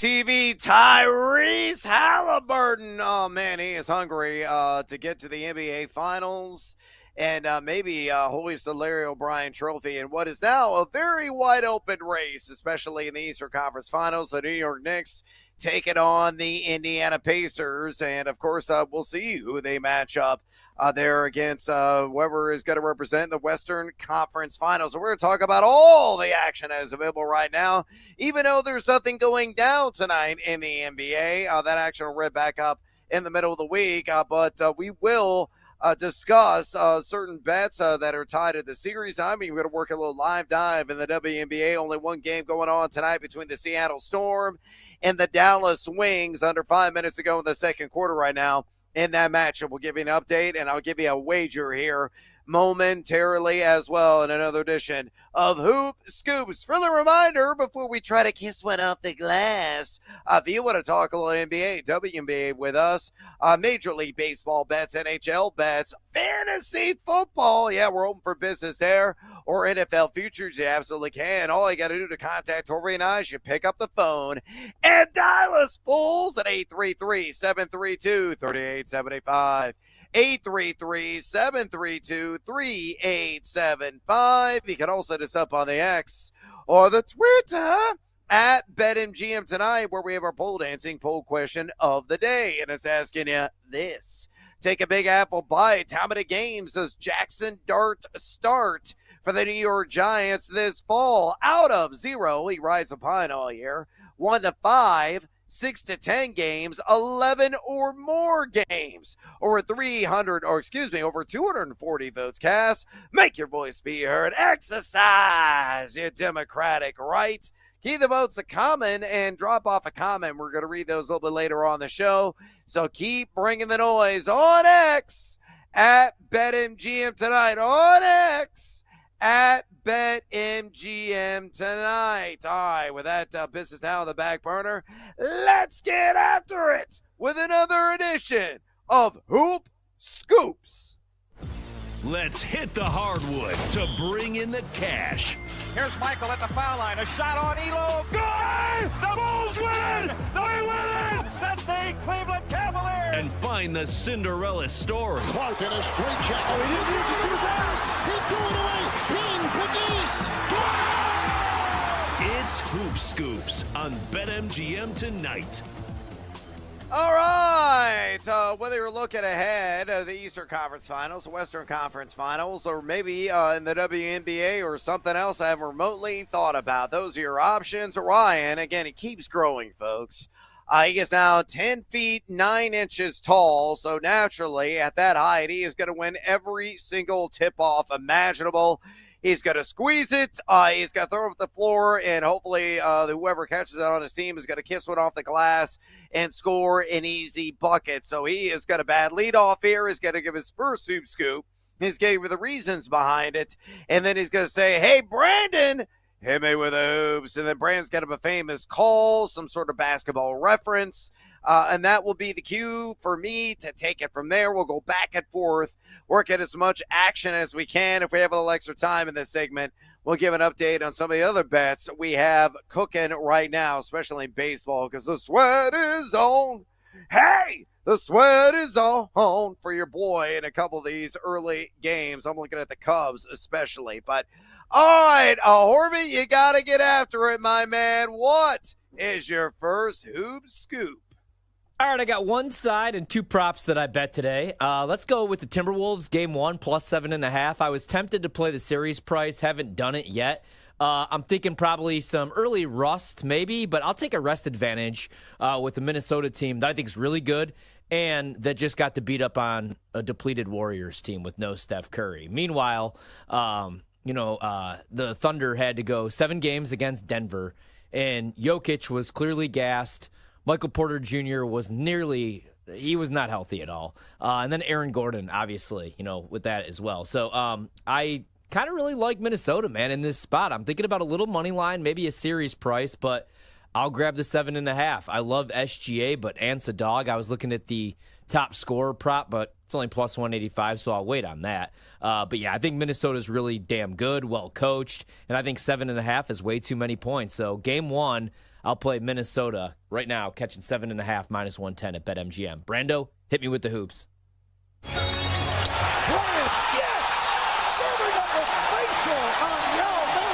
TV, Tyrese Halliburton. Oh, man, he is hungry to get to the NBA Finals and maybe hoist the Larry O'Brien Trophy in what is now a very wide open race, especially in the Eastern Conference Finals. The New York Knicks taking on the Indiana Pacers. And, of course, we'll see who they match up there against whoever is going to represent the Western Conference Finals. So we're going to talk about all the action that is available right now, even though there's nothing going down tonight in the NBA. That action will rip back up in the middle of the week, but we will discuss certain bets that are tied to the series. I mean, we're going to work a little live dive in the WNBA. Only one game going on tonight between the Seattle Storm and the Dallas Wings. Under 5 minutes to go in the second quarter right now in that matchup. We'll give you an update, and I'll give you a wager here momentarily as well in another edition of Hoop Scoops. For the reminder, before we try to kiss one off the glass, if you want to talk a little NBA, WNBA with us, Major League Baseball bets, NHL bets, fantasy football, yeah, we're open for business there, or NFL futures, you absolutely can. All you got to do to contact Tori and I is you pick up the phone and dial us fools at 833-732-3875. 833-732-3875. You can also hit us up on the X or the Twitter at BetMGM tonight, where we have our pole dancing poll question of the day. And it's asking you this. Take a big apple bite. How many games does Jackson Dart start for the New York Giants this fall? Out of 0, he rides a pine all year. 1 to 5. 6 to 10 games, 11 or more games, over 240 votes cast. Make your voice be heard. Exercise your democratic right. Keep the votes a comment and drop off a comment. We're going to read those a little bit later on the show. So keep bringing the noise on X at BetMGM tonight. On X at BetMGM tonight. All right, with that business now on the back burner, let's get after it with another edition of Hoop Scoops. Let's hit the hardwood to bring in the cash. Here's Michael at the foul line. A shot on Elo. Good! The Bulls win! They win! Sent the Cleveland Cavaliers! And find the Cinderella story. Clark in a straight check. Oh, he didn't need to do that. He threw it away. It's Hoop Scoops on BetMGM tonight. All right, whether you're looking ahead of the Eastern Conference Finals, the Western Conference Finals, or maybe in the WNBA or something else I haven't remotely thought about, those are your options. Ryan, again, he keeps growing, folks. He is now 10 feet 9 inches tall, so naturally at that height, he is going to win every single tip-off imaginable. He's going to squeeze it. He's going to throw it up the floor, and hopefully whoever catches it on his team is going to kiss one off the glass and score an easy bucket. So he is going to bat lead off here. He's going to give his first Hoop Scoop. He's going to give the reasons behind it, and then he's going to say, hey, Brandon, hit me with the hoops. And then Brandon's got a famous call, some sort of basketball reference. And that will be the cue for me to take it from there. We'll go back and forth, work at as much action as we can. If we have a little extra time in this segment, we'll give an update on some of the other bets we have cooking right now, especially in baseball, because the sweat is on. Hey, the sweat is on for your boy in a couple of these early games. I'm looking at the Cubs especially. But, all right, Horby, you got to get after it, my man. What is your first Hoop Scoop? All right, I got one side and two props that I bet today. Let's go with the Timberwolves, game 1, plus 7.5. I was tempted to play the series price, haven't done it yet. I'm thinking probably some early rust maybe, but I'll take a rest advantage with the Minnesota team that I think is really good and that just got to beat up on a depleted Warriors team with no Steph Curry. Meanwhile, the Thunder had to go 7 games against Denver, and Jokic was clearly gassed. Michael Porter Jr. was he was not healthy at all. And then Aaron Gordon, obviously, with that as well. So I kind of really like Minnesota, man, in this spot. I'm thinking about a little money line, maybe a series price, but I'll grab the 7.5. I love SGA, but Ant's a dog. I was looking at the top scorer prop, but it's only plus 185, so I'll wait on that. But yeah, I think Minnesota's really damn good, well coached, and I think 7.5 is way too many points. So game 1, I'll play Minnesota right now, catching 7.5 minus 110 at BetMGM. Brando, hit me with the hoops. Bryant, yes! Serving up a facial on Yao Ming.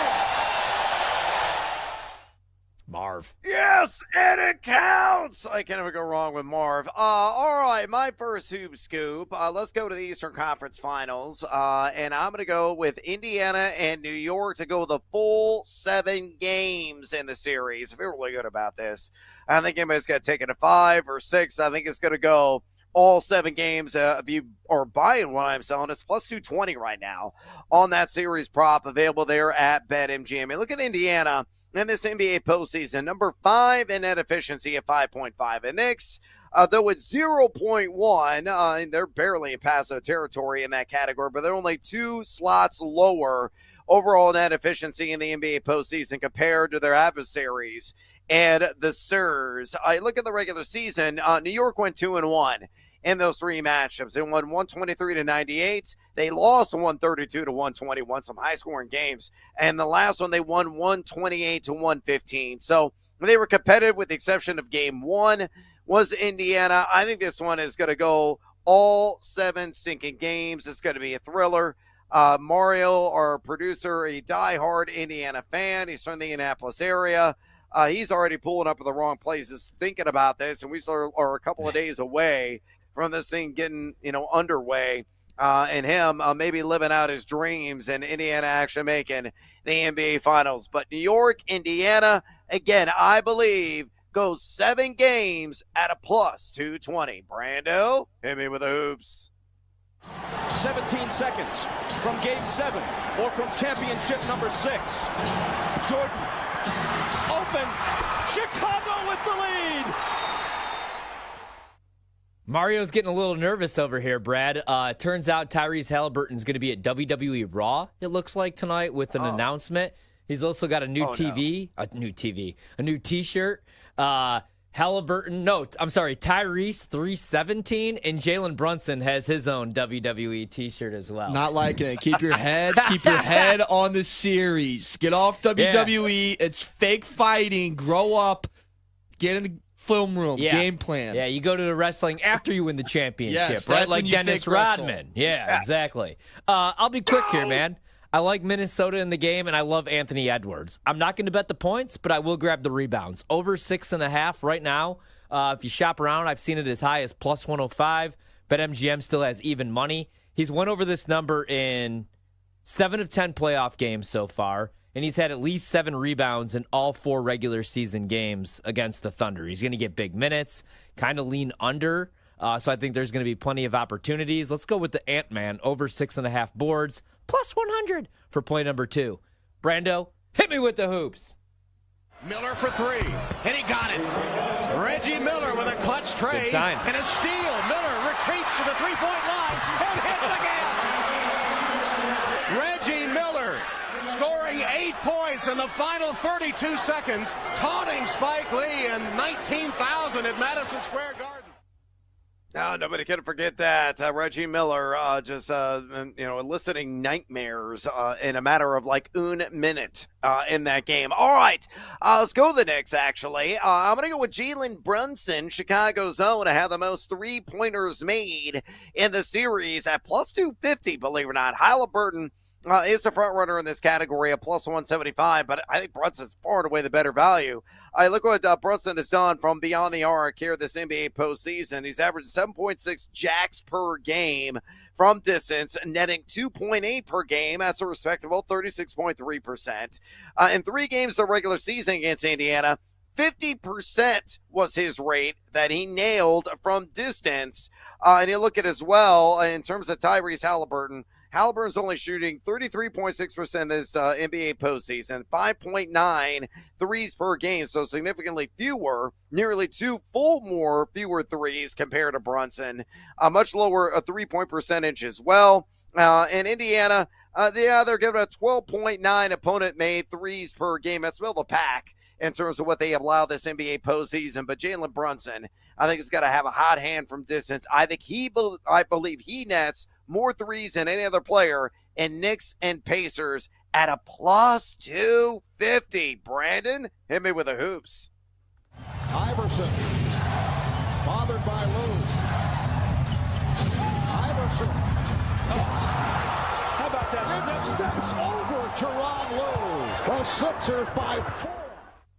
Marv. Yes, and it counts. I can't ever go wrong with Marv. All right, my first hoop scoop. Let's go to the Eastern Conference Finals, and I'm going to go with Indiana and New York to go the full 7 games in the series. I feel really good about this. I think anybody's going to take it to 5 or 6. I think it's going to go all 7 games. If you are buying what I'm selling, it's plus 220 right now on that series prop available there at BetMGM. And look at Indiana in this NBA postseason, number 5 in net efficiency at 5.5. And Knicks, though it's 0.1, they're barely in passive territory in that category, but they're only 2 slots lower overall net efficiency in the NBA postseason compared to their adversaries and the Sirs. I look at the regular season. New York went 2-1 in those 3 matchups. They won 123-98. They lost 132-121, some high-scoring games. And the last one, they won 128-115. So they were competitive with the exception of game 1 was Indiana. I think this one is going to go all 7 stinking games. It's going to be a thriller. Mario, our producer, a diehard Indiana fan. He's from the Indianapolis area. He's already pulling up in the wrong places thinking about this, and we still are a couple of days away from this thing getting, underway, and him maybe living out his dreams and Indiana actually making the NBA Finals. But New York, Indiana, again, I believe, goes 7 games at a plus 220. Brando, hit me with the hoops. 17 seconds from Game 7 or from championship number 6. Jordan, open, Chicago with the lead. Mario's getting a little nervous over here, Brad. Turns out Tyrese Halliburton's going to be at WWE Raw, it looks like, tonight with an announcement. He's also got a new a new T-shirt. Tyrese 317, and Jalen Brunson has his own WWE T-shirt as well. Not liking it. Keep your head on the series. Get off WWE. Yeah. It's fake fighting. Grow up. Get in the film room. Yeah. Game plan. Yeah, you go to the wrestling after you win the championship, yes, right? That's like when Dennis Rodman. Yeah, exactly. I'll be quick here, man. I like Minnesota in the game, and I love Anthony Edwards. I'm not going to bet the points, but I will grab the rebounds. Over 6.5 right now. If you shop around, I've seen it as high as plus 105. BetMGM still has even money. He's won over this number in 7 of 10 playoff games so far, and he's had at least 7 rebounds in all 4 regular season games against the Thunder. He's going to get big minutes, kind of lean under. So I think there's going to be plenty of opportunities. Let's go with the Ant-Man over 6.5 boards, plus 100 for play number 2. Brando, hit me with the hoops. Miller for 3, and he got it. Reggie Miller with a clutch trade Good sign. and a steal. Miller retreats to the three-point line and hits again. Reggie Miller scoring 8 points in the final 32 seconds, taunting Spike Lee and 19,000 at Madison Square Garden. No, nobody can forget that. Reggie Miller just eliciting nightmares in a matter of like 1 minute in that game. All right, let's go to the Knicks, actually. I'm going to go with Jalen Brunson, Chicago's own, to have the most 3-pointers made in the series at plus 250, believe it or not. Halliburton is the front runner in this category at plus 175, but I think Brunson's far and away the better value. Look what Brunson has done from beyond the arc here this NBA postseason. He's averaged 7.6 jacks per game from distance, netting 2.8 per game. That's a respectable 36.3%. In 3 games of the regular season against Indiana, 50% was his rate that he nailed from distance. And you look at as well, in terms of Tyrese Halliburton, Halliburton's only shooting 33.6% this NBA postseason, 5.9 threes per game, so significantly fewer, nearly 2 fewer threes compared to Brunson. A much lower three-point percentage as well. In Indiana, they're giving a 12.9 opponent-made threes per game. That's middle of the pack in terms of what they allow this NBA postseason. But Jalen Brunson, I think, has got to have a hot hand from distance. I believe he nets more threes than any other player in Knicks and Pacers at a plus 250. Brandon, hit me with the hoops. Iverson, bothered by Lou. Iverson. How about that? It steps over Teron Lou. The Sixers by 4.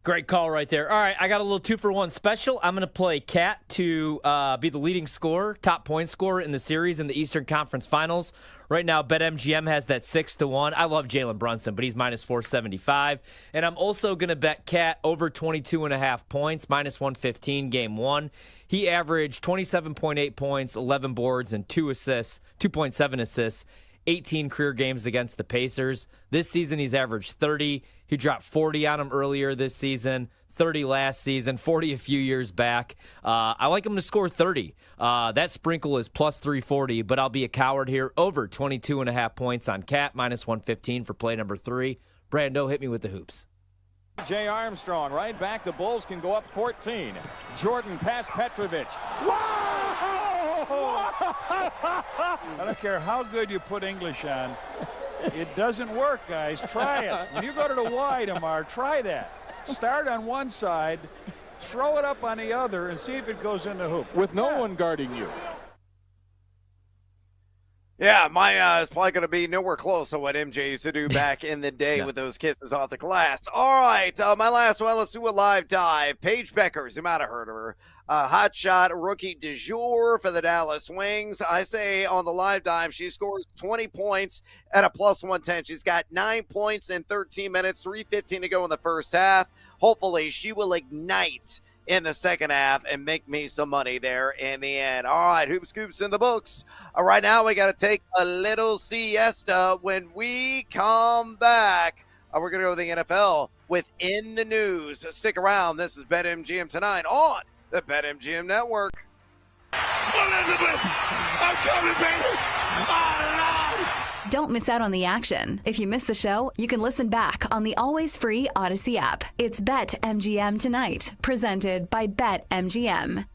Great call right there. All right, I got a little 2-for-1 special. I'm going to play Cat to be the leading scorer, top point scorer in the series in the Eastern Conference Finals. Right now, BetMGM has that 6-1. I love Jalen Brunson, but he's minus 475. And I'm also going to bet Cat over 22.5 points, minus 115, game 1. He averaged 27.8 points, 11 boards, and 2 assists, 2.7 assists. 18 career games against the Pacers. This season, he's averaged 30. He dropped 40 on him earlier this season, 30 last season, 40 a few years back. I like him to score 30. That sprinkle is plus 340, but I'll be a coward here. Over 22.5 points on Cat, minus 115 for play number 3. Brando, hit me with the hoops. Jay Armstrong, right back. The Bulls can go up 14. Jordan past Petrovic. Whoa! I don't care how good you put English on. It doesn't work, guys. Try it. When you go to the Y tomorrow, try that. Start on one side, throw it up on the other, and see if it goes in the hoop. With no one guarding you. Yeah, my is probably going to be nowhere close to what MJ used to do back in the day Yeah. with those kisses off the glass. All right, my last one. Let's do a live dive. Paige Beckers, you might have heard of her. Hot shot rookie du jour for the Dallas Wings. I say on the live dive, she scores 20 points at a plus 110. She's got 9 points in 13 minutes, 3:15 to go in the first half. Hopefully, she will ignite in the second half and make me some money there in the end. All right, Hoop Scoops in the books. Right now, we got to take a little siesta. When we come back, we're going to go to the NFL with In the News. Stick around. This is BetMGM Tonight on the BetMGM Network. Elizabeth, I'm coming, baby. Don't miss out on the action. If you miss the show, you can listen back on the always free Odyssey app. It's BetMGM Tonight, presented by BetMGM.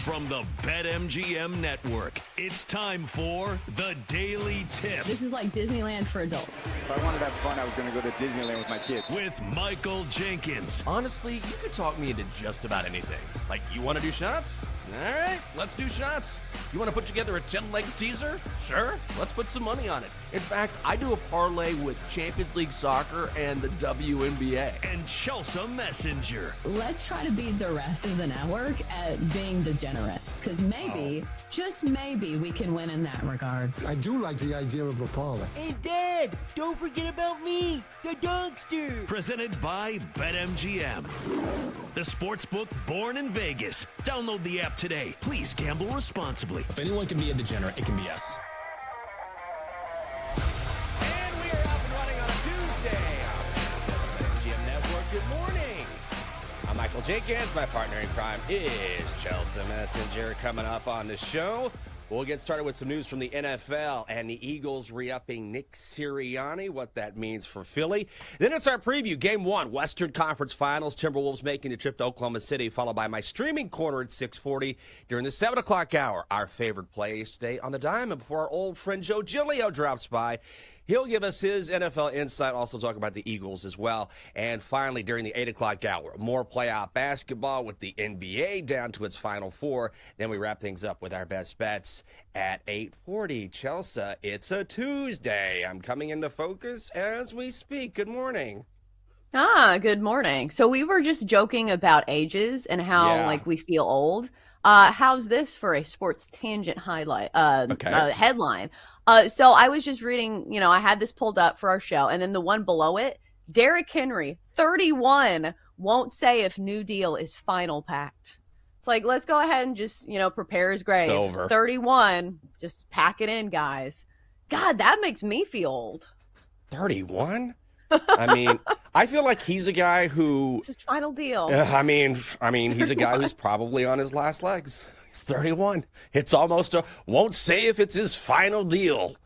From the BetMGM Network, it's time for The Daily Tip. This is like Disneyland for adults. If I wanted to have fun, I was going to go to Disneyland with my kids. With Michael Jenkins. Honestly, you could talk me into just about anything. Like, you want to do shots? All right, let's do shots. You want to put together a 10-leg teaser? Sure, let's put some money on it. In fact, I do a parlay with Champions League soccer and the WNBA. And Chelsea Messenger. Let's try to beat the rest of the network at being degenerates, because maybe, just maybe, we can win in that regard. I do like the idea of a parlay. Hey, Dad, don't forget about me, the dogster. Presented by BetMGM. The sportsbook born in Vegas. Download the app today. Please gamble responsibly. If anyone can be a degenerate, it can be us. And we are up and running on a Tuesday on the BetMGM Network. Good morning. I'm Michael Jenkins. My partner in crime is Chelsea Messenger. Coming up on the show, we'll get started with some news from the NFL and the Eagles re-upping Nick Sirianni, what that means for Philly. Then it's our preview, Game 1, Western Conference Finals. Timberwolves making the trip to Oklahoma City, followed by my streaming corner at 6:40 during the 7 o'clock hour. Our favorite plays today on the Diamond before our old friend Joe Giglio drops by. He'll give us his NFL insight, also talk about the Eagles as well. And finally, during the 8 o'clock hour, more playoff basketball with the NBA down to its Final Four. Then we wrap things up with our best bets at 8:40. Chelsea, it's a Tuesday. I'm coming into focus as we speak. Good morning. Good morning. So we were just joking about ages and how we feel old. How's this for a sports tangent highlight headline? So I was just reading, I had this pulled up for our show, and then the one below it, Derrick Henry, 31, won't say if New Deal is final packed. It's like, let's go ahead and just, prepare his grave. It's over. 31, just pack it in, guys. God, that makes me feel old. 31? I mean, I feel like he's a guy who... It's his final deal. I mean, he's a guy who's probably on his last legs. He's 31. It's almost won't say if it's his final deal.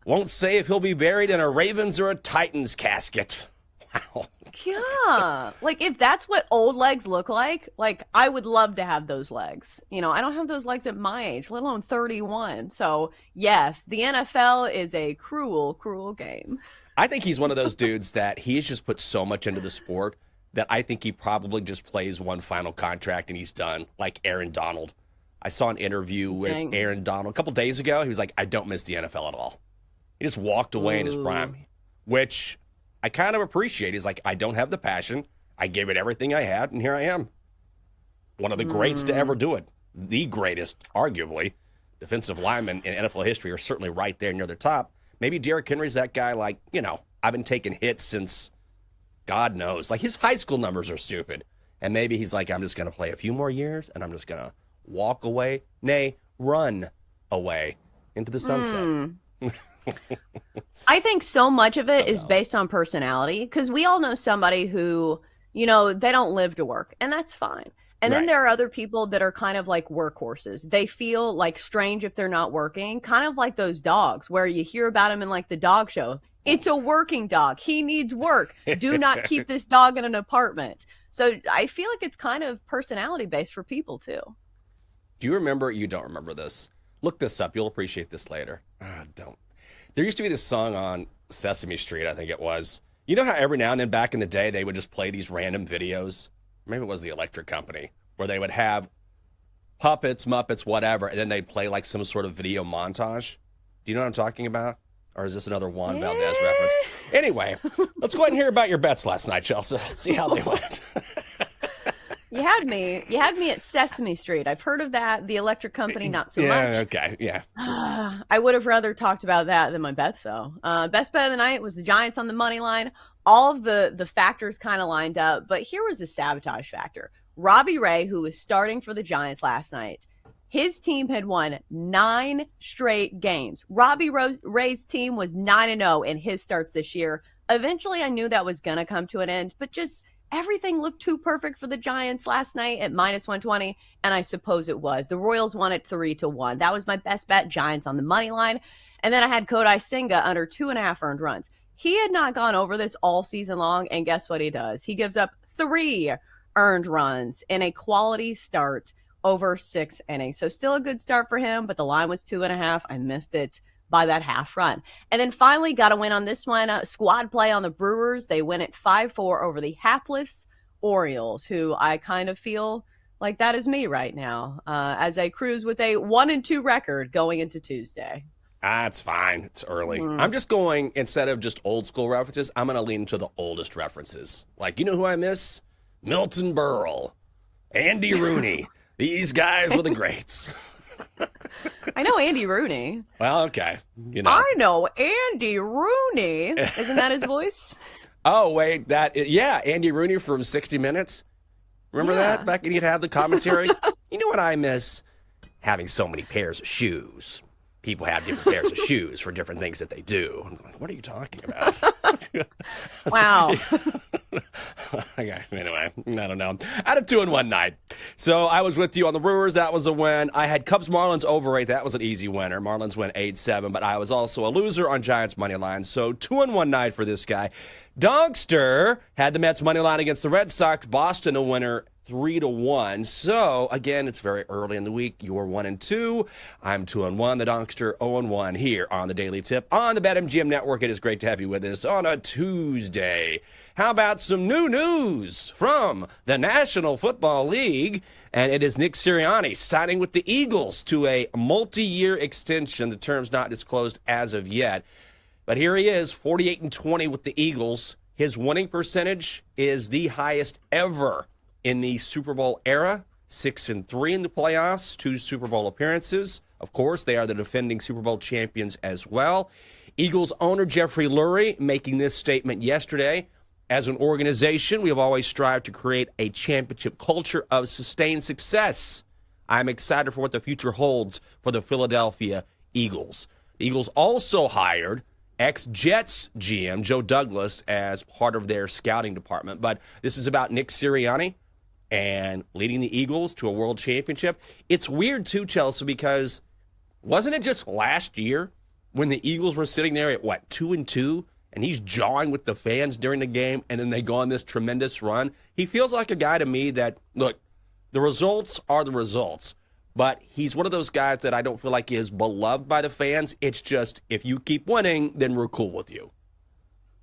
Won't say if he'll be buried in a Ravens or a Titans casket. Wow. Yeah. Like, if that's what old legs look like, I would love to have those legs. I don't have those legs at my age, let alone 31. So, yes, the NFL is a cruel, cruel game. I think he's one of those dudes that he's just put so much into the sport that I think he probably just plays one final contract and he's done, like Aaron Donald. I saw an interview with Aaron Donald a couple days ago. He was like, I don't miss the NFL at all. He just walked away in his prime, which I kind of appreciate. He's like, I don't have the passion. I gave it everything I had, and here I am. One of the greats to ever do it. The greatest, arguably. Defensive linemen in NFL history are certainly right there near the top. Maybe Derrick Henry's that guy, I've been taking hits since God knows. Like, his high school numbers are stupid. And maybe he's like, I'm just going to play a few more years, and I'm just going to walk away, run away into the sunset. I think so much of it is based on personality, because we all know somebody who, they don't live to work, and that's fine. And then there are other people that are kind of like workhorses. They feel like strange if they're not working, kind of like those dogs where you hear about them in like the dog show. It's a working dog. He needs work. Do not keep this dog in an apartment. So I feel like it's kind of personality based for people too. Do you remember? You don't remember this. Look this up. You'll appreciate this later. Don't. There used to be this song on Sesame Street, I think it was. You know how every now and then back in the day they would just play these random videos? Maybe it was the Electric Company, where they would have puppets, Muppets, whatever, and then they'd play like some sort of video montage. Do you know what I'm talking about? Or is this another Juan Valdez reference? Anyway, let's go ahead and hear about your bets last night, Chelsea. Let's see how they went. You had me at Sesame Street. I've heard of that. The Electric Company, not so much. Okay, yeah. I would have rather talked about that than my bets, though. Best bet of the night was the Giants on the money line. All of the factors kind of lined up, but here was the sabotage factor. Robbie Ray, who was starting for the Giants last night, his team had won 9 straight games. Robbie Ray's team was 9-0 in his starts this year. Eventually, I knew that was going to come to an end, but just everything looked too perfect for the Giants last night at -120, and I suppose it was. The Royals won at 3-1. That was my best bet, Giants on the money line. And then I had Kodai Senga under 2.5 earned runs. He had not gone over this all season long, and guess what he does? He gives up 3 earned runs in a quality start over 6 innings. So still a good start for him, but the line was 2.5. I missed it by that half run. And then finally got a win on this one. Squad play on the Brewers. They win it 5-4 over the hapless Orioles, who I kind of feel like that is me right now, as I cruise with a 1-2 record going into Tuesday. That's fine. It's early. I'm just going, instead of just old school references, I'm going to lean to the oldest references. Like, you know who I miss? Milton Berle, Andy Rooney. These guys were the greats. I know Andy Rooney. Well, okay. You know. I know Andy Rooney. Isn't that his voice? Oh, wait. Andy Rooney from 60 Minutes. Remember that? Back when he'd have the commentary? You know what I miss? Having so many pairs of shoes. People have different pairs of shoes for different things that they do. I'm like, what are you talking about? Wow. Okay, anyway, I don't know. I had a 2-1 night. So I was with you on the Brewers. That was a win. I had Cubs Marlins over 8. That was an easy winner. Marlins win 8-7, but I was also a loser on Giants money line. So 2-1 night for this guy. Dogster had the Mets money line against the Red Sox. Boston a winner 3-1. So, again, it's very early in the week. You're 1-2. I'm 2-1. The Donkster 0-1 here on the Daily Tip on the BetMGM Network. It is great to have you with us on a Tuesday. How about some new news from the National Football League? And it is Nick Sirianni signing with the Eagles to a multi-year extension. The term's not disclosed as of yet. But here he is, 48-20 with the Eagles. His winning percentage is the highest ever in the Super Bowl era, 6-3 in the playoffs, 2 Super Bowl appearances. Of course, they are the defending Super Bowl champions as well. Eagles owner Jeffrey Lurie making this statement yesterday. As an organization, we have always strived to create a championship culture of sustained success. I'm excited for what the future holds for the Philadelphia Eagles. The Eagles also hired ex-Jets GM Joe Douglas as part of their scouting department. But this is about Nick Sirianni and leading the Eagles to a world championship. It's weird, too, Chelsea, because wasn't it just last year when the Eagles were sitting there at, 2-2, and he's jawing with the fans during the game, and then they go on this tremendous run? He feels like a guy to me that, look, the results are the results, but he's one of those guys that I don't feel like is beloved by the fans. It's just, if you keep winning, then we're cool with you.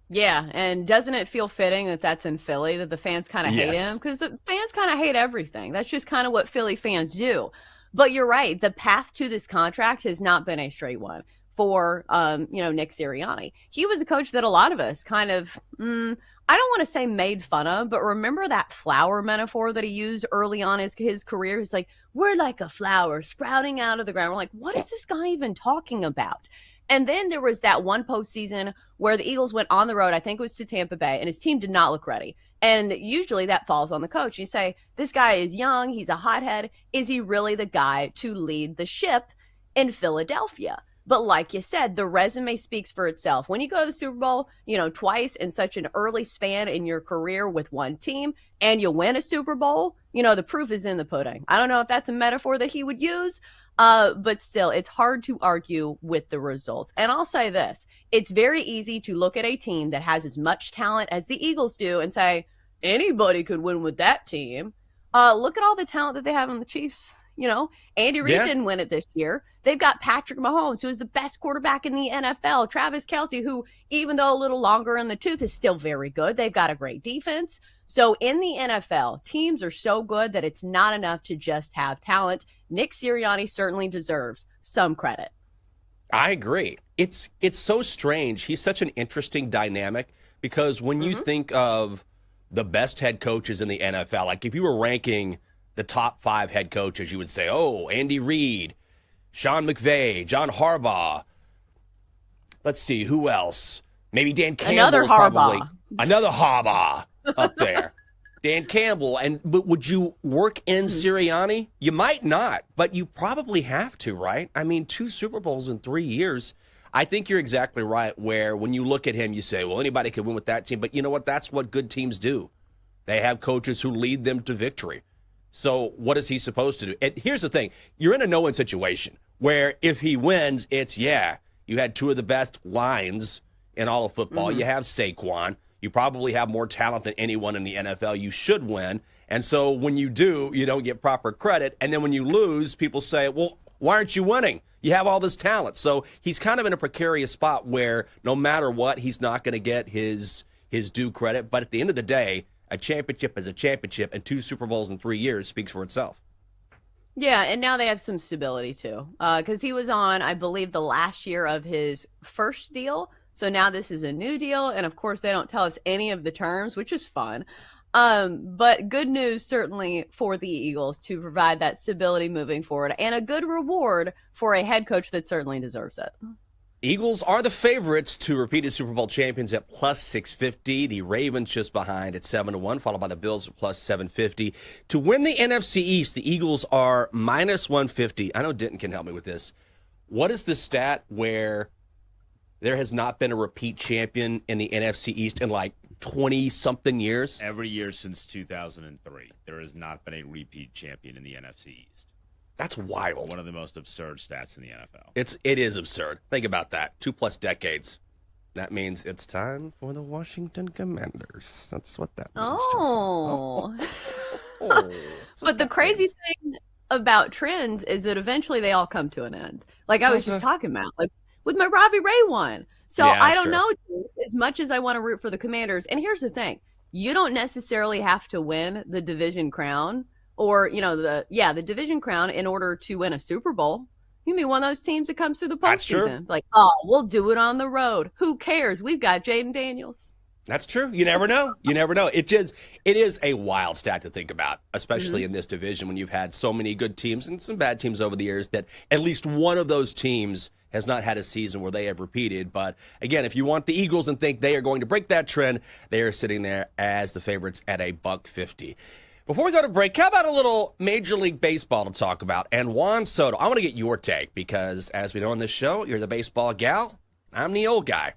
Yeah, and doesn't it feel fitting that that's in Philly, that the fans kind of hate him? Because the fans kind of hate everything. That's just kind of what Philly fans do. But you're right. The path to this contract has not been a straight one for, Nick Sirianni. He was a coach that a lot of us kind of, I don't want to say made fun of, but remember that flower metaphor that he used early on his career? He's like, we're like a flower sprouting out of the ground. We're like, what is this guy even talking about? And then there was that one postseason where the Eagles went on the road, I think it was to Tampa Bay, and his team did not look ready. And usually that falls on the coach. You say, this guy is young, he's a hothead. Is he really the guy to lead the ship in Philadelphia? But like you said, the resume speaks for itself. When you go to the Super Bowl, twice in such an early span in your career with one team, and you win a Super Bowl, the proof is in the pudding. I don't know if that's a metaphor that he would use, but still, it's hard to argue with the results. And I'll say this, it's very easy to look at a team that has as much talent as the Eagles do and say, anybody could win with that team. Look at all the talent that they have on the Chiefs. Andy Reid didn't win it this year. They've got Patrick Mahomes, who is the best quarterback in the NFL. Travis Kelce, who, even though a little longer in the tooth, is still very good. They've got a great defense. So in the NFL, teams are so good that it's not enough to just have talent. Nick Sirianni certainly deserves some credit. I agree. It's so strange. He's such an interesting dynamic because when you think of the best head coaches in the NFL, like if you were ranking the top 5 head coaches, you would say, Andy Reid, Sean McVay, John Harbaugh. Let's see, who else? Maybe Dan Campbell. Another Harbaugh up there. Dan Campbell. But would you work in Sirianni? You might not, but you probably have to, right? I mean, 2 Super Bowls in 3 years. I think you're exactly right, where when you look at him, you say, well, anybody could win with that team. But you know what? That's what good teams do. They have coaches who lead them to victory. So what is he supposed to do? And here's the thing. You're in a no-win situation where if he wins, it's, you had 2 of the best lines in all of football. You have Saquon. You probably have more talent than anyone in the NFL. You should win. And so when you do, you don't get proper credit. And then when you lose, people say, well, why aren't you winning? You have all this talent. So he's kind of in a precarious spot where no matter what, he's not going to get his due credit. But at the end of the day, a championship is a championship, and 2 Super Bowls in 3 years speaks for itself. Yeah, and now they have some stability too, because he was on, I believe, the last year of his first deal. So now this is a new deal, and of course they don't tell us any of the terms, which is fun. But good news certainly for the Eagles to provide that stability moving forward, and a good reward for a head coach that certainly deserves it. Eagles are the favorites to repeated Super Bowl champions at plus 650. The Ravens just behind at 7-1, followed by the Bills at plus 750. To win the NFC East, the Eagles are minus 150. I know Denton can help me with this. What is the stat where there has not been a repeat champion in the NFC East in like 20-something years? Every year since 2003, there has not been a repeat champion in the NFC East. That's wild. One of the most absurd stats in the NFL. It is absurd. Think about that. 2+ decades. That means it's time for the Washington Commanders. That's what that means. Oh. Oh. But the crazy thing about trends is that eventually they all come to an end. Like I was just talking about, like with my Robbie Ray one. So Yeah, I don't true. know as much as I want to root for the Commanders. And here's the thing. You don't necessarily have to win the division crown or, the division crown in order to win a Super Bowl. You can be one of those teams that comes through the That's true. postseason. Like, oh, we'll do it on the road. Who cares? We've got Jaden Daniels. That's true. You never know. You never know. It is a wild stat to think about, especially in this division when you've had so many good teams and some bad teams over the years that at least one of those teams has not had a season where they have repeated. But again, if you want the Eagles and think they are going to break that trend, they are sitting there as the favorites at $1.50. Before we go to break, how about a little Major League Baseball to talk about? And Juan Soto, I want to get your take because, as we know on this show, you're the baseball gal. I'm the old guy.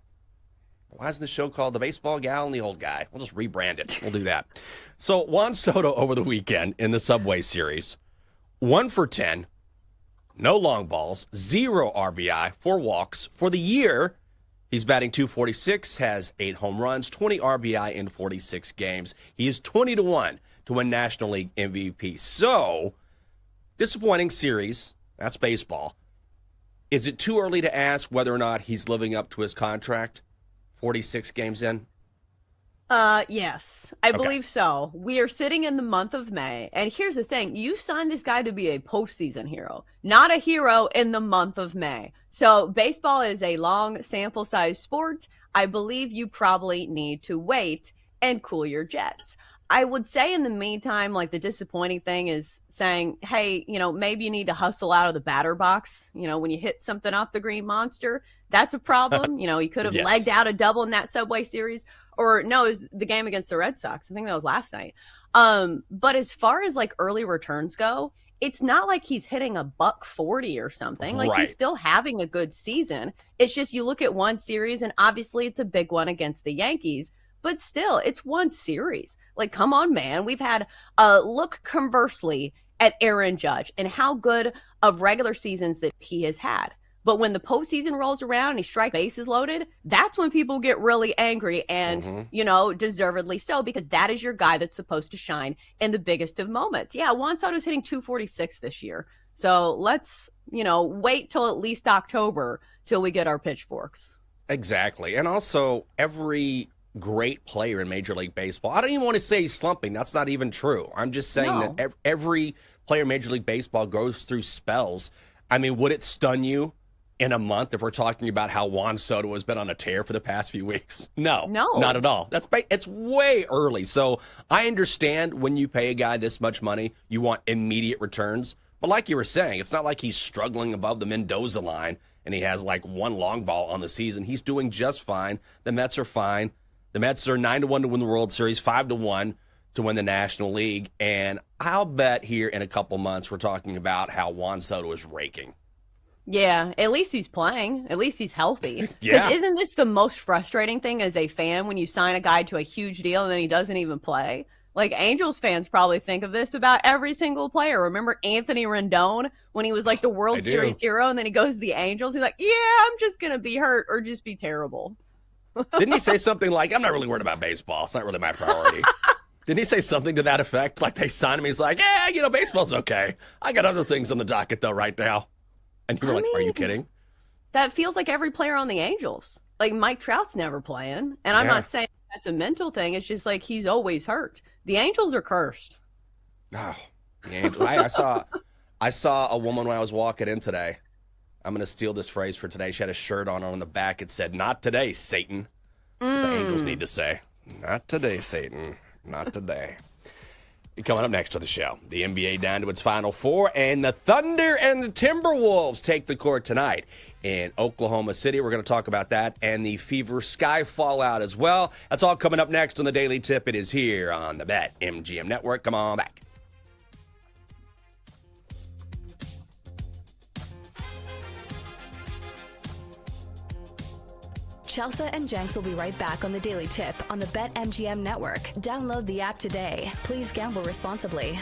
Why isn't the show called The Baseball Gal and the Old Guy? We'll just rebrand it. We'll do that. So Juan Soto over the weekend in the Subway Series, 1 for 10, no long balls, 0 RBI, 4 walks. For the year, he's batting .246, has 8 home runs, 20 RBI in 46 games. He is 20-1 to win National League MVP. So, disappointing series. That's baseball. Is it too early to ask whether or not he's living up to his contract? 46 games in? Yes, I believe so. We are sitting in the month of May, and here's the thing. You signed this guy to be a postseason hero, not a hero in the month of May. So baseball is a long sample size sport. I believe you probably need to wait and cool your jets. I would say in the meantime, like the disappointing thing is saying, hey, maybe you need to hustle out of the batter box. When you hit something off the green monster, that's a problem. You could have Yes. legged out a double in that Subway Series. Or no, it was the game against the Red Sox. I think that was last night. But as far as like early returns go, it's not like he's hitting $140 or something. Like Right. he's still having a good season. It's just you look at one series and obviously it's a big one against the Yankees. But still, it's one series. Like, come on, man. We've had look conversely at Aaron Judge and how good of regular seasons that he has had. But when the postseason rolls around and he strikes bases loaded, that's when people get really angry and, deservedly so, because that is your guy that's supposed to shine in the biggest of moments. Yeah, Juan Soto's hitting .246 this year. So let's, wait till at least October till we get our pitchforks. Exactly. And also, every great player in Major League Baseball, I don't even want to say he's slumping. That's not even true. I'm just saying that every player in Major League Baseball goes through spells. I mean, would it stun you in a month if we're talking about how Juan Soto has been on a tear for the past few weeks? No, not at all. It's way early. So I understand when you pay a guy this much money, you want immediate returns. But like you were saying, it's not like he's struggling above the Mendoza line and he has like 1 long ball on the season. He's doing just fine. The Mets are fine. The Mets are 9-1 to win the World Series, 5-1 to win the National League. And I'll bet here in a couple months we're talking about how Juan Soto is raking. Yeah, at least he's playing. At least he's healthy. Because Yeah. isn't this the most frustrating thing as a fan when you sign a guy to a huge deal and then he doesn't even play? Like, Angels fans probably think of this about every single player. Remember Anthony Rendon when he was like the World I do. Series hero and then he goes to the Angels? He's like, yeah, I'm just going to be hurt or just be terrible. Didn't he say something like, I'm not really worried about baseball. It's not really my priority. Didn't he say something to that effect? Like they signed him. He's like, yeah, baseball's okay. I got other things on the docket though right now. And you were like, are you kidding? That feels like every player on the Angels. Like Mike Trout's never playing. And I'm not saying that's a mental thing. It's just like he's always hurt. The Angels are cursed. Oh, the Angels. I saw a woman when I was walking in today. I'm going to steal this phrase for today. She had a shirt on the back. It said, "Not today, Satan." The Angels need to say, "Not today, Satan. Not today." Coming up next to the show, the NBA down to its Final Four, and the Thunder and the Timberwolves take the court tonight in Oklahoma City. We're going to talk about that and the Fever Sky fallout as well. That's all coming up next on the Daily Tip. It is here on the BetMGM Network. Come on back. Chelsea and Jenks will be right back on the Daily Tip on the BetMGM Network. Download the app today. Please gamble responsibly.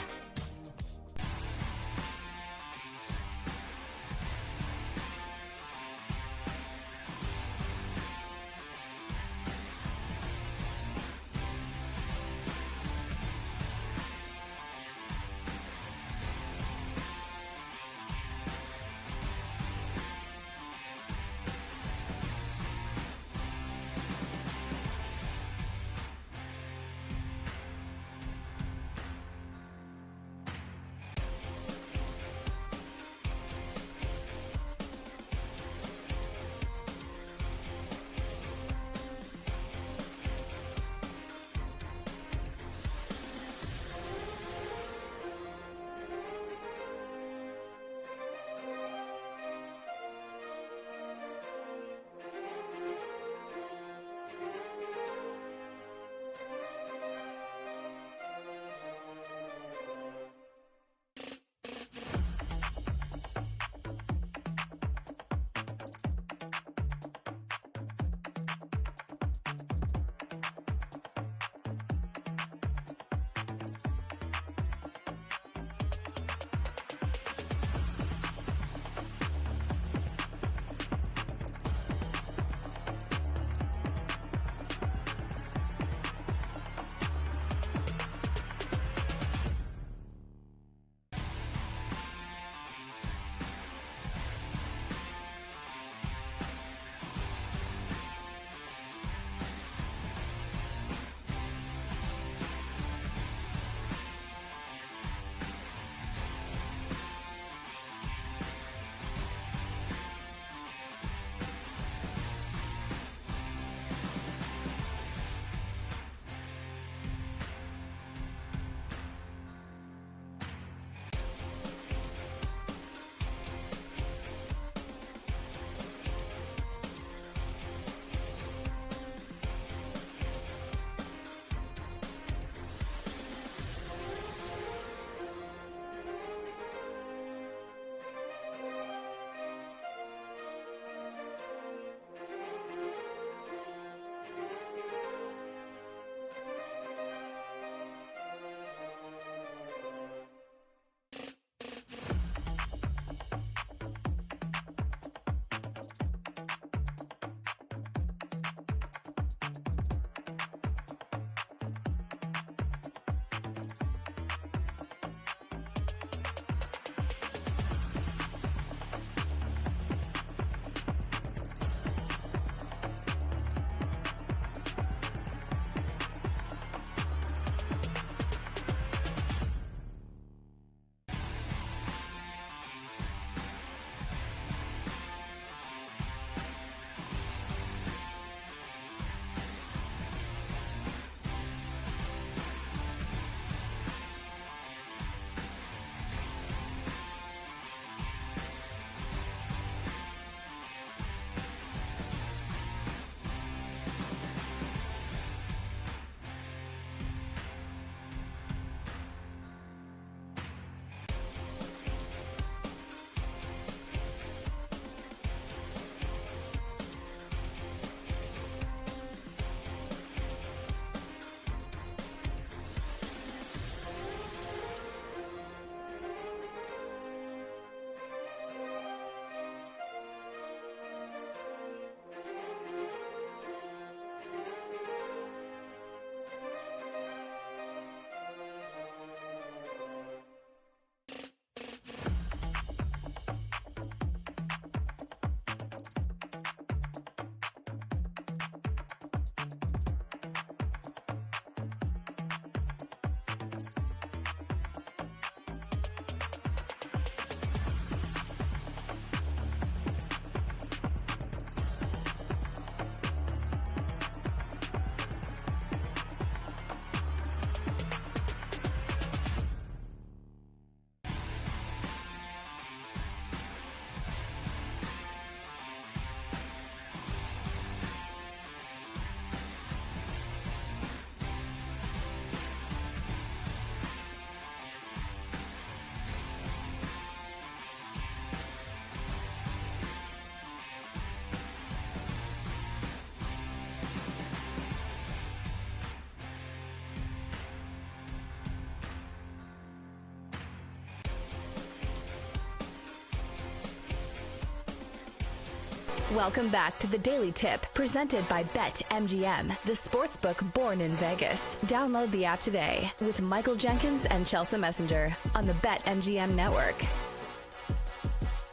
Welcome back to the Daily Tip, presented by BetMGM, the sportsbook born in Vegas. Download the app today with Michael Jenkins and Chelsea Messenger on the BetMGM network.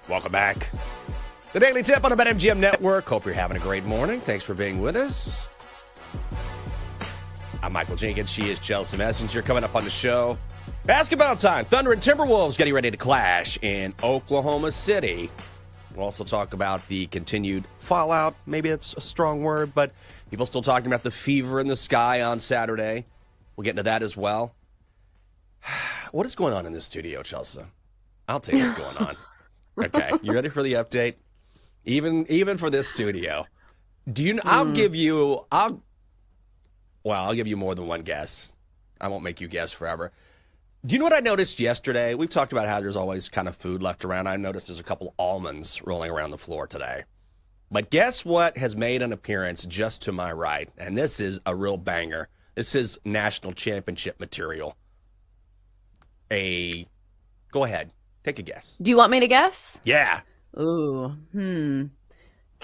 Welcome back. The Daily Tip on the BetMGM network. Hope you're having a great morning. Thanks for being with us. I'm Michael Jenkins. She is Chelsea Messenger. Coming up on the show, basketball time. Thunder and Timberwolves getting ready to clash in Oklahoma City. We'll also talk about the continued fallout. Maybe that's a strong word, but people still talking about the fever in the sky on Saturday. We'll get into that as well. What is going on in this studio, Chelsea? I'll tell you what's going on. Okay, you ready for the update? Even for this studio, I'll give you more than one guess. I won't make you guess forever. Do you know what I noticed yesterday? We've talked about how there's always kind of food left around. I noticed there's a couple almonds rolling around the floor today. But guess what has made an appearance just to my right? And this is a real banger. This is national championship material. Go ahead. Take a guess. Do you want me to guess? Yeah. Ooh. Can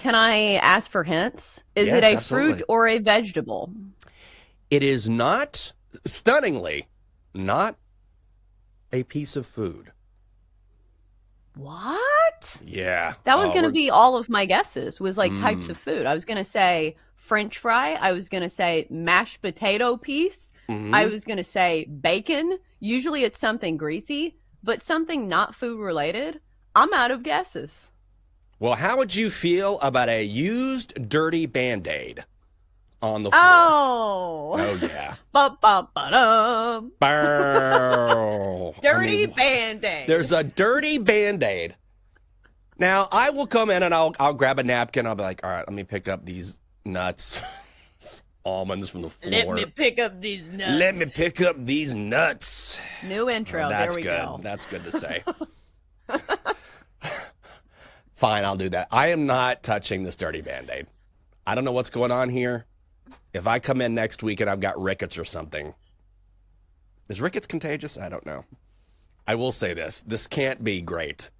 I ask for hints? Is Yes, it a absolutely. fruit or a vegetable? It is not, stunningly, not a piece of food. What? Yeah. That was going to we're- be all of my guesses, was like types of food. I was going to say French fry. I was going to say mashed potato piece. Mhm. I was going to say bacon. Usually it's something greasy, but something not food related. I'm out of guesses. Well, how would you feel about a used dirty Band-Aid on the floor? Oh. Oh, yeah. Ba-ba-ba-dum. Bow. Dirty Band-Aid. There's a dirty Band-Aid. Now, I will come in and I'll grab a napkin. I'll be like, all right, let me pick up these nuts, almonds from the floor. Let me pick up these nuts. Let me pick up these nuts. New intro. That's there we good. go. That's good to say. Fine, I'll do that. I am not touching this dirty Band-Aid. I don't know what's going on here. If I come in next week and I've got rickets or something, is rickets contagious? I don't know. I will say this. This can't be great.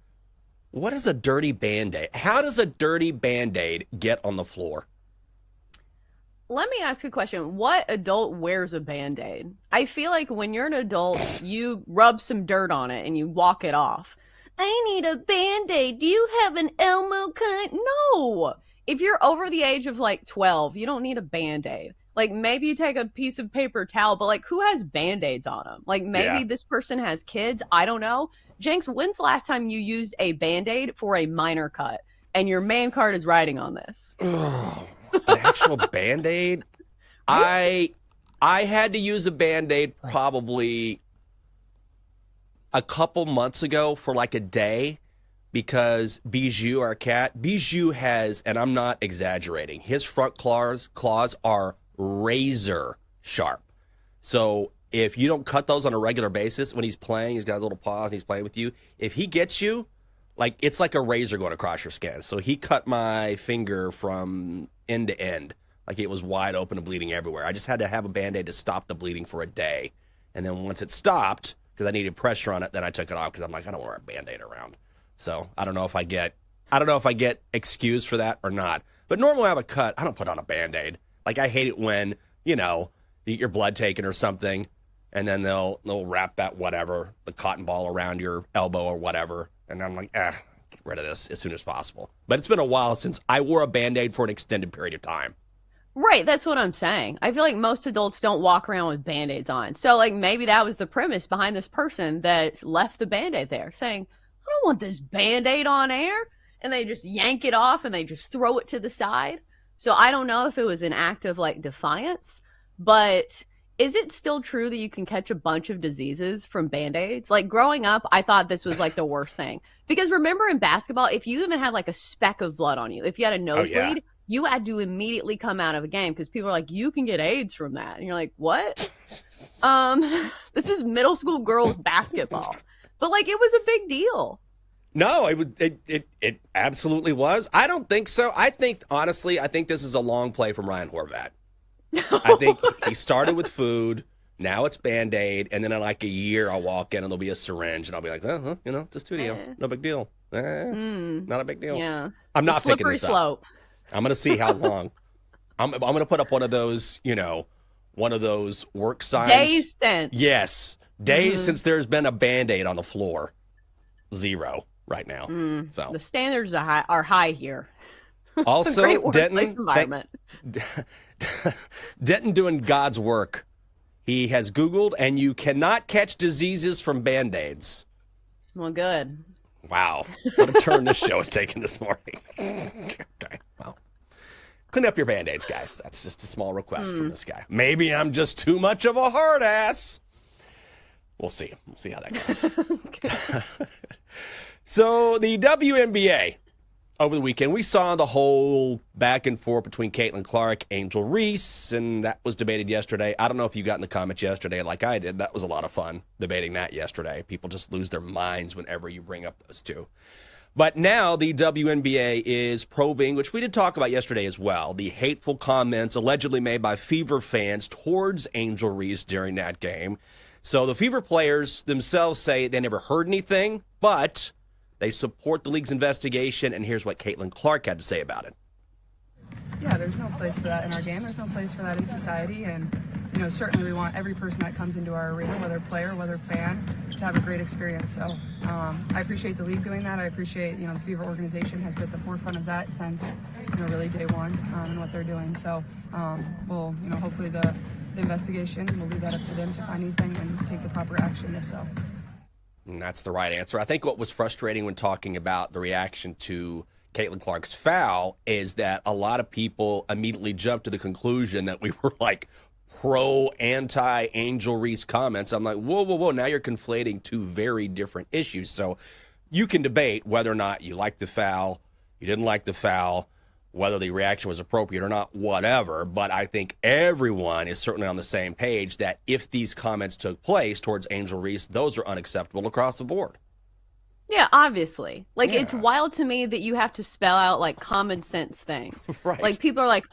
What is a dirty Band-Aid? How does a dirty Band-Aid get on the floor? Let me ask a question. What adult wears a Band-Aid? I feel like when you're an adult, you rub some dirt on it and you walk it off. I need a Band-Aid. Do you have an Elmo cut? No. If you're over the age of like 12, you don't need a Band-Aid. Like maybe you take a piece of paper towel, but like who has Band-Aids on them? Like maybe this person has kids. I don't know. Jenks, when's the last time you used a Band-Aid for a minor cut? And your man card is riding on this. An actual Band-Aid? I had to use a Band-Aid probably a couple months ago for like a day because Bijou, our cat, Bijou has, and I'm not exaggerating, his front claws are razor sharp. So if you don't cut those on a regular basis, when he's playing, he's got his little paws and he's playing with you. If he gets you, like it's like a razor going across your skin. So he cut my finger from end to end. Like it was wide open and bleeding everywhere. I just had to have a Band-Aid to stop the bleeding for a day. And then once it stopped, because I needed pressure on it, then I took it off because I'm like, I don't want to wear a Band-Aid around. So I don't know if I get excused for that or not. But normally I have a cut. I don't put on a Band-Aid. Like I hate it when, you know, you get your blood taken or something, and then they'll wrap that whatever, the cotton ball around your elbow or whatever. And I'm like, get rid of this as soon as possible. But it's been a while since I wore a Band-Aid for an extended period of time. Right, that's what I'm saying. I feel like most adults don't walk around with Band-Aids on. So like maybe that was the premise behind this person that left the Band-Aid there, saying, I don't want this Band-Aid on air. And they just yank it off and they just throw it to the side. So I don't know if it was an act of like defiance, but is it still true that you can catch a bunch of diseases from Band-Aids? Like growing up, I thought this was like the worst thing. Because remember in basketball, if you even had like a speck of blood on you, if you had a nosebleed, you had to immediately come out of a game because people are like, you can get AIDS from that. And you're like, what? This is middle school girls basketball. But like it was a big deal. No, it absolutely was. I don't think so. I think this is a long play from Ryan Horvat. I think he started with food. Now it's Band-Aid. And then in like a year, I'll walk in and there'll be a syringe. And I'll be like, it's a studio. No big deal. Not a big deal. Yeah. I'm not picking slippery this slope. up. I'm going to see how long. I'm going to put up one of those, one of those work signs. Days since. Yes. Days since there's been a Band-Aid on the floor. 0 right now. So the standards are high here. Also, Great Denton, workplace environment. Denton doing God's work. He has Googled, and you cannot catch diseases from Band-Aids. Well, good. Wow. What a turn this show is taking this morning. Okay, well. Clean up your Band-Aids, guys. That's just a small request from this guy. Maybe I'm just too much of a hard ass. We'll see. We'll see how that goes. So the WNBA over the weekend, we saw the whole back and forth between Caitlin Clark, Angel Reese, and that was debated yesterday. I don't know if you got in the comments yesterday like I did. That was a lot of fun debating that yesterday. People just lose their minds whenever you bring up those two. But now the WNBA is probing, which we did talk about yesterday as well, the hateful comments allegedly made by Fever fans towards Angel Reese during that game. So the Fever players themselves say they never heard anything, but they support the league's investigation, and here's what Caitlin Clark had to say about it. Yeah, there's no place for that in our game. There's no place for that in society, and certainly we want every person that comes into our arena, whether player, whether fan, to have a great experience. So I appreciate the league doing that. I appreciate the Fever organization has been at the forefront of that since really day one and what they're doing. So we'll hopefully the investigation, we'll leave that up to them to find anything and take the proper action if so. And that's the right answer. I think what was frustrating when talking about the reaction to Caitlin Clark's foul is that a lot of people immediately jumped to the conclusion that we were like anti-Angel Reese comments. I'm like, whoa. Now you're conflating two very different issues. So you can debate whether or not you liked the foul, you didn't like the foul, whether the reaction was appropriate or not, whatever. But I think everyone is certainly on the same page that if these comments took place towards Angel Reese, those are unacceptable across the board. Yeah, obviously. It's wild to me that you have to spell out common sense things. Right. People are like,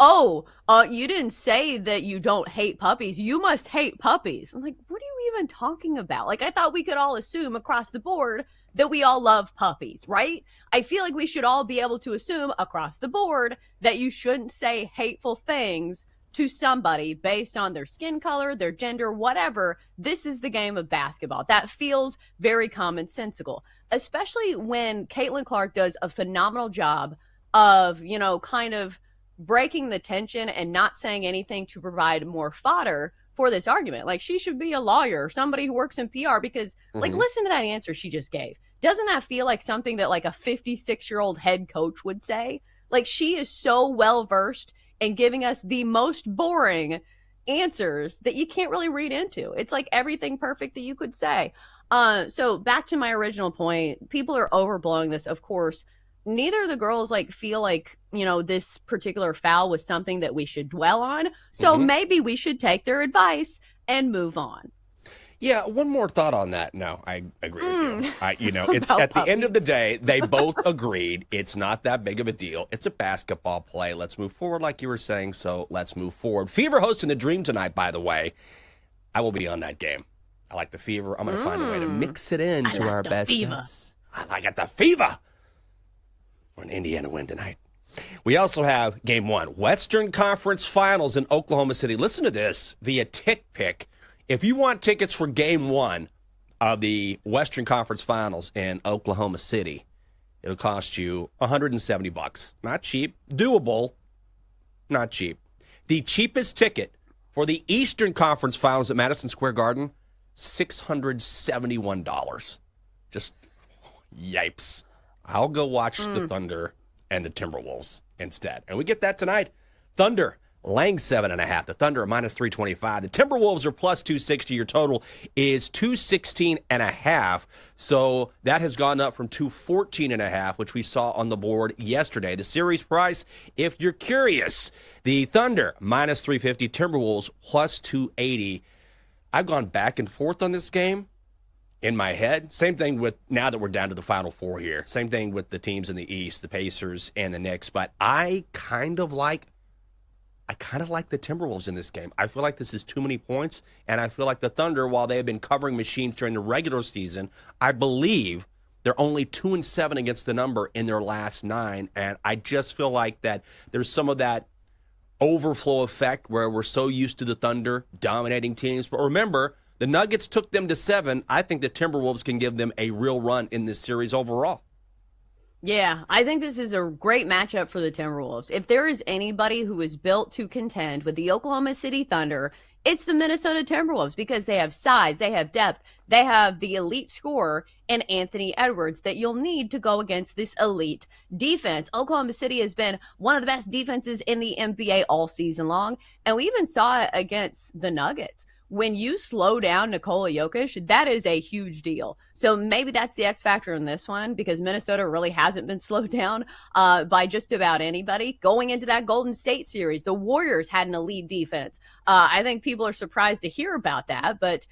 you didn't say that you don't hate puppies. You must hate puppies. I was like, what are you even talking about? I thought we could all assume across the board that we all love puppies, right? I feel like we should all be able to assume across the board that you shouldn't say hateful things to somebody based on their skin color, their gender, whatever. This is the game of basketball. That feels very commonsensical, especially when Caitlin Clark does a phenomenal job of, kind of breaking the tension and not saying anything to provide more fodder for this argument. She should be a lawyer or somebody who works in PR because, listen to that answer she just gave. Doesn't that feel like something that a 56-year-old head coach would say? She is so well-versed in giving us the most boring answers that you can't really read into. It's everything perfect that you could say. So back to my original point, people are overblowing this, of course. Neither of the girls feel this particular foul was something that we should dwell on. So maybe we should take their advice and move on. Yeah, one more thought on that. No, I agree with you. It's at the end of the day, they both agreed it's not that big of a deal. It's a basketball play. Let's move forward like you were saying, so let's move forward. Fever hosting the Dream tonight, by the way. I will be on that game. I like the Fever. I'm going to find a way to mix it into our best bets. I like it, the Fever. We're an Indiana win tonight. We also have Game 1, Western Conference Finals in Oklahoma City. Listen to this via TickPick. If you want tickets for Game 1 of the Western Conference Finals in Oklahoma City, it'll cost you $170. Not cheap. Doable. Not cheap. The cheapest ticket for the Eastern Conference Finals at Madison Square Garden, $671. Just yipes. I'll go watch the Thunder and the Timberwolves instead. And we get that tonight. Thunder laying 7.5. The Thunder are minus 325. The Timberwolves are plus 260. Your total is 216.5. So that has gone up from 214.5, which we saw on the board yesterday. The series price, if you're curious, the Thunder minus 350, Timberwolves plus 280. I've gone back and forth on this game in my head. Same thing with now that we're down to the Final Four here. Same thing with the teams in the East, the Pacers and the Knicks. But I kind of like the Timberwolves in this game. I feel like this is too many points, and I feel like the Thunder, while they have been covering machines during the regular season, I believe They're only 2-7 against the number in their last 9, and I just feel like that there's some of that overflow effect where we're so used to the Thunder dominating teams. But remember, the Nuggets took them to 7. I think the Timberwolves can give them a real run in this series overall. Yeah, I think this is a great matchup for the Timberwolves. If there is anybody who is built to contend with the Oklahoma City Thunder, it's the Minnesota Timberwolves because they have size, they have depth, they have the elite scorer in Anthony Edwards that you'll need to go against this elite defense. Oklahoma City has been one of the best defenses in the NBA all season long, and we even saw it against the Nuggets. When you slow down Nikola Jokic, that is a huge deal. So maybe that's the X factor in this one because Minnesota really hasn't been slowed down by just about anybody. Going into that Golden State series, the Warriors had an elite defense. I think people are surprised to hear about that. But,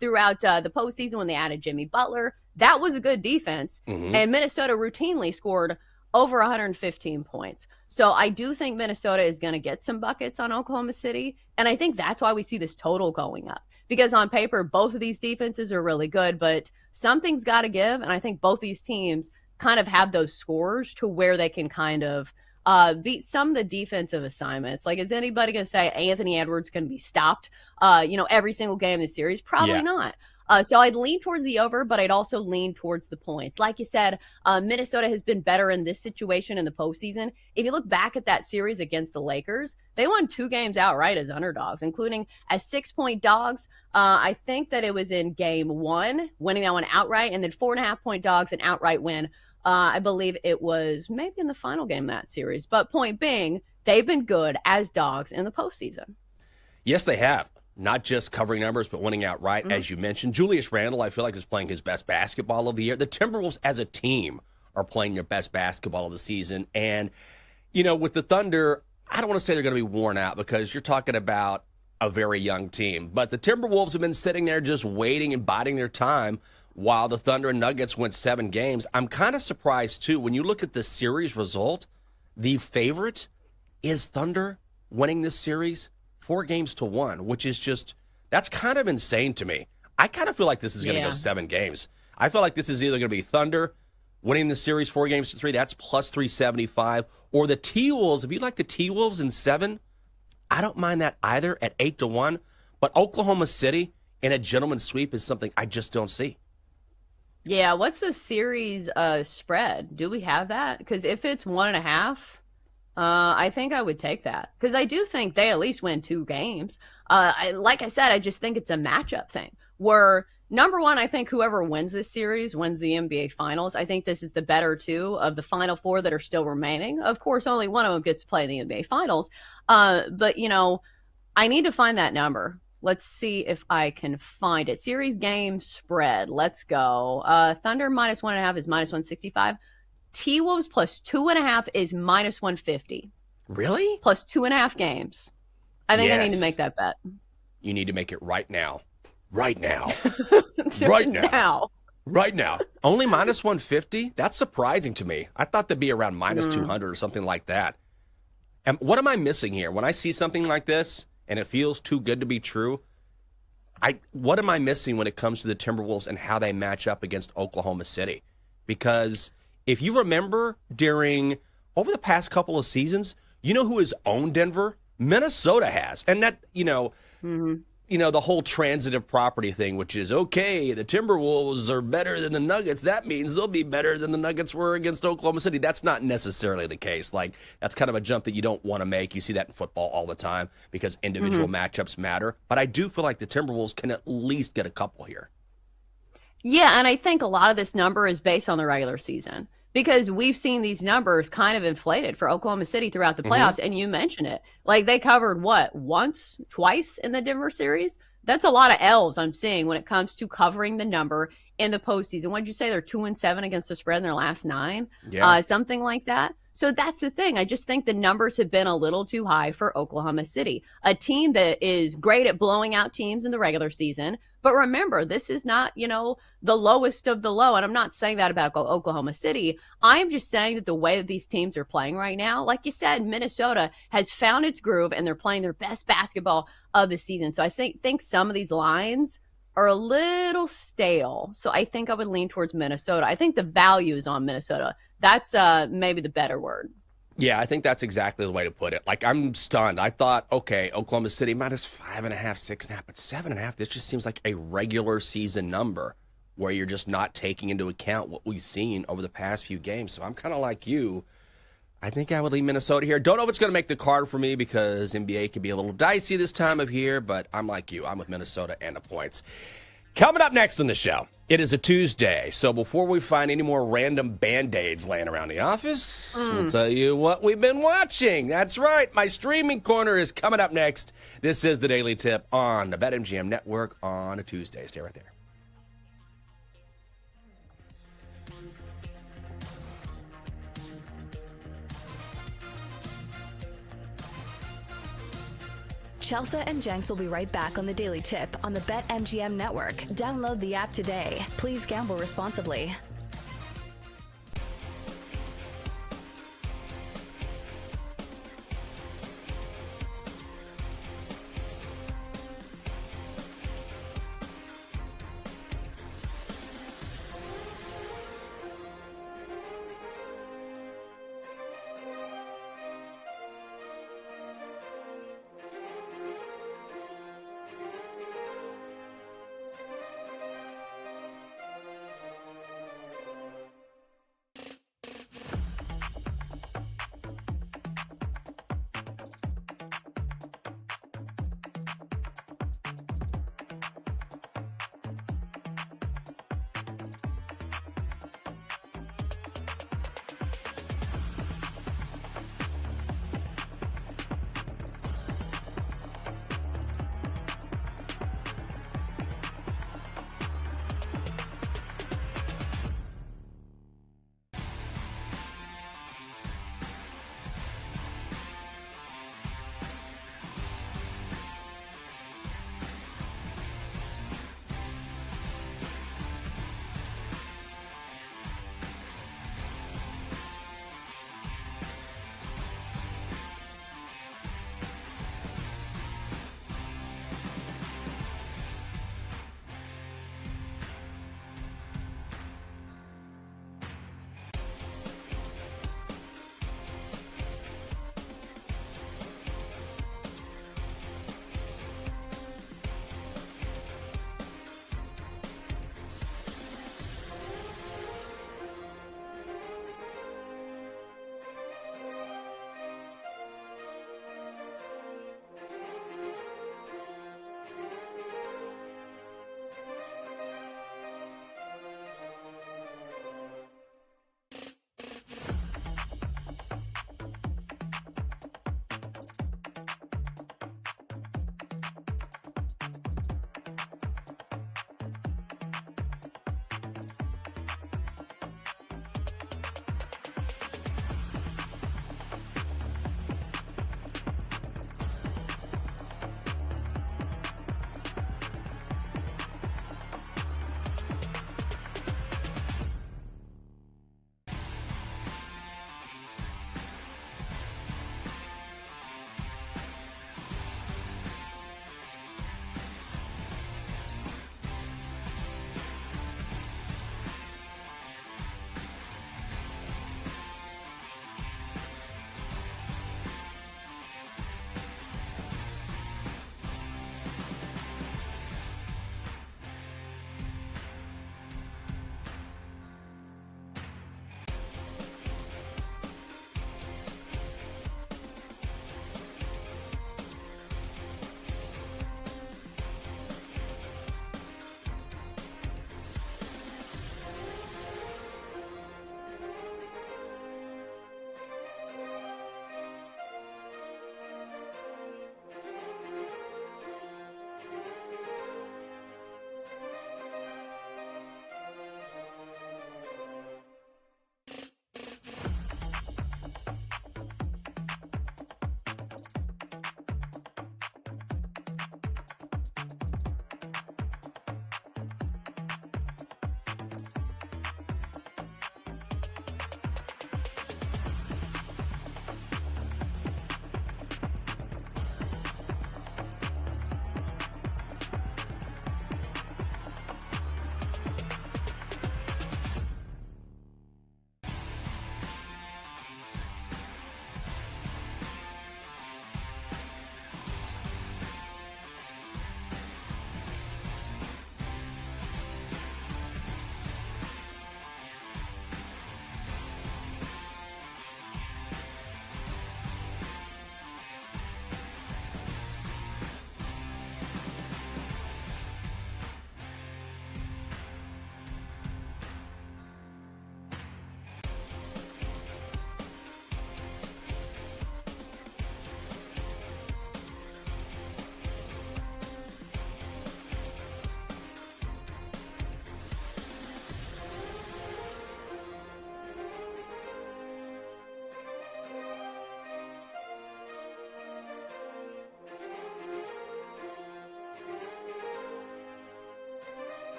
throughout the postseason when they added Jimmy Butler, that was a good defense. Mm-hmm. And Minnesota routinely scored over 115 points. So I do think Minnesota is going to get some buckets on Oklahoma City. And I think that's why we see this total going up. Because on paper, both of these defenses are really good, but something's got to give. And I think both these teams kind of have those scores to where they can kind of beat some of the defensive assignments. Like, is anybody going to say Anthony Edwards can be stopped, every single game in the series? Probably not. So I'd lean towards the over, but I'd also lean towards the points. Like you said, Minnesota has been better in this situation in the postseason. If you look back at that series against the Lakers, they won 2 games outright as underdogs, including as 6-point dogs. I think that it was in game 1, winning that one outright, and then 4.5-point dogs, an outright win. I believe it was maybe in the final game of that series. But point being, they've been good as dogs in the postseason. Yes, they have. Not just covering numbers, but winning outright, as you mentioned. Julius Randle, I feel like, is playing his best basketball of the year. The Timberwolves, as a team, are playing their best basketball of the season. And, with the Thunder, I don't want to say they're going to be worn out because you're talking about a very young team. But the Timberwolves have been sitting there just waiting and biding their time while the Thunder and Nuggets went 7 games. I'm kind of surprised, too. When you look at the series result, the favorite is Thunder winning this series 4-1, which is just, that's kind of insane to me. I kind of feel like this is going to go 7 games. I feel like this is either going to be Thunder winning the series 4-3, that's plus 375, or the T-Wolves. If you like the T-Wolves in 7, I don't mind that either at 8-1. But Oklahoma City in a gentleman's sweep is something I just don't see. Yeah, what's the series spread? Do we have that? Because if it's 1.5, I think I would take that because I do think they at least win 2 games. Like I said, I just think it's a matchup thing where, number one, I think whoever wins this series wins the NBA Finals. I think this is the better 2 of the Final 4 that are still remaining. Of course, only one of them gets to play in the NBA Finals. But, I need to find that number. Let's see if I can find it. Series game spread. Let's go. Thunder minus 1.5 is minus 165. T-Wolves plus 2.5 is minus 150. Really? Plus 2.5 games. I think I need to make that bet. You need to make it right now. Right now. Right now. Right now. Only minus 150? That's surprising to me. I thought they'd be around minus 200 or something like that. And what am I missing here? When I see something like this and it feels too good to be true, what am I missing when it comes to the Timberwolves and how they match up against Oklahoma City? Because if you remember over the past couple of seasons, you know who has owned Denver? Minnesota has. And that, the whole transitive property thing, which is, okay, the Timberwolves are better than the Nuggets. That means they'll be better than the Nuggets were against Oklahoma City. That's not necessarily the case. Like, that's kind of a jump that you don't want to make. You see that in football all the time because individual matchups matter. But I do feel like the Timberwolves can at least get a couple here. Yeah, and I think a lot of this number is based on the regular season because we've seen these numbers kind of inflated for Oklahoma City throughout the playoffs, and you mentioned it. Like, they covered, once, twice in the Denver series? That's a lot of L's I'm seeing when it comes to covering the number in the postseason. What did you say? They're 2-7 against the spread in their last 9? Yeah. Something like that. So that's the thing. I just think the numbers have been a little too high for Oklahoma City, a team that is great at blowing out teams in the regular season. But remember, this is not, the lowest of the low. And I'm not saying that about Oklahoma City. I'm just saying that the way that these teams are playing right now, like you said, Minnesota has found its groove and they're playing their best basketball of the season. So I think some of these lines are a little stale. So I think I would lean towards Minnesota. I think the value is on Minnesota. That's maybe the better word. Yeah, I think that's exactly the way to put it. Like, I'm stunned. I thought, okay, Oklahoma City minus 5.5, 6.5, but 7.5, this just seems like a regular season number where you're just not taking into account what we've seen over the past few games. So I'm kind of like you. I think I would leave Minnesota here. Don't know if it's going to make the card for me because NBA can be a little dicey this time of year, but I'm like you. I'm with Minnesota and the points. Coming up next on the show, it is a Tuesday, so before we find any more random Band-Aids laying around the office, we'll tell you what we've been watching. That's right, my streaming corner is coming up next. This is the Daily Tip on the BetMGM Network on a Tuesday. Stay right there. Chelsea and Jenks will be right back on the Daily Tip on the BetMGM Network. Download the app today. Please gamble responsibly.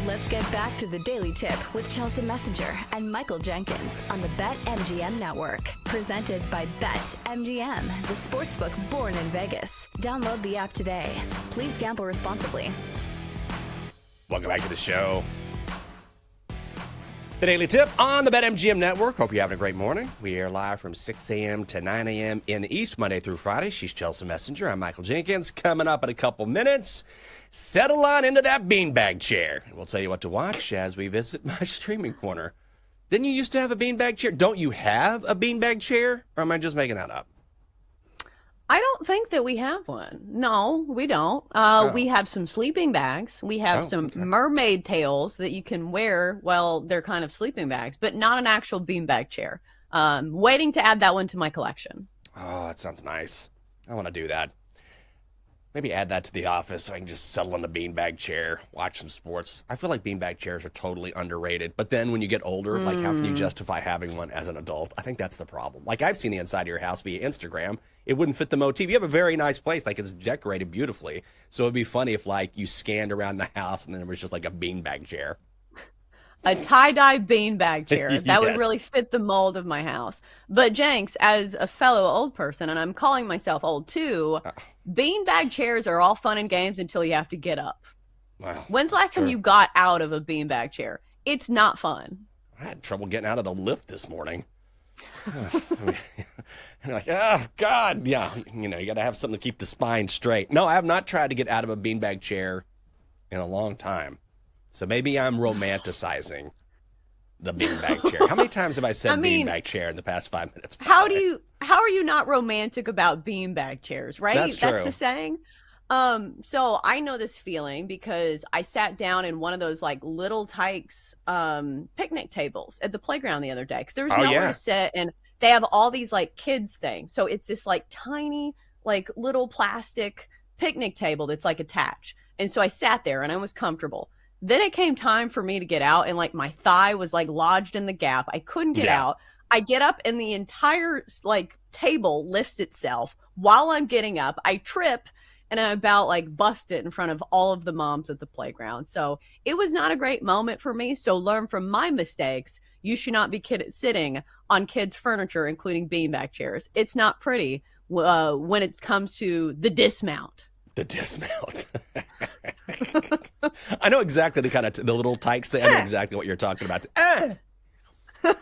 Let's get back to the Daily Tip with Chelsea Messenger and Michael Jenkins on the BetMGM Network. Presented by BetMGM, the sportsbook born in Vegas. Download the app today. Please gamble responsibly. Welcome back to the show. The Daily Tip on the BetMGM Network. Hope you're having a great morning. We are live from 6 a.m. to 9 a.m. in the East, Monday through Friday. She's Chelsea Messenger. I'm Michael Jenkins. Coming up in a couple minutes, settle on into that beanbag chair. We'll tell you what to watch as we visit my streaming corner. Didn't you used to have a beanbag chair? Don't you have a beanbag chair? Or am I just making that up? I don't think that we have one. No, we don't. We have some sleeping bags. We have some mermaid tails that you can wear while they're kind of sleeping bags, but not an actual beanbag chair. Waiting to add that one to my collection. Oh, that sounds nice. I want to do that. Maybe add that to the office so I can just settle in a beanbag chair, watch some sports. I feel like beanbag chairs are totally underrated. But then when you get older, like how can you justify having one as an adult? I think that's the problem. Like I've seen the inside of your house via Instagram. It wouldn't fit the motif. You have a very nice place. Like it's decorated beautifully. So it'd be funny if like you scanned around the house and then there was just like a beanbag chair. A tie-dye beanbag chair. That would Yes. really fit the mold of my house. But Jenks, as a fellow old person, and I'm calling myself old too, beanbag chairs are all fun and games until you have to get up. Wow. When's the last time you got out of a beanbag chair? It's not fun. I had trouble getting out of the lift this morning. You're like, oh, God. Yeah, you know, you got to have something to keep the spine straight. No, I have not tried to get out of a beanbag chair in a long time. So maybe I'm romanticizing the beanbag chair. How many times have I said beanbag chair in the past 5 minutes? How are you not romantic about beanbag chairs, right? That's true. That's the saying. So I know this feeling because I sat down in one of those like little Tykes picnic tables at the playground the other day because there was nowhere to sit, and they have all these like kids things. So it's this like tiny like little plastic picnic table that's like attached. And so I sat there and I was comfortable. Then it came time for me to get out, and like my thigh was like lodged in the gap. I couldn't get out. I get up and the entire like table lifts itself while I'm getting up. I trip and I about like bust it in front of all of the moms at the playground. So it was not a great moment for me. So learn from my mistakes. You should not be sitting on kids' furniture, including beanbag chairs. It's not pretty when it comes to the dismount. The dismount. I know exactly the little Tykes thing. I know exactly what you're talking about.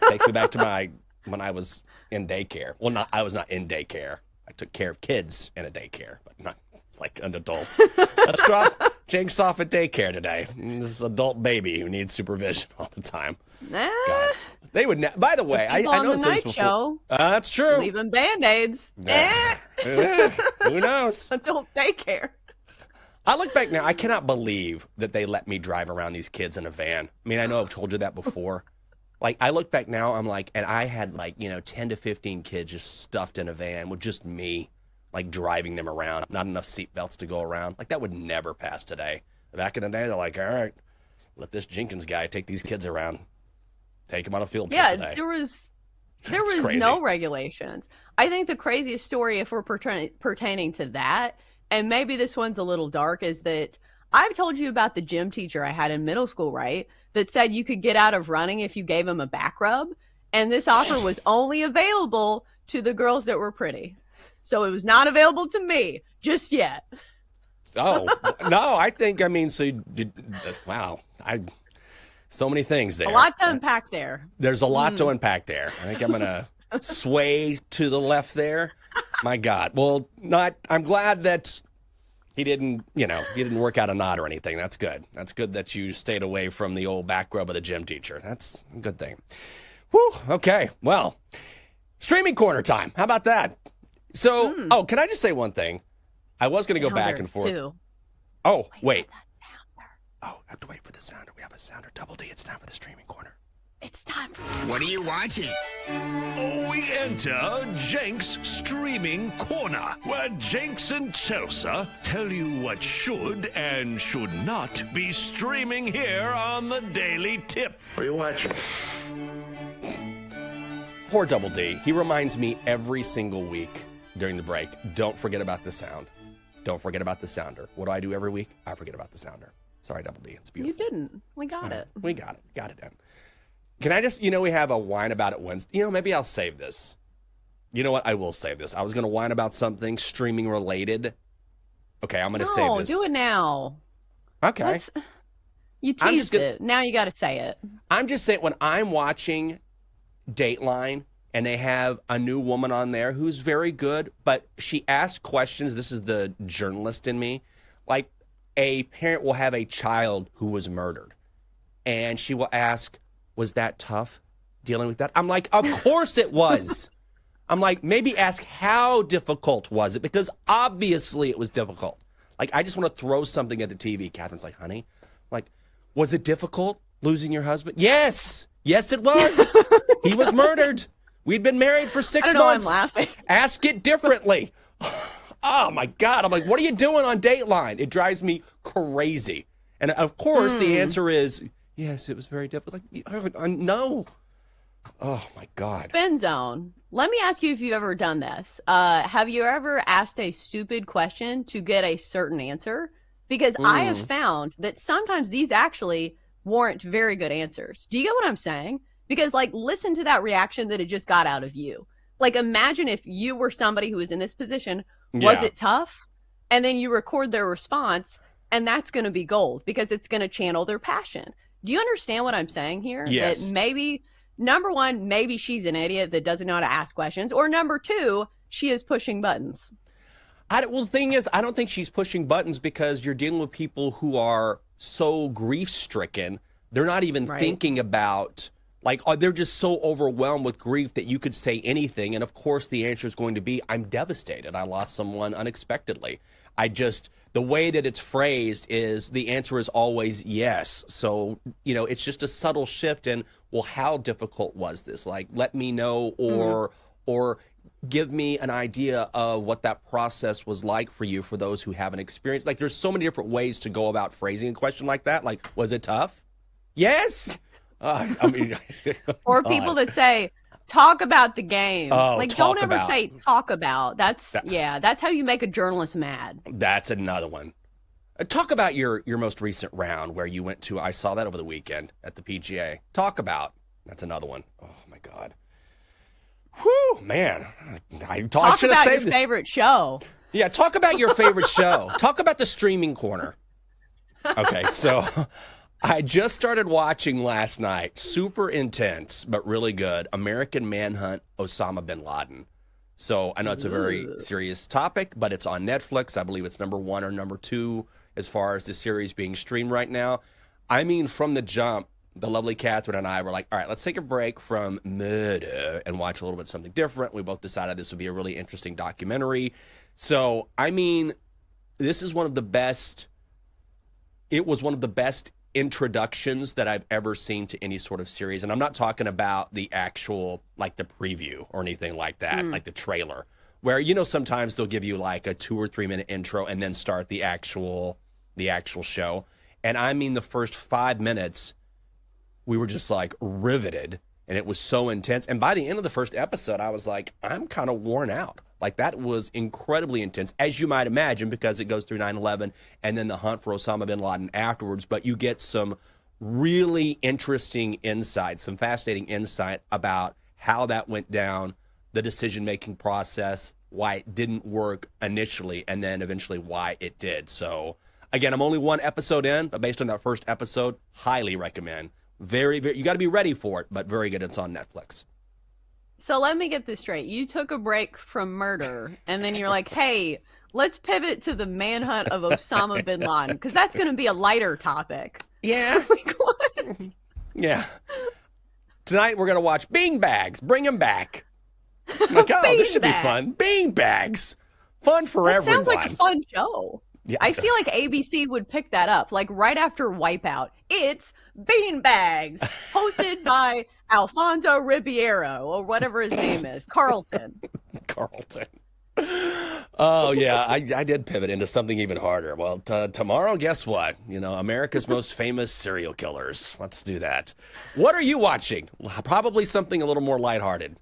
Takes me back to when I was in daycare. Well, I was not in daycare. I took care of kids in a daycare, but not like an adult. Let's drop Jenks off at daycare today. This adult baby who needs supervision all the time. God. They would. By the way, I know this before. Show, that's true. Leave them Band-Aids. Who knows? Adult daycare. I look back now. I cannot believe that they let me drive around these kids in a van. I mean, I know I've told you that before. Like, I look back now, I'm like, and I had 10 to 15 kids just stuffed in a van with just me, like driving them around. Not enough seatbelts to go around. Like, that would never pass today. Back in the day, they're like, all right, let this Jenkins guy take these kids around. Take them on a field trip today. There was no regulations. I think the craziest story, if we're pertaining to that, and maybe this one's a little dark, is that I've told you about the gym teacher I had in middle school, right? That said you could get out of running if you gave him a back rub. And this offer was only available to the girls that were pretty. So it was not available to me just yet. Oh, no, I think, wow. So many things there. A lot to unpack there. There's a lot to unpack there. I think I'm going to sway to the left there. My God. Well, I'm glad that he didn't work out a knot or anything. That's good. That's good that you stayed away from the old back rub of the gym teacher. That's a good thing. Whew. Okay. Well, streaming corner time. How about that? So, can I just say one thing? I was going to go back and forth. Too. Oh, wait. Oh, I have to wait for the sounder. We have a sounder. Double D. It's time for the streaming corner. It's time for the What are you watching? We enter Jenks Streaming Corner, where Jenks and Chelsea tell you what should and should not be streaming here on the Daily Tip. What are you watching? Poor Double D. He reminds me every single week during the break, don't forget about the sound. Don't forget about the sounder. What do I do every week? I forget about the sounder. Sorry, Double D. It's beautiful. You didn't. We got it. We got it. Got it done. Can I just, we have a whine about it Wednesday. Maybe I'll save this. You know what? I will save this. I was going to whine about something streaming related. Okay, I'm going to save this. No, do it now. Okay. You teased it. Now you got to say it. I'm just saying, when I'm watching Dateline and they have a new woman on there who's very good, but she asks questions. This is the journalist in me. Like, a parent will have a child who was murdered, and she will ask, was that tough dealing with that? I'm like, of course it was. I'm like, maybe ask how difficult was it? Because obviously it was difficult. Like, I just want to throw something at the TV. Catherine's like, honey, like, was it difficult losing your husband? Yes. Yes, it was. He was murdered. We'd been married for 6 months. I'm laughing. Ask it differently. Oh, my God. I'm like, what are you doing on Dateline? It drives me crazy. And, of course, the answer is, yes, it was very difficult. Like, no. Oh, my God. Spin zone. Let me ask you if you've ever done this. Have you ever asked a stupid question to get a certain answer? Because I have found that sometimes these actually warrant very good answers. Do you get what I'm saying? Because, like, listen to that reaction that it just got out of you. Like, imagine if you were somebody who was in this position. Was it tough? And then you record their response, and that's going to be gold because it's going to channel their passion. Do you understand what I'm saying here? Yes. That maybe, number one, maybe she's an idiot that doesn't know how to ask questions. Or number two, she is pushing buttons. The thing is, I don't think she's pushing buttons because you're dealing with people who are so grief-stricken. They're not even thinking about, like, they're just so overwhelmed with grief that you could say anything. And, of course, the answer is going to be, I'm devastated. I lost someone unexpectedly. The way that it's phrased is the answer is always yes. So, it's just a subtle shift in, well, how difficult was this? Like, let me know or give me an idea of what that process was like for you, for those who haven't experienced. Like, there's so many different ways to go about phrasing a question like that. Like, was it tough? Yes. Or people that say, talk about the game. Oh, like, don't ever say talk about. That's how you make a journalist mad. That's another one. Talk about your most recent round where you went to. I saw that over the weekend at the PGA. Talk about. That's another one. Oh, my God. Whew, man. I should have saved your favorite show. Yeah, talk about your favorite show. Talk about the streaming corner. Okay, so I just started watching last night. Super intense, but really good. American Manhunt, Osama bin Laden. So I know it's a very serious topic, but it's on Netflix. I believe it's number 1 or number 2 as far as the series being streamed right now. I mean, from the jump, the lovely Catherine and I were like, all right, let's take a break from murder and watch a little bit something different. We both decided this would be a really interesting documentary. So, I mean, this is one of the best. It was one of the best introductions that I've ever seen to any sort of series. And I'm not talking about the actual, like the preview or anything like that, like the trailer, where, sometimes they'll give you like a 2 or 3 minute intro and then start the actual show. And I mean, the first 5 minutes, we were just like riveted, and it was so intense. And by the end of the first episode, I was like, I'm kind of worn out. Like, that was incredibly intense, as you might imagine, because it goes through 9/11 and then the hunt for Osama bin Laden afterwards. But you get some really interesting insight, some fascinating insight about how that went down, the decision-making process, why it didn't work initially, and then eventually why it did. So, again, I'm only 1 episode in, but based on that first episode, highly recommend. Very, very, you got to be ready for it, but very good. It's on Netflix. So let me get this straight. You took a break from murder, and then you're like, hey, let's pivot to the manhunt of Osama bin Laden, because that's going to be a lighter topic. Yeah. Like, what? Yeah. Tonight we're going to watch Bean Bags. Bring them back. Like, this should be fun. Bean Bags. Fun for everyone. Sounds like a fun show. Yeah. I feel like ABC would pick that up, like right after Wipeout. It's Bean Bags, hosted by Alfonso Ribeiro, or whatever his name is, Carlton. Oh, yeah, I did pivot into something even harder. Well, tomorrow, guess what? America's most famous serial killers. Let's do that. What are you watching? Probably something a little more lighthearted.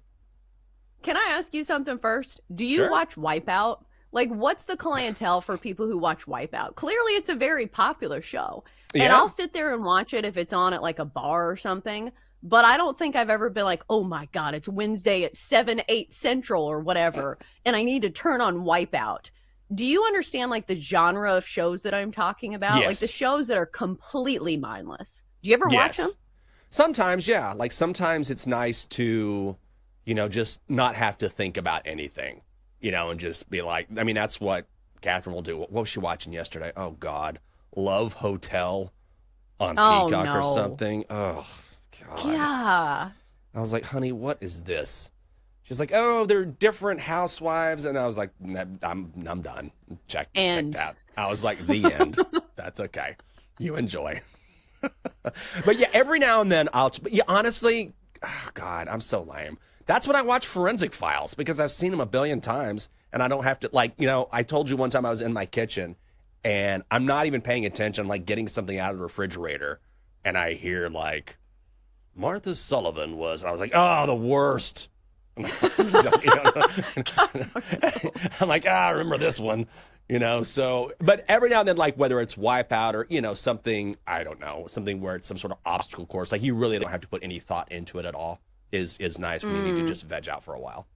Can I ask you something first? Do you watch Wipeout? Like, what's the clientele for people who watch Wipeout? Clearly, it's a very popular show. And Yeah. I'll sit there and watch it if it's on at like a bar or something. But I don't think I've ever been like, oh my God, it's Wednesday at 7, 8 Central or whatever, and I need to turn on Wipeout. Do you understand like the genre of shows that I'm talking about? Like Yes. the shows that are completely mindless. Do you ever watch them? Sometimes, yeah. Like sometimes it's nice to, just not have to think about anything, and just be like, I mean, that's what Catherine will do. What was she watching yesterday? Oh, God. Love Hotel on Peacock or something. Oh, God. Yeah. I was like, honey, what is this? She's like, oh, they're different housewives. And I was like, I'm done. Check that. I was like, the end. That's okay. You enjoy. But yeah, every now and then honestly, oh God, I'm so lame. That's when I watch Forensic Files because I've seen them a billion times and I don't have to I told you one time I was in my kitchen and I'm not even paying attention, like getting something out of the refrigerator and I hear like Martha Sullivan was, and I was like, oh, the worst. I'm like, I remember this one. So, but every now and then, like whether it's Wipeout or, something, I don't know, something where it's some sort of obstacle course, like you really don't have to put any thought into it at all is nice when you need to just veg out for a while.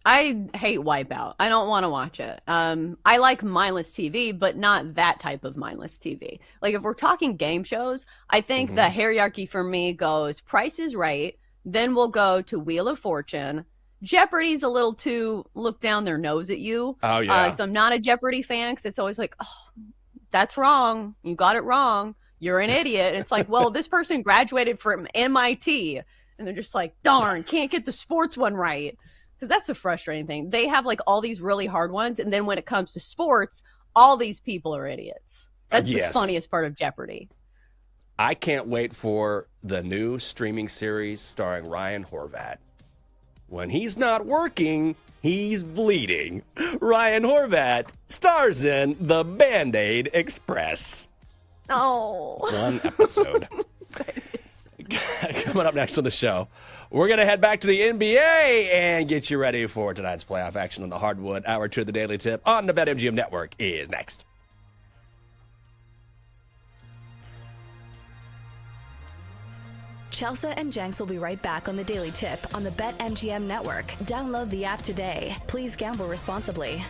I hate Wipeout. I don't want to watch it. I like mindless TV, but not that type of mindless TV. Like if we're talking game shows, I think the hierarchy for me goes Price is Right, then we'll go to Wheel of Fortune. Jeopardy's a little too look down their nose at you. Oh, yeah. So I'm not a Jeopardy fan because it's always like, oh, that's wrong. You got it wrong. You're an idiot. And it's like, well, this person graduated from MIT. And they're just like, darn, can't get the sports one right. Because that's the frustrating thing. They have like all these really hard ones. And then when it comes to sports, all these people are idiots. That's the funniest part of Jeopardy. I can't wait for the new streaming series starring Ryan Horvat. When he's not working, he's bleeding. Ryan Horvat stars in The Band-Aid Express. Oh. One episode. Coming up next on the show, we're going to head back to the NBA and get you ready for tonight's playoff action on the hardwood. Hour 2 of the Daily Tip on the BetMGM Network is next. Chelsea and Jenks will be right back on the Daily Tip on the BetMGM Network. Download the app today. Please gamble responsibly.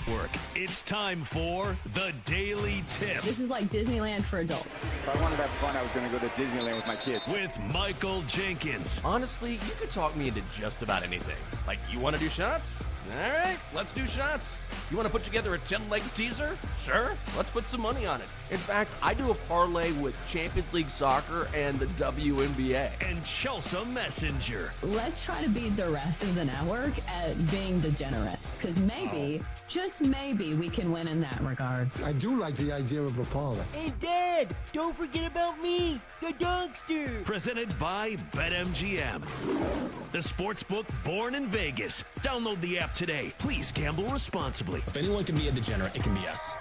Network. It's time for The Daily Tip This is like Disneyland for adults. If I wanted to have fun, I was going to go to Disneyland with my kids. with Michael Jenkins. Honestly, you could talk me into just about anything. Like, you want to do shots? All right, let's do shots. You want to put together a 10-leg teaser? Sure, let's put some money on it. In fact, I do a parlay with Champions League Soccer and the WNBA. And Chelsea Messenger. Let's try to beat the rest of the network at being degenerates, because maybe, just maybe, we can win in that regard. I do like the idea of a parlay. Hey, Dad, don't forget about me, the Donkster. Presented by BetMGM. The sportsbook born in Vegas. Download the app today. Please gamble responsibly. If anyone can be a degenerate, it can be us.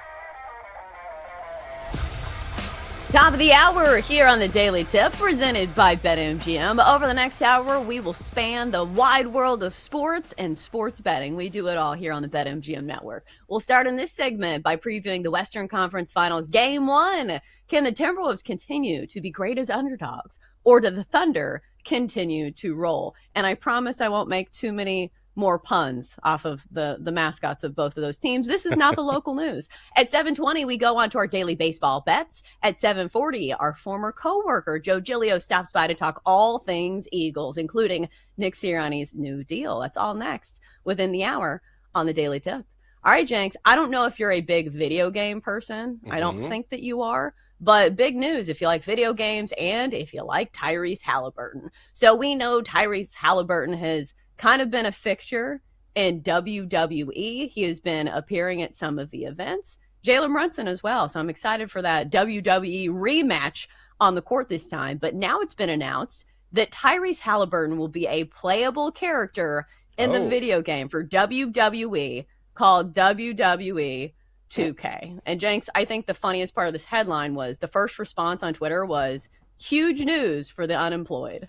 Top of the hour here on the Daily Tip, presented by BetMGM. Over the next hour, we will span the wide world of sports and sports betting. We do it all here on the BetMGM network. We'll start in this segment by previewing the Western Conference Finals Game 1. Can the Timberwolves continue to be great as underdogs, or do the Thunder continue to roll? And I promise I won't make too many more puns off of the mascots of both of those teams. This is not the local news. At 7:20, we go on to our daily baseball bets. At 7:40, our former coworker, Joe Giglio, stops by to talk all things Eagles, including Nick Sirianni's new deal. That's all next within the hour on the Daily Tip. All right, Jenks, I don't know if you're a big video game person. I don't think that you are. But big news if you like video games and if you like Tyrese Halliburton. So we know Tyrese Halliburton has kind of been a fixture in WWE. He has been appearing at some of the events. Jalen Brunson as well. So I'm excited for that WWE rematch on the court this time. But now it's been announced that Tyrese Halliburton will be a playable character in the video game for WWE called WWE 2K. And Jenks, I think the funniest part of this headline was the first response on Twitter was, huge news for the unemployed.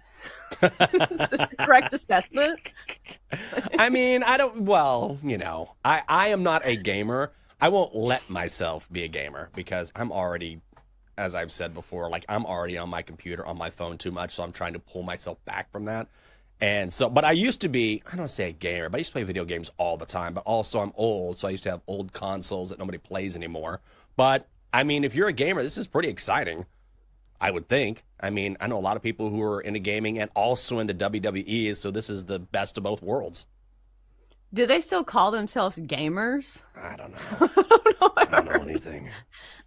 Is this the correct assessment? I mean, I am not a gamer. I won't let myself be a gamer because I'm already, as I've said before, like I'm already on my computer, on my phone too much. So I'm trying to pull myself back from that. And so, but I used to be, I don't say a gamer, but I used to play video games all the time. But also I'm old, so I used to have old consoles that nobody plays anymore. But I mean, if you're a gamer, this is pretty exciting. I would think. I mean, I know a lot of people who are into gaming and also into WWE, so this is the best of both worlds. Do they still call themselves gamers? I don't know. I don't know anything.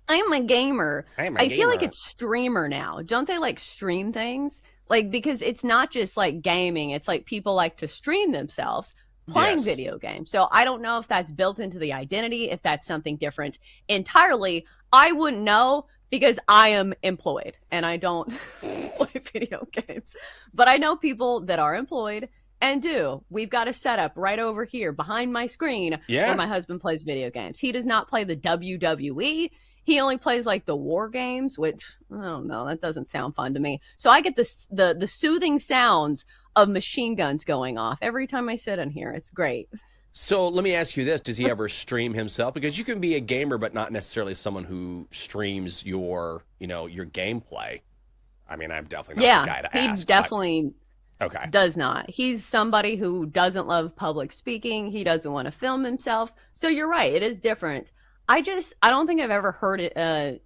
I'm a gamer. I feel like it's streamer now. Don't they like stream things? Like, because it's not just like gaming. It's like people like to stream themselves playing video games. So I don't know if that's built into the identity, if that's something different entirely. I wouldn't know, because I am employed and I don't play video games. But I know people that are employed and do. We've got a setup right over here behind my screen where my husband plays video games. He does not play the WWE. He only plays like the war games, which, I don't know, that doesn't sound fun to me. So I get the soothing sounds of machine guns going off every time I sit in here. It's great. So let me ask you this. Does he ever stream himself? Because you can be a gamer, but not necessarily someone who streams your gameplay. I mean, I'm definitely not the guy to ask. He definitely Okay. Does not. He's somebody who doesn't love public speaking. He doesn't want to film himself. So you're right. It is different. I don't think I've ever heard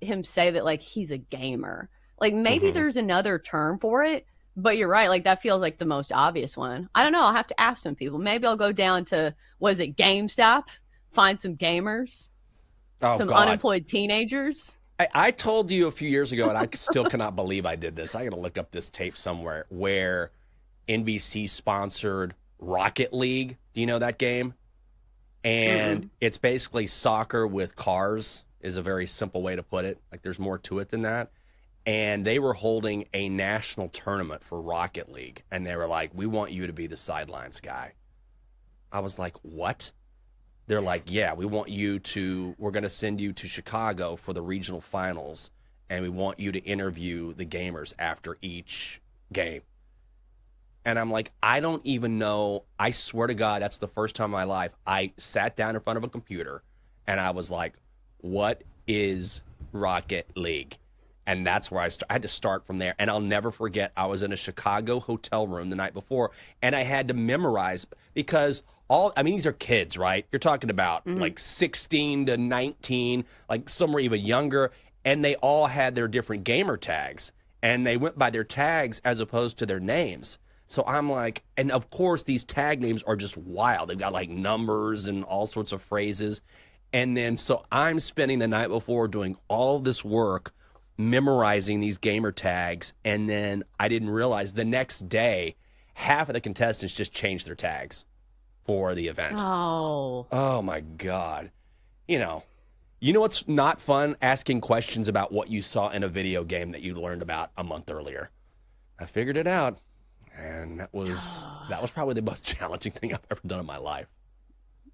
him say that, like, he's a gamer. Like, maybe there's another term for it, but you're right. Like, that feels like the most obvious one. I don't know. I'll have to ask some people. Maybe I'll go down to, was it GameStop? Find some gamers. Some unemployed teenagers. I told you a few years ago, and I still cannot believe I did this. I got to look up this tape somewhere where NBC sponsored Rocket League. Do you know that game? And it's basically soccer with cars is a very simple way to put it. Like, there's more to it than that. And they were holding a national tournament for Rocket League. And they were like, we want you to be the sidelines guy. I was like, what? They're like, yeah, we're going to send you to Chicago for the regional finals. And we want you to interview the gamers after each game. And I'm like, I don't even know. I swear to God, that's the first time in my life I sat down in front of a computer and I was like, what is Rocket League? And that's where I had to start from there. And I'll never forget, I was in a Chicago hotel room the night before, and I had to memorize because these are kids, right? You're talking about like 16 to 19, like some were even younger, and they all had their different gamer tags, and they went by their tags as opposed to their names. So I'm like, and of course these tag names are just wild. They've got like numbers and all sorts of phrases. And then so I'm spending the night before doing all this work memorizing these gamer tags, and then I didn't realize the next day half of the contestants just changed their tags for the event. Oh my God. You know what's not fun? Asking questions about what you saw in a video game that you learned about a month earlier. I figured it out, and that was probably the most challenging thing I've ever done in my life.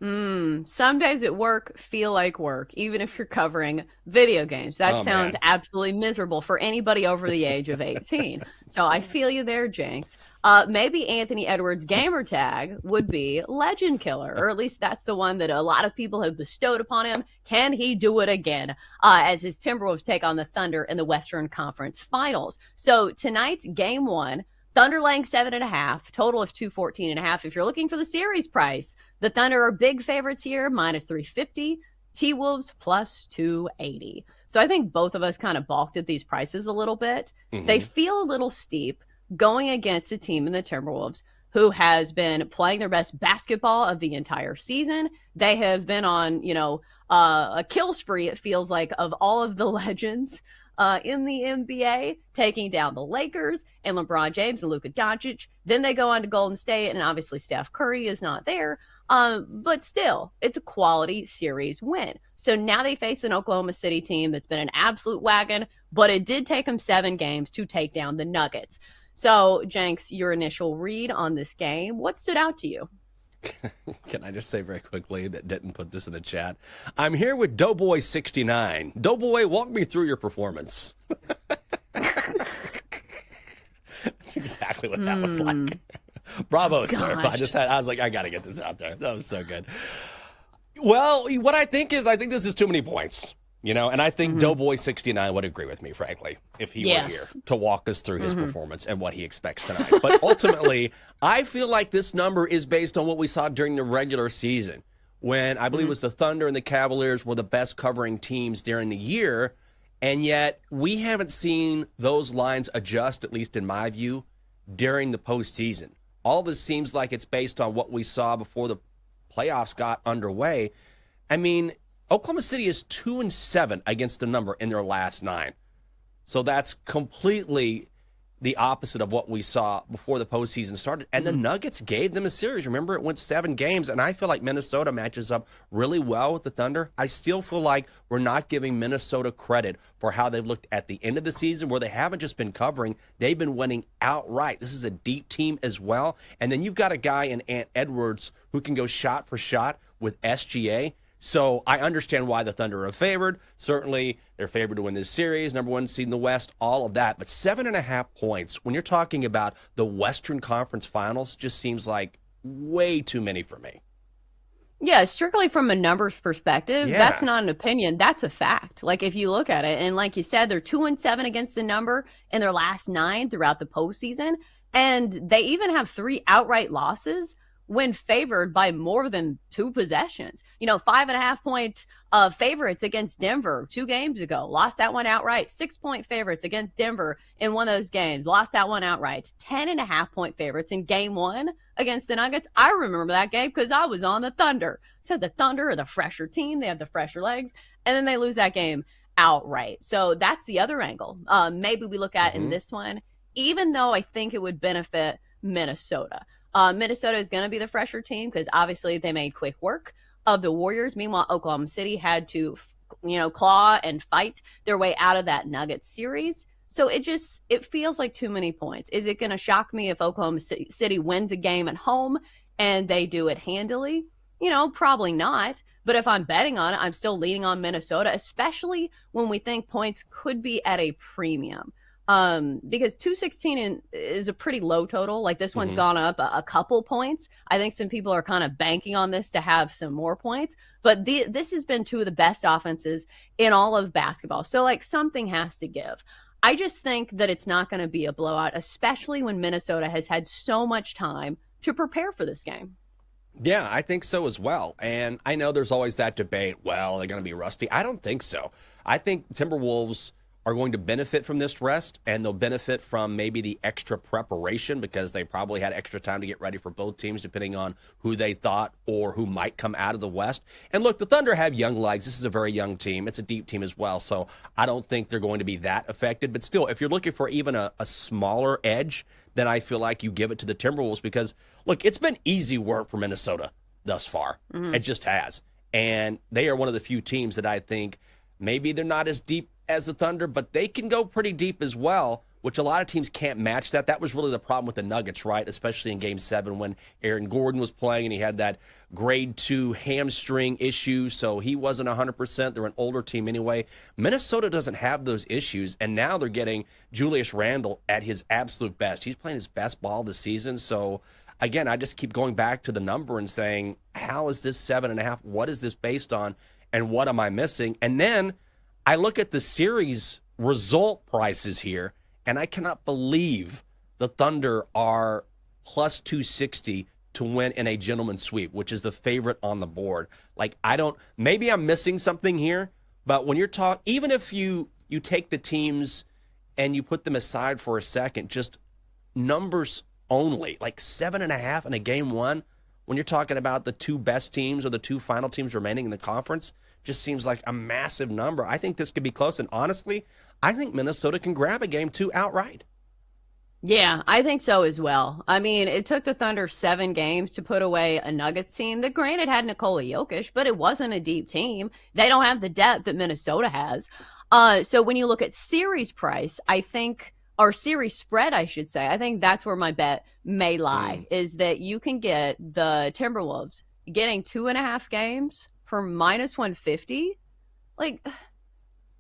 Some days at work feel like work, even if you're covering video games. That sounds absolutely miserable for anybody over the age of 18. So I feel you there, Jenks. Maybe Anthony Edwards' gamer tag would be Legend Killer, or at least that's the one that a lot of people have bestowed upon him. Can he do it again as his Timberwolves take on the Thunder in the Western Conference Finals? So tonight's game one, Thunder laying 7.5, total of 214.5. If you're looking for the series price, the Thunder are big favorites here, minus 350. T-Wolves plus 280. So I think both of us kind of balked at these prices a little bit. They feel a little steep going against a team in the Timberwolves who has been playing their best basketball of the entire season. They have been on, a kill spree, it feels like, of all of the legends in the NBA, taking down the Lakers and LeBron James and Luka Doncic. Then they go on to Golden State, and obviously Steph Curry is not there. But still, it's a quality series win. So now they face an Oklahoma City team that's been an absolute wagon, but it did take them 7 games to take down the Nuggets. So, Jenks, your initial read on this game, what stood out to you? Can I just say very quickly that didn't put this in the chat? I'm here with Doughboy69. Doughboy, walk me through your performance. That's exactly what that was like. Bravo, sir. I was like, I got to get this out there. That was so good. Well, what I think this is too many points, and I think Doughboy69 would agree with me, frankly, if he were here to walk us through his performance and what he expects tonight. But ultimately, I feel like this number is based on what we saw during the regular season, when I believe it was the Thunder and the Cavaliers were the best covering teams during the year. And yet we haven't seen those lines adjust, at least in my view, during the postseason. All this seems like it's based on what we saw before the playoffs got underway. I mean, Oklahoma City is 2-7 against the number in their last 9. So that's completely the opposite of what we saw before the postseason started. And the Nuggets gave them a series. Remember, it went 7 games, and I feel like Minnesota matches up really well with the Thunder. I still feel like we're not giving Minnesota credit for how they've looked at the end of the season, where they haven't just been covering, they've been winning outright. This is a deep team as well. And then you've got a guy in Ant Edwards who can go shot for shot with SGA. So I understand why the Thunder are favored. Certainly, they're favored to win this series, number 1 seed in the West, all of that. But 7.5 points, when you're talking about the Western Conference Finals, just seems like way too many for me. Yeah, strictly from a numbers perspective, that's not an opinion. That's a fact. Like, if you look at it, and like you said, they're 2-7 against the number in their last 9 throughout the postseason. And they even have 3 outright losses when favored by more than 2 possessions. 5.5 point favorites against Denver 2 games ago, lost that one outright. 6-point favorites against Denver in one of those games, lost that one outright. 10.5 point favorites in game 1 against the Nuggets. I remember that game because I was on the Thunder. So the Thunder are the fresher team. They have the fresher legs. And then they lose that game outright. So that's the other angle. Maybe we look at in this one, even though I think it would benefit Minnesota. Minnesota is going to be the fresher team because obviously they made quick work of the Warriors. Meanwhile, Oklahoma City had to, claw and fight their way out of that Nuggets series. So it feels like too many points. Is it going to shock me if Oklahoma City wins a game at home and they do it handily? Probably not. But if I'm betting on it, I'm still leaning on Minnesota, especially when we think points could be at a premium. Because 216 is a pretty low total. Like, this one's gone up a couple points. I think some people are kind of banking on this to have some more points. But this has been 2 of the best offenses in all of basketball. So, something has to give. I just think that it's not going to be a blowout, especially when Minnesota has had so much time to prepare for this game. Yeah, I think so as well. And I know there's always that debate, well, they're going to be rusty. I don't think so. I think Timberwolves are going to benefit from this rest, and they'll benefit from maybe the extra preparation because they probably had extra time to get ready for both teams, depending on who they thought or who might come out of the West. And look, the Thunder have young legs. This is a very young team. It's a deep team as well, so I don't think they're going to be that affected. But still, if you're looking for even a smaller edge, then I feel like you give it to the Timberwolves because, look, it's been easy work for Minnesota thus far. It just has. And they are one of the few teams that I think maybe they're not as deep as the Thunder, but they can go pretty deep as well, which a lot of teams can't match that. That was really the problem with the Nuggets, right? Especially in Game 7 when Aaron Gordon was playing and he had that grade 2 hamstring issue, so he wasn't 100%. They're an older team anyway. Minnesota doesn't have those issues, and now they're getting Julius Randle at his absolute best. He's playing his best ball this season, so again, I just keep going back to the number and saying, how is this 7.5? What is this based on, and what am I missing? And then I look at the series result prices here, and I cannot believe the Thunder are plus 260 to win in a gentleman's sweep, which is the favorite on the board. Like, maybe I'm missing something here, but when you're talking, even if you take the teams and you put them aside for a second, just numbers only, like 7.5 in a game 1, when you're talking about the 2 best teams or the 2 final teams remaining in the conference, just seems like a massive number. I think this could be close, and honestly, I think Minnesota can grab a game 2 outright. Yeah, I think so as well. I mean, it took the Thunder 7 games to put away a Nuggets team that granted had Nikola Jokic, but it wasn't a deep team. They don't have the depth that Minnesota has. So when you look at series price, I think, or series spread, I should say, I think that's where my bet may lie, is that you can get the Timberwolves getting 2.5 games for minus 150. Like,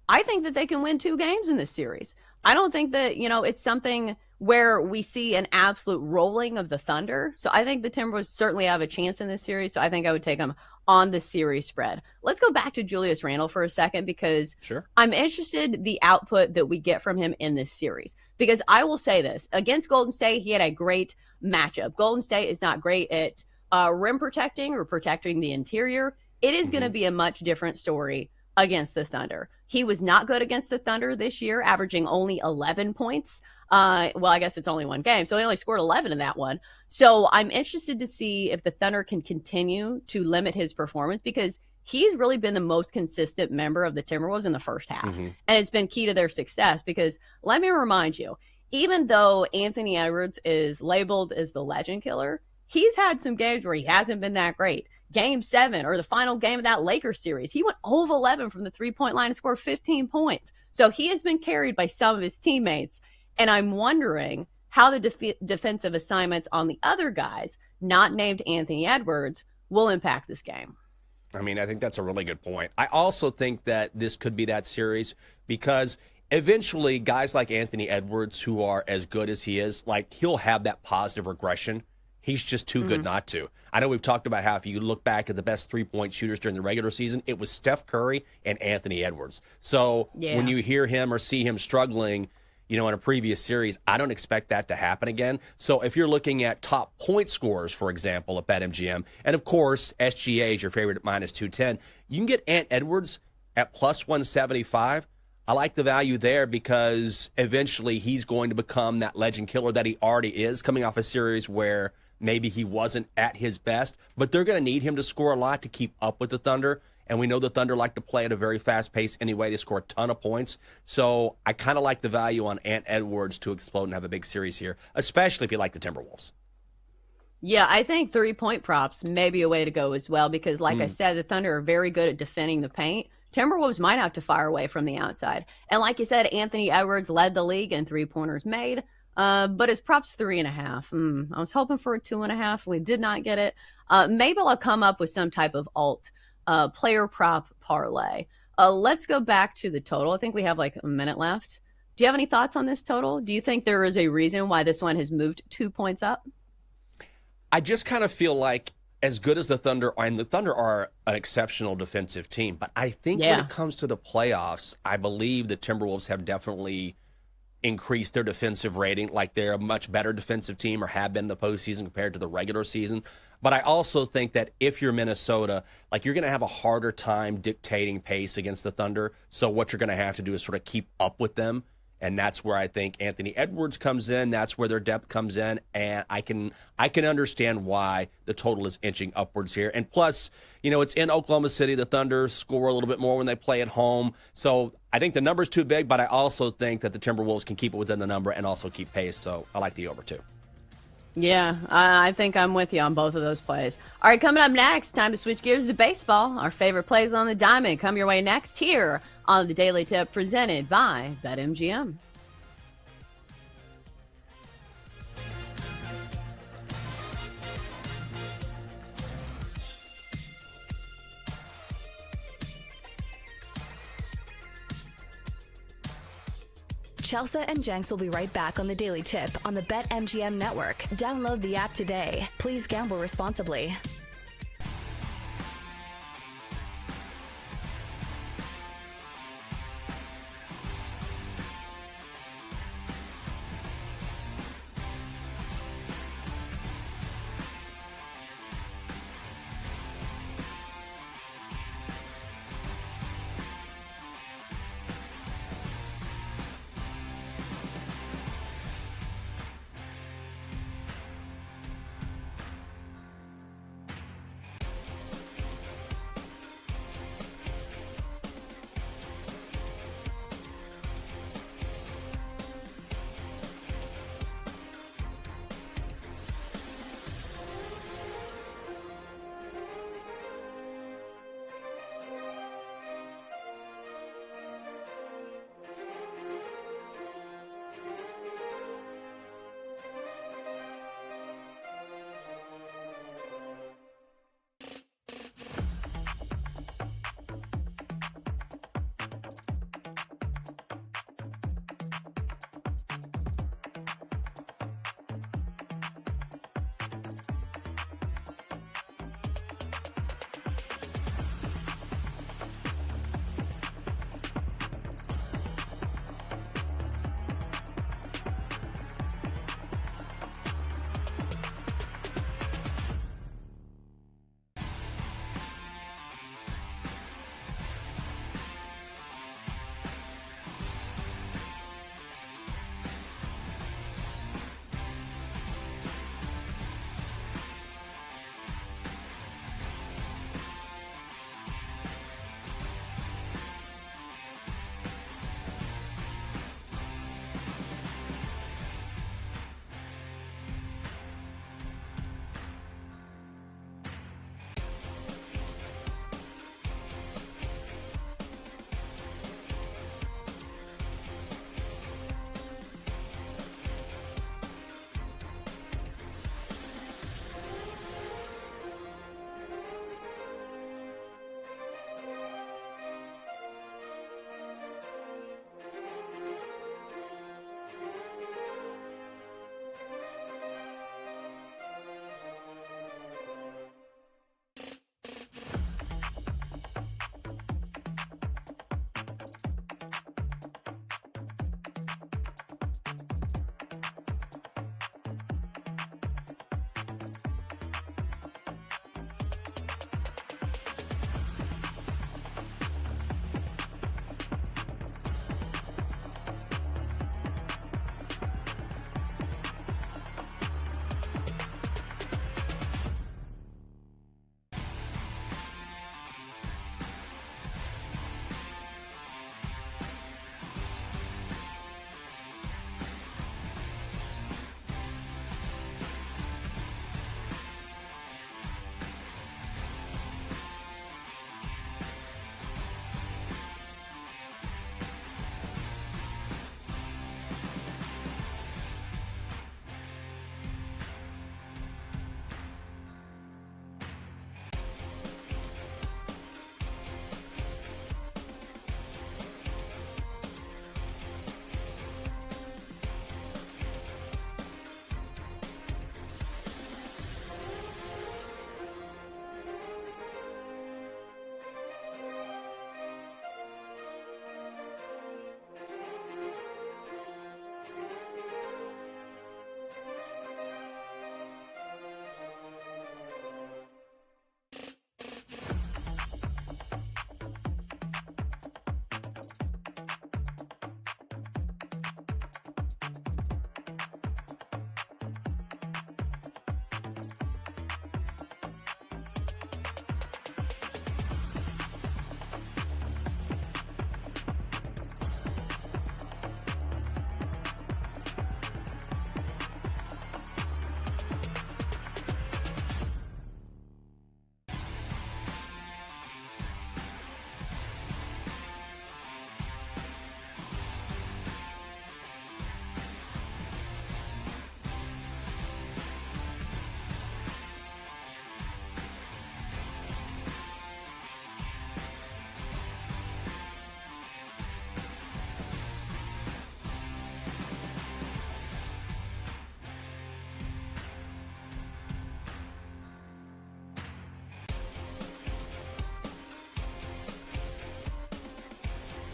I think that they can win 2 games in this series. I don't think that, it's something where we see an absolute rolling of the Thunder. So I think the Timberwolves certainly have a chance in this series. So I think I would take them on the series spread. Let's go back to Julius Randle for a second because I'm interested the output that we get from him in this series. Because I will say this, against Golden State, he had a great matchup. Golden State is not great at rim protecting or protecting the interior. It is going to be a much different story against the Thunder. He was not good against the Thunder this year, averaging only 11 points. Well, I guess it's only 1 game, so he only scored 11 in that one. So I'm interested to see if the Thunder can continue to limit his performance because he's really been the most consistent member of the Timberwolves in the first half. And it's been key to their success because let me remind you, even though Anthony Edwards is labeled as the legend killer, he's had some games where he hasn't been that great. Game 7 or the final game of that Lakers series, he went 0 of 11 from the 3-point line and scored 15 points. So he has been carried by some of his teammates. And I'm wondering how the defensive assignments on the other guys, not named Anthony Edwards, will impact this game. I mean, I think that's a really good point. I also think that this could be that series because eventually guys like Anthony Edwards, who are as good as he is, like he'll have that positive regression. He's just too good not to. I know we've talked about how if you look back at the best 3-point shooters during the regular season, it was Steph Curry and Anthony Edwards. So when you hear him or see him struggling, in a previous series, I don't expect that to happen again. So if you're looking at top point scorers, for example, at BetMGM, and of course, SGA is your favorite at minus 210, you can get Ant Edwards at plus 175. I like the value there because eventually he's going to become that legend killer that he already is, coming off a series where maybe he wasn't at his best, but they're going to need him to score a lot to keep up with the Thunder. And we know the Thunder like to play at a very fast pace anyway. They score a ton of points. So I kind of like the value on Ant Edwards to explode and have a big series here, especially if you like the Timberwolves. Yeah, I think 3-point props may be a way to go as well because, like I said, the Thunder are very good at defending the paint. Timberwolves might have to fire away from the outside. And like you said, Anthony Edwards led the league in 3-pointers made. But his props 3.5. I was hoping for a 2.5. We did not get it. Maybe I'll come up with some type of alt player prop parlay. Let's go back to the total. I think we have like a minute left. Do you have any thoughts on this total? Do you think there is a reason why this one has moved 2 points up? I just kind of feel like as good as the Thunder are, and the Thunder are an exceptional defensive team, but I think when it comes to the playoffs, I believe the Timberwolves have definitely increase their defensive rating, like they're a much better defensive team or have been in the postseason compared to the regular season. But I also think that if you're Minnesota, like you're going to have a harder time dictating pace against the Thunder. So what you're going to have to do is sort of keep up with them. And that's where I think Anthony Edwards comes in. That's where their depth comes in. And I can understand why the total is inching upwards here. And plus, it's in Oklahoma City. The Thunder score a little bit more when they play at home. So I think the number's too big, but I also think that the Timberwolves can keep it within the number and also keep pace. So I like the over too. Yeah, I think I'm with you on both of those plays. All right, coming up next, time to switch gears to baseball. Our favorite plays on the diamond come your way next here on the Daily Tip presented by BetMGM. Chelsea and Jenks will be right back on the Daily Tip on the BetMGM network. Download the app today. Please gamble responsibly.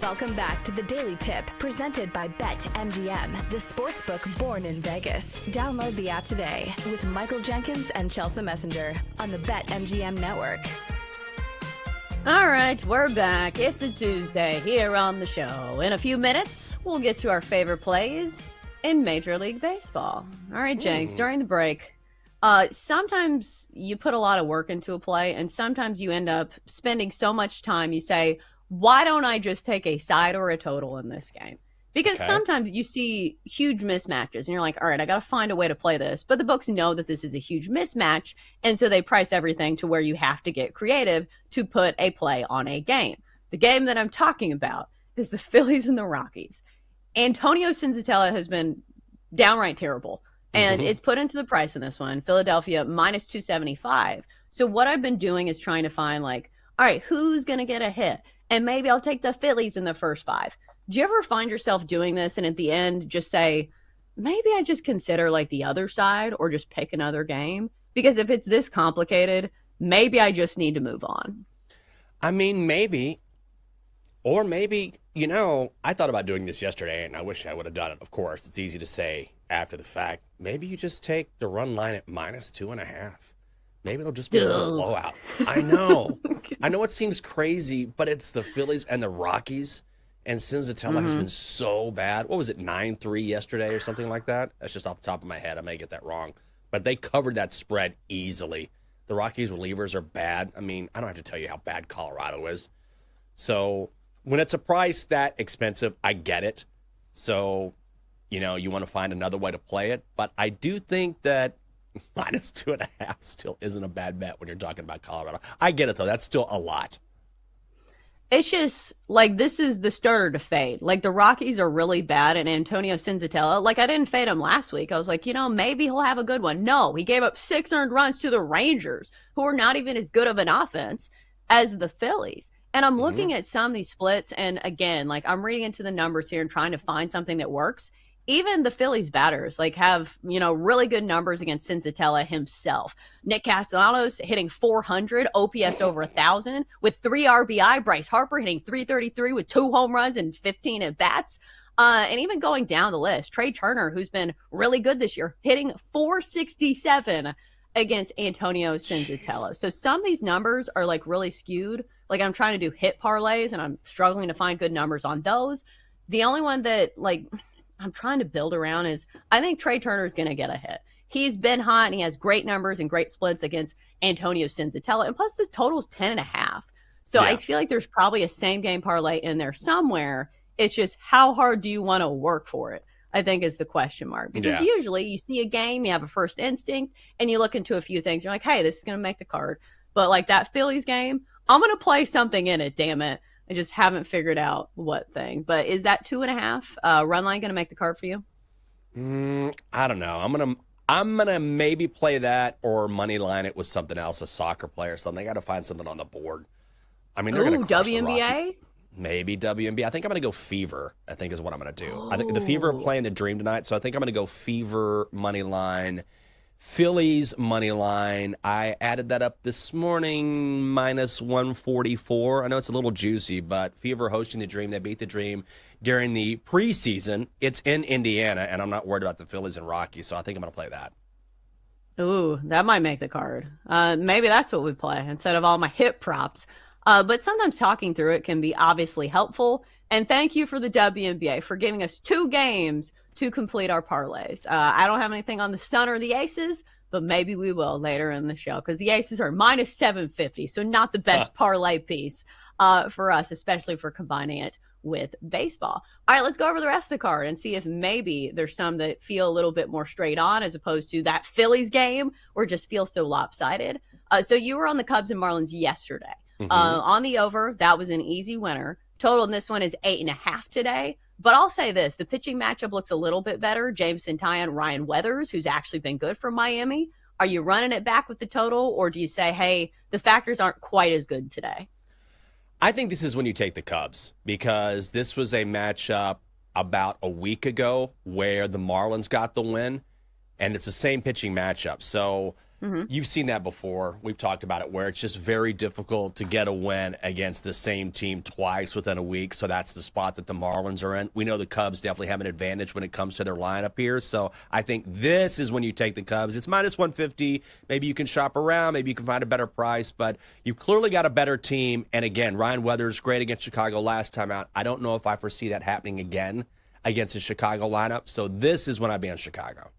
Welcome back to the Daily Tip, presented by BetMGM, the sportsbook born in Vegas. Download the app today with Michael Jenkins and Chelsea Messenger on the BetMGM network. All right, we're back. It's a Tuesday here on the show. In a few minutes, we'll get to our favorite plays in Major League Baseball. All right, Jenks, during the break, sometimes you put a lot of work into a play, and sometimes you end up spending so much time, you say, why don't I just take a side or a total in this game? Because sometimes you see huge mismatches, and you're like, all right, I got to find a way to play this. But the books know that this is a huge mismatch, and so they price everything to where you have to get creative to put a play on a game. The game that I'm talking about is the Phillies and the Rockies. Antonio Senzatella has been downright terrible, and it's put into the price in this one. Philadelphia minus 275. So what I've been doing is trying to find, like, all right, who's going to get a hit? And maybe I'll take the Phillies in the first 5. Do you ever find yourself doing this and at the end just say, maybe I just consider like the other side or just pick another game? Because if it's this complicated, maybe I just need to move on. I mean, maybe. Or maybe, I thought about doing this yesterday, and I wish I would have done it. Of course, it's easy to say after the fact. Maybe you just take the run line at minus 2.5. Maybe it'll just be a little blowout. I know. I know it seems crazy, but it's the Phillies and the Rockies. And Senzatella has been so bad. What was it, 9-3 yesterday or something like that? That's just off the top of my head. I may get that wrong. But they covered that spread easily. The Rockies relievers are bad. I mean, I don't have to tell you how bad Colorado is. So when it's a price that expensive, I get it. So, you want to find another way to play it. But I do think that minus 2.5 still isn't a bad bet when you're talking about Colorado. I get it, though. That's still a lot. It's just like this is the starter to fade. Like the Rockies are really bad, and Antonio Senzatella, like I didn't fade him last week. I was like, maybe he'll have a good one. No, he gave up 6 earned runs to the Rangers, who are not even as good of an offense as the Phillies. And I'm looking at some of these splits, and again, like I'm reading into the numbers here and trying to find something that works. Even the Phillies batters have, really good numbers against Senzatella himself. Nick Castellanos hitting 400, OPS over 1,000 with 3 RBI. Bryce Harper hitting 333 with 2 home runs and 15 at bats. And even going down the list, Trey Turner, who's been really good this year, hitting 467 against Antonio Senzatella. So some of these numbers are like really skewed. Like I'm trying to do hit parlays and I'm struggling to find good numbers on those. The only one that I'm trying to build around is I think Trey Turner is going to get a hit. He's been hot and he has great numbers and great splits against Antonio Senzatella. And plus this total is 10.5. So I feel like there's probably a same game parlay in there somewhere. It's just how hard do you want to work for it? I think is the question mark. Because usually you see a game, you have a first instinct, and you look into a few things. You're like, hey, this is going to make the card. But like that Phillies game, I'm going to play something in it, damn it. I just haven't figured out what thing. But is that 2.5 run line going to make the card for you? I don't know. I'm gonna maybe play that or money line it with something else, a soccer player or something. I got to find something on the board. I mean, they're going to crush the Rockies. WNBA? Maybe WNBA. I think I'm going to go Fever, I think is what I'm going to do. I think the Fever are playing the Dream tonight, so I think I'm going to go Fever money line, Phillies money line. I added that up this morning, minus 144. I know it's a little juicy, but Fever hosting the Dream. They beat the Dream during the preseason. It's in Indiana, and I'm not worried about the Phillies and Rockies, so I think I'm going to play that. Ooh, that might make the card. Maybe that's what we play instead of all my hit props. But sometimes talking through it can be obviously helpful. And thank you for the WNBA for giving us 2 games to complete our parlays. I don't have anything on the Sun or the Aces, but maybe we will later in the show because the Aces are minus 750. So not the best parlay piece for us, especially for combining it with baseball. All right, let's go over the rest of the card and see if maybe there's some that feel a little bit more straight on as opposed to that Phillies game or just feel so lopsided. So you were on the Cubs and Marlins yesterday. On the over, that was an easy winner. Total in this one is 8.5 today. But I'll say this, the pitching matchup looks a little bit better. James Centillion, Ryan Weathers, who's actually been good for Miami. Are you running it back with the total, or do you say, hey, the factors aren't quite as good today? I think this is when you take the Cubs because this was a matchup about a week ago where the Marlins got the win, and it's the same pitching matchup. So You've seen that before. We've talked about it, where it's just very difficult to get a win against the same team twice within a week. So that's the spot that the Marlins are in. We know the Cubs definitely have an advantage when it comes to their lineup here. So I think this is when you take the Cubs. It's minus 150. Maybe you can shop around. Maybe you can find a better price. But you've clearly got a better team. And again, Ryan Weathers, great against Chicago last time out. I don't know if I foresee that happening again against a Chicago lineup. So this is when I'd be on Chicago.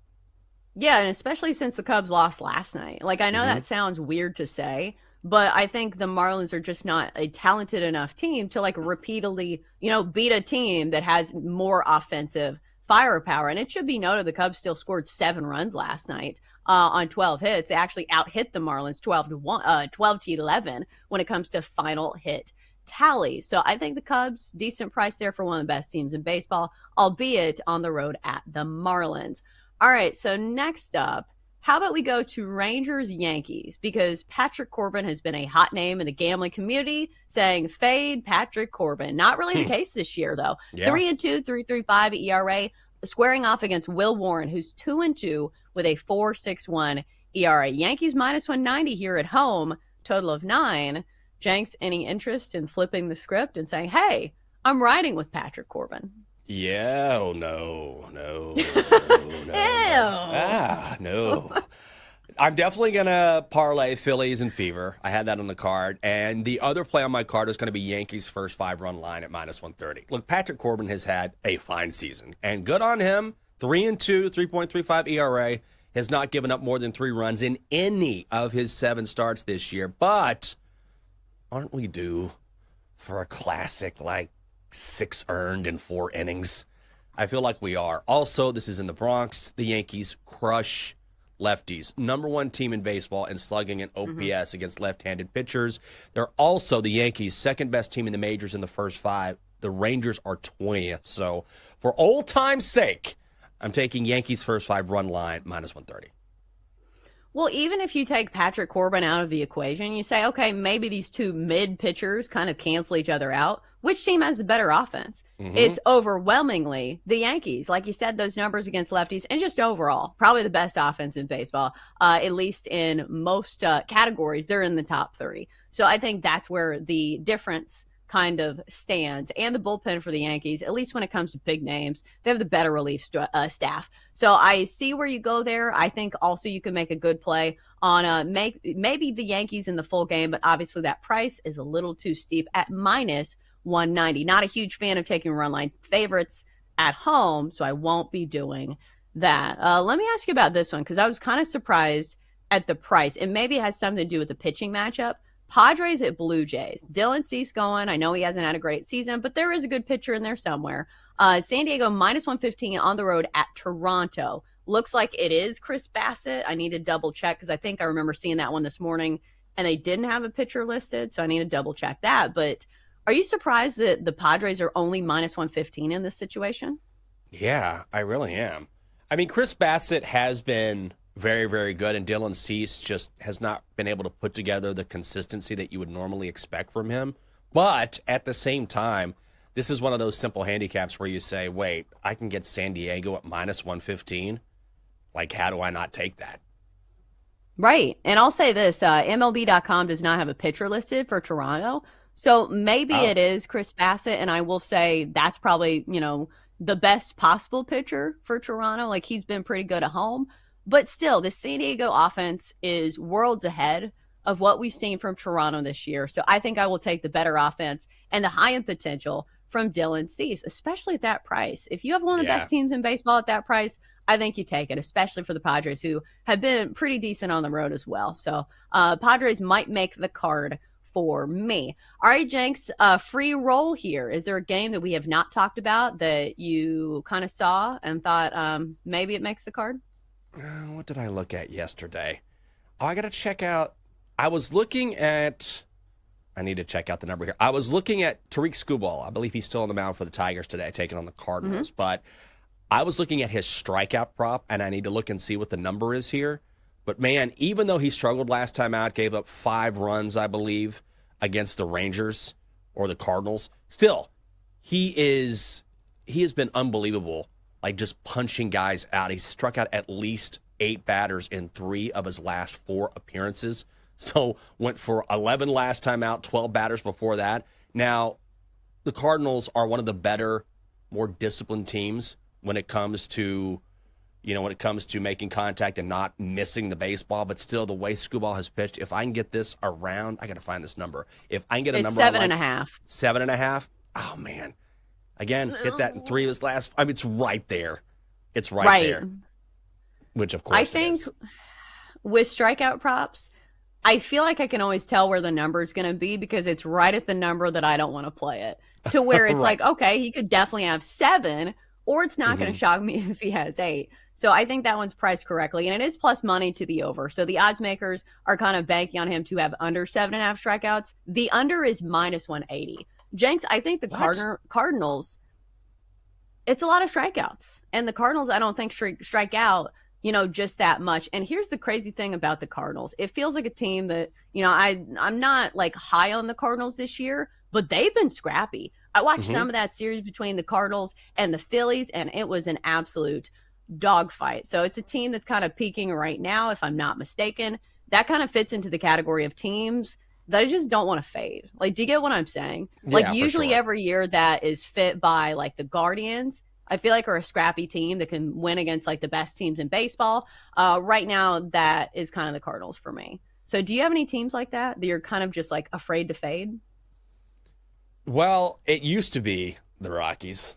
Yeah, and especially since the Cubs lost last night. Like, I know that sounds weird to say, but I think the Marlins are just not a talented enough team to, like, repeatedly, beat a team that has more offensive firepower. And it should be noted the Cubs still scored 7 runs last night on 12 hits. They actually out-hit the Marlins 12 to 11 when it comes to final hit tally. So I think the Cubs, decent price there for one of the best teams in baseball, albeit on the road at the Marlins. All right, so next up, how about we go to Rangers-Yankees? Because Patrick Corbin has been a hot name in the gambling community, saying fade Patrick Corbin. Not really the case this year, though. Yeah. 3-2, 3.35 ERA, squaring off against Will Warren, who's 2-2 with a 4.61 ERA. Yankees minus 190 here at home, total of 9. Jenks, any interest in flipping the script and saying, hey, I'm riding with Patrick Corbin? Yeah, oh no. No. I'm definitely going to parlay Phillies and Fever. I had that on the card. And the other play on my card is going to be Yankees' first 5-run line at minus 130. Look, Patrick Corbin has had a fine season. And good on him. 3-2, 3.35 ERA. Has not given up more than 3 runs in any of his 7 starts this year. But aren't we due for a classic like 6 earned in 4 innings? I feel like we are. Also, this is in the Bronx. The Yankees crush lefties. Number 1 team in baseball in slugging and OPS against left-handed pitchers. They're also the Yankees' second best team in the majors in the first 5. The Rangers are 20th. So for old time's sake, I'm taking Yankees' first 5-run line minus 130. Well, even if you take Patrick Corbin out of the equation, you say, okay, maybe these 2 mid pitchers kind of cancel each other out. Which team has the better offense? It's overwhelmingly the Yankees. Like you said, those numbers against lefties and just overall, probably the best offense in baseball, at least in most categories. They're in the top 3. So I think that's where the difference kind of stands. And the bullpen for the Yankees, at least when it comes to big names, they have the better relief staff. So I see where you go there. I think also you can make a good play on maybe the Yankees in the full game, but obviously that price is a little too steep at minus 190. Not a huge fan of taking run line favorites at home, so I won't be doing that. Let me ask you about this one, because I was kind of surprised at the price. And maybe it has something to do with the pitching matchup. Padres at Blue Jays. Dylan Cease going. I know he hasn't had a great season, but there is a good pitcher in there somewhere. San Diego minus 115 on the road at Toronto. Looks like it is Chris Bassett. I need to double check because I think I remember seeing that one this morning and they didn't have a pitcher listed, so I need to double check that. But are you surprised that the Padres are only minus 115 in this situation? Yeah, I really am. I mean, Chris Bassett has been very, very good, and Dylan Cease just has not been able to put together the consistency that you would normally expect from him. But at the same time, this is one of those simple handicaps where you say, wait, I can get San Diego at minus 115. Like, how do I not take that? Right. And I'll say this, MLB.com does not have a pitcher listed for Toronto. So maybe it is Chris Bassett, and I will say that's probably, the best possible pitcher for Toronto. Like, he's been pretty good at home. But still, the San Diego offense is worlds ahead of what we've seen from Toronto this year. So I think I will take the better offense and the high-end potential from Dylan Cease, especially at that price. If you have one of the best teams in baseball at that price, I think you take it, especially for the Padres, who have been pretty decent on the road as well. So Padres might make the card for me. All right, Jenks, free roll here. Is there a game that we have not talked about that you kind of saw and thought maybe it makes the card? What did I look at yesterday? Oh, I got to check out. I need to check out the number here. I was looking at Tariq Skubal. I believe he's still on the mound for the Tigers today, taking on the Cardinals. But I was looking at his strikeout prop, and I need to look and see what the number is here. But, man, even though he struggled last time out, gave up 5 runs, I believe, against the Rangers or the Cardinals, still, he has been unbelievable. Like, just punching guys out. He's struck out at least 8 batters in 3 of his last 4 appearances. So went for 11 last time out, 12 batters before that. Now, the Cardinals are one of the better, more disciplined teams when it comes to making contact and not missing the baseball. But still, the way Skubal has pitched, if I can get this around, I got to find this number. If I can get a number, 7.5. 7.5. Oh man, again, hit that in 3 of his last. I mean, it's right there. It's right there. Which of course, I think with strikeout props, I feel like I can always tell where the number is going to be because it's right at the number that I don't want to play it. To where it's Right. like, okay, he could definitely have 7, or it's not going to shock me if he has 8. So I think that one's priced correctly, and it is plus money to the over. So the odds makers are kind of banking on him to have under 7.5 strikeouts. The under is minus 180. Jenks, I think the Cardinals, it's a lot of strikeouts, and the Cardinals I don't think strike out just that much. And here's the crazy thing about the Cardinals. It feels like a team that, I'm not like high on the Cardinals this year, but they've been scrappy. I watched some of that series between the Cardinals and the Phillies, and it was an absolute dogfight. So it's a team that's kind of peaking right now, if I'm not mistaken. That kind of fits into the category of teams that I just don't want to fade. Like, do you get what I'm saying? Yeah, usually for sure. every year that is fit by like the Guardians, I feel like are a scrappy team that can win against like the best teams in baseball. Right now, that is kind of the Cardinals for me. So do you have any teams like that you're kind of just like afraid to fade? Well, it used to be the Rockies.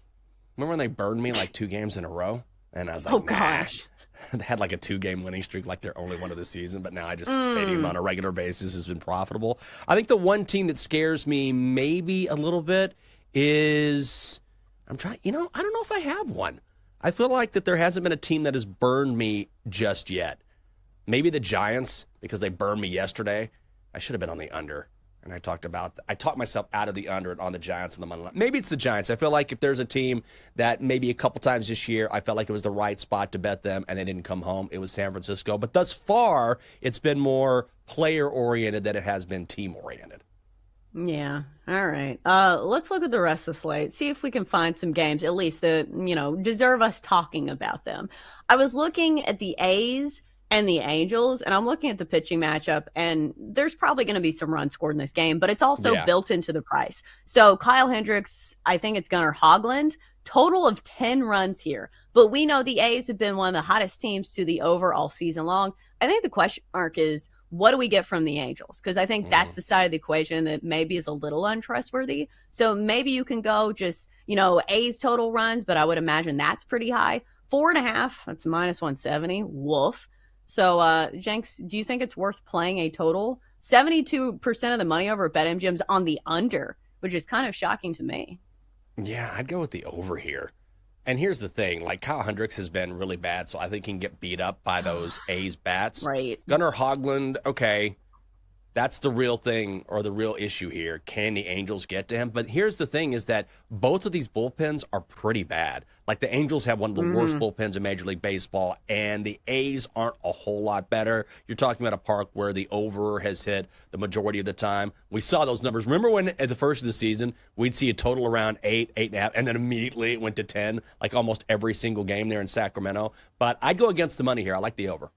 Remember when they burned me like 2 games in a row? And I was like, Oh, gosh. They had like a 2-game winning streak, like their only one of the season. But now I just fading them on a regular basis has been profitable. I think the one team that scares me maybe a little bit is I don't know if I have one. I feel like that there hasn't been a team that has burned me just yet. Maybe the Giants, because they burned me yesterday. I should have been on the under. And I talked myself out of the under on the Giants and the money line. Maybe it's the Giants. I feel like if there's a team that maybe a couple times this year, I felt like it was the right spot to bet them and they didn't come home, it was San Francisco. But thus far, it's been more player-oriented than it has been team-oriented. Yeah. All right. Let's look at the rest of the slate. See if we can find some games, at least that, deserve us talking about them. I was looking at the A's and the Angels, and I'm looking at the pitching matchup, and there's probably going to be some runs scored in this game, but it's also built into the price. So Kyle Hendricks, I think it's Gunnar Hoglund, total of 10 runs here. But we know the A's have been one of the hottest teams to the over all season long. I think the question mark is, what do we get from the Angels? Because I think that's the side of the equation that maybe is a little untrustworthy. So maybe you can go just, A's total runs, but I would imagine that's pretty high. 4.5, that's minus 170. Woof. So, Jenks, do you think it's worth playing a total? 72% of the money over at BetMGM's on the under, which is kind of shocking to me. Yeah, I'd go with the over here. And here's the thing, like Kyle Hendricks has been really bad, so I think he can get beat up by those A's bats. Right. Gunnar Hoglund, okay, that's the real thing or the real issue here. Can the Angels get to him? But here's the thing is that both of these bullpens are pretty bad. Like the Angels have one of the worst bullpens in Major League Baseball, and the A's aren't a whole lot better. You're talking about a park where the over has hit the majority of the time. We saw those numbers. Remember when at the first of the season, we'd see a total around 8, 8.5, and then immediately it went to 10, like almost every single game there in Sacramento. But I'd go against the money here. I like the over.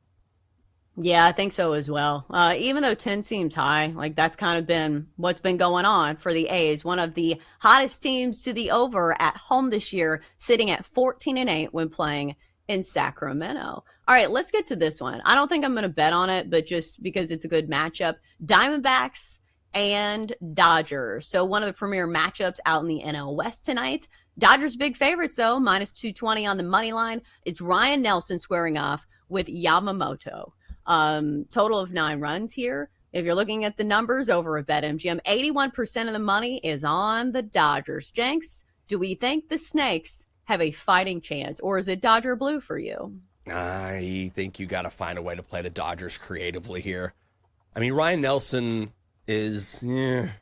Yeah, I think so as well. Even though 10 seems high, like that's kind of been what's been going on for the A's. One of the hottest teams to the over at home this year, sitting at 14-8 when playing in Sacramento. All right, let's get to this one. I don't think I'm going to bet on it, but just because it's a good matchup. Diamondbacks and Dodgers. So one of the premier matchups out in the NL West tonight. Dodgers big favorites though, minus 220 on the money line. It's Ryan Nelson squaring off with Yamamoto. Total of 9 runs here. If you're looking at the numbers over at BetMGM, 81% of the money is on the Dodgers. Jenks, do we think the Snakes have a fighting chance, or is it Dodger blue for you? I think you got to find a way to play the Dodgers creatively here. I mean, Ryan Nelson is, and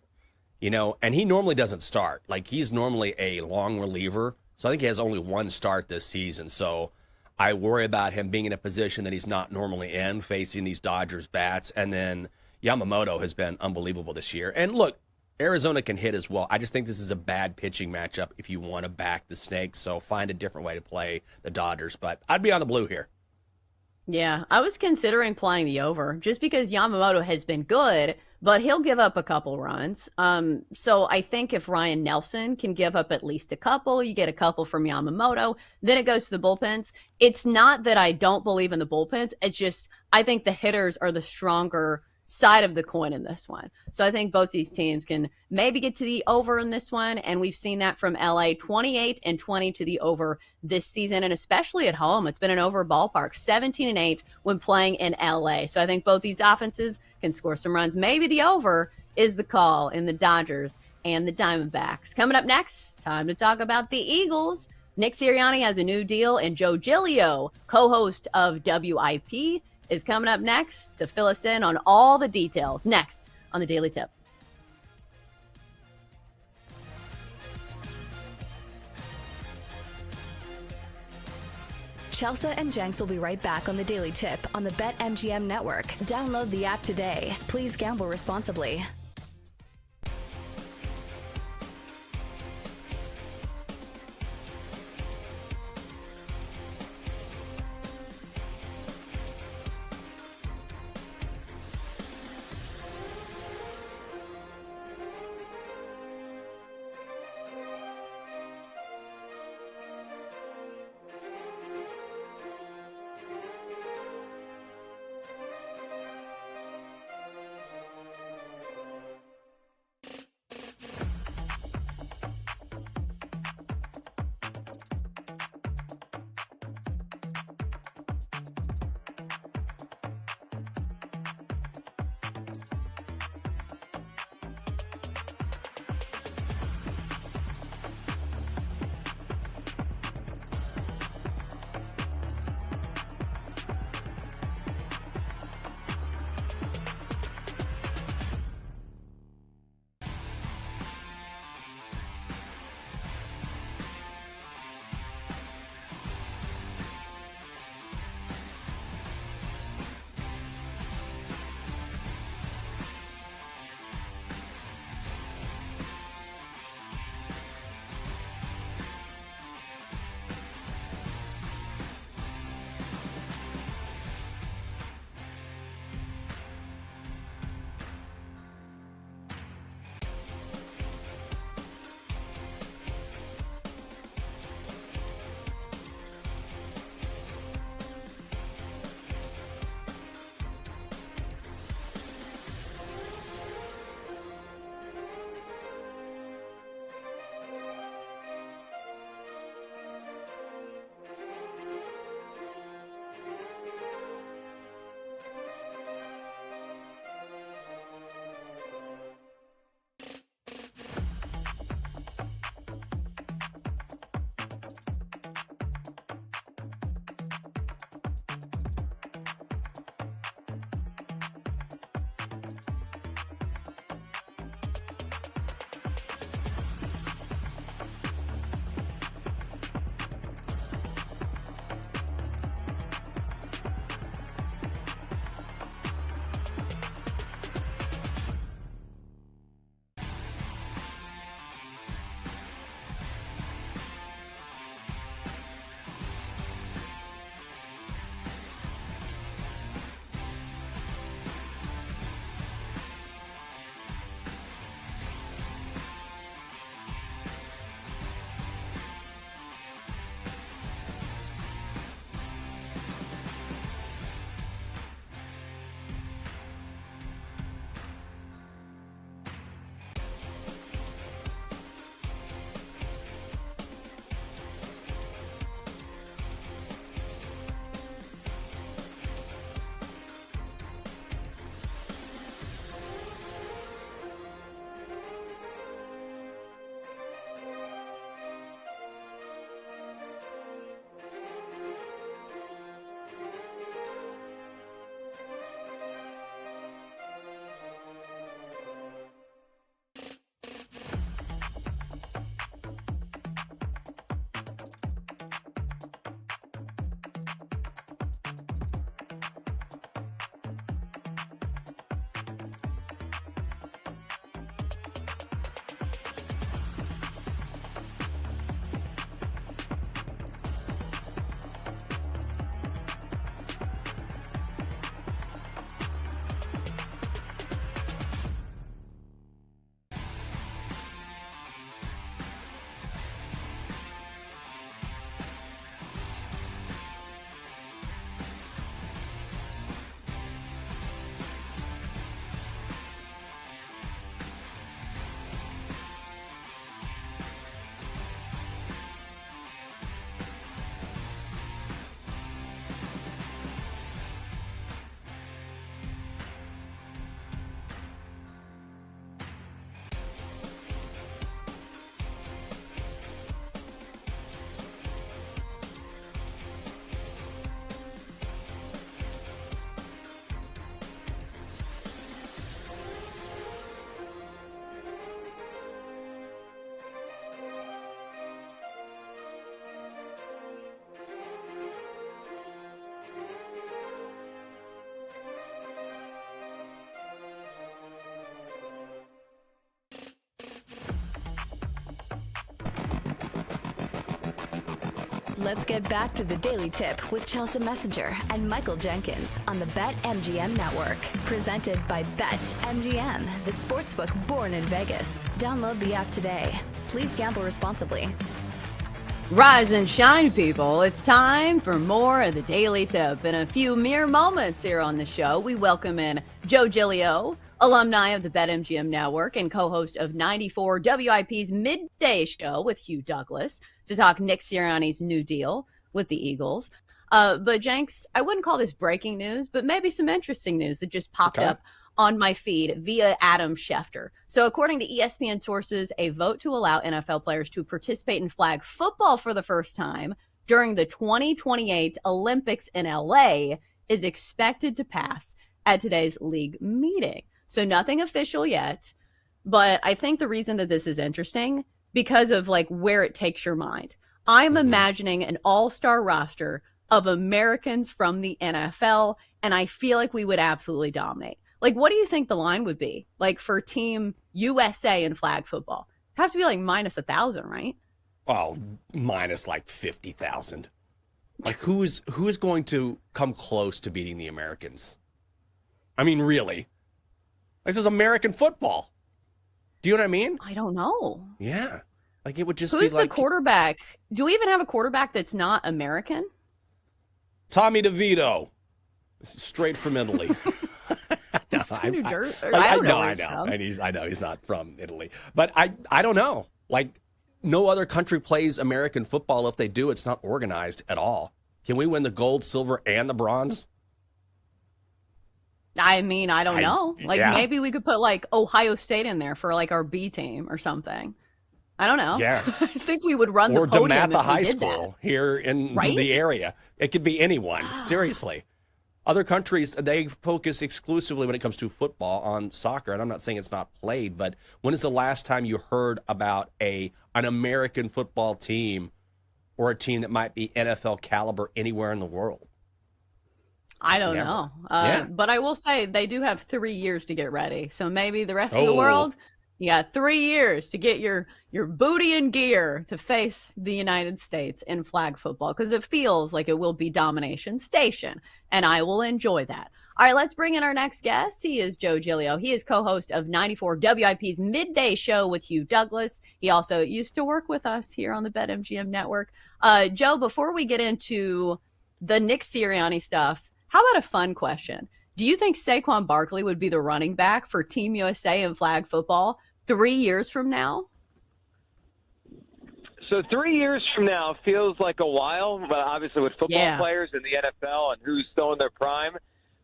he normally doesn't start. Like, he's normally a long reliever, so I think he has only 1 start this season, so I worry about him being in a position that he's not normally in, facing these Dodgers bats. And then Yamamoto has been unbelievable this year. And look, Arizona can hit as well. I just think this is a bad pitching matchup if you want to back the Snakes. So find a different way to play the Dodgers. But I'd be on the blue here. Yeah, I was considering playing the over just because Yamamoto has been good, but he'll give up a couple runs. So I think if Ryan Nelson can give up at least a couple, you get a couple from Yamamoto, then it goes to the bullpens. It's not that I don't believe in the bullpens. It's just I think the hitters are the stronger side of the coin in this one. So I think both these teams can maybe get to the over in this one, and we've seen that from LA 28 and 20 to the over this season, and especially at home. It's been an over ballpark, 17 and 8 when playing in LA. So I think both these offenses can score some runs. Maybe the over is the call in the Dodgers and the Diamondbacks. Coming up next, time to talk about the Eagles. Nick Sirianni has a new deal, and Joe Giglio, co-host of WIP, is coming up next to fill us in on all the details. Next on the Daily Tip. Chelsea and Jenks will be right back on the Daily Tip on the BetMGM network. Download the app today. Please gamble responsibly. Let's get back to the Daily Tip with Chelsea Messenger and Michael Jenkins on the BetMGM Network. Presented by BetMGM, the sportsbook born in Vegas. Download the app today. Please gamble responsibly. Rise and shine, people. It's time for more of the Daily Tip. In a few mere moments here on the show, we welcome in Joe Giglio, alumni of the BetMGM Network and co-host of 94 WIP's Midday Show with Hugh Douglas, to talk Nick Sirianni's new deal with the Eagles. But Jenks, I wouldn't call this breaking news, but maybe some interesting news that just popped up on my feed via Adam Schefter. So according to ESPN sources, a vote to allow NFL players to participate in flag football for the first time during the 2028 Olympics in LA is expected to pass at today's league meeting. So nothing official yet, but I think the reason that this is interesting because of like where it takes your mind. I'm imagining an all-star roster of Americans from the NFL, and I feel like we would absolutely dominate. Like, what do you think the line would be? Like for Team USA in flag football? It'd have to be like minus 1,000, right? Oh, minus like 50,000. Like who is going to come close to beating the Americans? I mean, really? This is American football. Do you know what I mean? I don't know. Yeah. Like it would just Who's be like... the quarterback? Do we even have a quarterback that's not American? Tommy DeVito. Straight from Italy. He's from New Jersey. I know. And I know he's not from Italy. But I don't know. Like no other country plays American football. If they do, it's not organized at all. Can we win the gold, silver, and the bronze? I mean, I don't know. Like maybe we could put like Ohio State in there for like our B team or something. I don't know. Yeah. I think we would run the podium DeMatha if we High did School that. here in the area. It could be anyone. Seriously. Other countries, they focus exclusively when it comes to football on soccer. And I'm not saying it's not played, but when is the last time you heard about an American football team or a team that might be NFL caliber anywhere in the world? I don't know. But I will say they do have 3 years to get ready. So maybe the rest of the world, you got 3 years to get your booty in gear to face the United States in flag football because it feels like it will be domination station, and I will enjoy that. All right, let's bring in our next guest. He is Joe Giglio. He is co-host of 94 WIP's Midday Show with Hugh Douglas. He also used to work with us here on the BetMGM Network. Joe, before we get into the Nick Sirianni stuff, how about a fun question? Do you think Saquon Barkley would be the running back for Team USA in flag football 3 years from now? So 3 years from now feels like a while, but obviously with football players in the NFL and who's still in their prime.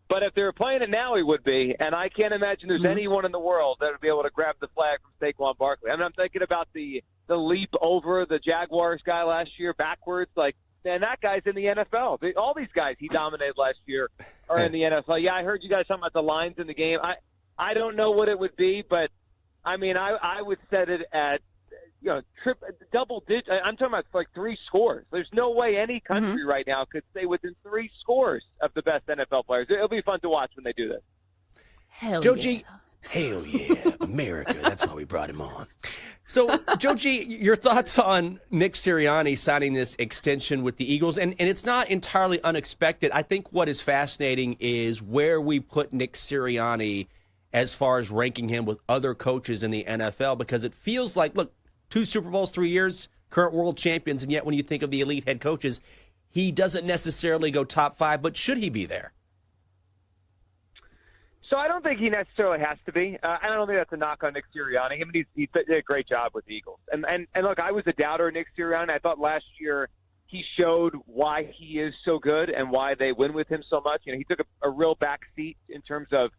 But if they were playing it now, he would be. And I can't imagine there's anyone in the world that would be able to grab the flag from Saquon Barkley. I mean, I'm thinking about the leap over the Jaguars guy last year backwards. Like, man, that guy's in the NFL. All these guys he dominated last year are in the NFL. Yeah, I heard you guys talking about the lines in the game. I don't know what it would be, but, I mean, I would set it at, double digit. I'm talking about like 3 scores. There's no way any country right now could stay within 3 scores of the best NFL players. It'll be fun to watch when they do this. Joe G. Hell yeah, America. That's why we brought him on. So, Joe G., your thoughts on Nick Sirianni signing this extension with the Eagles? And it's not entirely unexpected. I think what is fascinating is where we put Nick Sirianni as far as ranking him with other coaches in the NFL, because it feels like, look, 2 Super Bowls, 3 years, current world champions, and yet when you think of the elite head coaches, he doesn't necessarily go top 5, but should he be there? So I don't think he necessarily has to be. I don't think that's a knock on Nick Sirianni. I mean, he did a great job with the Eagles. And look, I was a doubter of Nick Sirianni. I thought last year he showed why he is so good and why they win with him so much. You know, he took a real back seat in terms of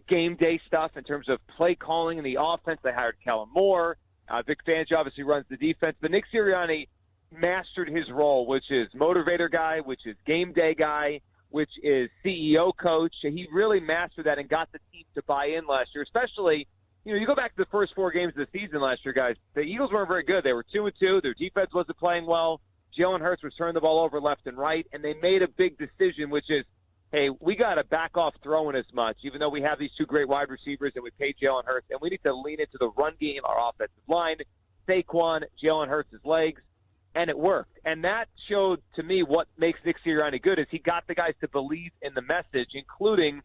game day stuff, in terms of play calling in the offense. They hired Kellen Moore. Vic Fangio obviously runs the defense. But Nick Sirianni mastered his role, which is motivator guy, which is game day guy, which is CEO coach. He really mastered that and got the team to buy in last year, especially, you go back to the first 4 games of the season last year, guys. The Eagles weren't very good. They were 2-2. Their defense wasn't playing well. Jalen Hurts was turning the ball over left and right, and they made a big decision, which is, hey, we got to back off throwing as much, even though we have these 2 great wide receivers and we paid Jalen Hurts, and we need to lean into the run game, our offensive line, Saquon, Jalen Hurts' legs. and it worked. And that showed to me what makes Nick Sirianni good is he got the guys to believe in the message, including,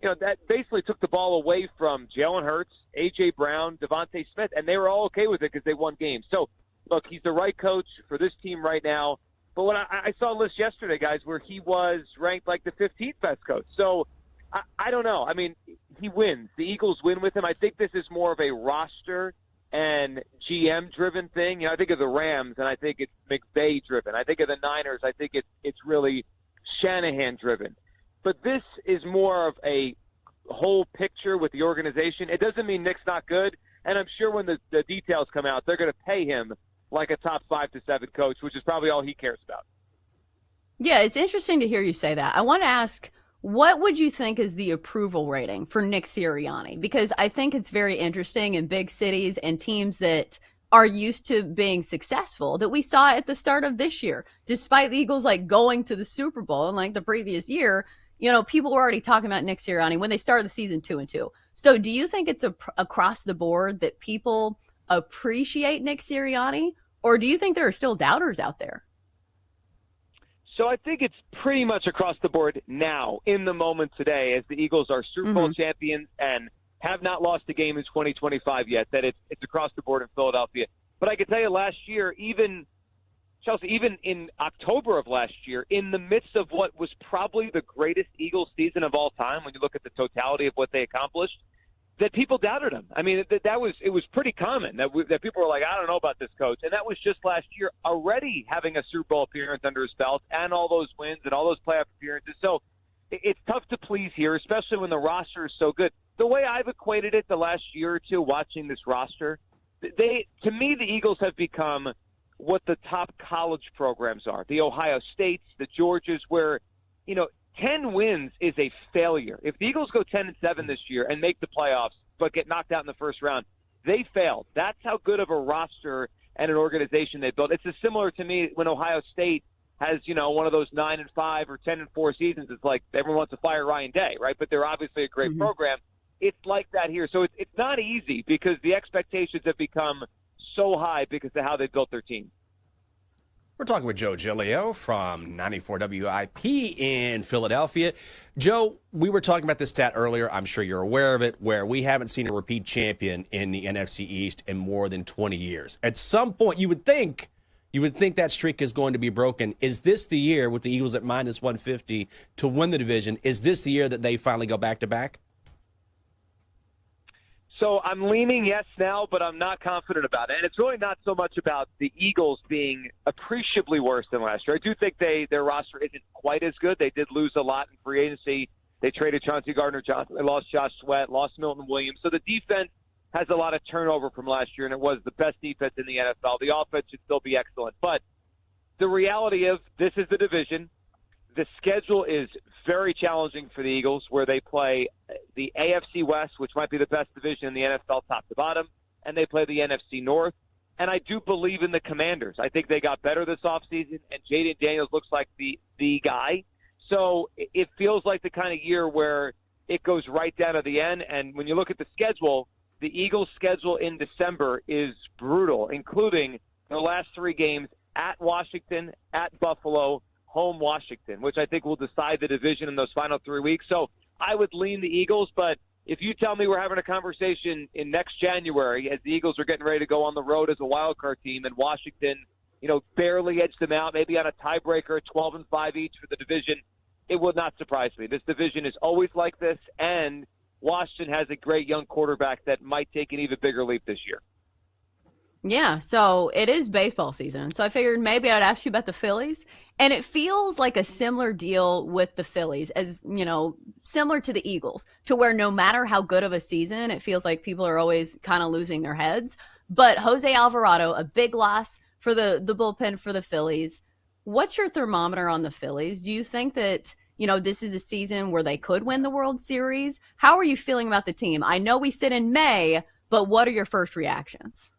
that basically took the ball away from Jalen Hurts, A.J. Brown, Devontae Smith, and they were all okay with it because they won games. So, look, he's the right coach for this team right now. But when I saw a list yesterday, guys, where he was ranked like the 15th best coach. So, I don't know. I mean, he wins. The Eagles win with him. I think this is more of a roster and GM-driven thing. I think of the Rams, and I think it's McVay-driven. I think of the Niners. I think it's really Shanahan-driven. But this is more of a whole picture with the organization. It doesn't mean Nick's not good, and I'm sure when the details come out, they're going to pay him like a top 5 to 7 coach, which is probably all he cares about. Yeah, it's interesting to hear you say that. I want to ask, what would you think is the approval rating for Nick Sirianni? Because I think it's very interesting in big cities and teams that are used to being successful that we saw at the start of this year. Despite the Eagles going to the Super Bowl and the previous year, people were already talking about Nick Sirianni when they started the season 2-2. So do you think it's across the board that people appreciate Nick Sirianni, or do you think there are still doubters out there? So I think it's pretty much across the board now, in the moment today, as the Eagles are Super Bowl champions and have not lost a game in 2025 yet, that it's across the board in Philadelphia. But I can tell you last year, Chelsea, even in October of last year, in the midst of what was probably the greatest Eagles season of all time, when you look at the totality of what they accomplished, that people doubted him. I mean, it was pretty common that people were like, I don't know about this coach. And that was just last year, already having a Super Bowl appearance under his belt and all those wins and all those playoff appearances. So it's tough to please here, especially when the roster is so good. The way I've equated it the last year or two watching this roster, to me, the Eagles have become what the top college programs are. The Ohio States, the Georgias, where, 10 wins is a failure. If the Eagles go 10-7 this year and make the playoffs but get knocked out in the first round, they failed. That's how good of a roster and an organization they built. It's as similar to me when Ohio State has, one of those 9-5 or 10-4 seasons. It's like everyone wants to fire Ryan Day, right? But they're obviously a great program. It's like that here. So it's not easy because the expectations have become so high because of how they built their team. We're talking with Joe Giglio from 94 WIP in Philadelphia. Joe, we were talking about this stat earlier. I'm sure you're aware of it, where we haven't seen a repeat champion in the NFC East in more than 20 years. At some point, you would think that streak is going to be broken. Is this the year, with the Eagles at minus 150 to win the division, is this the year that they finally go back-to-back? So I'm leaning yes now, but I'm not confident about it. And it's really not so much about the Eagles being appreciably worse than last year. I do think their roster isn't quite as good. They did lose a lot in free agency. They traded Chauncey Gardner-Johnson. They lost Josh Sweat, lost Milton Williams. So the defense has a lot of turnover from last year, and it was the best defense in the NFL. The offense should still be excellent. But the reality of this is the division. The schedule is very challenging for the Eagles, where they play the AFC West, which might be the best division in the NFL top to bottom, and they play the NFC North. And I do believe in the Commanders. I think they got better this offseason, and Jaden Daniels looks like the guy. So it feels like the kind of year where it goes right down to the end. And when you look at the schedule, the Eagles' schedule in December is brutal, including their last 3 games at Washington, at Buffalo, home Washington, which I think will decide the division in those final 3 weeks. So I would lean the Eagles, but if you tell me we're having a conversation in next January as the Eagles are getting ready to go on the road as a wild card team and Washington, barely edged them out, maybe on a tiebreaker, 12-5 each for the division, it would not surprise me. This division is always like this, and Washington has a great young quarterback that might take an even bigger leap this year. Yeah, so it is baseball season. So I figured maybe I'd ask you about the Phillies. And it feels like a similar deal with the Phillies as, similar to the Eagles, to where no matter how good of a season, it feels like people are always kind of losing their heads. But Jose Alvarado, a big loss for the bullpen for the Phillies. What's your thermometer on the Phillies? Do you think that, this is a season where they could win the World Series? How are you feeling about the team? I know we sit in May, but what are your first reactions?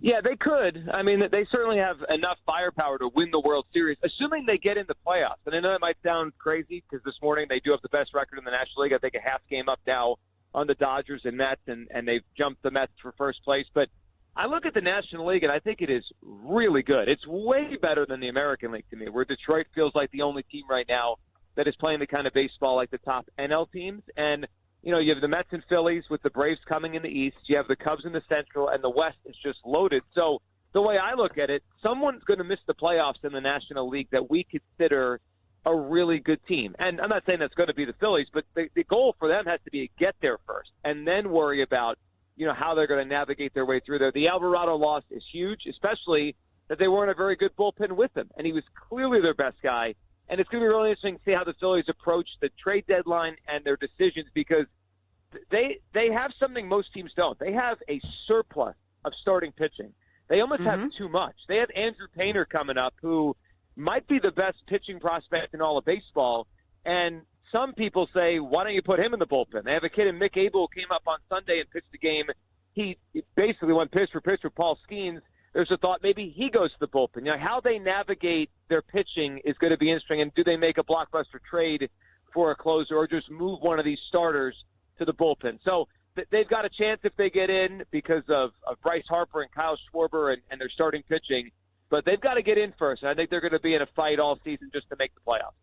Yeah, they could. I mean, they certainly have enough firepower to win the World Series, assuming they get in the playoffs. And I know that might sound crazy because this morning they do have the best record in the National League. I think a half game up now on the Dodgers and Mets, and they've jumped the Mets for first place. But I look at the National League, and I think it is really good. It's way better than the American League to me, where Detroit feels like the only team right now that is playing the kind of baseball like the top NL teams. And, you know, you have the Mets and Phillies with the Braves coming in the East. You have the Cubs in the Central, and the West is just loaded. So the way I look at it, someone's going to miss the playoffs in the National League that we consider a really good team. And I'm not saying that's going to be the Phillies, but the goal for them has to be to get there first and then worry about, you know, how they're going to navigate their way through there. The Alvarado loss is huge, especially that they weren't a very good bullpen with him, and he was clearly their best guy. And it's going to be really interesting to see how the Phillies approach the trade deadline and their decisions, because they have something most teams don't. They have a surplus of starting pitching. They almost have too much. They have Andrew Painter coming up, who might be the best pitching prospect in all of baseball, and some people say, why don't you put him in the bullpen? They have a kid in Mick Abel who came up on Sunday and pitched the game. He basically went pitch for pitch with Paul Skeens. There's a thought maybe he goes to the bullpen. You know, how they navigate their pitching is going to be interesting. And do they make a blockbuster trade for a closer, or just move one of these starters to the bullpen? So they've got a chance if they get in because of Bryce Harper and Kyle Schwarber and their starting pitching. But they've got to get in first. And I think they're going to be in a fight all season just to make the playoffs.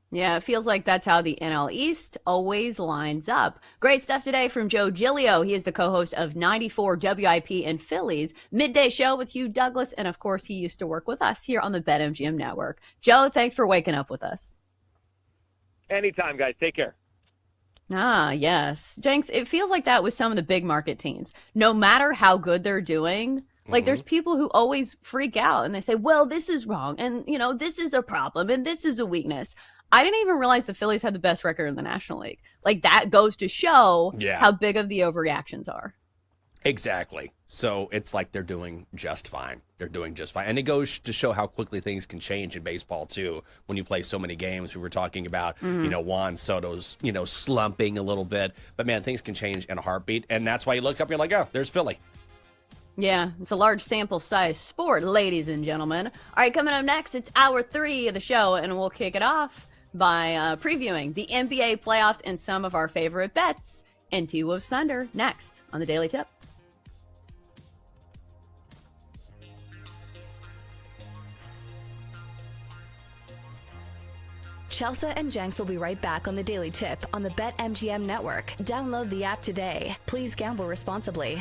Yeah, it feels like that's how the NL East always lines up. Great stuff today from Joe Giglio. He is the co-host of 94 WIP in Philly's midday show with Hugh Douglas. And of course, he used to work with us here on the BetMGM network. Joe, thanks for waking up with us. Anytime, guys. Take care. Ah, yes. Jenks, it feels like that with some of the big market teams. No matter how good they're doing, like there's people who always freak out and they say, well, this is wrong. And, you know, this is a problem and this is a weakness. I didn't even realize the Phillies had the best record in the National League. Like, that goes to show how big of the overreactions are. Exactly. So it's like they're doing just fine. They're doing just fine. And it goes to show how quickly things can change in baseball, too, when you play so many games. We were talking about, you know, Juan Soto's, you know, slumping a little bit. But, man, things can change in a heartbeat. And that's why you look up and you're like, oh, there's Philly. Yeah, it's a large sample size sport, ladies and gentlemen. All right, coming up next, it's hour 3 of the show, and we'll kick it off by previewing the NBA playoffs and some of our favorite bets in T-Wolves Thunder next on the Daily Tip. Chelsea and Jenks will be right back on the Daily Tip on the BetMGM network. Download the app today. Please gamble responsibly.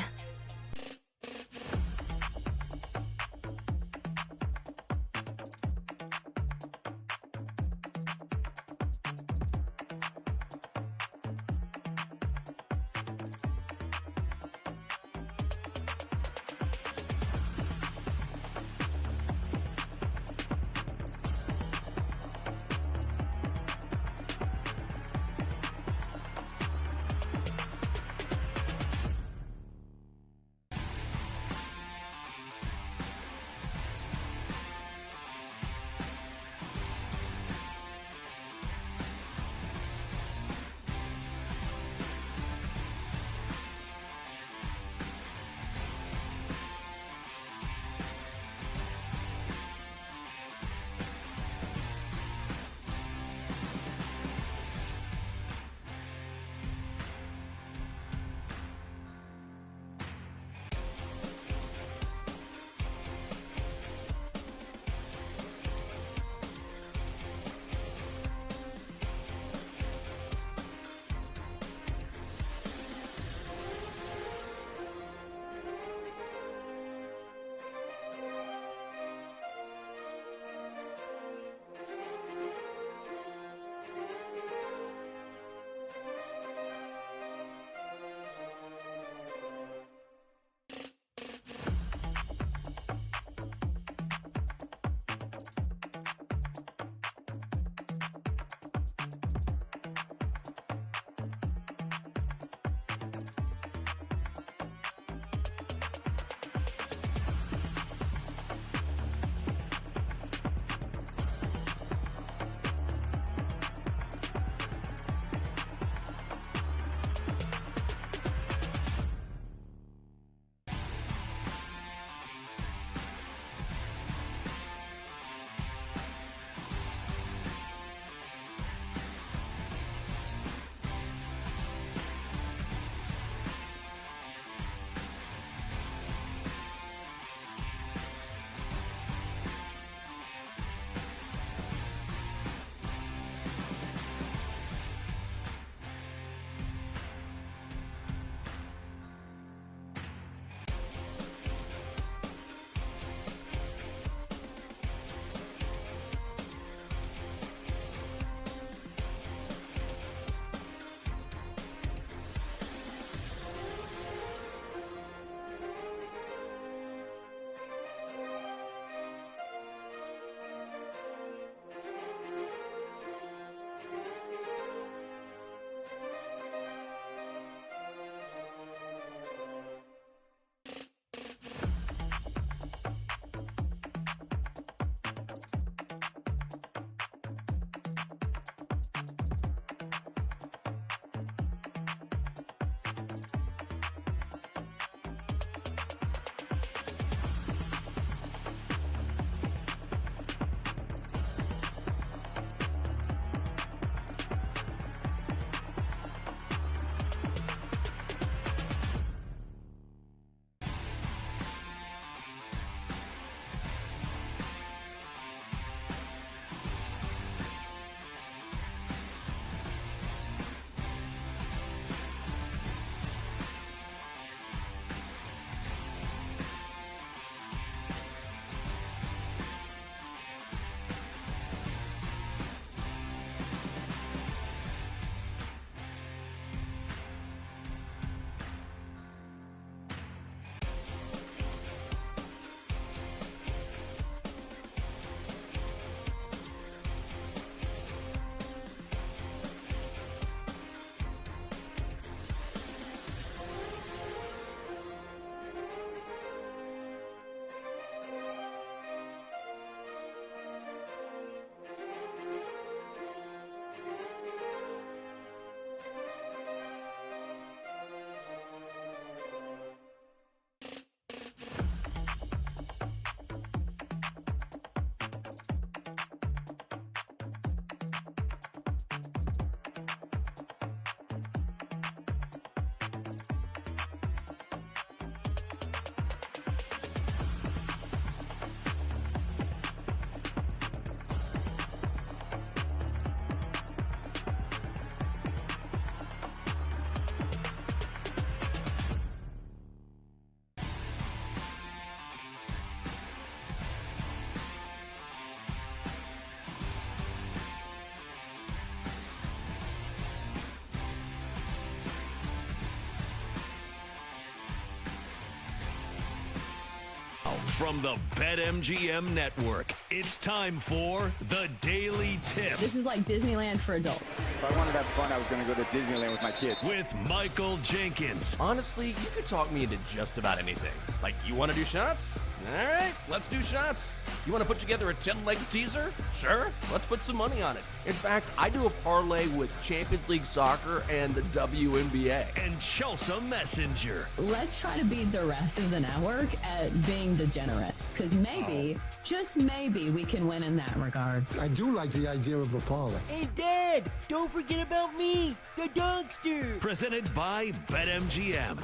From the BetMGM Network, it's time for the Daily Tip This is like Disneyland for adults. If I wanted to have fun, I was going to go to Disneyland with my kids. with Michael Jenkins. Honestly, you could talk me into just about anything. Like, you want to do shots? All right, let's do shots. You want to put together a 10-leg teaser? Sure, let's put some money on it. In fact, I do a parlay with Champions League soccer and the WNBA. And Chelsea Messenger. Let's try to beat the rest of the network at being degenerates, because maybe, just maybe, we can win in that regard. I do like the idea of a parlay. Hey, Dad, don't forget about me, the Dunkster. Presented by BetMGM.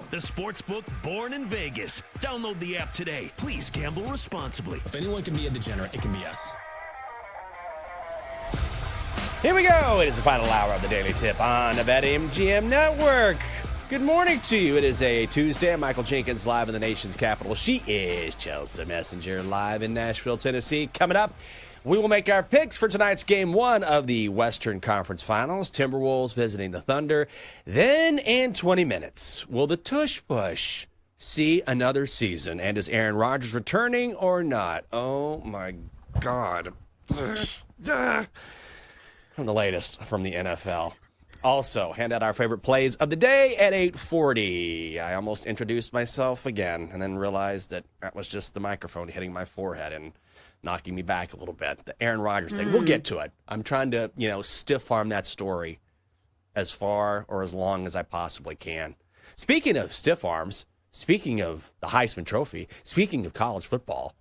The sportsbook born in Vegas. Download the app today. Please gamble responsibly. If anyone can be a degenerate, it can be us. Here we go. It is the final hour of the Daily Tip on the BetMGM Network. Good morning to you. It is a Tuesday. I'm Michael Jenkins, live in the nation's capital. She is Chelsea Messenger, live in Nashville, Tennessee. Coming up, we will make our picks for tonight's Game 1 of the Western Conference Finals. Timberwolves visiting the Thunder. Then, in 20 minutes, will the Tush Push see another season? And is Aaron Rodgers returning or not? Oh, my God. The latest from the NFL. Also, hand out our favorite plays of the day at 8:40. I almost introduced myself again and then realized that was just the microphone hitting my forehead and knocking me back a little bit. The Aaron Rodgers thing. We'll get to it. I'm trying to, stiff arm that story as far or as long as I possibly can. Speaking of stiff arms, speaking of the Heisman Trophy, speaking of college football,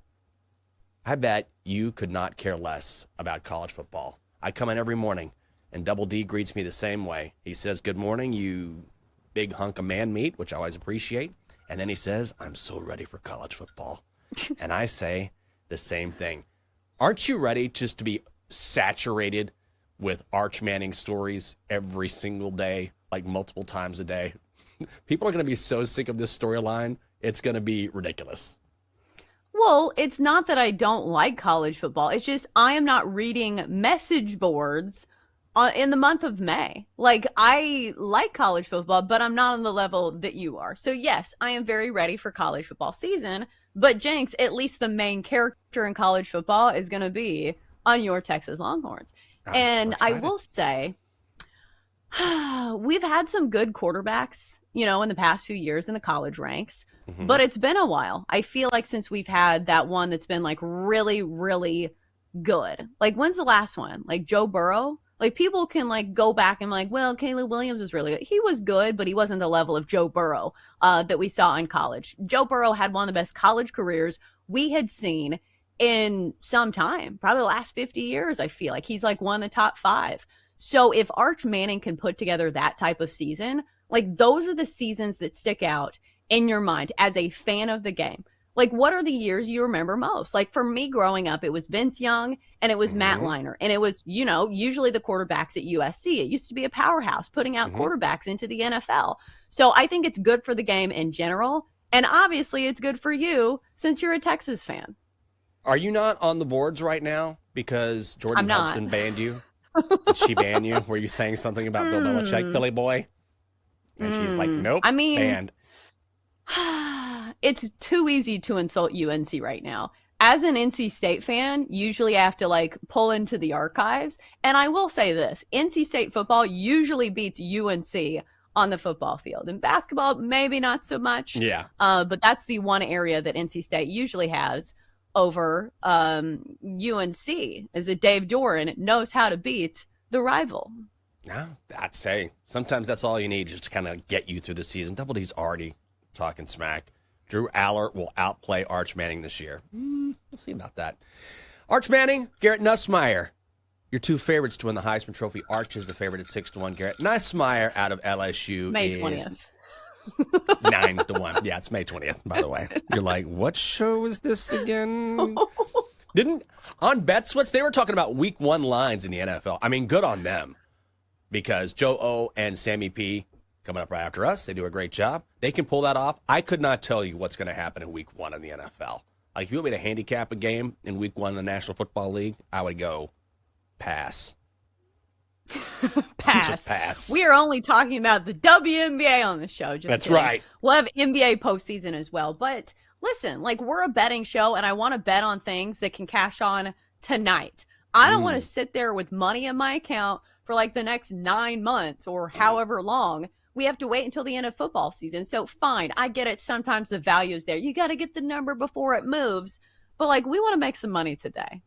I bet you could not care less about college football. I come in every morning, and Double D greets me the same way. He says, "Good morning, you big hunk of man meat," which I always appreciate. And then he says, "I'm so ready for college football." And I say the same thing. Aren't you ready just to be saturated with Arch Manning stories every single day, like multiple times a day? People are going to be so sick of this storyline, it's going to be ridiculous. Well, it's not that I don't like college football. It's just I am not reading message boards in the month of May. Like, I like college football, but I'm not on the level that you are. So, yes, I am very ready for college football season. But, Jenks, at least the main character in college football is going to be on your Texas Longhorns. And I will say, we've had some good quarterbacks, in the past few years in the college ranks. Mm-hmm. But it's been a while. I feel like since we've had that one that's been, like, really, really good. Like, when's the last one? Like, Joe Burrow? Like, people can, like, go back and, like, well, Caleb Williams was really good. He was good, but he wasn't the level of Joe Burrow that we saw in college. Joe Burrow had one of the best college careers we had seen in some time. Probably the last 50 years, I feel like. He's, like, one of the top 5. So if Arch Manning can put together that type of season, like, those are the seasons that stick out in your mind as a fan of the game. Like, what are the years you remember most? Like, for me growing up, it was Vince Young and it was Matt Leinart. And it was, usually the quarterbacks at USC. It used to be a powerhouse putting out quarterbacks into the NFL. So I think it's good for the game in general. And obviously it's good for you since you're a Texas fan. Are you not on the boards right now because Jordan Hudson banned you? Did she ban you? Were you saying something about Bill Belichick, Billy Boy? And she's like, nope, I mean, banned. It's too easy to insult UNC right now. As an NC State fan, usually I have to, like, pull into the archives. And I will say this, NC State football usually beats UNC on the football field. In basketball, maybe not so much. Yeah. But that's the one area that NC State usually has over UNC, is that Dave Doran knows how to beat the rival. No, sometimes that's all you need just to kind of get you through the season. Double D's already talking smack. Drew Allert will outplay Arch Manning this year. We'll see about that. Arch Manning, Garrett Nussmeier. Your two favorites to win the Heisman Trophy. Arch is the favorite at 6-1. Garrett Nussmeier out of LSU May 20th. 9-1. Yeah, it's May 20th, by the way. You're like, what show is this again? On BetSwitch, they were talking about week 1 lines in the NFL. I mean, good on them. Because Joe O and Sammy P coming up right after us. They do a great job. They can pull that off. I could not tell you what's going to happen in week 1 in the NFL. Like, if you want me to handicap a game in week 1 in the National Football League, I would go pass. Pass. Just pass. We are only talking about the WNBA on the show. Just That's kidding. right. We'll have NBA postseason as well. But listen, like we're a betting show and I want to bet on things that can cash on tonight. I don't want to sit there with money in my account for like the next 9 months or however long. We have to wait until the end of football season. So fine, I get it. Sometimes the value is there. You got to get the number before it moves. But like, we want to make some money today.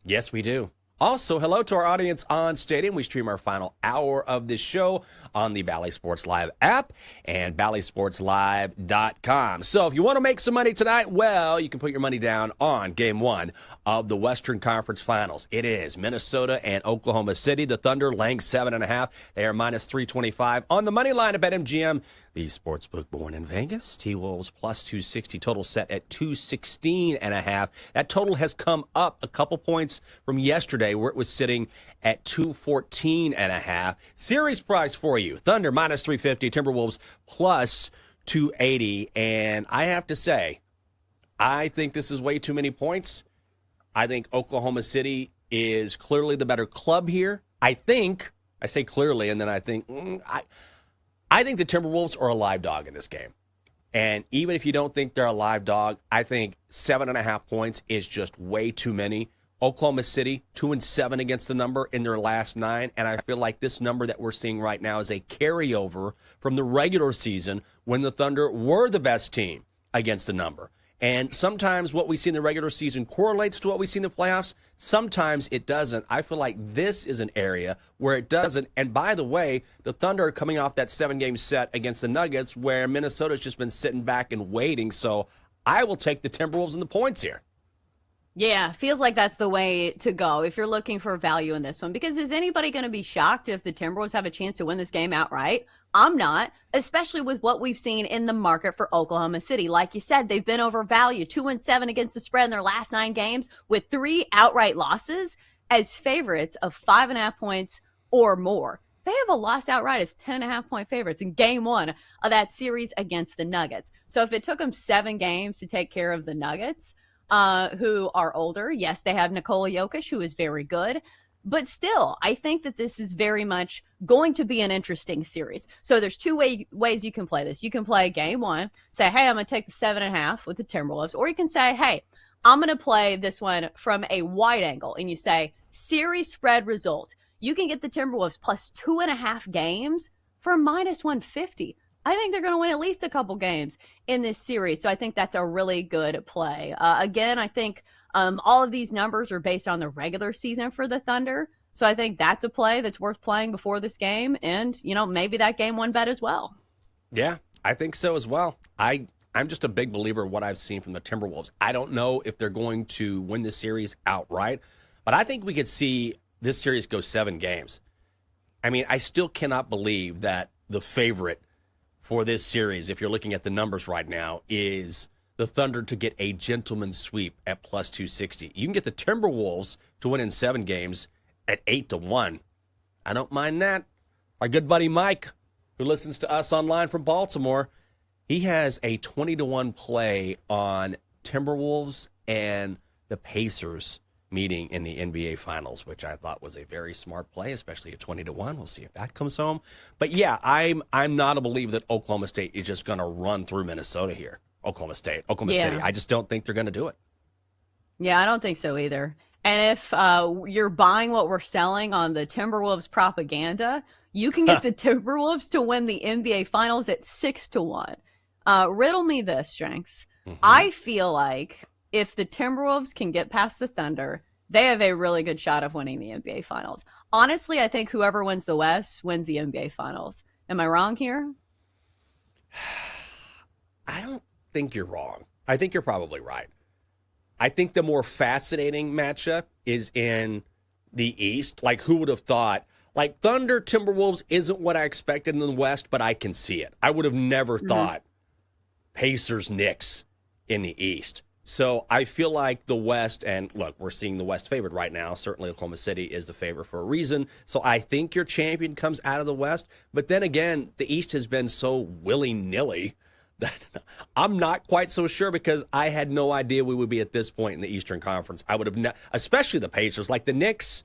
Yes, we do. Also, hello to our audience on Stadium. We stream our final hour of this show on the Bally Sports Live app and ballysportslive.com. So if you want to make some money tonight, well, you can put your money down on Game 1 of the Western Conference Finals. It is Minnesota and Oklahoma City. The Thunder laying 7.5. They are minus 325 on the money line at BetMGM. The sportsbook born in Vegas. T-Wolves plus 260, total set at 216.5. That total has come up a couple points from yesterday where it was sitting at 214.5. Series price for you. Thunder minus 350, Timberwolves plus 280. And I have to say, I think this is way too many points. I think Oklahoma City is clearly the better club here. I say clearly, and then I think, I think the Timberwolves are a live dog in this game. And even if you don't think they're a live dog, I think 7.5 points is just way too many. Oklahoma City, 2-7 against the number in their last 9. And I feel like this number that we're seeing right now is a carryover from the regular season when the Thunder were the best team against the number. And sometimes what we see in the regular season correlates to what we see in the playoffs. Sometimes it doesn't. I feel like this is an area where it doesn't. And by the way, the Thunder are coming off that 7-game set against the Nuggets where Minnesota's just been sitting back and waiting. So I will take the Timberwolves and the points here. Yeah, feels like that's the way to go if you're looking for value in this one. Because is anybody going to be shocked if the Timberwolves have a chance to win this game outright? I'm not, especially with what we've seen in the market for Oklahoma City. Like you said, they've been overvalued, 2-7 against the spread in their last 9 games with 3 outright losses as favorites of 5.5 points or more. They have a loss outright as 10.5-point favorites in game 1 of that series against the Nuggets. So if it took them 7 games to take care of the Nuggets, who are older, yes, they have Nikola Jokic, who is very good. But still, I think that this is very much going to be an interesting series. So there's 2 ways you can play this. You can play game 1, say, hey, I'm going to take the 7.5 with the Timberwolves. Or you can say, hey, I'm going to play this one from a wide angle. And you say, series spread result. You can get the Timberwolves plus 2.5 games for minus 150. I think they're going to win at least a couple games in this series. So I think that's a really good play. Again, I think all of these numbers are based on the regular season for the Thunder. So I think that's a play that's worth playing before this game. And, maybe that game 1 bet as well. Yeah, I think so as well. I'm just a big believer in what I've seen from the Timberwolves. I don't know if they're going to win this series outright, but I think we could see this series go 7 games. I mean, I still cannot believe that the favorite for this series, if you're looking at the numbers right now, is the Thunder to get a gentleman's sweep at plus 260. You can get the Timberwolves to win in 7 games at 8-1. I don't mind that. Our good buddy Mike, who listens to us online from Baltimore, he has a 20-1 play on Timberwolves and the Pacers meeting in the NBA Finals, which I thought was a very smart play, especially at 20-1. We'll see if that comes home. But yeah, I'm not a believer that Oklahoma State is just going to run through Minnesota here. Oklahoma City. I just don't think they're going to do it. Yeah, I don't think so either. And if you're buying what we're selling on the Timberwolves propaganda, you can get the Timberwolves to win the NBA Finals at 6-1. Riddle me this, Jenks. Mm-hmm. I feel like if the Timberwolves can get past the Thunder, they have a really good shot of winning the NBA Finals. Honestly, I think whoever wins the West wins the NBA Finals. Am I wrong here? I don't think you're wrong. I think you're probably right. I think the more fascinating matchup is in the East. Like, who would have thought? Like, Thunder Timberwolves isn't what I expected in the West, but I can see it. I would have never thought Pacers Knicks in the East. So I feel like the West, and look, we're seeing the West favored right now. Certainly Oklahoma City is the favorite for a reason. So I think your champion comes out of the West. But then again, the East has been so willy-nilly that I'm not quite so sure, because I had no idea we would be at this point in the Eastern Conference. I would have, especially the Pacers. Like the Knicks,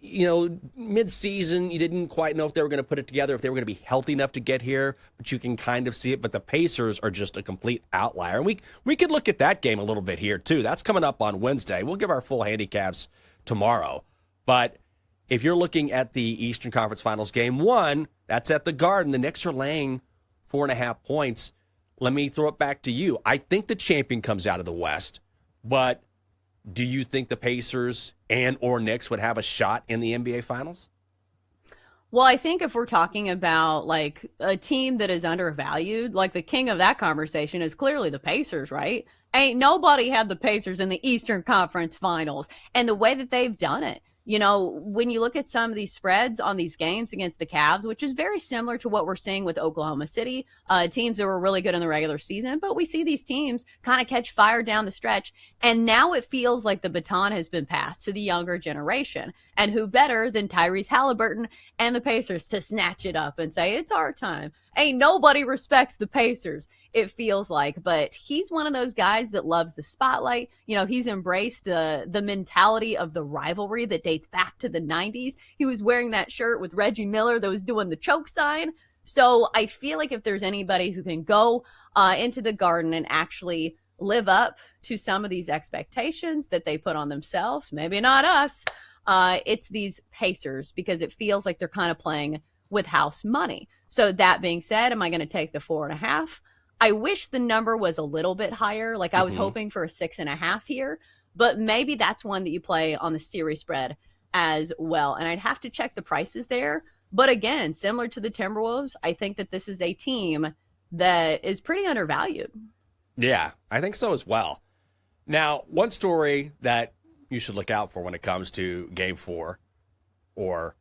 mid-season, you didn't quite know if they were going to put it together, if they were going to be healthy enough to get here, but you can kind of see it. But the Pacers are just a complete outlier. And we could look at that game a little bit here, too. That's coming up on Wednesday. We'll give our full handicaps tomorrow. But if you're looking at the Eastern Conference Finals game 1, that's at the Garden. The Knicks are laying 4.5 points. Let me throw it back to you. I think the champion comes out of the West, but do you think the Pacers and or Knicks would have a shot in the NBA Finals? Well, I think if we're talking about like a team that is undervalued, like the king of that conversation is clearly the Pacers, right? Ain't nobody had the Pacers in the Eastern Conference Finals. And the way that they've done it, when you look at some of these spreads on these games against the Cavs, which is very similar to what we're seeing with Oklahoma City, teams that were really good in the regular season, but we see these teams kind of catch fire down the stretch. And now it feels like the baton has been passed to the younger generation. And who better than Tyrese Halliburton and the Pacers to snatch it up and say, it's our time. Ain't nobody respects the Pacers, it feels like. But he's one of those guys that loves the spotlight. He's embraced the mentality of the rivalry that dates back to the 90s. He was wearing that shirt with Reggie Miller that was doing the choke sign. So I feel like if there's anybody who can go into the Garden and actually live up to some of these expectations that they put on themselves, maybe not us, it's these Pacers, because it feels like they're kind of playing with house money. So that being said, am I going to take the 4.5? I wish the number was a little bit higher. Like I was hoping for a 6.5 here, but maybe that's one that you play on the series spread as well. And I'd have to check the prices there. But again, similar to the Timberwolves, I think that this is a team that is pretty undervalued. Yeah, I think so as well. Now, one story that you should look out for when it comes to Game 4 or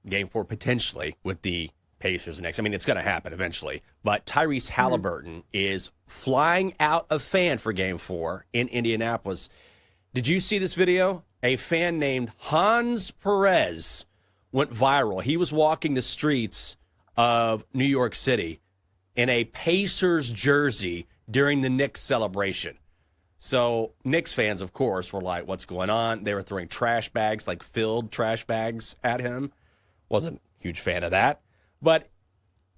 Game 4 potentially with the Pacers next. I mean, it's going to happen eventually. But Tyrese Halliburton is flying out a fan for Game 4 in Indianapolis. Did you see this video? A fan named Hans Perez went viral. He was walking the streets of New York City in a Pacers jersey during the Knicks celebration. So Knicks fans, of course, were like, what's going on? They were throwing trash bags, like filled trash bags at him. Wasn't a huge fan of that. But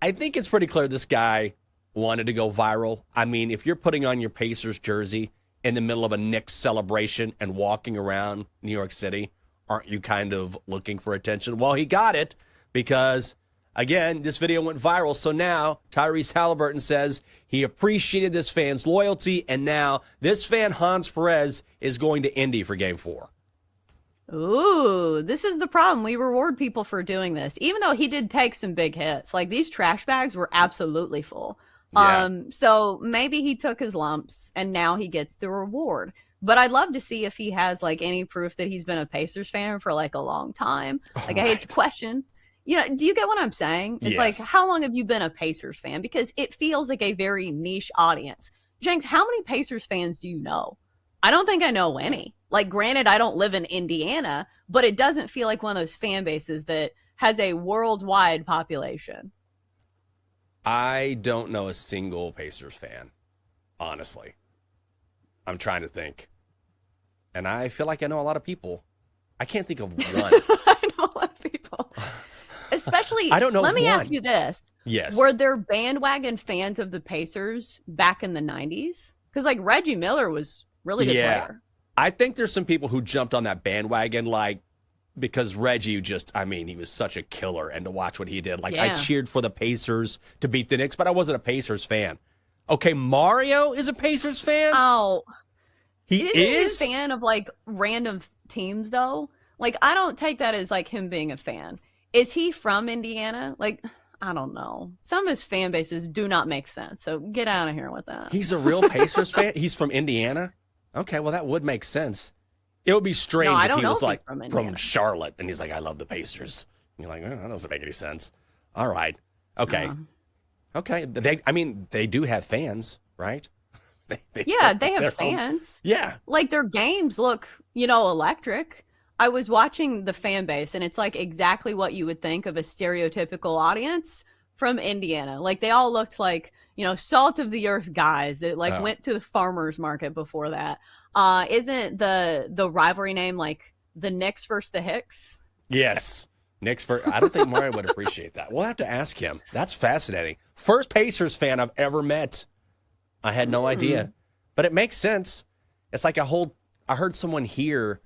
I think it's pretty clear this guy wanted to go viral. I mean, if you're putting on your Pacers jersey in the middle of a Knicks celebration and walking around New York City, aren't you kind of looking for attention? Well, he got it because, again, this video went viral. So now Tyrese Halliburton says he appreciated this fan's loyalty, and now this fan, Hans Perez, is going to Indy for Game 4. Ooh, this is the problem. We reward people for doing this, even though he did take some big hits. Like these trash bags were absolutely full. Yeah. So maybe he took his lumps and now he gets the reward. But I'd love to see if he has like any proof that he's been a Pacers fan for like a long time. Like I hate to question. Do you get what I'm saying? It's like, how long have you been a Pacers fan? Because it feels like a very niche audience. Jenks, how many Pacers fans do you know? I don't think I know any. Like, granted, I don't live in Indiana, but it doesn't feel like one of those fan bases that has a worldwide population. I don't know a single Pacers fan, honestly. I'm trying to think. And I feel like I know a lot of people. I can't think of one. I know a lot of people. Especially, I don't know. Let me ask you this. Yes. Were there bandwagon fans of the Pacers back in the 90s? Because, like, Reggie Miller was really good player. I think there's some people who jumped on that bandwagon, like, because Reggie he was such a killer, and to watch what he did. Like, I cheered for the Pacers to beat the Knicks, but I wasn't a Pacers fan. Okay, Mario is a Pacers fan? Oh. He is? He a fan of, like, random teams, though? Like, I don't take that as, like, him being a fan. Is he from Indiana? Like, I don't know. Some of his fan bases do not make sense, so get out of here with that. He's a real Pacers fan? He's from Indiana? Okay, well, that would make sense. It would be strange if he was like from Charlotte and he's like, I love the Pacers. And you're like, that doesn't make any sense. All right. Okay. Okay. They do have fans, right? They have fans. Yeah. Like their games look, electric. I was watching the fan base and it's like exactly what you would think of a stereotypical audience from Indiana. Like they all looked like, salt of the earth guys that went to the farmer's market before that. Isn't the rivalry name like the Knicks versus the Hicks? Yes. I don't think Mario would appreciate that. We'll have to ask him. That's fascinating. First Pacers fan I've ever met. I had no idea. But it makes sense. It's like I heard someone here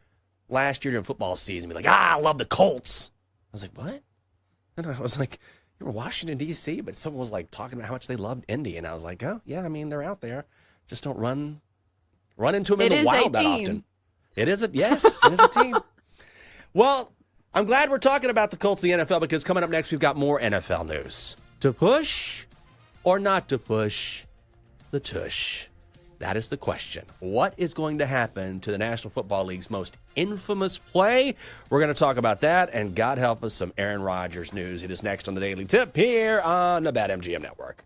last year during football season be like, I love the Colts. I was like, what? And I was like, you were Washington, D.C., but someone was like talking about how much they loved Indy. And I was like, oh, yeah, I mean, they're out there. Just don't run into them in the wild that often. It is a team. Well, I'm glad we're talking about the Colts in the NFL because coming up next, we've got more NFL news. To push or not to push the tush? That is the question. What is going to happen to the National Football League's most infamous play? We're going to talk about that, and God help us, some Aaron Rodgers news. It is next on the Daily Tip here on the BetMGM Network.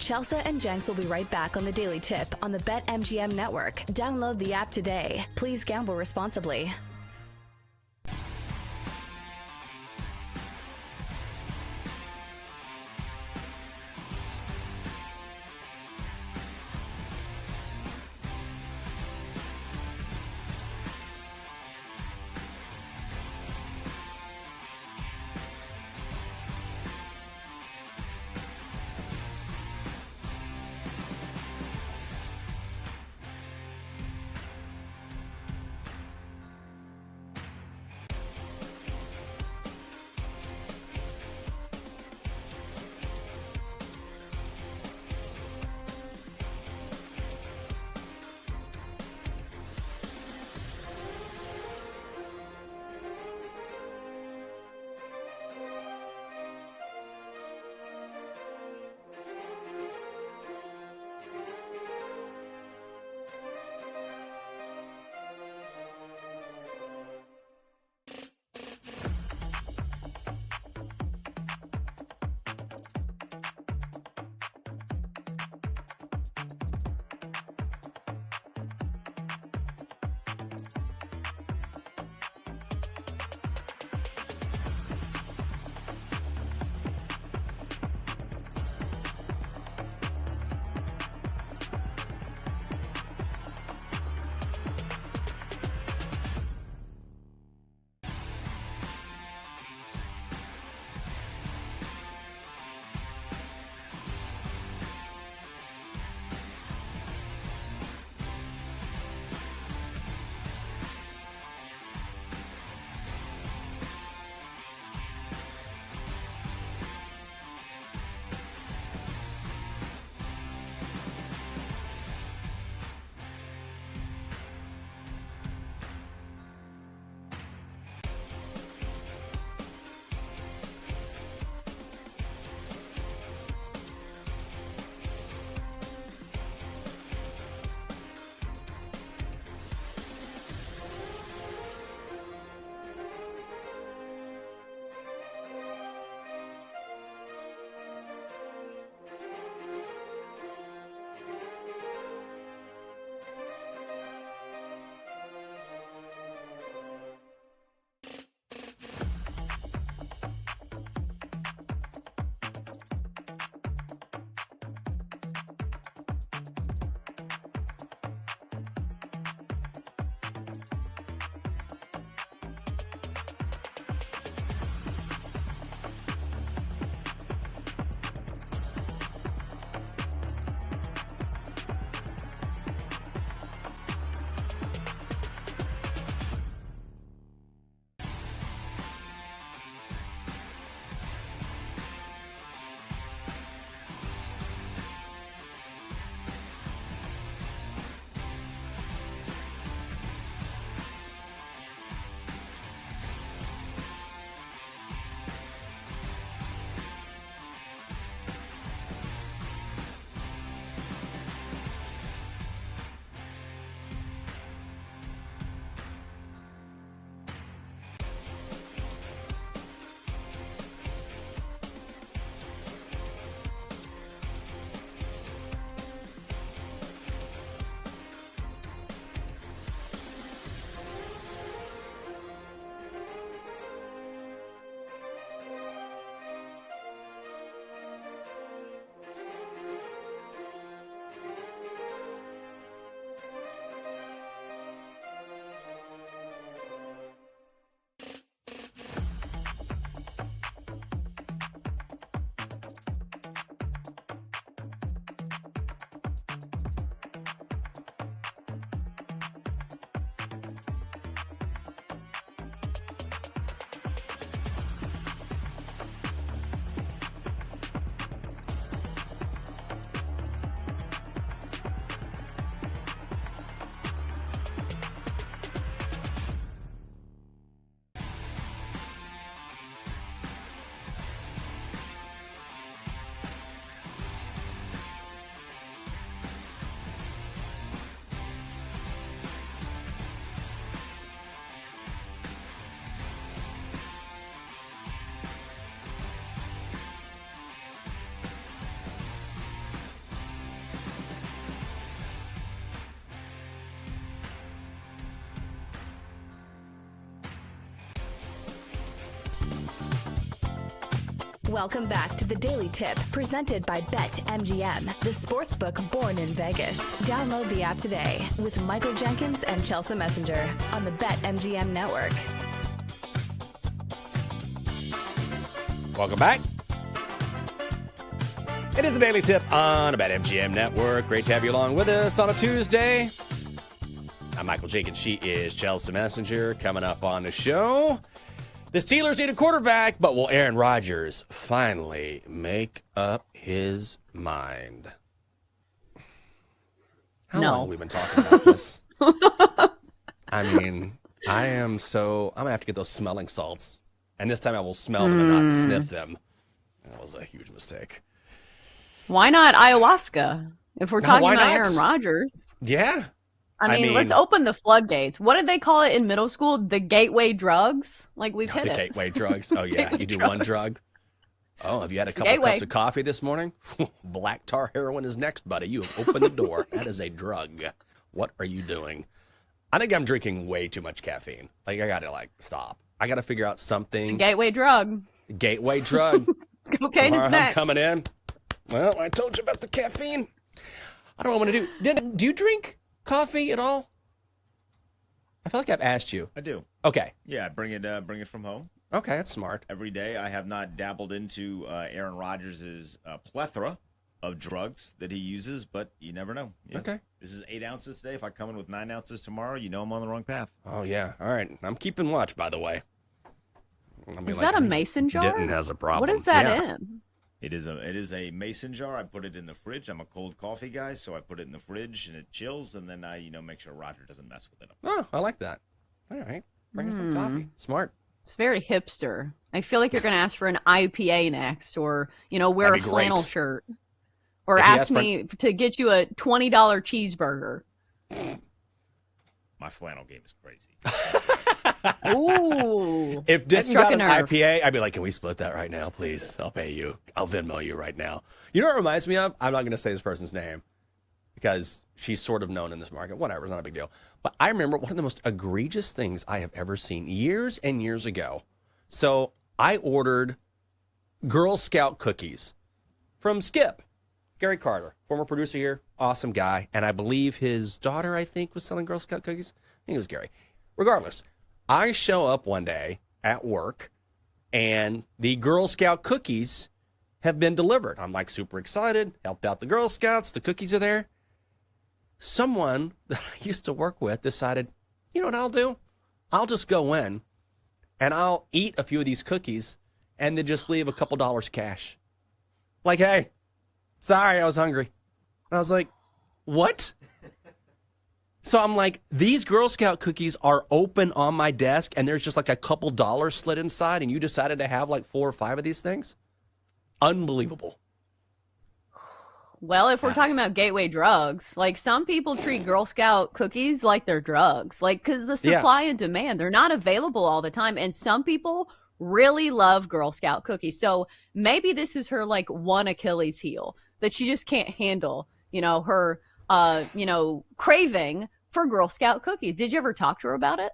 Chelsea and Jenks will be right back on the Daily Tip on the BetMGM Network. Download the app today. Please gamble responsibly. Welcome back to the Daily Tip, presented by BetMGM, the sportsbook born in Vegas. Download the app today with Michael Jenkins and Chelsea Messenger on the BetMGM network. Welcome back. It is a Daily Tip on the BetMGM network. Great to have you along with us on a Tuesday. I'm Michael Jenkins. She is Chelsea Messenger. Coming up on the show, the Steelers need a quarterback, but will Aaron Rodgers finally make up his mind? How long have we been talking about this? I mean, I'm going to have to get those smelling salts. And this time I will smell them and not sniff them. That was a huge mistake. Why not ayahuasca? If we're talking about Aaron Rodgers. Yeah. I mean, let's open the floodgates. What did they call it in middle school? The gateway drugs? Like, we've hit the it. Gateway drugs. Oh, yeah. You do one drug. Oh, have you had a couple cups of coffee this morning? Black tar heroin is next, buddy. You have opened the door. That is a drug. What are you doing? I think I'm drinking way too much caffeine. Like, I got to, stop. I got to figure out something. It's a gateway drug. Gateway drug. Cocaine is next. I'm coming in. Well, I told you about the caffeine. I don't know what I'm going to do. Do you drink coffee at all? I feel like I've asked you. I do. Okay. Yeah, bring it from home. Okay, that's smart. Every day. I have not dabbled into Aaron Rodgers' plethora of drugs that he uses, but you never know. Yeah. Okay. This is 8 ounces today. If I come in with 9 ounces tomorrow, you know I'm on the wrong path. Oh, yeah. All right. I'm keeping watch, by the way. Is that a mason jar? Denton has a problem. What is that in? It is a mason jar. I put it in the fridge. I'm a cold coffee guy, so I put it in the fridge and it chills, and then I make sure Roger doesn't mess with it. Oh, I like that. All right. Bring us some coffee. Smart. It's very hipster. I feel like you're going to ask for an IPA next, or wear a flannel shirt, or ask me to get you a $20 cheeseburger. My flannel game is crazy. Ooh. If Denton got an IPA, I'd be like, can we split that right now, please? I'll pay you. I'll Venmo you right now. You know what it reminds me of? I'm not going to say this person's name because she's sort of known in this market. Whatever, it's not a big deal. But I remember one of the most egregious things I have ever seen years and years ago. So I ordered Girl Scout cookies from Skip, Gary Carter, former producer here, awesome guy. And I believe his daughter, was selling Girl Scout cookies. I think it was Gary. Regardless, I show up one day at work and the Girl Scout cookies have been delivered. I'm super excited, helped out the Girl Scouts. The cookies are there. Someone that I used to work with decided, you know what I'll do? I'll just go in and I'll eat a few of these cookies and then just leave a couple dollars cash. Like, hey, sorry, I was hungry. And I was like, what? So I'm like, these Girl Scout cookies are open on my desk and there's just a couple dollars slid inside and you decided to have 4 or 5 of these things? Unbelievable. Well, if we're talking about gateway drugs, some people treat Girl Scout cookies like they're drugs, because the supply and demand, they're not available all the time. And some people really love Girl Scout cookies. So maybe this is her one Achilles heel that she just can't handle, her craving for Girl Scout cookies. Did you ever talk to her about it?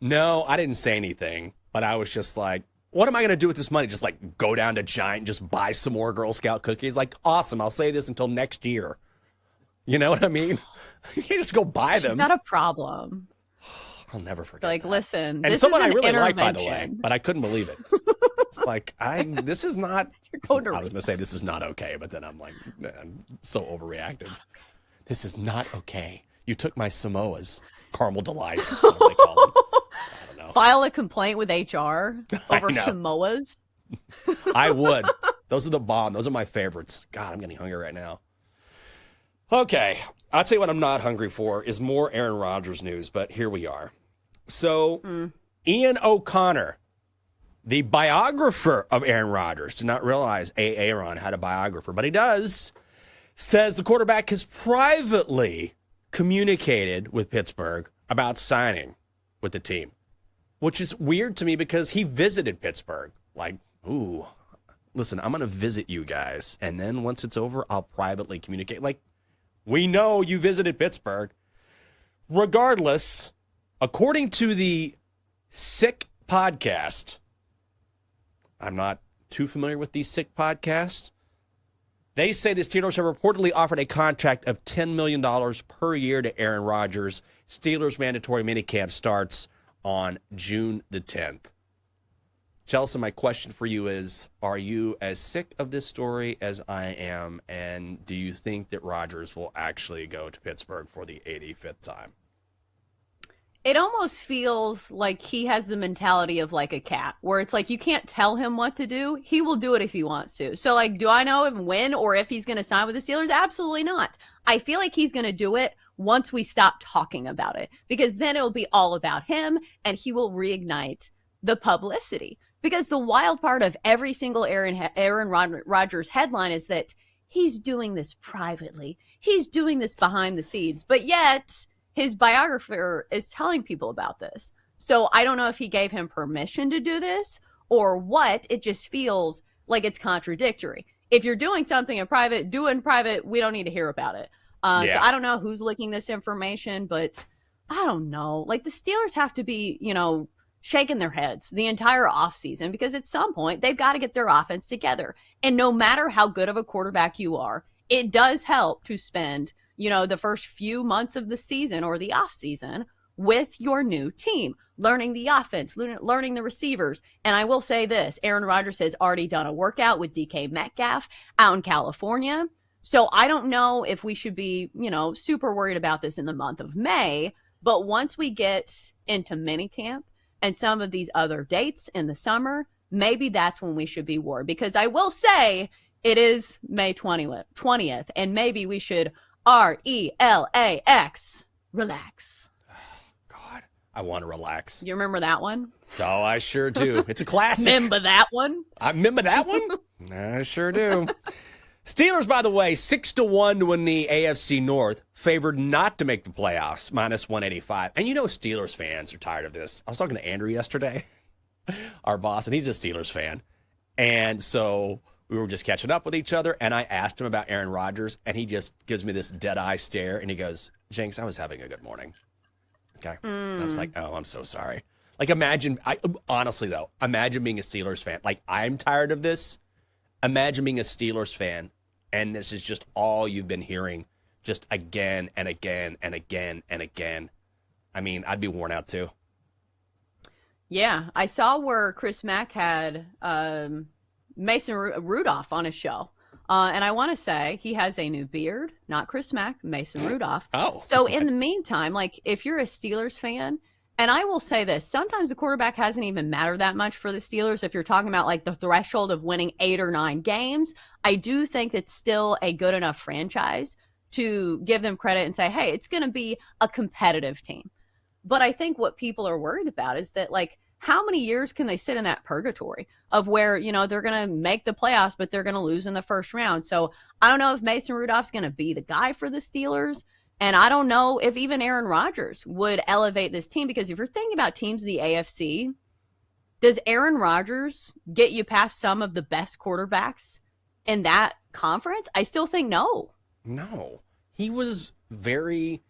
No, I didn't say anything, but I was just like, what am I going to do with this money? Just go down to Giant and just buy some more Girl Scout cookies? Awesome. I'll save this until next year. You know what I mean? You can't just go buy them. She's got a problem. I'll never forget that. Listen, and this someone is I really like, intervention. by the way, but I couldn't believe it. It's this is not, I was going to say this is not okay, but then I'm I'm so overreactive. This is not okay. You took my Samoas, caramel delights, whatever they call them. I don't know. File a complaint with HR over Samoas. I would. Those are the bomb. Those are my favorites. God, I'm getting hungry right now. Okay. I'll tell you what I'm not hungry for is more Aaron Rodgers news, but here we are. So, Ian O'Connor, the biographer of Aaron Rodgers, did not realize Aaron had a biographer, but he does, says the quarterback has privately communicated with Pittsburgh about signing with the team, which is weird to me because he visited Pittsburgh. Ooh, listen, I'm going to visit you guys, and then once it's over, I'll privately communicate. We know you visited Pittsburgh. Regardless, according to the Sick podcast, I'm not too familiar with these sick podcasts. They say the Steelers have reportedly offered a contract of $10 million per year to Aaron Rodgers. Steelers mandatory minicamp starts on June the 10th. Chelsea, my question for you is, are you as sick of this story as I am? And do you think that Rodgers will actually go to Pittsburgh for the 85th time? It almost feels like he has the mentality of like a cat, where it's like you can't tell him what to do. He will do it if he wants to. So, like, do I know when or if he's going to sign with the Steelers? Absolutely not. I feel like he's going to do it once we stop talking about it, because then it'll be all about him and he will reignite the publicity. Because the wild part of every single Aaron Rodgers headline is that he's doing this privately. He's doing this behind the scenes, but yet his biographer is telling people about this. So I don't know if he gave him permission to do this or what. It just feels like it's contradictory. If you're doing something in private, do it in private. We don't need to hear about it. So I don't know who's leaking this information, but I don't know. Like, the Steelers have to be, shaking their heads the entire offseason, because at some point they've got to get their offense together. And no matter how good of a quarterback you are, it does help to spend the first few months of the season or the off season with your new team, learning the offense, learning the receivers. And I will say this, Aaron Rodgers has already done a workout with DK Metcalf out in California. So I don't know if we should be, super worried about this in the month of May. But once we get into minicamp and some of these other dates in the summer, maybe that's when we should be worried. Because I will say it is May 20th, and maybe we should RELAX. Relax. God, I want to relax. You remember that one? Oh, I sure do. It's a classic. Remember that one? I remember that one? I sure do. Steelers, by the way, 6-1 to win the AFC North, favored not to make the playoffs, minus 185. And Steelers fans are tired of this. I was talking to Andrew yesterday, our boss, and he's a Steelers fan. And so we were just catching up with each other, and I asked him about Aaron Rodgers, and he just gives me this dead-eye stare, and he goes, Jenks, I was having a good morning. Okay? And I was like, oh, I'm so sorry. Like, honestly, though, imagine being a Steelers fan. Like, I'm tired of this. Imagine being a Steelers fan, and this is just all you've been hearing just again and again and again and again. I mean, I'd be worn out too. Yeah, I saw where Chris Mack had Mason Rudolph on his show. And I want to say he has a new beard, not Chris Mack, Mason Rudolph. Oh. So in the meantime, like, if you're a Steelers fan, and I will say this, sometimes the quarterback hasn't even mattered that much for the Steelers. If you're talking about like the threshold of winning 8 or 9 games, I do think it's still a good enough franchise to give them credit and say, hey, it's going to be a competitive team. But I think what people are worried about is that, like, how many years can they sit in that purgatory of where, they're going to make the playoffs, but they're going to lose in the first round. So I don't know if Mason Rudolph's going to be the guy for the Steelers. And I don't know if even Aaron Rodgers would elevate this team, because if you're thinking about teams in the AFC, does Aaron Rodgers get you past some of the best quarterbacks in that conference? I still think no. No. He was very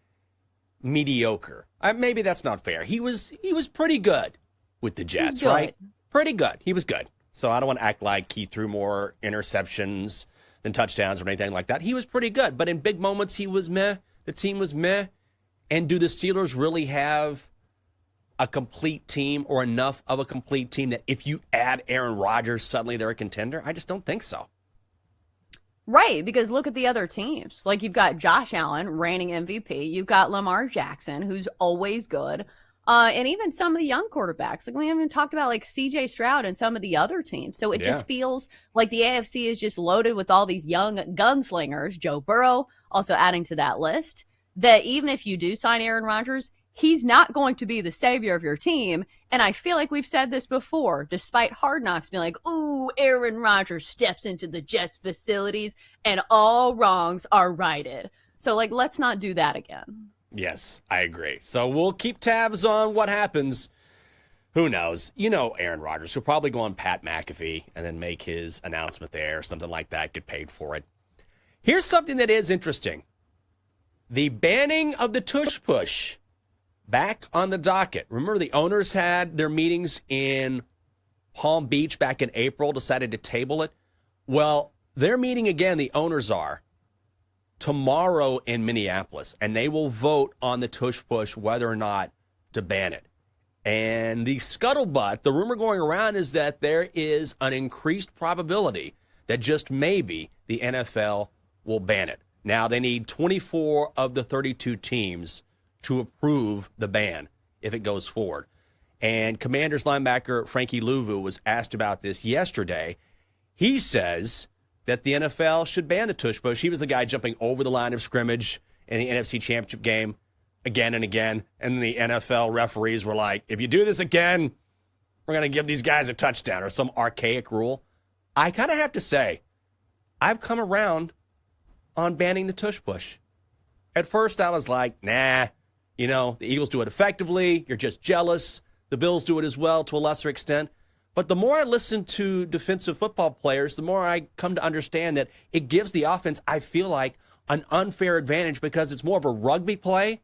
mediocre. Maybe that's not fair. He was pretty good with the Jets, right? Pretty good. He was good. So I don't want to act like he threw more interceptions than touchdowns or anything like that. He was pretty good. But in big moments, he was meh. The team was meh. And do the Steelers really have a complete team, or enough of a complete team that if you add Aaron Rodgers, suddenly they're a contender? I just don't think so. Right, because look at the other teams. Like, you've got Josh Allen, reigning MVP. You've got Lamar Jackson, who's always good. And even some of the young quarterbacks. Like, we haven't talked about, like, C.J. Stroud and some of the other teams. So it just feels like the AFC is just loaded with all these young gunslingers. Joe Burrow also adding to that list. That even if you do sign Aaron Rodgers, he's not going to be the savior of your team. And I feel like we've said this before, despite Hard Knocks being like, ooh, Aaron Rodgers steps into the Jets facilities and all wrongs are righted. So, like, let's not do that again. Yes, I agree. So we'll keep tabs on what happens. Who knows? Aaron Rodgers, he'll probably go on Pat McAfee and then make his announcement there, something like that, get paid for it. Here's something that is interesting. The banning of the tush push back on the docket. Remember, the owners had their meetings in Palm Beach back in April, decided to table it. Well, they're meeting again, the owners are, tomorrow in Minneapolis, and they will vote on the tush-push whether or not to ban it. And the scuttlebutt, the rumor going around is that there is an increased probability that just maybe the NFL will ban it. Now, they need 24 of the 32 teams to approve the ban if it goes forward. And Commanders linebacker Frankie Louvu was asked about this yesterday. He says that the NFL should ban the tush push. He was the guy jumping over the line of scrimmage in the NFC Championship game again and again. And the NFL referees were like, if you do this again, we're going to give these guys a touchdown or some archaic rule. I kind of have to say, I've come around on banning the tush push. At first, I was like, nah, the Eagles do it effectively. You're just jealous. The Bills do it as well to a lesser extent. But the more I listen to defensive football players, the more I come to understand that it gives the offense, I feel like, an unfair advantage because it's more of a rugby play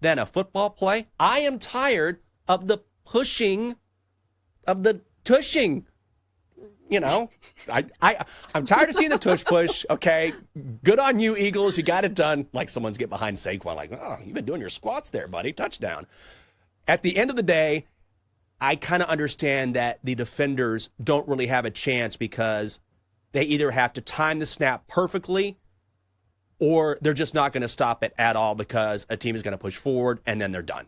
than a football play. I am tired of the pushing, of the tushing. I'm tired of seeing the tush push. Okay, good on you, Eagles. You got it done. Like someone's get behind Saquon, like, oh, you've been doing your squats there, buddy. Touchdown. At the end of the day, I kind of understand that the defenders don't really have a chance because they either have to time the snap perfectly or they're just not going to stop it at all because a team is going to push forward and then they're done.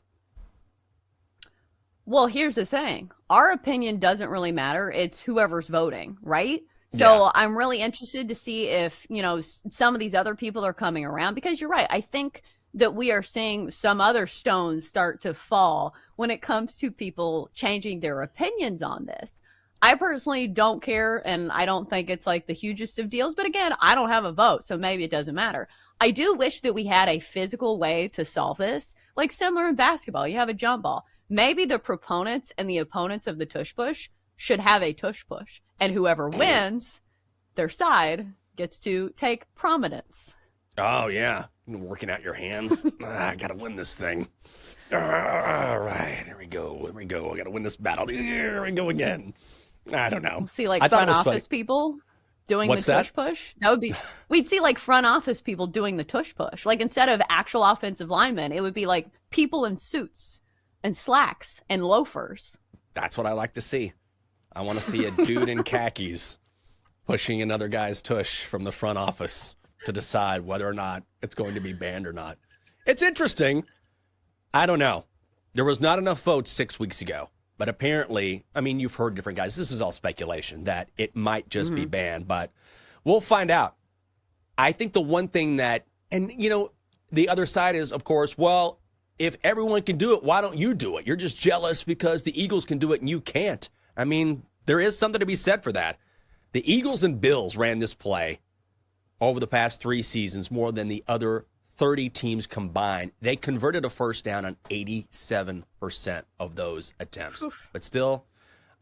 Well, here's the thing. Our opinion doesn't really matter. It's whoever's voting, right? So I'm really interested to see if, some of these other people are coming around because you're right. I think that we are seeing some other stones start to fall when it comes to people changing their opinions on this. I personally don't care, and I don't think it's like the hugest of deals. But again, I don't have a vote, so maybe it doesn't matter. I do wish that we had a physical way to solve this, like similar in basketball. You have a jump ball. Maybe the proponents and the opponents of the tush push should have a tush push, and whoever wins, their side gets to take prominence. Oh, yeah. Working out your hands. I got to win this thing. All right. Here we go. I got to win this battle. Here we go again. I don't know. We'll see front office people doing the tush push. That would be, we'd see front office people doing the tush push. Like instead of actual offensive linemen, it would be like people in suits and slacks and loafers. That's what I like to see. I want to see a dude in khakis pushing another guy's tush from the front office to decide whether or not it's going to be banned or not. It's interesting. I don't know. There was not enough votes 6 weeks ago, but apparently, you've heard different guys. This is all speculation that it might just be banned, but we'll find out. I think the one thing that, and the other side is, of course, well, if everyone can do it, why don't you do it? You're just jealous because the Eagles can do it and you can't. There is something to be said for that. The Eagles and Bills ran this play over the past 3 seasons more than the other 30 teams combined. They converted a first down on 87% of those attempts. But still,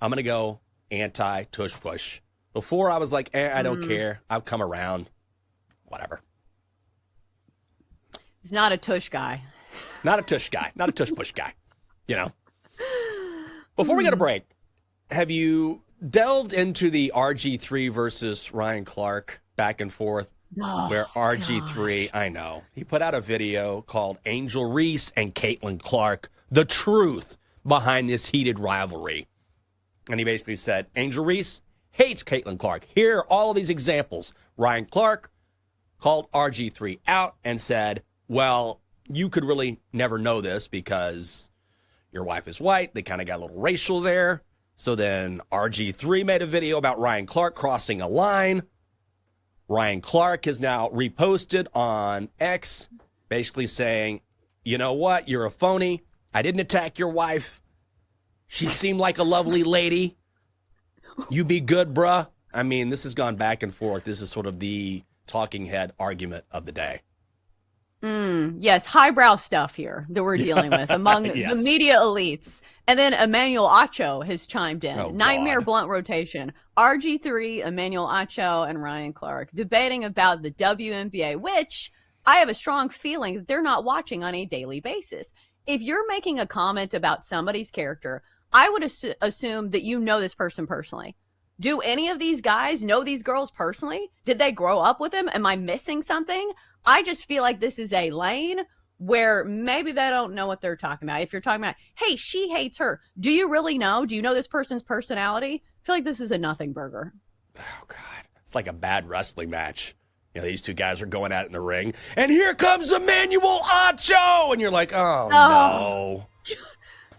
I'm going to go anti-tush push. Before I was like, I don't care. I've come around. Whatever. He's not a tush guy. Not a tush guy. Not a tush push guy. Before we get a break, have you delved into the RG3 versus Ryan Clark back and forth? Where RG3, I know, he put out a video called Angel Reese and Caitlin Clark, the truth behind this heated rivalry. And he basically said, Angel Reese hates Caitlin Clark. Here are all of these examples. Ryan Clark called RG3 out and said, well, you could really never know this because your wife is white. They kind of got a little racial there. So then RG3 made a video about Ryan Clark crossing a line. Ryan Clark has now reposted on X, basically saying, you know what? You're a phony. I didn't attack your wife. She seemed like a lovely lady. You be good, bruh. This has gone back and forth. This is sort of the talking head argument of the day. Yes, highbrow stuff here that we're dealing with among the media elites. And then Emmanuel Acho has chimed in. Nightmare blunt rotation. RG3, Emmanuel Acho, and Ryan Clark debating about the WNBA, which I have a strong feeling that they're not watching on a daily basis. If you're making a comment about somebody's character I would assume that you know this person personally. Do any of these guys know these girls personally? Did they grow up with them? Am I missing something? I just feel like this is a lane where maybe they don't know what they're talking about. If you're talking about, hey, she hates her. Do you really know? Do you know this person's personality? I feel like this is a nothing burger. Oh, God. It's like a bad wrestling match. You know, these two guys are going at it in the ring, and here comes Emmanuel Acho! And you're like, oh. No.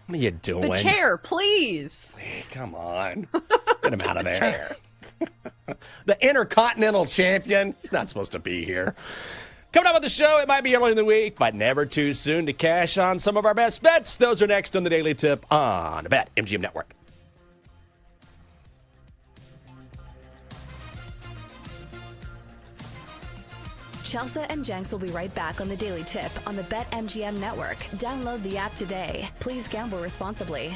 What are you doing? The chair, please. Hey, come on. Get him out of there. The Intercontinental Champion. He's not supposed to be here. Coming up on the show, it might be early in the week, but never too soon to cash on some of our best bets. Those are next on the Daily Tip on the BetMGM Network. Chelsea and Jenks will be right back on the Daily Tip on the BetMGM Network. Download the app today. Please gamble responsibly.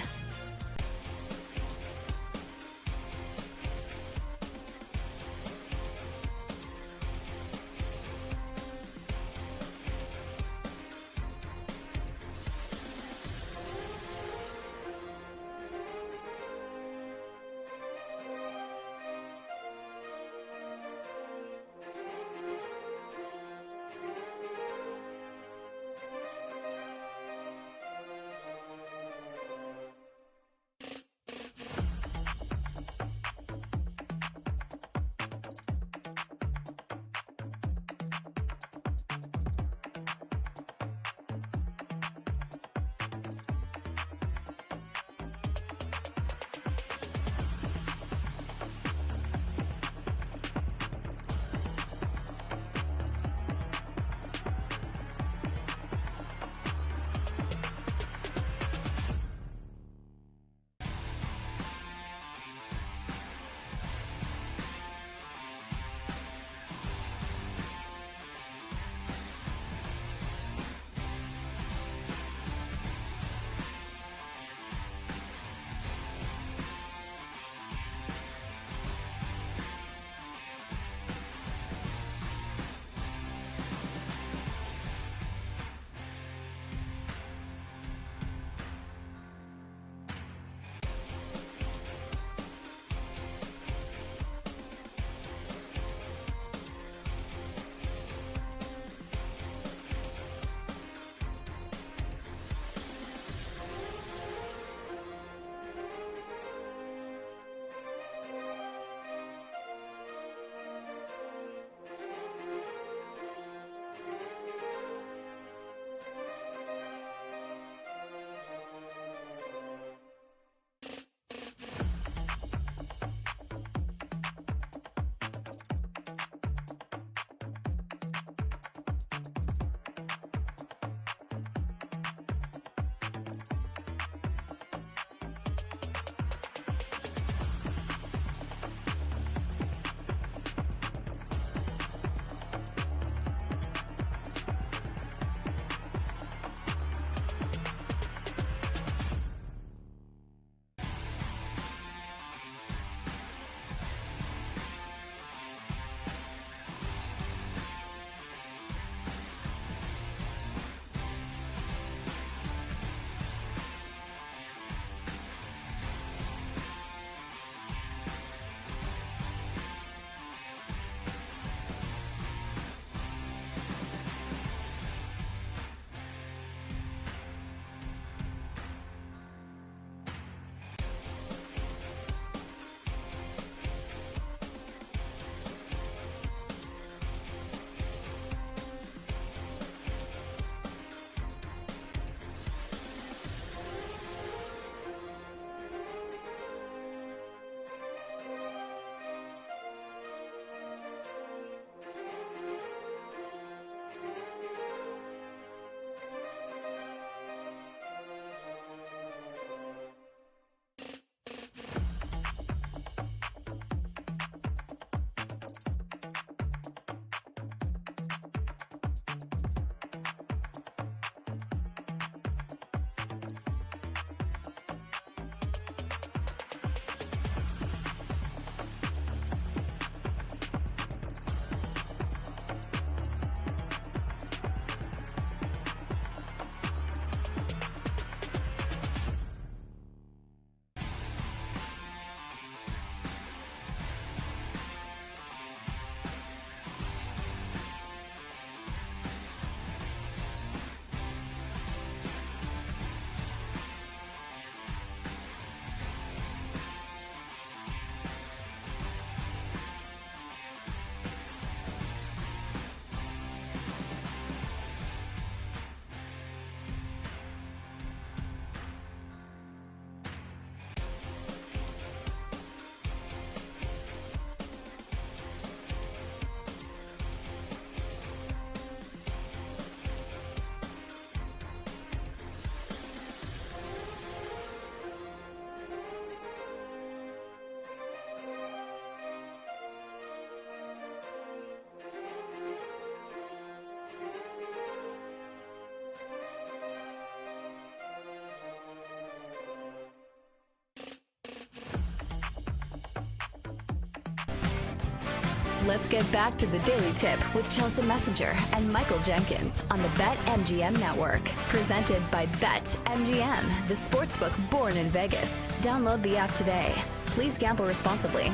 Let's get back to the Daily Tip with Chelsea Messenger and Michael Jenkins on the BetMGM Network. Presented by BetMGM, the sportsbook born in Vegas. Download the app today. Please gamble responsibly.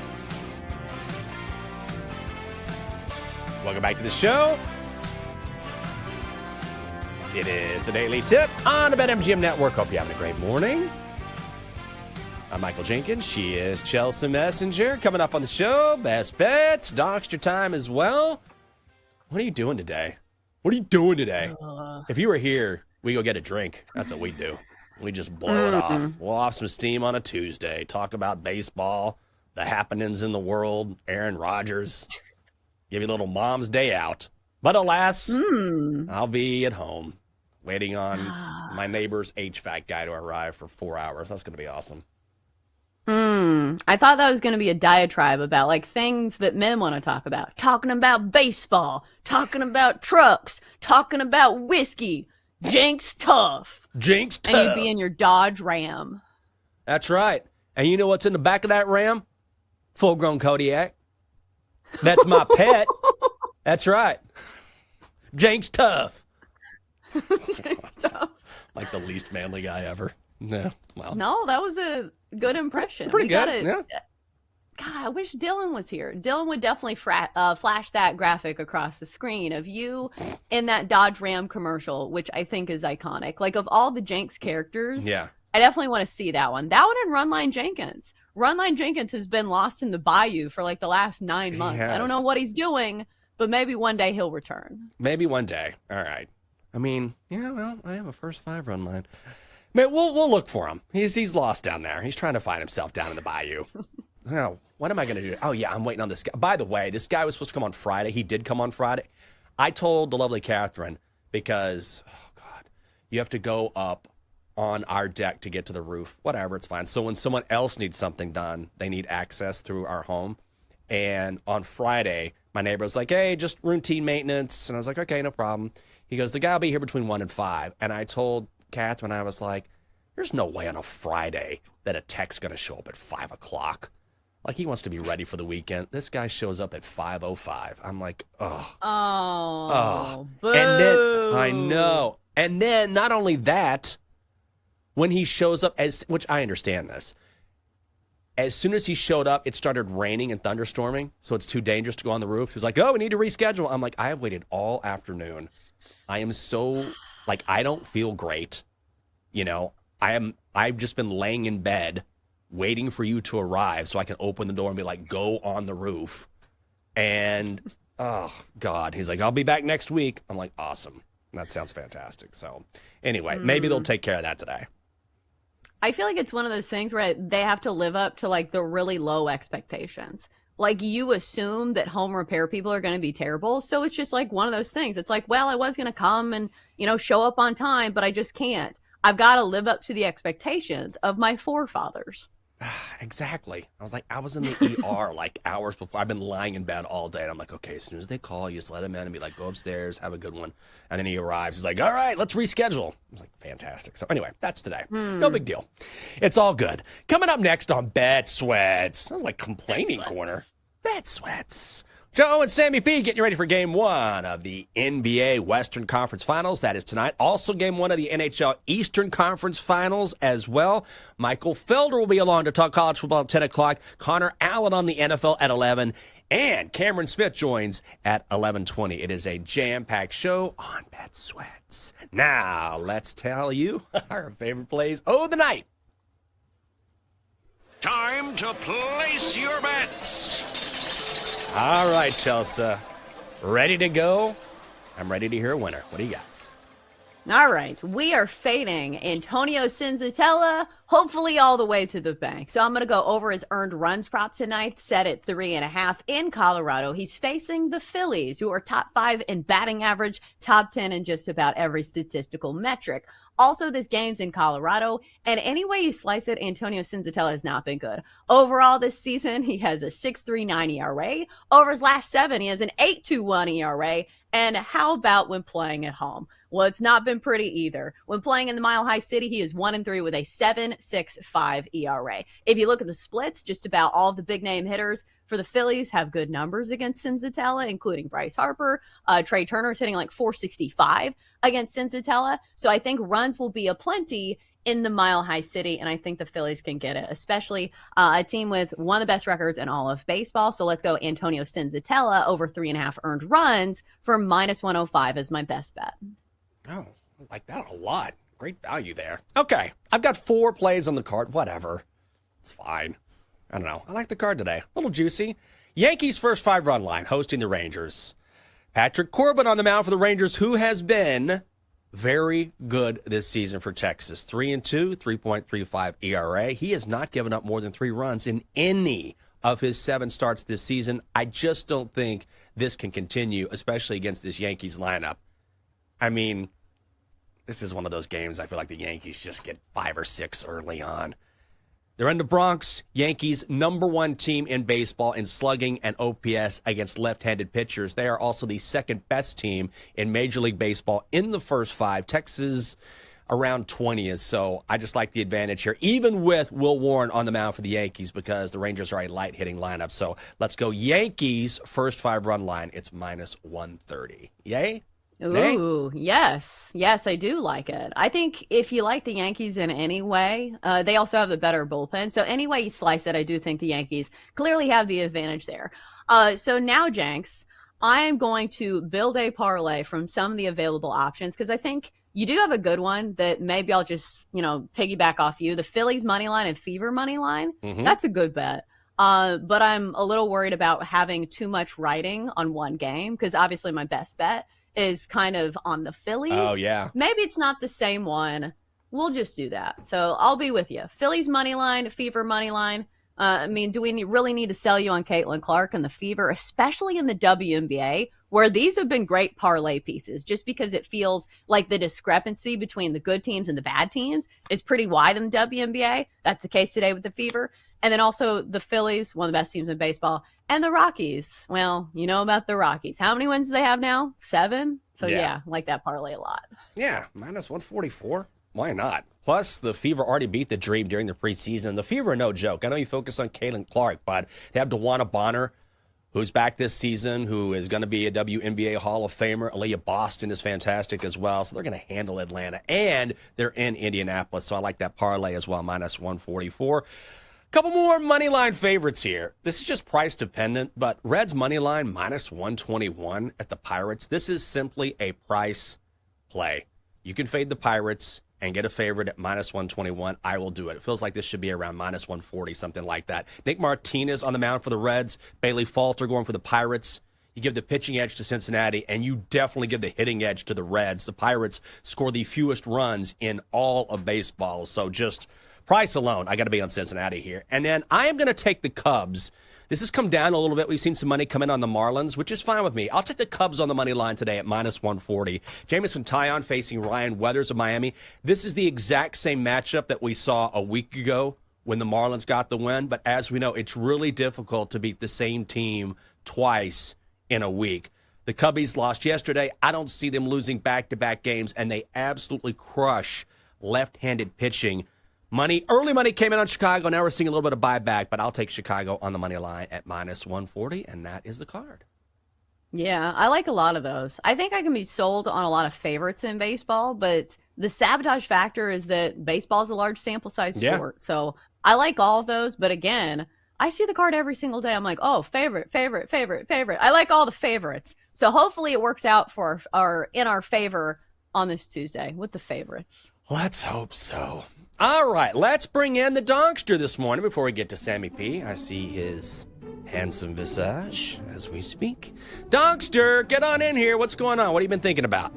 Welcome back to the show. It is the Daily Tip on the BetMGM Network. Hope you're having a great morning. I'm Michael Jenkins. She is Chelsea Messenger. Coming up on the show, best bets, Doxter time as well. What are you doing today? If you were here, we go get a drink. That's what we do. We just blow it off. Blow off some steam on a Tuesday. Talk about baseball, the happenings in the world, Aaron Rodgers. Give you a little mom's day out. But alas, I'll be at home waiting on my neighbor's HVAC guy to arrive for 4 hours. That's going to be awesome. I thought that was going to be a diatribe about like things that men want to talk about. Talking about baseball, talking about trucks, talking about whiskey. Jenks tough. And you'd be in your Dodge Ram. That's right. And you know what's in the back of that Ram? Full-grown Kodiak. That's my pet. That's right. Jenks tough. Jenks tough. Like the least manly guy ever. No, well. No, that was a good impression. Pretty good, yeah. God, I wish Dylan was here. Dylan would definitely flash that graphic across the screen of you in that Dodge Ram commercial, which I think is iconic. Like, of all the Jenks characters, yeah, I definitely want to see that one. That one and Runline Jenkins. Runline Jenkins has been lost in the bayou for like the last 9 months. I don't know what he's doing, but maybe one day he'll return. Maybe one day. All right. I mean, yeah, well, I have a first 5 run line. Man, we'll look for him. He's lost down there. He's trying to find himself down in the bayou. Oh, what am I going to do? Oh, yeah, I'm waiting on this guy. By the way, this guy was supposed to come on Friday. He did come on Friday. I told the lovely Catherine because, oh, God, you have to go up on our deck to get to the roof. Whatever, it's fine. So when someone else needs something done, they need access through our home. And on Friday, my neighbor was like, hey, just routine maintenance. And I was like, okay, no problem. He goes, the guy will be here between 1 and 5. And I told Catherine, I was like, there's no way on a Friday that a tech's going to show up at 5 o'clock. Like, he wants to be ready for the weekend. This guy shows up at 5:05. I'm like, oh. Oh. Boo. And then, I know. And then, not only that, when he shows up, which I understand this, as soon as he showed up, it started raining and thunderstorming, so it's too dangerous to go on the roof. He's like, oh, we need to reschedule. I'm like, I have waited all afternoon. I am so, like, I don't feel great. You know, I've just been laying in bed waiting for you to arrive so I can open the door and be like, go on the roof. And, oh, God. He's like, I'll be back next week. I'm like, awesome. That sounds fantastic. So, anyway, maybe they'll take care of that today. I feel like it's one of those things where they have to live up to, like, the really low expectations. Like, you assume that home repair people are going to be terrible. So it's just, like, one of those things. It's like, well, I was going to come and, you know, show up on time, but I just can't. I've got to live up to the expectations of my forefathers. Exactly. I was like, I was in the ER like hours before. I've been lying in bed all day. And I'm like, okay, as soon as they call, you just let him in and be like, go upstairs, have a good one. And then he arrives. He's like, all right, let's reschedule. I was like, fantastic. So anyway, that's today. No big deal. It's all good. Coming up next on Bet Sweats. I was like complaining corner. Bet Sweats. Joe and Sammy P getting you ready for Game 1 of the NBA Western Conference Finals. That is tonight. Also Game 1 of the NHL Eastern Conference Finals as well. Michael Felder will be along to talk college football at 10 o'clock. Connor Allen on the NFL at 11. And Cameron Smith joins at 11:20. It is a jam-packed show on Bet Sweats. Now, let's tell you our favorite plays of the night. Time to place your bets. All right, Chelsea. Ready to go? I'm ready to hear a winner. What do you got? All right. We are fading Antonio Cinzatella, hopefully all the way to the bank. So I'm going to go over his earned runs prop tonight, set at 3.5 in Colorado. He's facing the Phillies, who are top 5 in batting average, top 10 in just about every statistical metric. Also, this game's in Colorado, and any way you slice it, Antonio Cinzatella has not been good. Overall this season, he has a 6.39 ERA. Over his last 7, he has an 8.21 ERA. And how about when playing at home? Well, it's not been pretty either. When playing in the Mile High City, he is 1-3 with a 7.65 ERA. If you look at the splits, just about all of the big name hitters for the Phillies have good numbers against Senzatella, including Bryce Harper. Trey Turner's hitting like 465 against Senzatella. So I think runs will be aplenty in the Mile High City, and I think the Phillies can get it, especially a team with one of the best records in all of baseball. So let's go Antonio Senzatella over 3.5 earned runs for -105 as my best bet. Oh, I like that a lot. Great value there. Okay, I've got 4 plays on the card. Whatever. It's fine. I don't know. I like the card today. A little juicy. Yankees first 5-run line hosting the Rangers. Patrick Corbin on the mound for the Rangers, who has been very good this season for Texas. 3-2, 3.35 ERA. He has not given up more than 3 runs in any of his 7 starts this season. I just don't think this can continue, especially against this Yankees lineup. I mean, this is one of those games I feel like the Yankees just get 5 or 6 early on. They're in the Bronx. Yankees, #1 team in baseball in slugging and OPS against left-handed pitchers. They are also the second best team in Major League Baseball in the first 5. Texas around 20th, so I just like the advantage here, even with Will Warren on the mound for the Yankees, because the Rangers are a light-hitting lineup. So let's go Yankees first 5-run line. It's -130. Yay? Ooh, yes. Yes, I do like it. I think if you like the Yankees in any way, they also have the better bullpen. So any way you slice it, I do think the Yankees clearly have the advantage there. So now, Jenks, I am going to build a parlay from some of the available options because I think you do have a good one that maybe I'll just, piggyback off you. The Phillies money line and Fever money line, that's a good bet. But I'm a little worried about having too much writing on one game because obviously my best bet is kind of on the Phillies. Oh, yeah. Maybe it's not the same one. We'll just do that. So I'll be with you. Phillies money line, Fever money line. Do we really need to sell you on Caitlin Clark and the Fever, especially in the WNBA, where these have been great parlay pieces, just because it feels like the discrepancy between the good teams and the bad teams is pretty wide in the WNBA. That's the case today with the Fever. And then also the Phillies, one of the best teams in baseball, and the Rockies. Well, you know about the Rockies. How many wins do they have now? 7? So yeah, I like that parlay a lot. Yeah, -144. Why not? Plus, the Fever already beat the Dream during the preseason. And the Fever are no joke. I know you focus on Caitlin Clark, but they have DeWanna Bonner, who's back this season, who is going to be a WNBA Hall of Famer. Aaliyah Boston is fantastic as well. So they're going to handle Atlanta. And they're in Indianapolis. So I like that parlay as well, -144. Couple more money line favorites here. This is just price dependent, but Reds money line -121 at the Pirates. This is simply a price play. You can fade the Pirates and get a favorite at -121. I will do it. It feels like this should be around -140, something like that. Nick Martinez on the mound for the Reds. Bailey Falter going for the Pirates. You give the pitching edge to Cincinnati, and you definitely give the hitting edge to the Reds. The Pirates score the fewest runs in all of baseball, so just price alone, I got to be on Cincinnati here. And then I am going to take the Cubs. This has come down a little bit. We've seen some money come in on the Marlins, which is fine with me. I'll take the Cubs on the money line today at -140. Jamison Taillon facing Ryan Weathers of Miami. This is the exact same matchup that we saw a week ago when the Marlins got the win. But as we know, it's really difficult to beat the same team twice in a week. The Cubbies lost yesterday. I don't see them losing back-to-back games, and they absolutely crush left-handed pitching. Early money came in on Chicago. Now we're seeing a little bit of buyback, but I'll take Chicago on the money line at -140, and that is the card. Yeah, I like a lot of those. I think I can be sold on a lot of favorites in baseball, but the sabotage factor is that baseball is a large sample size sport. So I like all of those, but again, I see the card every single day. I'm like, oh, favorite. I like all the favorites. So hopefully it works out for in our favor on this Tuesday with the favorites. Let's hope so. All right, let's bring in the Donkster this morning before we get to Sammy P. I see his handsome visage as we speak. Donkster, get on in here. What's going on? What have you been thinking about?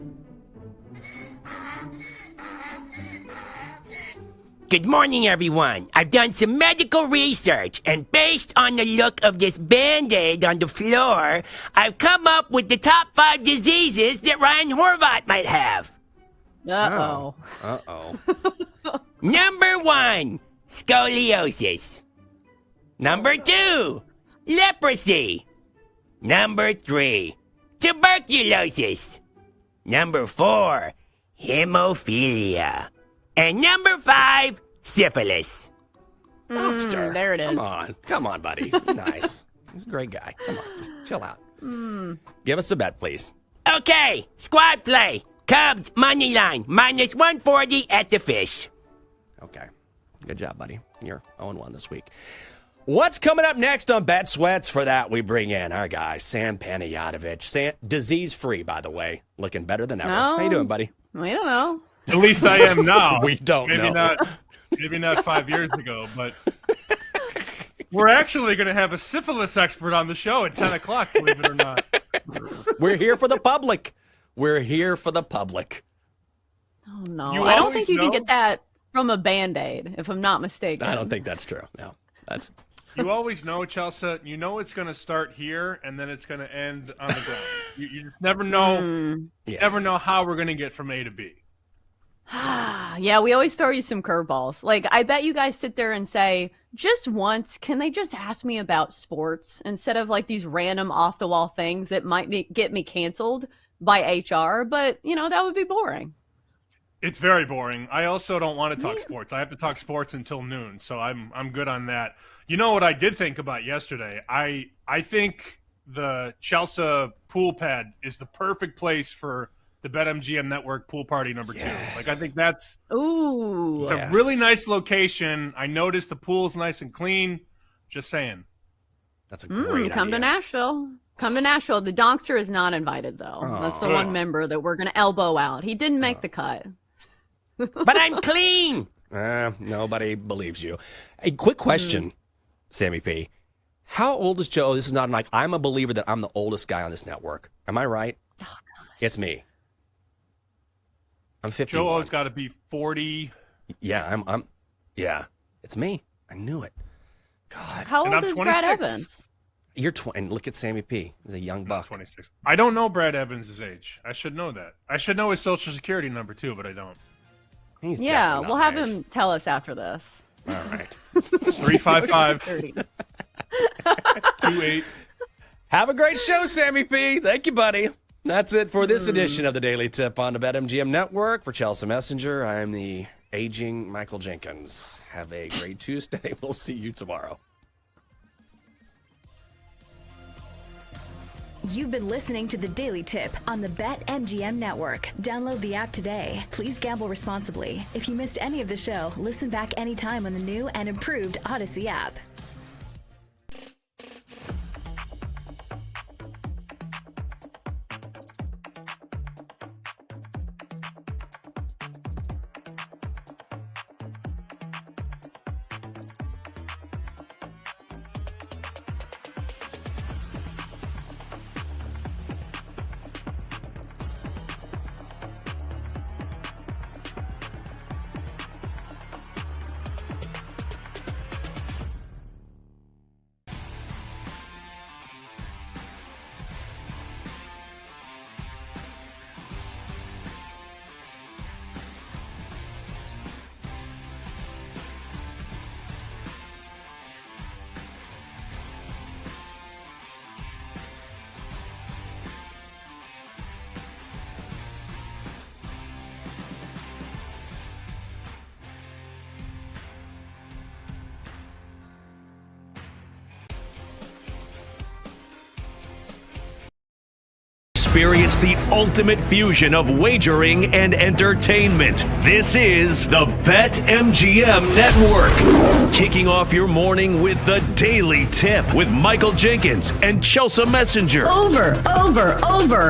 Good morning, everyone. I've done some medical research, and based on the look of this Band-Aid on the floor, I've come up with the top 5 diseases that Ryan Horvat might have. Uh-oh. Number 1, scoliosis. Number 2, leprosy. Number 3, tuberculosis. Number 4, hemophilia. And number 5, syphilis. Donkster, there it is. Come on, buddy. Nice. He's a great guy. Come on, just chill out. Mm. Give us a bet, please. Okay, squad play. Cubs money line minus 140 at the Fish. Okay. Good job, buddy. You're 0-1 this week. What's coming up next on Bet Sweats? For that, we bring in our guy, Sam Panayotovich. Disease-free, by the way. Looking better than ever. No. How you doing, buddy? We don't know. At least I am now. We don't know. Maybe not 5 years ago, but we're actually going to have a syphilis expert on the show at 10 o'clock, believe it or not. We're here for the public. We're here for the public. Oh, no. You I don't always think you can know- get that from a Band-Aid, if I'm not mistaken. I don't think that's true. No. That's You always know, Chelsea, you know it's going to start here and then it's going to end on the ground. You just never know. Yes. Never know how we're going to get from A to B. Yeah, we always throw you some curveballs. Like, I bet you guys sit there and say, just once, can they just ask me about sports instead of like these random off the wall things that might get me canceled by HR? But, you know, that would be boring. It's very boring. I also don't want to talk sports. I have to talk sports until noon, so I'm good on that. You know what I did think about yesterday? I think the Chelsea pool pad is the perfect place for the BetMGM Network pool party number 2. Like, I think that's it's a really nice location. I noticed the pool's nice and clean. Just saying. That's a great Come to Nashville. Come to Nashville. The Donkster is not invited, though. That's the one member that we're going to elbow out. He didn't make the cut. But I'm clean. Nobody believes you. A quick question, Sammy P. How old is Joe? This is not like I'm a believer that I'm the oldest guy on this network. Am I right? Oh, gosh. It's me. I'm 51. Joe has got to be 40. Yeah, yeah, it's me. I knew it. God. How And old I'm is 26. Brad Evans? You're 20. And look at Sammy P. He's a young buck. 26. I don't know Brad Evans' age. I should know that. I should know his social security number too, but I don't. He's Yeah, definitely we'll not have my age. him tell us after this. All right. 355. 28. Have a great show, Sammy P. Thank you, buddy. That's it for this edition of the Daily Tip on the BetMGM Network. For Chelsea Messenger, I am the aging Michael Jenkins. Have a great Tuesday. We'll see you tomorrow. You've been listening to the Daily Tip on the BetMGM Network. Download the app today. Please gamble responsibly. If you missed any of the show, listen back anytime on the new and improved Odyssey app. Experience the ultimate fusion of wagering and entertainment. This is the BetMGM Network. Kicking off your morning with the Daily Tip with Michael Jenkins and Chelsea Messenger. Over.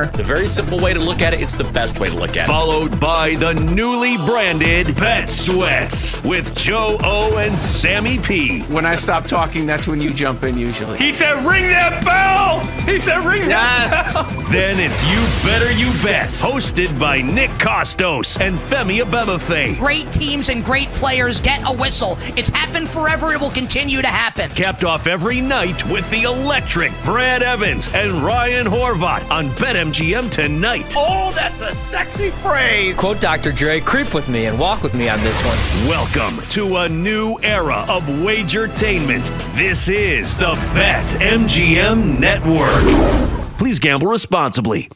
It's a very simple way to look at it. It's the best way to look at it. Followed by the newly branded Bet Sweats with Joe O and Sammy P. When I stop talking, that's when you jump in usually. He said, "Ring that bell!" He said, "Ring that bell!" Then it's You Better You Bet, hosted by Nick Costos and Femi Abebefe. Great teams and great players get a whistle. It's happened forever. It will continue to happen. Capped off every night with the electric Brad Evans and Ryan Horvat on BetMGM tonight. Oh, that's a sexy phrase. Quote Dr. Dre, creep with me and walk with me on this one. Welcome to a new era of Wagertainment. This is the BetMGM Network. Please gamble responsibly.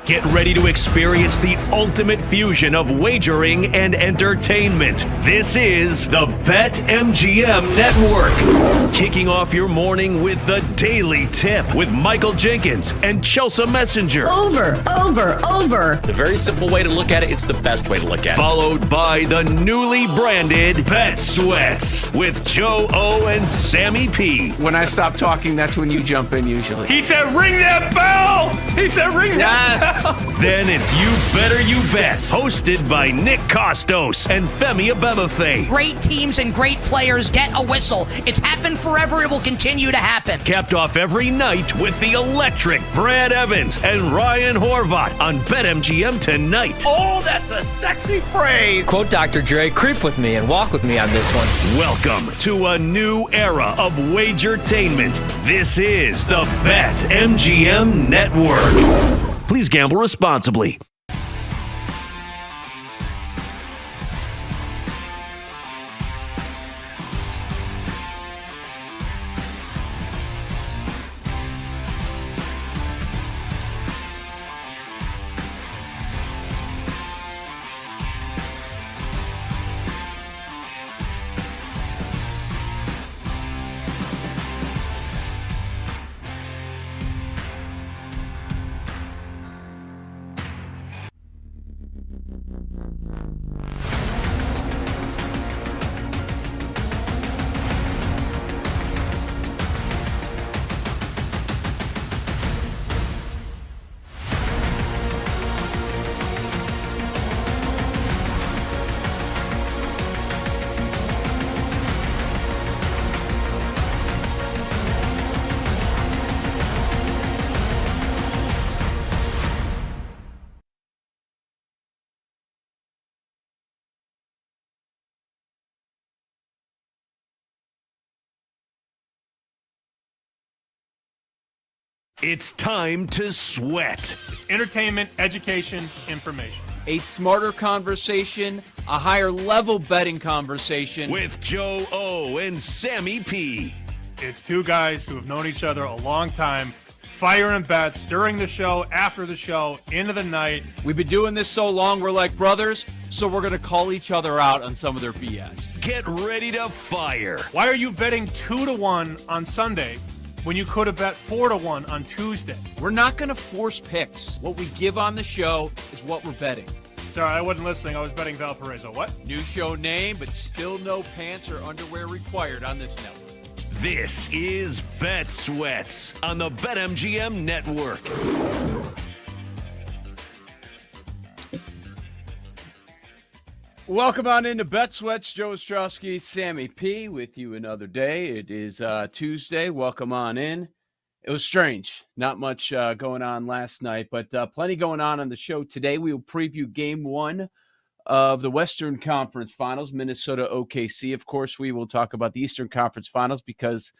Get ready to experience the ultimate fusion of wagering and entertainment. This is the BetMGM Network. Kicking off your morning with the Daily Tip with Michael Jenkins and Chelsea Messenger. Over. It's a very simple way to look at it. It's the best way to look at it. Followed by the newly branded Bet Sweats with Joe O and Sammy P. When I stop talking, that's when you jump in usually. He said, ring that bell! He said, ring that bell! Then it's You Better You Bet, hosted by Nick Costos and Femi Abebefe. Great teams and great players get a whistle. It's happened forever. It will continue to happen. Capped off every night with the electric Brad Evans and Ryan Horvat on BetMGM tonight. Oh, that's a sexy phrase. Quote Dr. Dre, creep with me and walk with me on this one. Welcome to a new era of Wagertainment. This is the BetMGM Network. Please gamble responsibly. It's time to sweat. It's entertainment, education, information. A smarter conversation, a higher level betting conversation. With Joe O and Sammy P. It's two guys who have known each other a long time, firing bets during the show, after the show, into the night. We've been doing this so long, we're like brothers, so we're going to call each other out on some of their BS. Get ready to fire. Why are you betting 2-1 on Sunday when you could have bet 4-1 on Tuesday? We're not going to force picks. What we give on the show is what we're betting. Sorry, I wasn't listening. I was betting Valparaiso. What? New show name, but still no pants or underwear required on this network. This is Bet Sweats on the BetMGM Network. Welcome on into Bet Sweats. Joe Ostrowski, Sammy P with you another day. It is Tuesday. Welcome on in. It was strange. Not much going on last night, but plenty going on the show today. We will preview game one of the Western Conference Finals, Minnesota OKC. Of course, we will talk about the Eastern Conference Finals because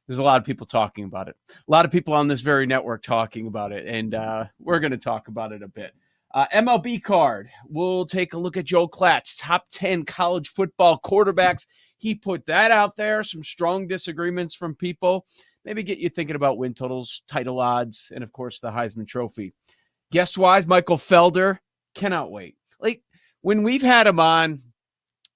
there's a lot of people talking about it. A lot of people on this very network talking about it, and we're going to talk about it a bit. MLB card. We'll take a look at Joe Klatt's top 10 college football quarterbacks. He put that out there. Some strong disagreements from people. Maybe get you thinking about win totals, title odds, and, of course, the Heisman Trophy. Guest-wise, Michael Felder. Cannot wait. Like, when we've had him on,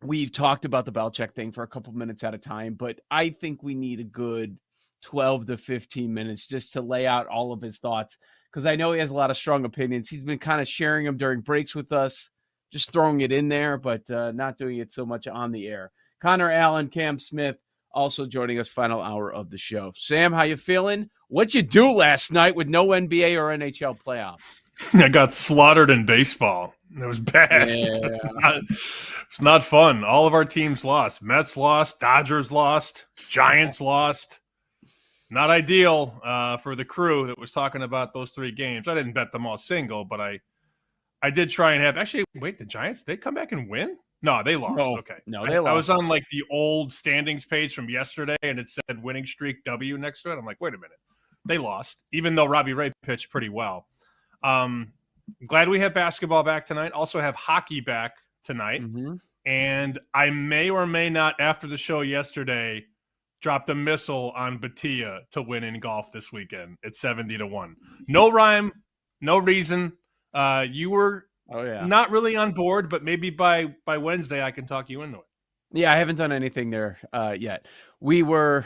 we've talked about the Belichick thing for a couple minutes at a time, but I think we need a good 12 to 15 minutes just to lay out all of his thoughts, because I know he has a lot of strong opinions. He's been kind of sharing them during breaks with us, just throwing it in there, but not doing it so much on the air. Connor Allen, Cam Smith, also joining us final hour of the show. Sam, how you feeling? What'd you do last night with no NBA or NHL playoffs? I got slaughtered in baseball. It was bad. Yeah. It's not fun. All of our teams lost. Mets lost. Dodgers lost. Giants lost. Not ideal for the crew that was talking about those three games. I didn't bet them all single, but I did try and have – actually, wait, the Giants, they come back and win? No, they lost. No, okay. No, they lost. I was on, like, the old standings page from yesterday, and it said winning streak W next to it. I'm like, wait a minute. They lost, even though Robbie Ray pitched pretty well. Glad we have basketball back tonight. Also have hockey back tonight. Mm-hmm. And I may or may not, after the show yesterday, dropped a missile on Batia to win in golf this weekend at 70-1. No rhyme, no reason. You were yeah. not really on board, but maybe by Wednesday I can talk you into it. Yeah, I haven't done anything there yet. We were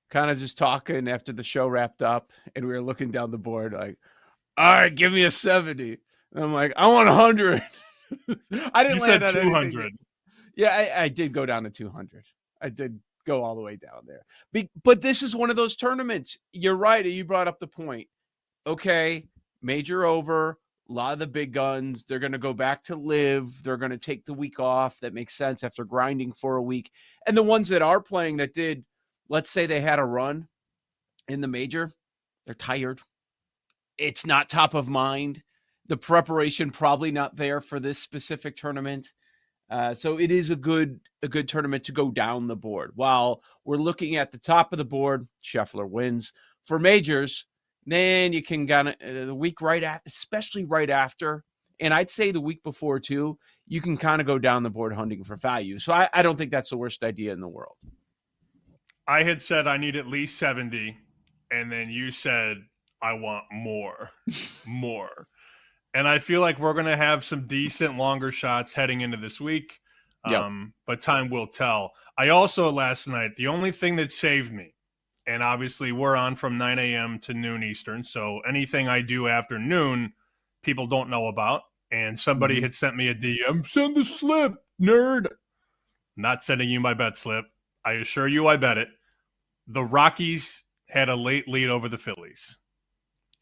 kind of just talking after the show wrapped up, and we were looking down the board like, all right, give me a 70. And I'm like, I want 100. I didn't You land said on 200. anything. Yeah, I did go down to 200. I did go all the way down there. But this is one of those tournaments. You're right. You brought up the point. Okay, major over. A lot of the big guns, they're going to go back to live. They're going to take the week off. That makes sense after grinding for a week. And the ones that are playing that did, let's say they had a run in the major, they're tired. It's not top of mind. The preparation probably not there for this specific tournament. So it is a good tournament to go down the board. While we're looking at the top of the board, Scheffler wins. For majors, then you can kind of the week right at, especially right after, and I'd say the week before too, you can kind of go down the board hunting for value. So I don't think that's the worst idea in the world. I had said I need at least 70, and then you said I want more. And I feel like we're going to have some decent longer shots heading into this week, but time will tell. I also, last night, the only thing that saved me, and obviously we're on from 9 a.m. to noon Eastern, so anything I do after noon, people don't know about. And somebody had sent me a DM, send the slip, nerd. Not sending you my bet slip. I assure you I bet it. The Rockies had a late lead over the Phillies.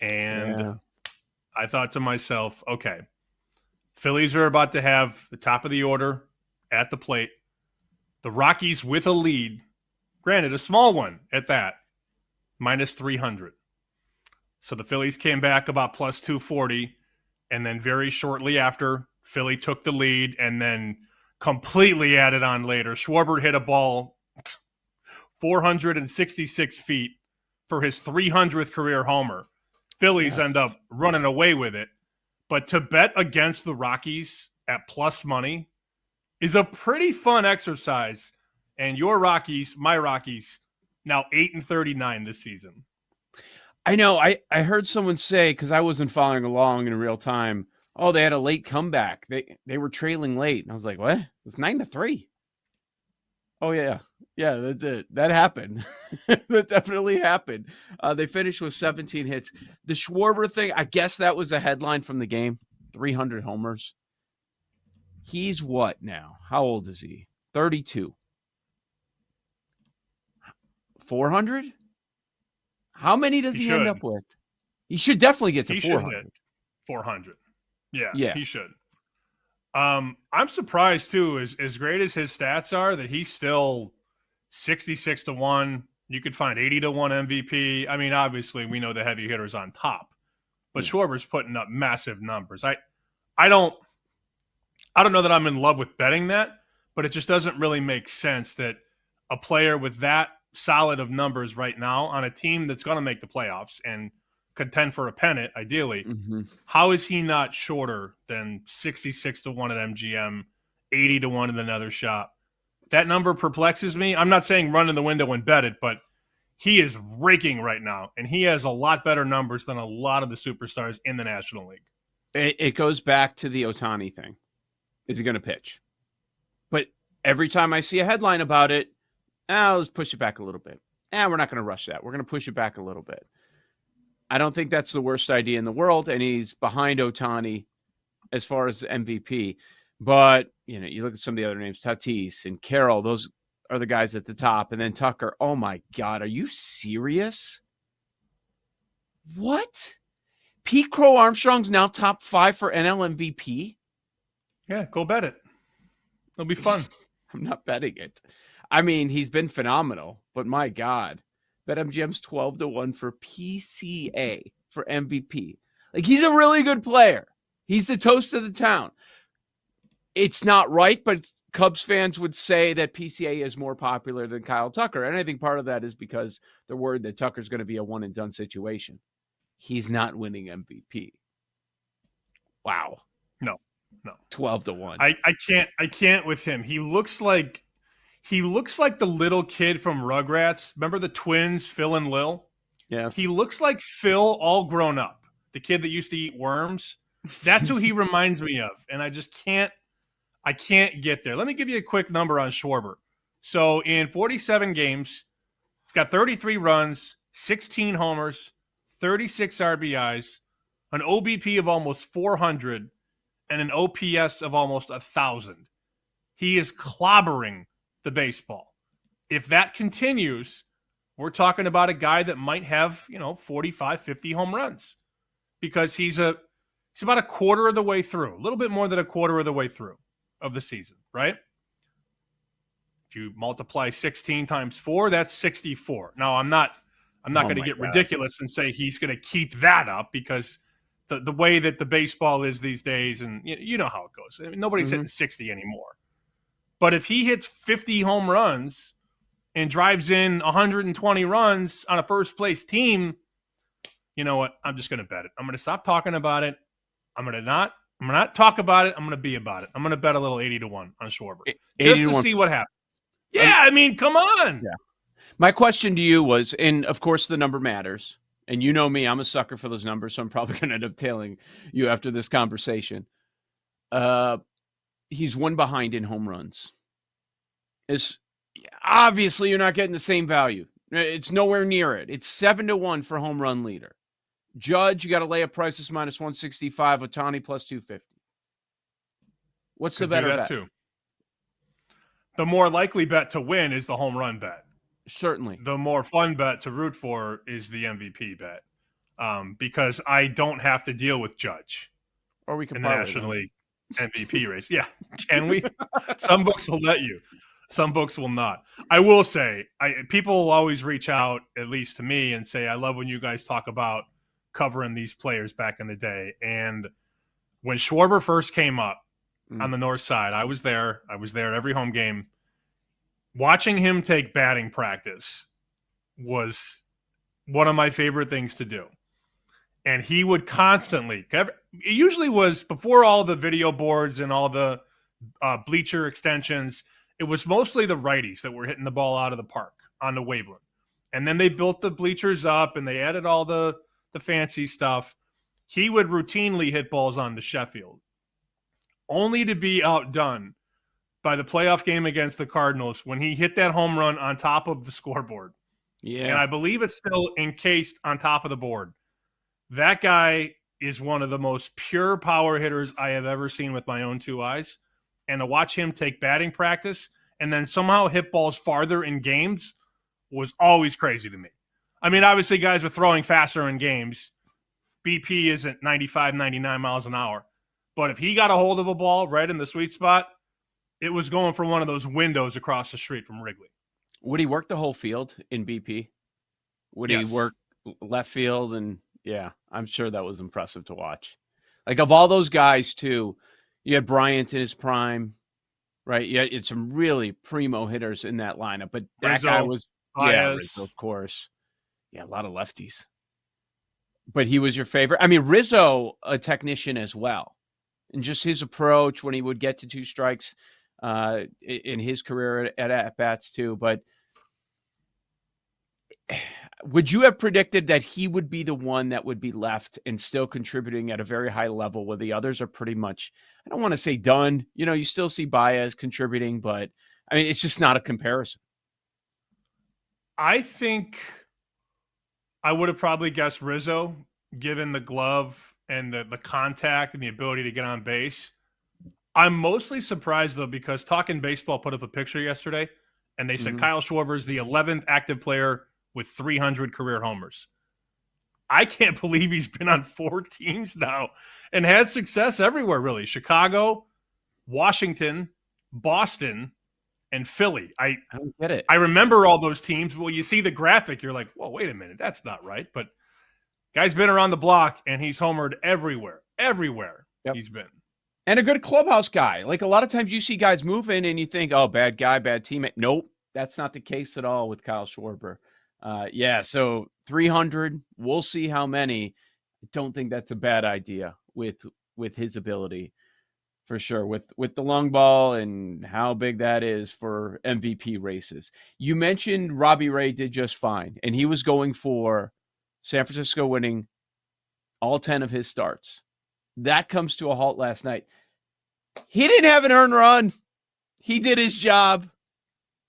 And I thought to myself, okay, Phillies are about to have the top of the order at the plate. The Rockies with a lead, granted, a small one at that, minus 300. So the Phillies came back about plus 240, and then very shortly after, Philly took the lead and then completely added on later. Schwarber hit a ball 466 feet for his 300th career homer. Phillies end up running away with it. But to bet against the Rockies at plus money is a pretty fun exercise. And your Rockies, my Rockies, now 8-39 this season. I know. I heard someone say, because I wasn't following along in real time, oh, they had a late comeback. They were trailing late. And I was like, what? It's 9-3. Oh, yeah. Yeah, that happened. That definitely happened. They finished with 17 hits. The Schwarber thing, I guess that was a headline from the game. 300 homers. He's what now? How old is he? 32. 400? How many does he end up with? He should definitely get to 400. 400. Yeah, he should. I'm surprised too, as great as his stats are, that he's still 66-1. You could find 80-1 MVP. I mean, obviously we know the heavy hitters on top, but Schwarber's putting up massive numbers. I don't know that I'm in love with betting that, but it just doesn't really make sense that a player with that solid of numbers right now on a team that's going to make the playoffs and contend for a pennant, ideally, how is he not shorter than 66-1 at MGM, 80-1 in another shop? That number perplexes me. I'm not saying run in the window and bet it, but he is raking right now, and he has a lot better numbers than a lot of the superstars in the National League. It goes back to the Ohtani thing. Is he going to pitch? But every time I see a headline about it, let's push it back a little bit. We're not going to rush that. We're going to push it back a little bit. I don't think that's the worst idea in the world, and he's behind Ohtani as far as MVP. But, you look at some of the other names, Tatis and Carroll, those are the guys at the top. And then Tucker, oh my God, are you serious? What? Pete Crow Armstrong's now top 5 for NL MVP? Yeah, go bet it. It'll be fun. I'm not betting it. I mean, he's been phenomenal, but my God. BetMGM's 12-1 for PCA for MVP. Like, he's a really good player. He's the toast of the town. It's not right, but Cubs fans would say that PCA is more popular than Kyle Tucker. And I think part of that is because they're worried that Tucker's going to be a one-and-done situation. He's not winning MVP. Wow. No. 12-1. I can't with him. He looks like the little kid from Rugrats. Remember the twins, Phil and Lil? Yes. He looks like Phil all grown up. The kid that used to eat worms. That's who he reminds me of, and I just can't get there. Let me give you a quick number on Schwarber. So in 47 games, he's got 33 runs, 16 homers, 36 RBIs, an OBP of almost 400, and an OPS of almost 1,000. He is clobbering the baseball. If that continues, we're talking about a guy that might have, 45, 50 home runs, because he's about a quarter of the way through, a little bit more than a quarter of the way through of the season, right? If you multiply 16 times 4, that's 64. Now, I'm not going to get ridiculous and say he's going to keep that up, because the way that the baseball is these days, and you know how it goes. I mean, nobody's hitting 60 anymore. But if he hits 50 home runs and drives in 120 runs on a first-place team, you know what? I'm just going to bet it. I'm going to stop talking about it. I'm going to not talk about it. I'm going to be about it. I'm going to bet a little 80-1 on Schwarber just to see what happens. Yeah, I mean, come on. Yeah. My question to you was, and of course the number matters, and you know me, I'm a sucker for those numbers, so I'm probably going to end up tailing you after this conversation. He's one behind in home runs. Obviously, you're not getting the same value. It's nowhere near it. It's 7-1 for home run leader. Judge, you got to lay a price minus 165. Ohtani plus 250. What's the better bet? Too. The more likely bet to win is the home run bet. Certainly. The more fun bet to root for is the MVP bet, because I don't have to deal with Judge. Or we can in the National League MVP race. Yeah, can we? Some books will let you. Some books will not. I will say, people will always reach out, at least to me, and say, I love when you guys talk about covering these players back in the day. And when Schwarber first came up on the north side, I was there. I was there every home game. Watching him take batting practice was one of my favorite things to do. And he would constantly, it usually was before all the video boards and all the bleacher extensions, it was mostly the righties that were hitting the ball out of the park on the Waveland. And then they built the bleachers up and they added all the fancy stuff. He would routinely hit balls onto Sheffield, only to be outdone by the playoff game against the Cardinals when he hit that home run on top of the scoreboard. Yeah. And I believe it's still encased on top of the board. That guy is one of the most pure power hitters I have ever seen with my own two eyes. And to watch him take batting practice and then somehow hit balls farther in games was always crazy to me. I mean, obviously guys were throwing faster in games. BP isn't 95, 99 miles an hour. But if he got a hold of a ball right in the sweet spot, it was going for one of those windows across the street from Wrigley. Would he work the whole field in BP? Would he work left field? And yeah, I'm sure that was impressive to watch. Like, of all those guys too, you had Bryant in his prime, right? Yeah, it's some really primo hitters in that lineup. But that Rizzo, guy was Rizzo, of course. Yeah, a lot of lefties. But he was your favorite. I mean, Rizzo, a technician as well. And just his approach when he would get to two strikes in his career at bats too. But would you have predicted that he would be the one that would be left and still contributing at a very high level where the others are pretty much, I don't want to say done. You know, you still see Baez contributing, but I mean, it's just not a comparison. I think I would have probably guessed Rizzo, given the glove and the contact and the ability to get on base. I'm mostly surprised, though, because Talking Baseball put up a picture yesterday, and they said Kyle Schwarber is the 11th active player with 300 career homers. I can't believe he's been on 4 teams now and had success everywhere, really. Chicago, Washington, Boston, and Philly. I don't get it. I remember all those teams. Well, you see the graphic, you're like, whoa, wait a minute. That's not right. But guy's been around the block, and he's homered everywhere. Everywhere he's been. And a good clubhouse guy. Like, a lot of times you see guys move in and you think, oh, bad guy, bad teammate. Nope, that's not the case at all with Kyle Schwarber. So 300, we'll see how many. I don't think that's a bad idea with his ability, for sure, with the long ball and how big that is for MVP races. You mentioned Robbie Ray did just fine, and he was going for San Francisco winning all 10 of his starts. that comes to a halt last night. He didn't have an earned run. He did his job.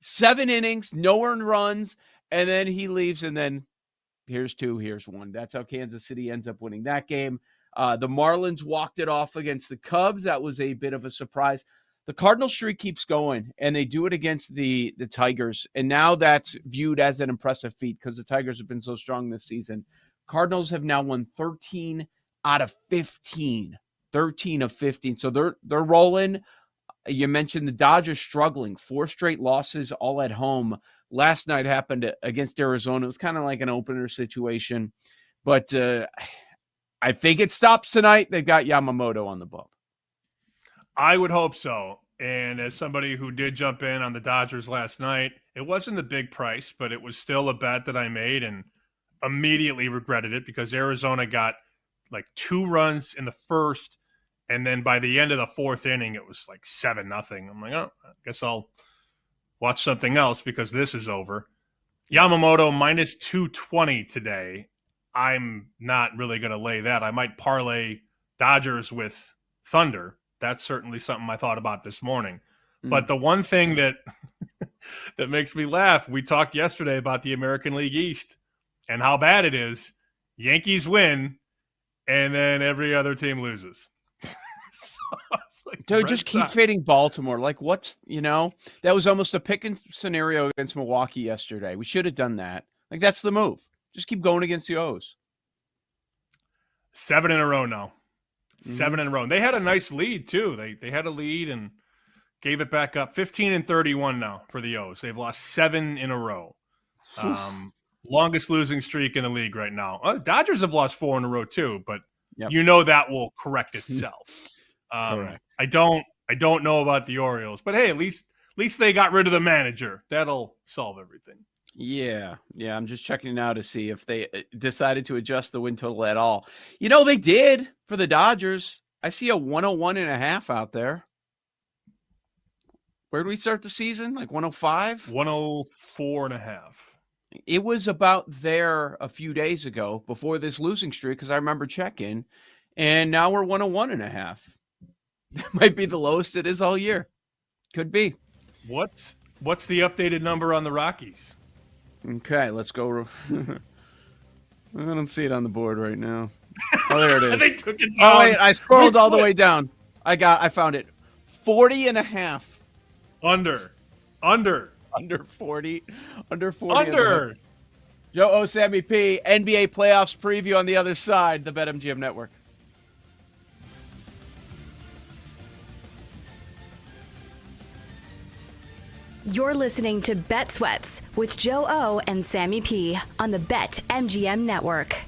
7 innings, no earned runs, and then he leaves, and then here's 2, here's 1. That's how Kansas City ends up winning that game. The Marlins walked it off against the Cubs. That was a bit of a surprise. The Cardinal streak keeps going, and they do it against the Tigers, and now that's viewed as an impressive feat because the Tigers have been so strong this season. Cardinals have now won 13 out of 15. 13 of 15. So they're rolling. You mentioned the Dodgers struggling. 4 straight losses all at home. Last night happened against Arizona. It was kind of like an opener situation. But I think it stops tonight. They've got Yamamoto on the bump. I would hope so. And as somebody who did jump in on the Dodgers last night, it wasn't a big price, but it was still a bet that I made and immediately regretted it because Arizona got like 2 runs in the first. And then by the end of the 4th inning, it was like 7-0. I'm like, oh, I guess I'll watch something else because this is over. Yamamoto minus 220 today. I'm not really going to lay that. I might parlay Dodgers with Thunder. That's certainly something I thought about this morning. But the one thing that that makes me laugh, we talked yesterday about the American League East and how bad it is. Yankees win, and then every other team loses. Dude, just keep fading Baltimore. Like, that was almost a pick-and scenario against Milwaukee yesterday. We should have done that. Like, that's the move. Just keep going against the O's. 7 in a row now. 7 in a row. And they had a nice lead, too. They had a lead and gave it back up. 15-31 now for the O's. They've lost 7 in a row. Longest losing streak in the league right now. Dodgers have lost 4 in a row, too, but that will correct itself. Correct. I don't know about the Orioles, but hey, at least they got rid of the manager. That'll solve everything. Yeah. I'm just checking now to see if they decided to adjust the win total at all. They did for the Dodgers. I see a 101.5 out there. Where did we start the season? Like 105? 104.5. It was about there a few days ago before this losing streak because I remember checking, and now we're 101.5. That might be the lowest it is all year. Could be. What's the updated number on the Rockies? Okay, let's go. I don't see it on the board right now. Oh, there it is. They took it down. Oh, wait, I scrolled all the way down. I found it. 40.5. Under 40. Under. Joe O. Sammy P. NBA playoffs preview on the other side. The BetMGM Network. You're listening to Bet Sweats with Joe O and Sammy P on the BetMGM Network.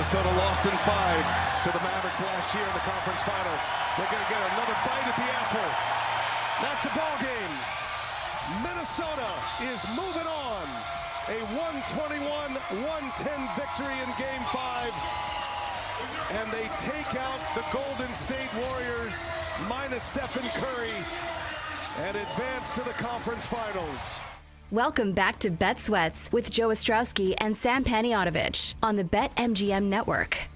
Minnesota lost in 5 to the Mavericks last year in the conference finals. They're going to get another bite at the apple. That's a ball game. Minnesota is moving on. A 121-110 victory in Game 5. And they take out the Golden State Warriors minus Stephen Curry and advance to the conference finals. Welcome back to Bet Sweats with Joe Ostrowski and Sam Paniotovich on the BetMGM Network.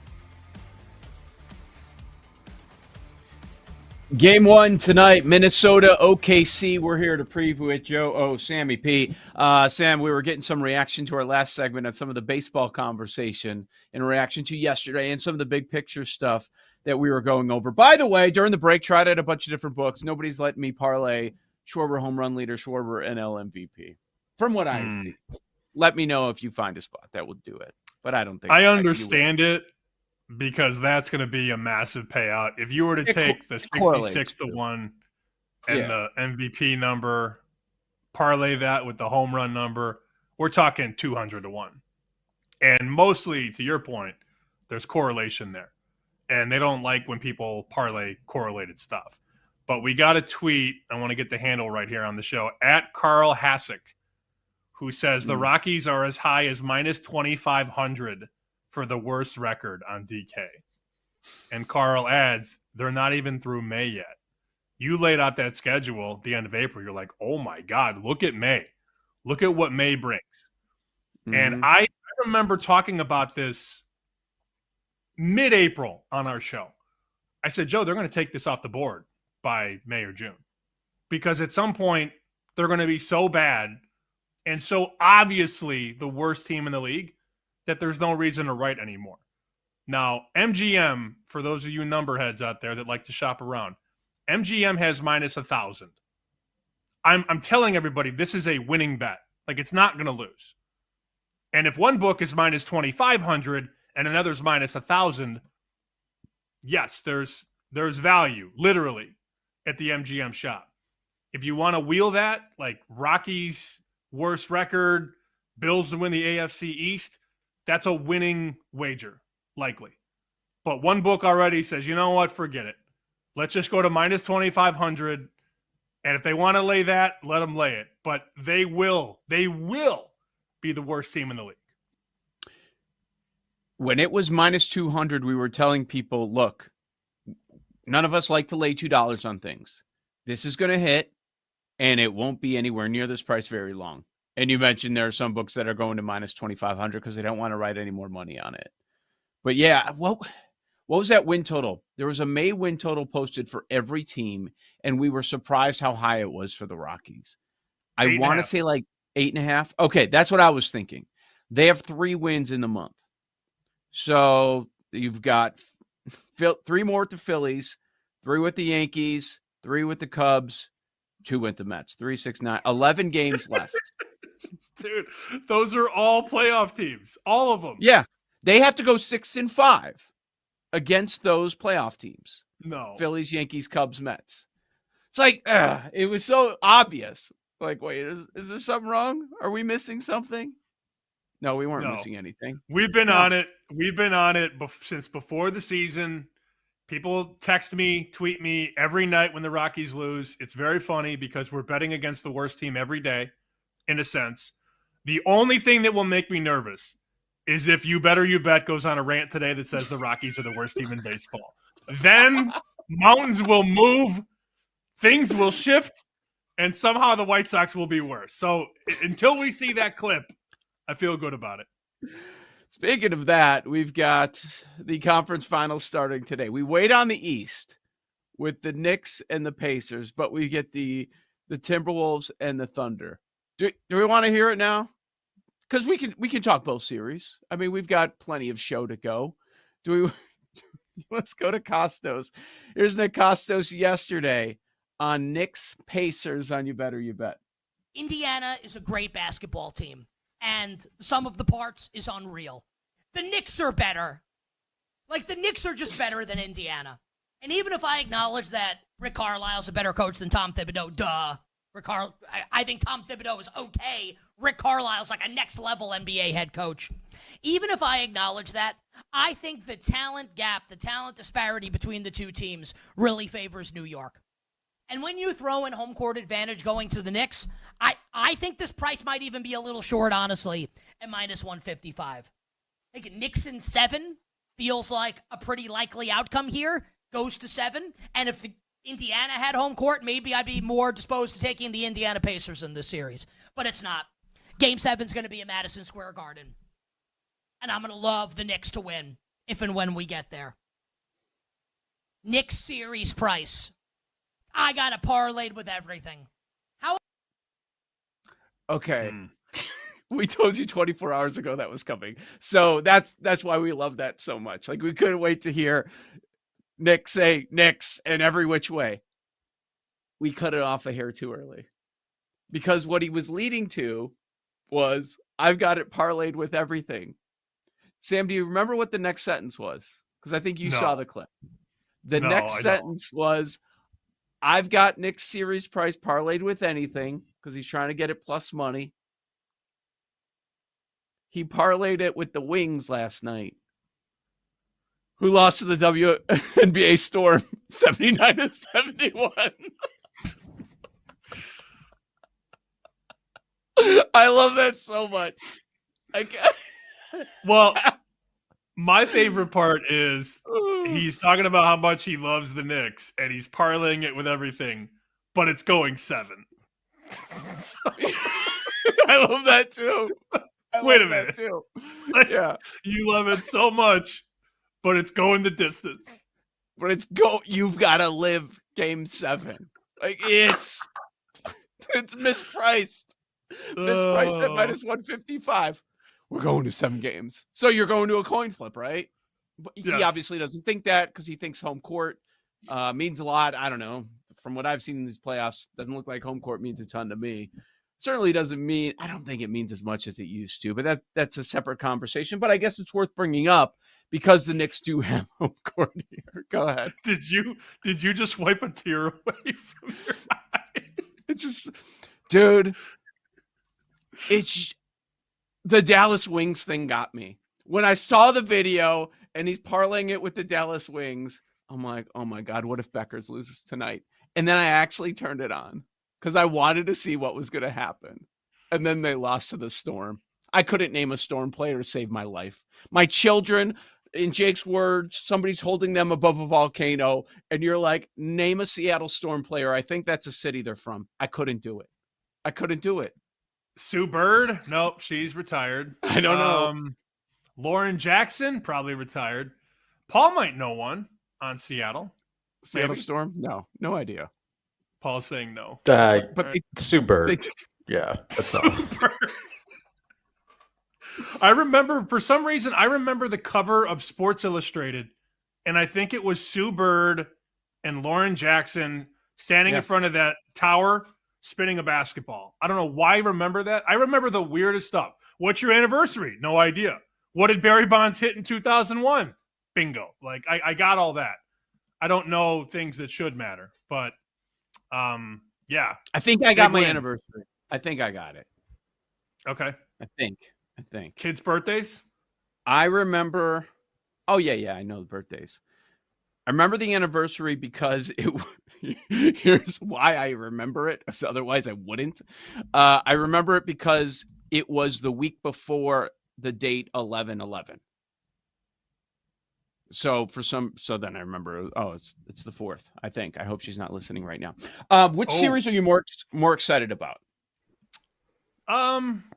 Game 1 tonight, Minnesota, OKC. We're here to preview it. Joe, Sammy P. Sam, we were getting some reaction to our last segment on some of the baseball conversation in reaction to yesterday and some of the big picture stuff that we were going over. By the way, during the break, tried out a bunch of different books. Nobody's letting me parlay Schwarber home run leader, Schwarber NL MVP. From what I see. Let me know if you find a spot that will do it. But I don't think I understand it because that's going to be a massive payout. If you were to take the 66-1 and the MVP number, parlay that with the home run number, we're talking 200-1. And mostly, to your point, there's correlation there. And they don't like when people parlay correlated stuff. But we got a tweet. I want to get the handle right here on the show. At Carl Hassick, who says the Rockies are as high as minus 2,500 for the worst record on DK. And Carl adds, they're not even through May yet. You laid out that schedule at the end of April. You're like, oh, my God, look at May. Look at what May brings. And I remember talking about this mid-April on our show. I said, Joe, they're going to take this off the board by May or June. Because at some point, they're going to be so bad and so obviously the worst team in the league that there's no reason to write anymore. Now, MGM, for those of you numberheads out there that like to shop around, MGM has minus 1,000. I'm telling everybody this is a winning bet. Like, it's not going to lose. And if one book is minus 2,500 and another's minus 1,000, yes, there's value, literally, at the MGM shop. If you want to wheel that, like Rockies' worst record, Bills to win the AFC East, that's a winning wager, likely. But one book already says, you know what, forget it. Let's just go to minus 2,500. And if they want to lay that, let them lay it. But they will be the worst team in the league. When it was minus 200, we were telling people, look, none of us like to lay $2 on things. This is going to hit, and it won't be anywhere near this price very long. And you mentioned there are some books that are going to minus 2,500 because they don't want to write any more money on it. But yeah, what was that win total? There was a May win total posted for every team, and we were surprised how high it was for the Rockies. I want to say like 8.5. Okay, that's what I was thinking. They have 3 wins in the month. So you've got 3 more with the Phillies, 3 with the Yankees, 3 with the Cubs, 2 with the Mets. 3, 6, 9, 11 games left. Dude, those are all playoff teams. All of them. Yeah. They have to go 6-5 against those playoff teams. No. Phillies, Yankees, Cubs, Mets. It's like, it was so obvious. Like, wait, is there something wrong? Are we missing something? No, we weren't missing anything. We've been on it. We've been on it since before the season. People text me, tweet me every night when the Rockies lose. It's very funny because we're betting against the worst team every day, in a sense. The only thing that will make me nervous is if You Better You Bet goes on a rant today that says the Rockies are the worst team in baseball. Then mountains will move, things will shift, and somehow the White Sox will be worse. So until we see that clip, I feel good about it. Speaking of that, we've got the conference finals starting today. We wait on the East with the Knicks and the Pacers, but we get the Timberwolves and the Thunder. Do we want to hear it now? Because we can talk both series. I mean, we've got plenty of show to go. Let's go to Costos. Here's Nick Costos yesterday on Knicks Pacers on You Better You Bet. Indiana is a great basketball team, and some of the parts is unreal. The Knicks are better. Like, the Knicks are just better than Indiana. And even if I acknowledge that Rick Carlisle's a better coach than Tom Thibodeau, duh. I think Tom Thibodeau is okay. Rick Carlisle's like a next level NBA head coach. Even if I acknowledge that, I think the talent gap, the talent disparity between the two teams really favors New York. And when you throw in home court advantage going to the Knicks, I think this price might even be a little short, honestly, at minus 155. I think Knicks in 7 feels like a pretty likely outcome here. Goes to 7. And if Indiana had home court, maybe I'd be more disposed to taking the Indiana Pacers in this series. But it's not. Game 7 is going to be at Madison Square Garden. And I'm going to love the Knicks to win if and when we get there. Knicks series price. I got it parlayed with everything. Okay. We told you 24 hours ago that was coming. So that's why we love that so much. Like, we couldn't wait to hear Nick say Knicks in every which way. We cut it off a hair too early. Because what he was leading to was, I've got it parlayed with everything. Sam, do you remember what the next sentence was? Because I think you saw the clip. The next sentence was, I've got Nick's series price parlayed with anything, because he's trying to get it plus money. He parlayed it with the Wings last night, who lost to the WNBA Storm 79-71. I love that so much. Well, my favorite part is he's talking about how much he loves the Knicks, and he's parlaying it with everything, but it's going 7. I love that too. Wait a minute. Too. Like, yeah, you love it so much, but it's going the distance. But you've got to live game 7. Like, it's mispriced. Mispriced at minus 155. We're going to 7 games. So you're going to a coin flip, right? But he obviously doesn't think that, because he thinks home court means a lot. I don't know. From what I've seen in these playoffs, doesn't look like home court means a ton to me. Certainly doesn't mean, I don't think it means as much as it used to, but that's a separate conversation. But I guess it's worth bringing up because the Knicks do have home court here. Go ahead. Did you just wipe a tear away from your eye? It's just, dude, it's the Dallas Wings thing got me. When I saw the video and he's parlaying it with the Dallas Wings, I'm like, oh my God, what if Beckers loses tonight? And then I actually turned it on because I wanted to see what was going to happen. And then they lost to the Storm. I couldn't name a Storm player to save my life. My children, in Jake's words, somebody's holding them above a volcano. And you're like, name a Seattle Storm player. I think that's a city they're from. I couldn't do it. Sue Bird? Nope, she's retired. I don't know. Lauren Jackson? Probably retired. Paul might know one on Seattle. Seattle Maybe? Storm? No idea. Paul's saying no. But Sue Bird. Yeah, that's all. I remember, for some reason, the cover of Sports Illustrated, and I think it was Sue Bird and Lauren Jackson standing in front of that tower spinning a basketball. I don't know why I remember that. I remember the weirdest stuff. What's your anniversary? No idea. What did Barry Bonds hit in 2001? Bingo. Like, I got all that. I don't know things that should matter, but yeah. I think I got my anniversary. I think I got it. Okay. I think. Kids' birthdays? I remember. Oh, yeah. I know the birthdays. I remember the anniversary because here's why I remember it. So otherwise I wouldn't. I remember it because it was the week before the date 11/11. So then I remember. Oh, it's the 4th. I think. I hope she's not listening right now. Which series are you more excited about?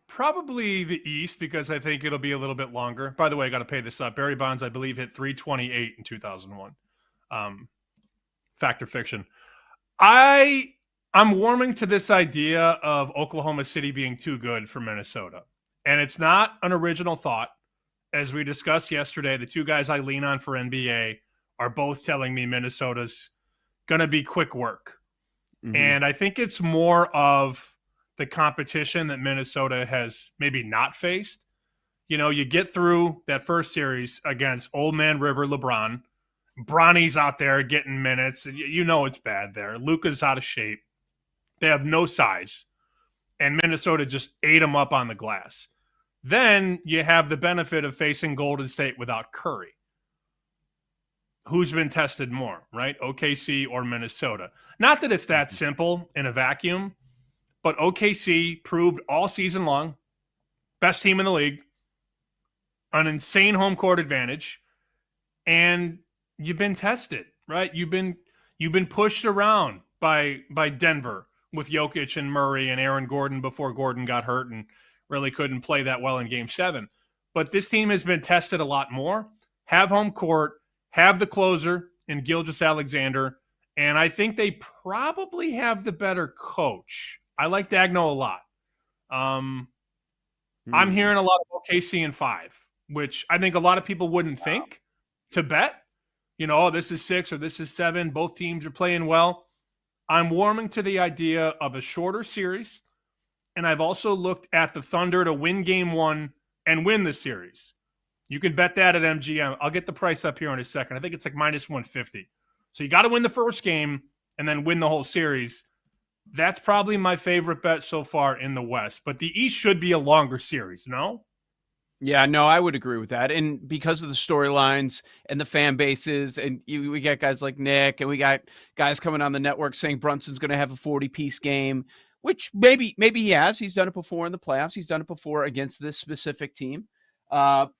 Probably the East, because I think it'll be a little bit longer. By the way, I got to pay this up. Barry Bonds, I believe, hit 328 in 2001. Fact or fiction? I'm warming to this idea of Oklahoma City being too good for Minnesota, and it's not an original thought. As we discussed yesterday, the two guys I lean on for NBA are both telling me Minnesota's going to be quick work. Mm-hmm. And I think it's more of the competition that Minnesota has maybe not faced. You know, you get through that first series against Old Man River LeBron. Bronny's out there getting minutes. You know it's bad there. Luka's out of shape. They have no size. and Minnesota just ate them up on the glass. Then you have the benefit of facing Golden State without Curry. Who's been tested more, right? OKC or Minnesota? Not that it's that simple in a vacuum, but OKC proved all season long, best team in the league, an insane home court advantage, and you've been tested, right? You've been pushed around by Denver with Jokic and Murray and Aaron Gordon before Gordon got hurt and really couldn't play that well in Game 7. But this team has been tested a lot more, have home court, have the closer in Gilgeous-Alexander, and I think they probably have the better coach. I like Dagno a lot. I'm hearing a lot of OKC in 5, which I think a lot of people wouldn't think to bet. You know, this is 6 or this is 7. Both teams are playing well. I'm warming to the idea of a shorter series, and I've also looked at the Thunder to win Game 1 and win the series. You can bet that at MGM. I'll get the price up here in a second. I think it's like minus 150. So you got to win the first game and then win the whole series. That's probably my favorite bet so far in the West. But the East should be a longer series, no? Yeah, no, I would agree with that. And because of the storylines and the fan bases, and we got guys like Nick, and we got guys coming on the network saying Brunson's going to have a 40-piece game, which maybe he has. He's done it before in the playoffs. He's done it before against this specific team. But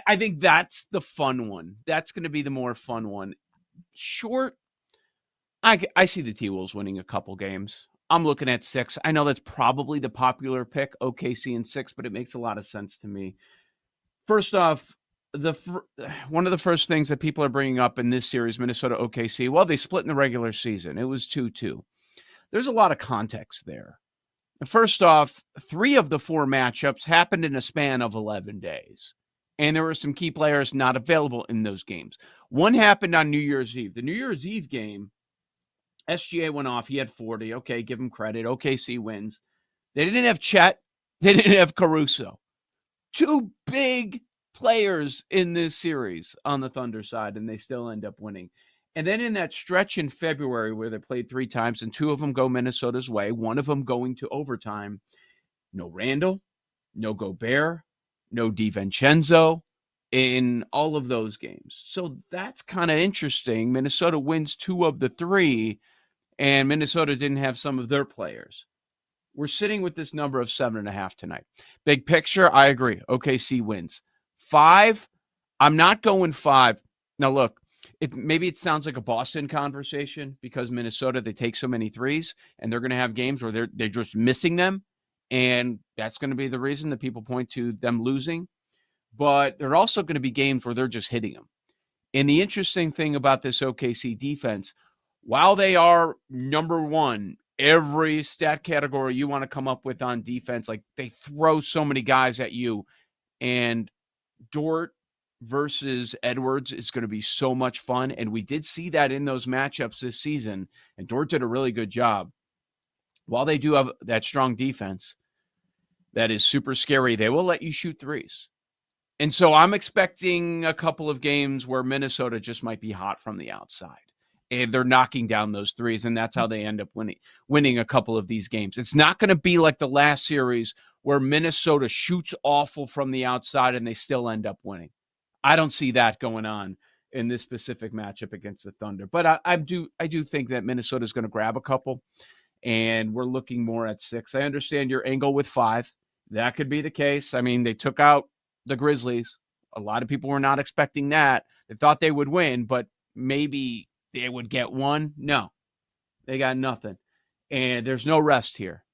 I think that's the fun one. That's going to be the more fun one. Short, I see the T-Wolves winning a couple games. I'm looking at 6. I know that's probably the popular pick, OKC in 6, but it makes a lot of sense to me. First off, one of the first things that people are bringing up in this series, Minnesota OKC, well, they split in the regular season. It was 2-2. There's a lot of context there. First off, 3 of the 4 matchups happened in a span of 11 days. And there were some key players not available in those games. One happened on New Year's Eve. The New Year's Eve game, SGA went off. He had 40. Okay, give him credit. OKC wins. They didn't have Chet. They didn't have Caruso. 2 big players in this series on the Thunder side, and they still end up winning. And then in that stretch in February where they played 3 times and 2 of them go Minnesota's way, one of them going to overtime, no Randall, no Gobert, no DiVincenzo in all of those games. So that's kind of interesting. Minnesota wins 2 of the 3, and Minnesota didn't have some of their players. We're sitting with this number of 7.5 tonight. Big picture, I agree. OKC wins. 5, I'm not going 5. Now, look, maybe it sounds like a Boston conversation because Minnesota, they take so many threes, and they're going to have games where they're just missing them, and that's going to be the reason that people point to them losing. But there are also going to be games where they're just hitting them. And the interesting thing about this OKC defense, while they are number 1, every stat category you want to come up with on defense, like they throw so many guys at you, and Dort versus Edwards is going to be so much fun. And we did see that in those matchups this season, and Dort did a really good job. While they do have that strong defense that is super scary, they will let you shoot threes. And so I'm expecting a couple of games where Minnesota just might be hot from the outside. And they're knocking down those threes, and that's how they end up winning a couple of these games. It's not going to be like the last series where Minnesota shoots awful from the outside and they still end up winning. I don't see that going on in this specific matchup against the Thunder. But I do think that Minnesota is going to grab a couple, and we're looking more at 6. I understand your angle with 5. That could be the case. I mean, they took out the Grizzlies. A lot of people were not expecting that. They thought they would win, but maybe they would get 1. No, they got nothing. And there's no rest here.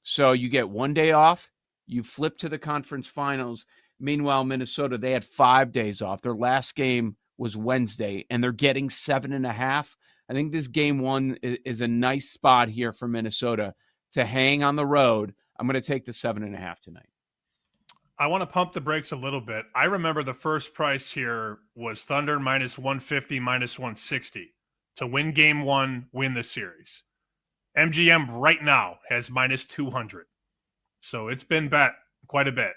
So you get 1 day off. You flip to the conference finals. Meanwhile, Minnesota, they had 5 days off. Their last game was Wednesday, and they're getting 7.5. I think this game 1 is a nice spot here for Minnesota to hang on the road. I'm going to take the 7.5 tonight. I want to pump the brakes a little bit. I remember the first price here was Thunder minus 150, minus 160 to win game 1, win the series. MGM right now has minus 200. So it's been bet quite a bit.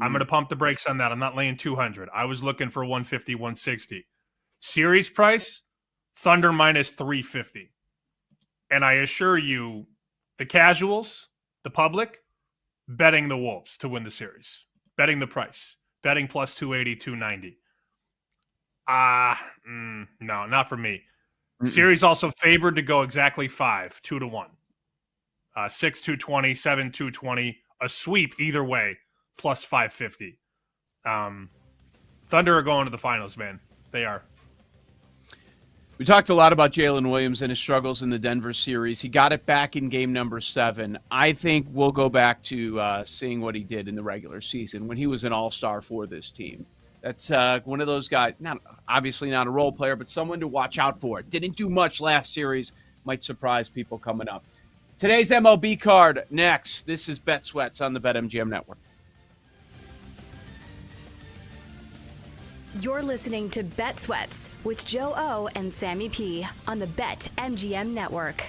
I'm going to pump the brakes on that. I'm not laying 200. I was looking for 150, 160. Series price, Thunder minus 350. And I assure you, the casuals, the public, betting the Wolves to win the series. Betting the price. Betting plus 280, 290. No, not for me. Series also favored to go exactly 5, 2-1. 6, 220, 7, 220. A sweep either way, plus 550. Thunder are going to the finals, man. They are. We talked a lot about Jalen Williams and his struggles in the Denver series. He got it back in game number 7. I think we'll go back to seeing what he did in the regular season when he was an all-star for this team. That's one of those guys, obviously not a role player, but someone to watch out for. Didn't do much last series. Might surprise people coming up. Today's MLB card next. This is Bet Sweats on the BetMGM Network. You're listening to Bet Sweats with Joe O and Sammy P on the BetMGM Network.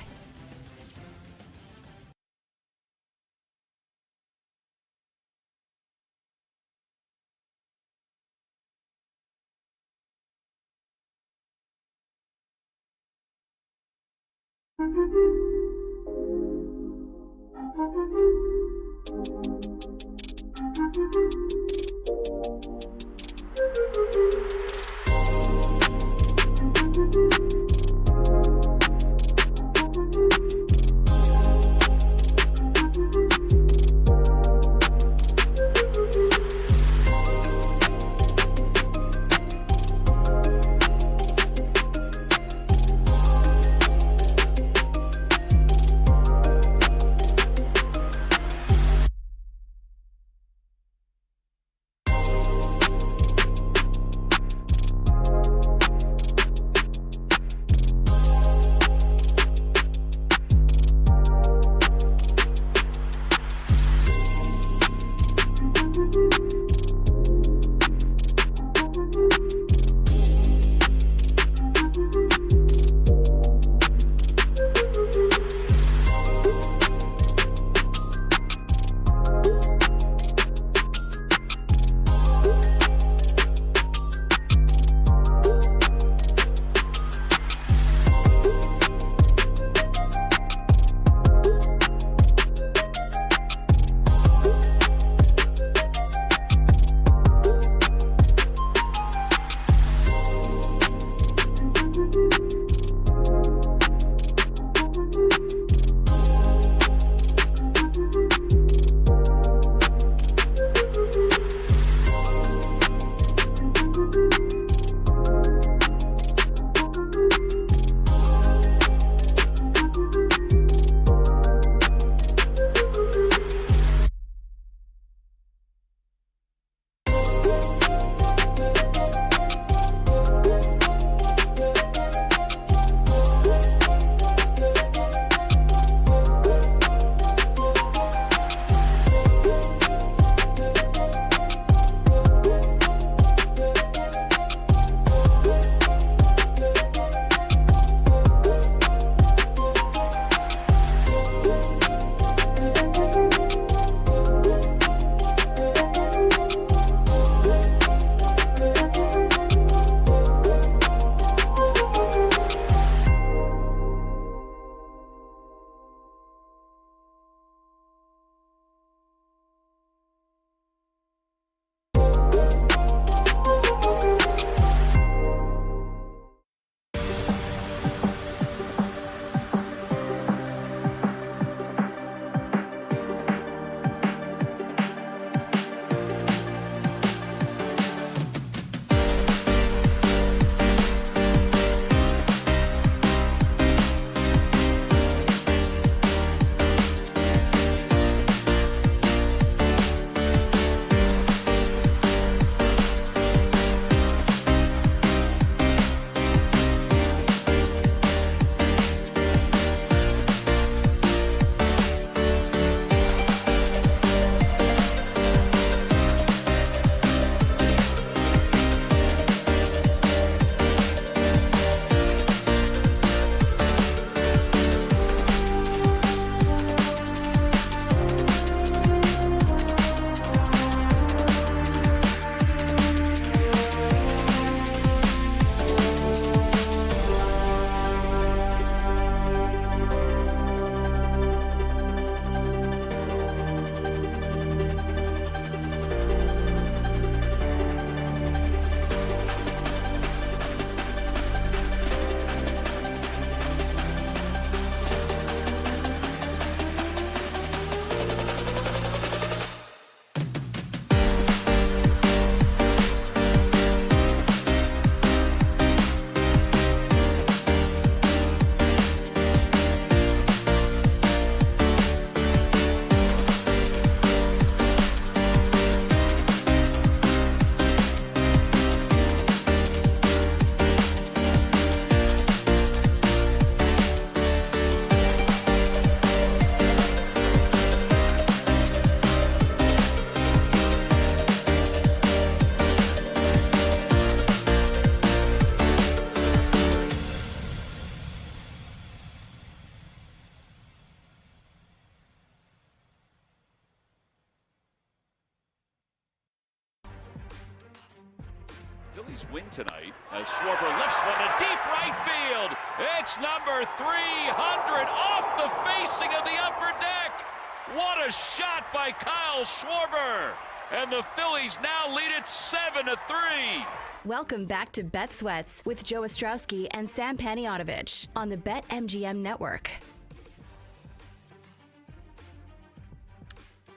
Phillies win tonight as Schwarber lifts one to deep right field. It's number 300 off the facing of the upper deck. What a shot by Kyle Schwarber. And the Phillies now lead it 7-3. Welcome back to Bet Sweats with Joe Ostrowski and Sam Paniotovich on the BetMGM Network.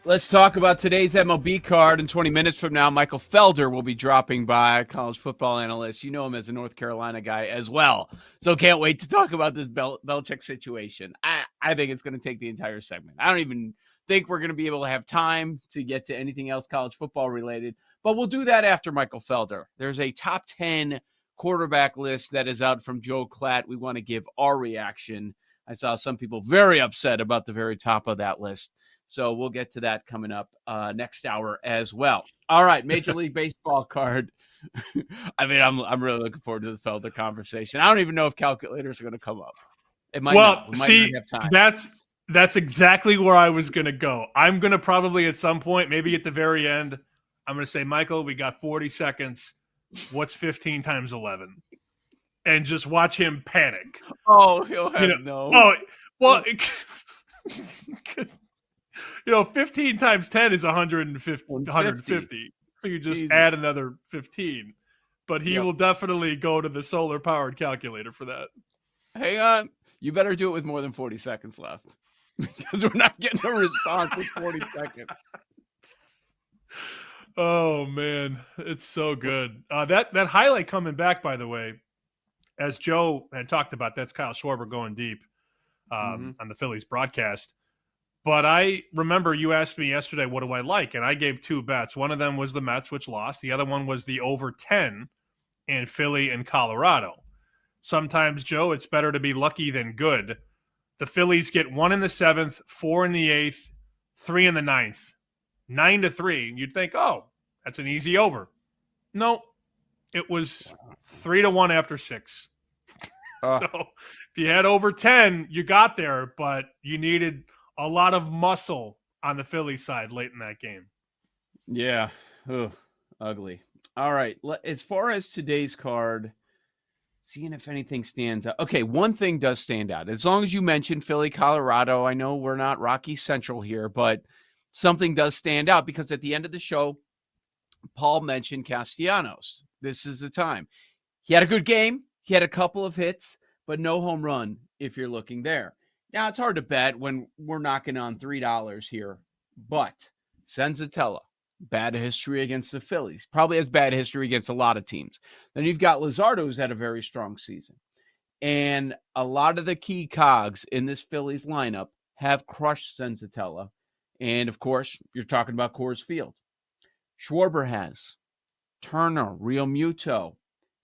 Let's talk about today's MLB card. In 20 minutes from now, Michael Felder will be dropping by, college football analyst. You know him as a North Carolina guy as well. So can't wait to talk about this Belichick situation. I think it's going to take the entire segment. I don't even think we're going to be able to have time to get to anything else college football related, but we'll do that after Michael Felder. There's a top 10 quarterback list that is out from Joe Klatt. We want to give our reaction. I saw some people very upset about the very top of that list. So we'll get to that coming up next hour as well. All right, Major League Baseball card. I mean, I'm really looking forward to the Felder conversation. I don't even know if calculators are going to come up. It might not. We might not have time. That's exactly where I was going to go. I'm going to probably at some point, maybe at the very end, I'm going to say, Michael, we got 40 seconds. What's 15 times 11? And just watch him panic. Oh, he'll have no. Oh, well, 15 times 10 is 150. So you just add another 15. But he will definitely go to the solar-powered calculator for that. Hang on. You better do it with more than 40 seconds left. Because we're not getting a response in 40 seconds. Oh, man. It's so good. That highlight coming back, by the way, as Joe had talked about, that's Kyle Schwarber going deep on the Phillies broadcast. But I remember you asked me yesterday, what do I like? And I gave two bets. One of them was the Mets, which lost. The other one was the over 10 in Philly and Colorado. Sometimes, Joe, it's better to be lucky than good. The Phillies get 1 in the 7th, 4 in the 8th, 3 in the 9th, 9-3. You'd think, oh, that's an easy over. No, it was 3-1 after 6. So if you had over 10, you got there, but you needed a lot of muscle on the Phillies side late in that game. Yeah. Ugh, ugly. All right. As far as today's card, seeing if anything stands out. Okay, one thing does stand out. As long as you mentioned Philly, Colorado, I know we're not Rocky Central here, but something does stand out because at the end of the show, Paul mentioned Castellanos. This is the time. He had a good game. He had a couple of hits, but no home run if you're looking there. Now, it's hard to bet when we're knocking on $3 here, but Senzatella, bad history against the Phillies. Probably has bad history against a lot of teams. Then you've got Luzardo, who's had a very strong season. And a lot of the key cogs in this Phillies lineup have crushed Senzatella. And, of course, you're talking about Coors Field. Schwarber has. Turner, Real Muto,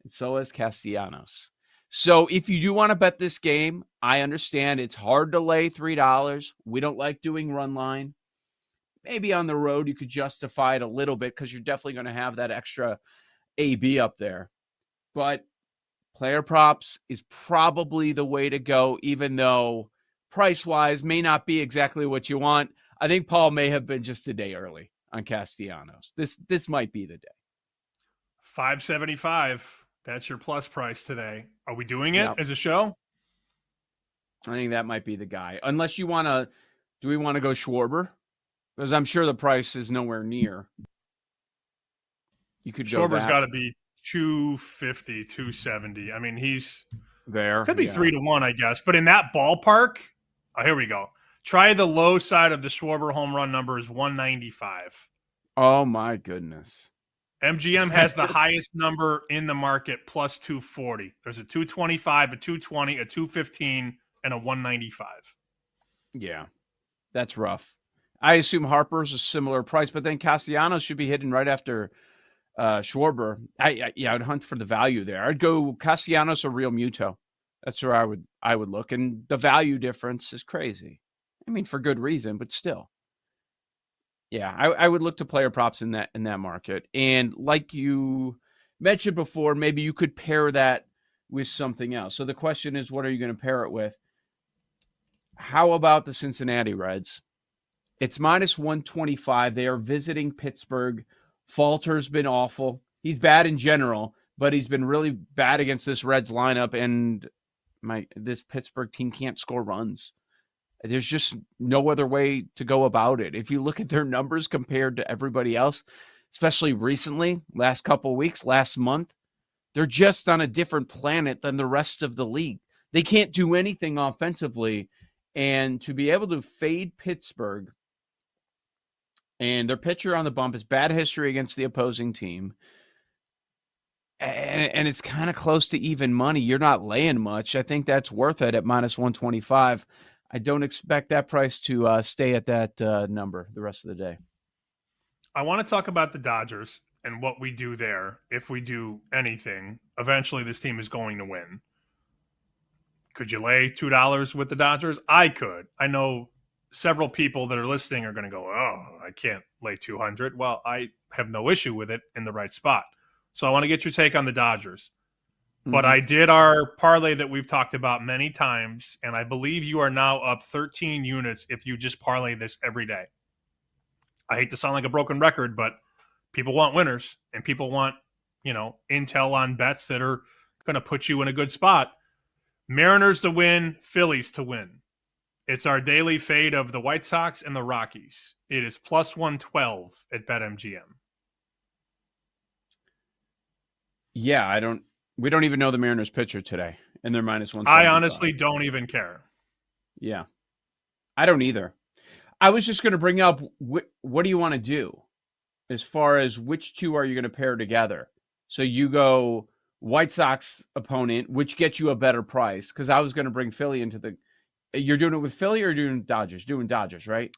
and so has Castellanos. So if you do want to bet this game, I understand it's hard to lay $3. We don't like doing run line. Maybe on the road you could justify it a little bit because you're definitely going to have that extra AB up there. But player props is probably the way to go, even though price-wise may not be exactly what you want. I think Paul may have been just a day early on Castellanos. This might be the day. $5.75. That's your plus price today. Are we doing it as a show? I think that might be the guy. Unless you want to, do we want to go Schwarber? Because I'm sure the price is nowhere near. You could go Schwarber's got to be 250, 270. I mean, he's there. Could be 3-1, I guess. But in that ballpark, here we go. Try the low side of the Schwarber home run number is 195. Oh, my goodness. MGM has the highest number in the market, plus 240. There's a 225, a 220, a 215, and a 195. Yeah, that's rough. I assume Harper's a similar price, but then Castellanos should be hitting right after Schwarber. I'd hunt for the value there. I'd go Castellanos or Real Muto. That's where I would look, and the value difference is crazy. I mean, for good reason, but still. Yeah, I would look to player props in that market. And like you mentioned before, maybe you could pair that with something else. So the question is, what are you going to pair it with? How about the Cincinnati Reds? It's minus 125. They are visiting Pittsburgh. Falter's been awful. He's bad in general, but he's been really bad against this Reds lineup, and this Pittsburgh team can't score runs. There's just no other way to go about it. If you look at their numbers compared to everybody else, especially recently, last couple of weeks, last month, they're just on a different planet than the rest of the league. They can't do anything offensively, and to be able to fade Pittsburgh, and their pitcher on the bump is bad history against the opposing team, and it's kind of close to even money. You're not laying much. I think that's worth it at minus 125. I don't expect that price to stay at that number the rest of the day. I want to talk about the Dodgers and what we do there. If we do anything, eventually this team is going to win. Could you lay $2 with the Dodgers? I could. I know several people that are listening are going to go, oh, I can't lay 200. Well, I have no issue with it in the right spot. So I want to get your take on the Dodgers. But I did our parlay that we've talked about many times, and I believe you are now up 13 units if you just parlay this every day. I hate to sound like a broken record, but people want winners, and people want, intel on bets that are going to put you in a good spot. Mariners to win, Phillies to win. It's our daily fade of the White Sox and the Rockies. It is plus 112 at BetMGM. Yeah, we don't even know the Mariners pitcher today, and they're minus 175. I honestly don't even care. Yeah, I don't either. I was just going to bring up, what do you want to do as far as which two are you going to pair together? So you go White Sox opponent, which gets you a better price, because I was going to bring Philly into the – you're doing it with Philly or doing Dodgers? Doing Dodgers, right?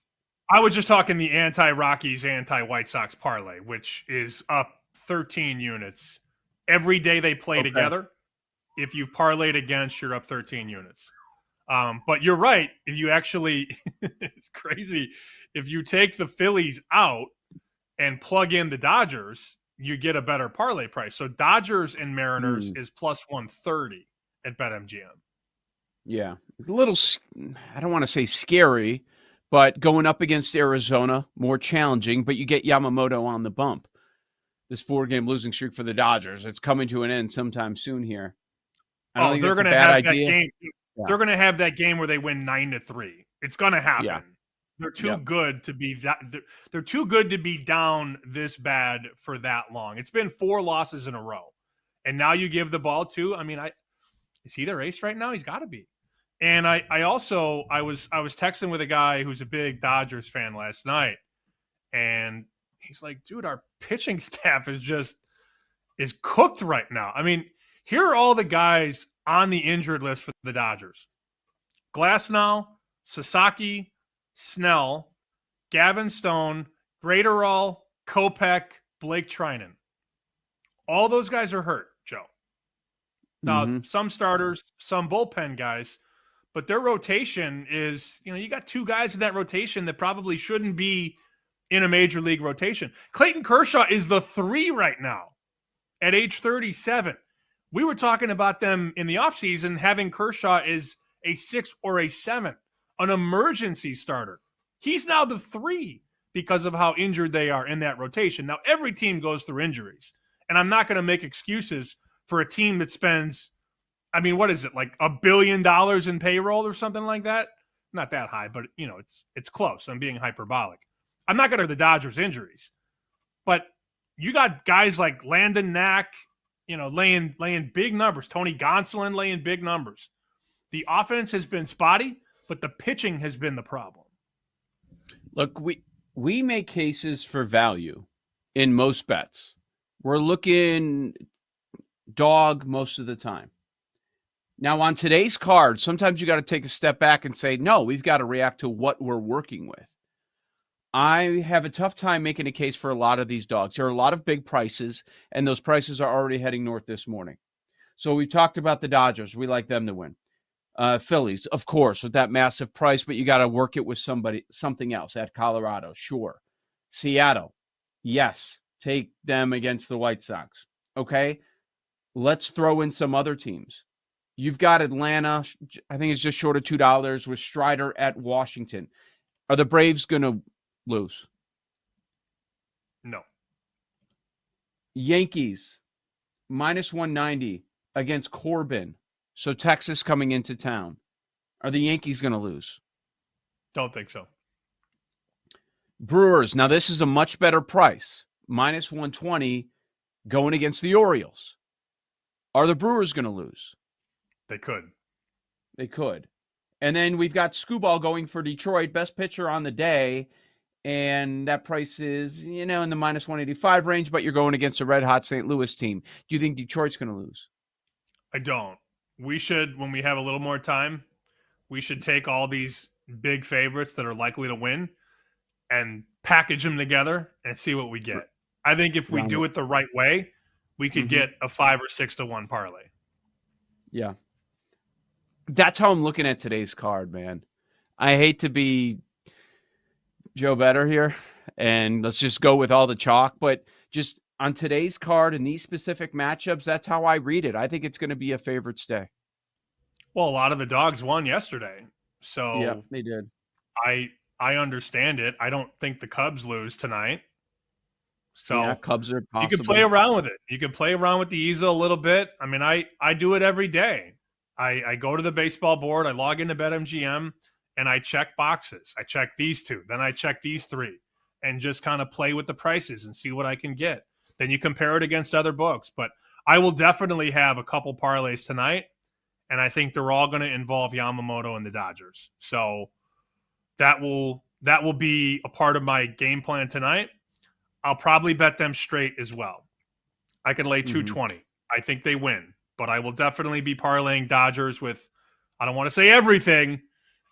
I was just talking the anti-Rockies, anti-White Sox parlay, which is up 13 units. Every day they play together, if you've parlayed against, you're up 13 units. But you're right. If you actually, it's crazy. If you take the Phillies out and plug in the Dodgers, you get a better parlay price. So Dodgers and Mariners is plus 130 at BetMGM. Yeah. A little, I don't want to say scary, but going up against Arizona, more challenging, but you get Yamamoto on the bump. This 4-game losing streak for the Dodgers. It's coming to an end sometime soon here. They're going to have that game. Yeah. They're going to have that game where they win 9-3. It's going to happen. Yeah. They're too good to be that. They're too good to be down this bad for that long. It's been 4 losses in a row, and now you give the ball to. I mean, is he their ace right now? He's got to be. And I was texting with a guy who's a big Dodgers fan last night, and he's like, dude, our pitching staff is cooked right now. I mean, here are all the guys on the injured list for the Dodgers. Glasnow, Sasaki, Snell, Gavin Stone, Graterol, Kopech, Blake Trinan. All those guys are hurt, Joe. Now, some starters, some bullpen guys, but their rotation is, you got 2 guys in that rotation that probably shouldn't be in a major league rotation. Clayton Kershaw is the 3 right now at age 37. We were talking about them in the offseason having Kershaw as a 6 or a 7, an emergency starter. He's now the 3 because of how injured they are in that rotation. Now, every team goes through injuries, and I'm not going to make excuses for a team that spends, what is it, like $1 billion in payroll or something like that? Not that high, but, it's close. I'm being hyperbolic. I'm not going to the Dodgers injuries, but you got guys like Landon Knack, laying big numbers. Tony Gonsolin laying big numbers. The offense has been spotty, but the pitching has been the problem. Look, we make cases for value in most bets. We're looking dog most of the time. Now, on today's card, sometimes you got to take a step back and say, no, we've got to react to what we're working with. I have a tough time making a case for a lot of these dogs. There are a lot of big prices, and those prices are already heading north this morning. So we've talked about the Dodgers. We like them to win. Phillies, of course, with that massive price, but you got to work it with something else. At Colorado, sure. Seattle, yes. Take them against the White Sox. Okay, let's throw in some other teams. You've got Atlanta, I think it's just short of $2 with Strider at Washington. Are the Braves going to lose? No. Yankees, minus 190 against Corbin. So Texas coming into town. Are the Yankees going to lose? Don't think so. Brewers. Now, this is a much better price. Minus 120 going against the Orioles. Are the Brewers going to lose? They could. They could. And then we've got Skubal going for Detroit, best pitcher on the day. And that price is, in the minus 185 range, but you're going against a red-hot St. Louis team. Do you think Detroit's going to lose? I don't. We should, when we have a little more time, we should take all these big favorites that are likely to win and package them together and see what we get. I think if we do it the right way, we could get a 5 or 6 to 1 parlay. Yeah. That's how I'm looking at today's card, man. I hate to be Joe Better here, and let's just go with all the chalk, but just on today's card and these specific matchups, that's how I read it. I think it's going to be a favorite stay. Well, a lot of the dogs won yesterday, so yeah, they did. I understand it. I don't think the Cubs lose tonight. So yeah, Cubs are possible. You can play around with it. You can play around with the easel a little bit. I mean, I do it every day. I go to the baseball board, I log into BetMGM, and I check boxes. I check these 2, then I check these 3, and just kind of play with the prices and see what I can get. Then you compare it against other books. But I will definitely have a couple parlays tonight, and I think they're all going to involve Yamamoto and the Dodgers. So that will be a part of my game plan tonight. I'll probably bet them straight as well. I can lay 220. I think they win, but I will definitely be parlaying Dodgers with, I don't want to say everything,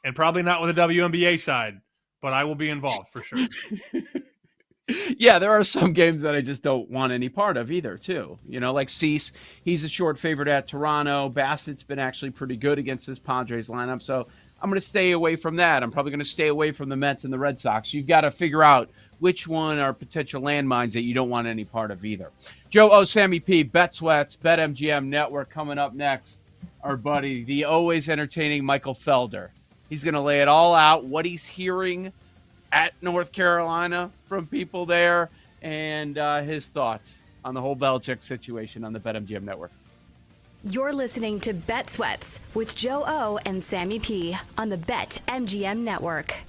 and probably not with the WNBA side, but I will be involved for sure. Yeah, there are some games that I just don't want any part of either, too. Like Cease, he's a short favorite at Toronto. Bassett's been actually pretty good against this Padres lineup, so I'm going to stay away from that. I'm probably going to stay away from the Mets and the Red Sox. You've got to figure out which one are potential landmines that you don't want any part of either. Joe O, Sammy P, Bet Sweats, BetMGM Network coming up next. Our buddy, the always entertaining Michael Felder. He's going to lay it all out, what he's hearing at North Carolina from people there, and his thoughts on the whole Belichick situation on the BetMGM Network. You're listening to Bet Sweats with Joe O and Sammy P on the BetMGM Network.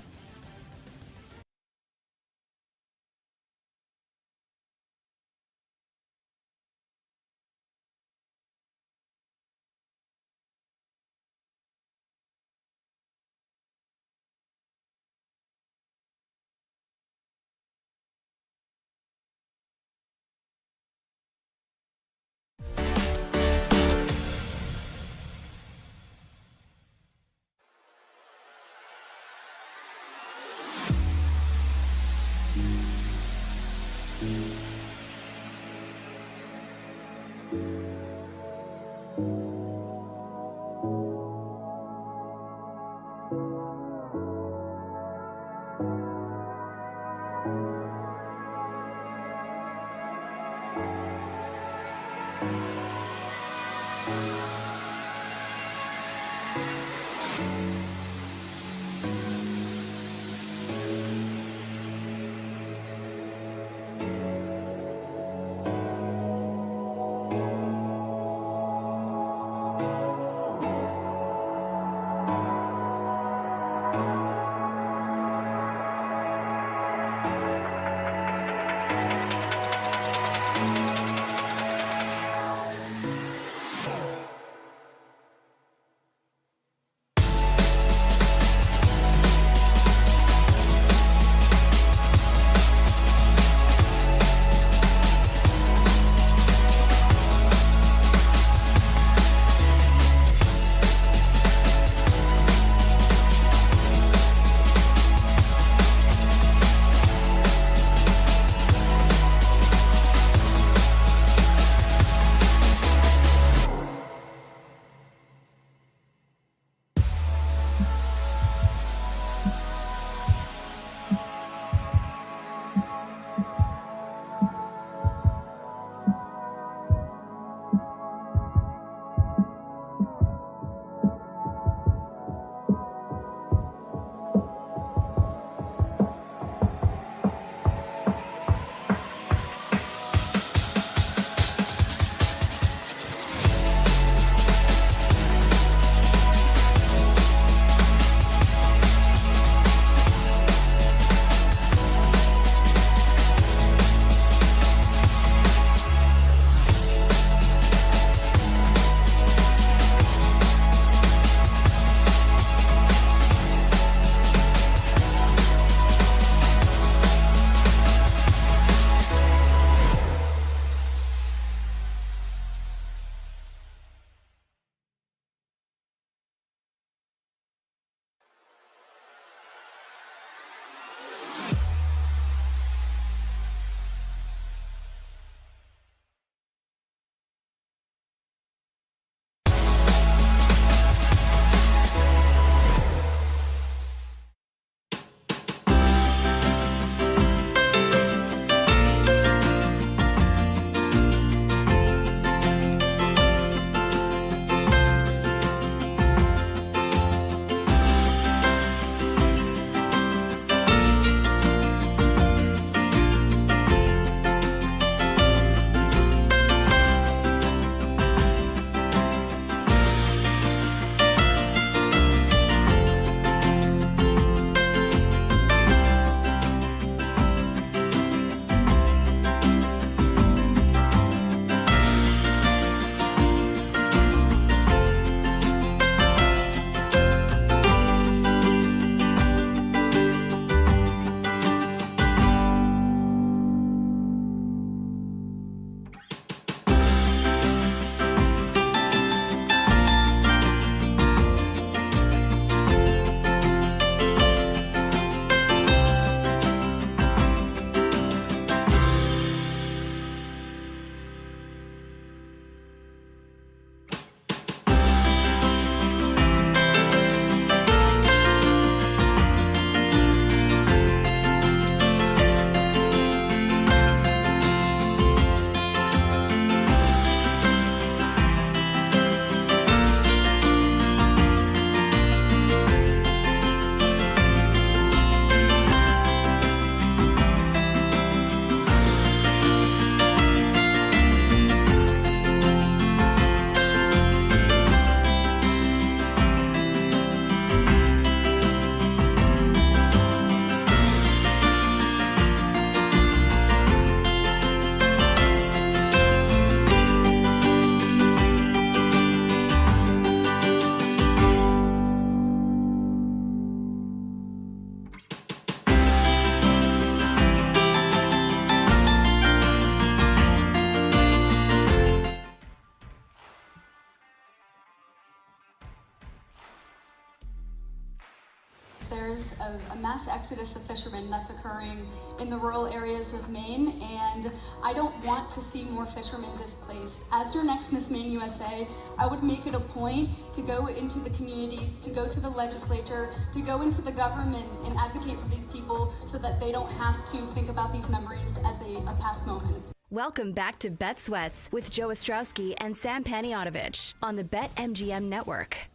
mass exodus of fishermen that's occurring in the rural areas of Maine, and I don't want to see more fishermen displaced. As your next Miss Maine USA, I would make it a point to go into the communities, to go to the legislature, to go into the government and advocate for these people so that they don't have to think about these memories as a past moment. Welcome back to Bet Sweats with Joe Ostrowski and Sam Paniotovich on the BetMGM Network.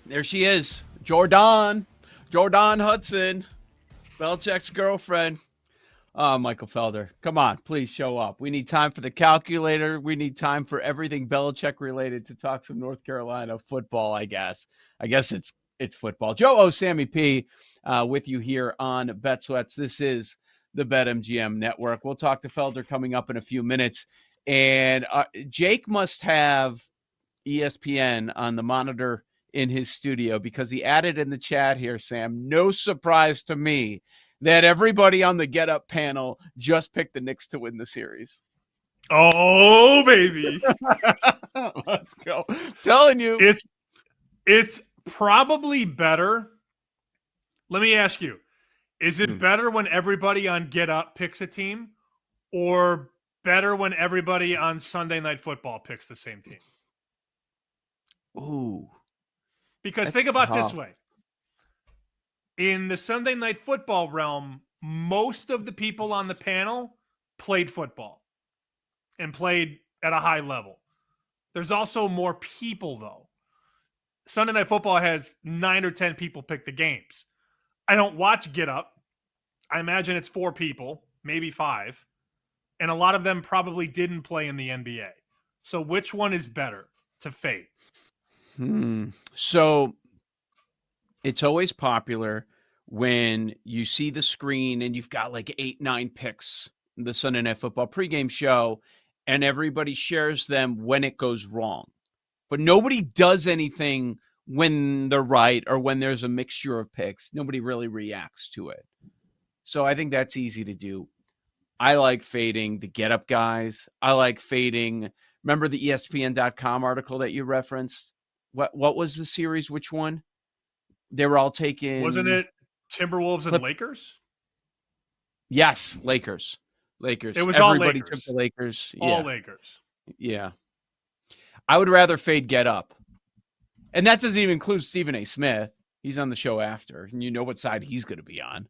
There she is, Jordan Hudson, Belichick's girlfriend. Oh, Michael Felder, come on, please show up. We need time for the calculator. We need time for everything Belichick related to talk some North Carolina football, I guess. I guess it's football. Joe O, Sammy P, with you here on Bet Sweats. This is the BetMGM Network. We'll talk to Felder coming up in a few minutes. And Jake must have ESPN on the monitor in his studio because he added in the chat here, Sam, no surprise to me that everybody on the Get Up panel just picked the Knicks to win the series. Oh, baby. Let's go. Telling you. It's probably better. Let me ask you, is it better when everybody on Get Up picks a team or better when everybody on Sunday Night Football picks the same team? Ooh. Because think about this way. In the Sunday Night Football realm, most of the people on the panel played football and played at a high level. There's also more people, though. Sunday Night Football has 9 or 10 people pick the games. I don't watch Get Up. I imagine it's 4 people, maybe 5. And a lot of them probably didn't play in the NBA. So which one is better to fade? So it's always popular when you see the screen and you've got like 8, 9 picks in the Sunday Night Football pregame show, and everybody shares them when it goes wrong. But nobody does anything when they're right or when there's a mixture of picks. Nobody really reacts to it. So I think that's easy to do. I like fading the Get Up guys. I like fading. Remember the ESPN.com article that you referenced? What was the series? Which one? They were all taking. Wasn't it Timberwolves and Lakers? Yes, Lakers. It was Everybody all Lakers. took the Lakers. All Lakers. Yeah. I would rather fade Get Up. And that doesn't even include Stephen A. Smith. He's on the show after, and you know what side he's going to be on.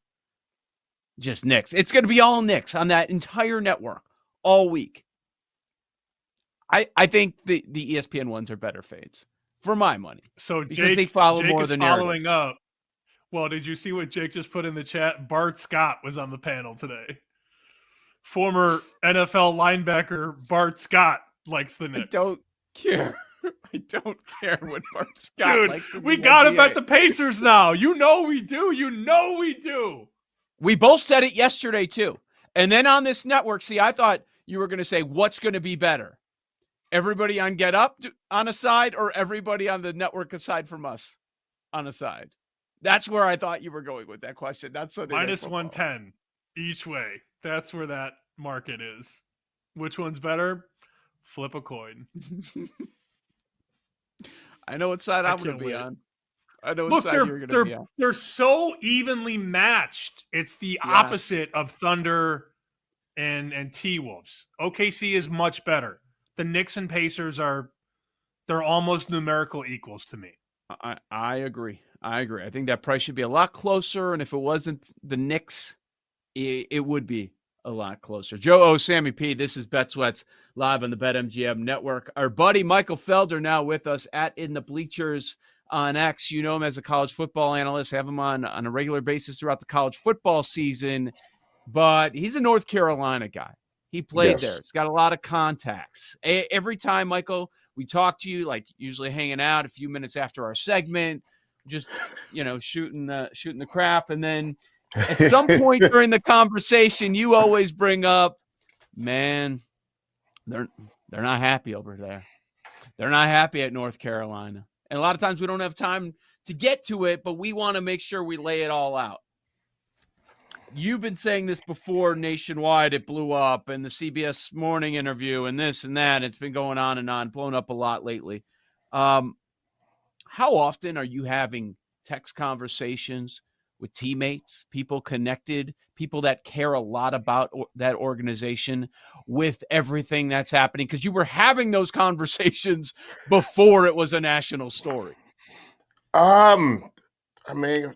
Just Knicks. It's going to be all Knicks on that entire network all week. I think the ESPN ones are better fades for my money. So because Jake, they follow Jake more is than following up. Well, did you see what Jake just put in the chat? Bart Scott was on the panel today. Former NFL linebacker Bart Scott likes the Knicks. I don't care. I don't care what Bart Scott Dude, likes. we got to bet the Pacers now. You know we do. You know we do. We both said it yesterday, too. And then on this network, see, I thought you were going to say, what's going to be better? Everybody on Get Up on a side or everybody on the network aside from us on a side? That's where I thought you were going with that question. That's minus 110 each way. That's where that market is. Which one's better? Flip a coin. I know what side I'm going to be on. I know what Look, side you're going to be on. They're so evenly matched. It's the opposite of Thunder and T-Wolves. OKC is much better. The Knicks and Pacers they're almost numerical equals to me. I agree. I think that price should be a lot closer, and if it wasn't the Knicks, it would be a lot closer. Joe O, Sammy P, this is Bet Sweats live on the BetMGM Network. Our buddy Michael Felder now with us at In the Bleachers on X. You know him as a college football analyst. Have him on a regular basis throughout the college football season, but he's a North Carolina guy. He played there. He's got a lot of contacts. Every time, Michael, we talk to you, like usually hanging out a few minutes after our segment, just, shooting the crap. And then at some point during the conversation, you always bring up, man, they're not happy over there. They're not happy at North Carolina. And a lot of times we don't have time to get to it, but we want to make sure we lay it all out. You've been saying this before nationwide. It blew up, and the CBS Morning interview and this and that. It's been going on and on, blown up a lot lately. How often are you having text conversations with teammates, people connected, people that care a lot about that organization with everything that's happening? Because you were having those conversations before it was a national story. I mean,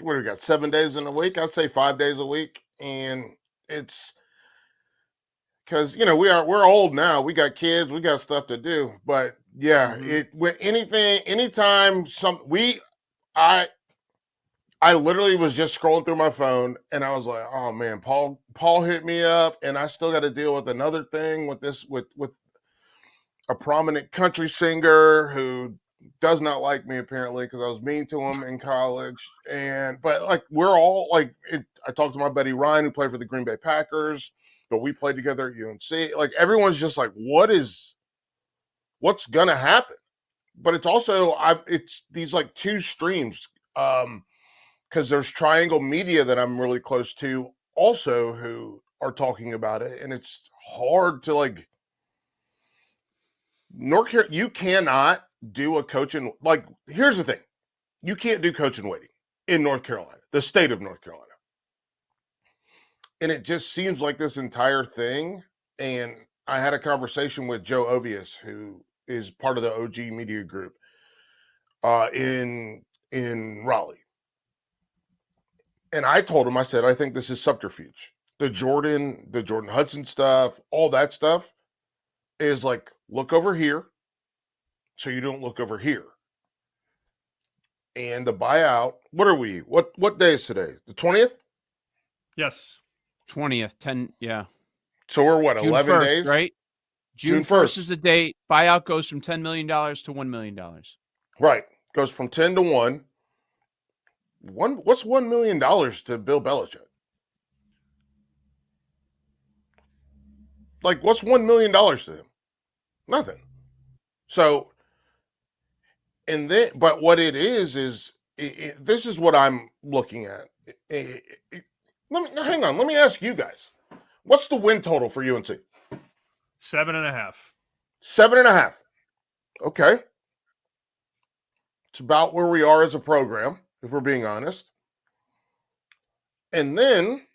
what do we got? 7 days in a week? I'd say 5 days a week, and it's because we're old now. We got kids. We got stuff to do. But yeah, anytime I literally was just scrolling through my phone, and I was like, oh man, Paul hit me up, and I still got to deal with another thing with a prominent country singer who does not like me apparently because I was mean to him in college. But like we're all like, I talked to my buddy Ryan who played for the Green Bay Packers, but we played together at UNC. Like everyone's just like, what's gonna happen? But it's also it's these like two streams. Because there's Triangle Media that I'm really close to also who are talking about it. And it's hard to like, North Carolina, you cannot do a coaching, like, here's the thing. You can't do coach and waiting in North Carolina, the state of North Carolina. And it just seems like this entire thing. And I had a conversation with Joe Ovius, who is part of the OG Media Group in Raleigh. And I told him, I said, I think this is subterfuge. The Jordan Hudson stuff, all that stuff is like, look over here so you don't look over here. And the buyout, what are we? What day is today? The 20th? Yes. 20th, 10, yeah. So we're what, June 11 1st, days? right? June 1st is the date. Buyout goes from $10 million to $1 million. Right. Goes from 10 to 1. What's $1 million to Bill Belichick? Like, what's $1 million to him? Nothing. So, and then, but what it is this is what I'm looking at. Hang on. Let me ask you guys. What's the win total for UNC? 7.5. 7.5. Okay. It's about where we are as a program, if we're being honest. And then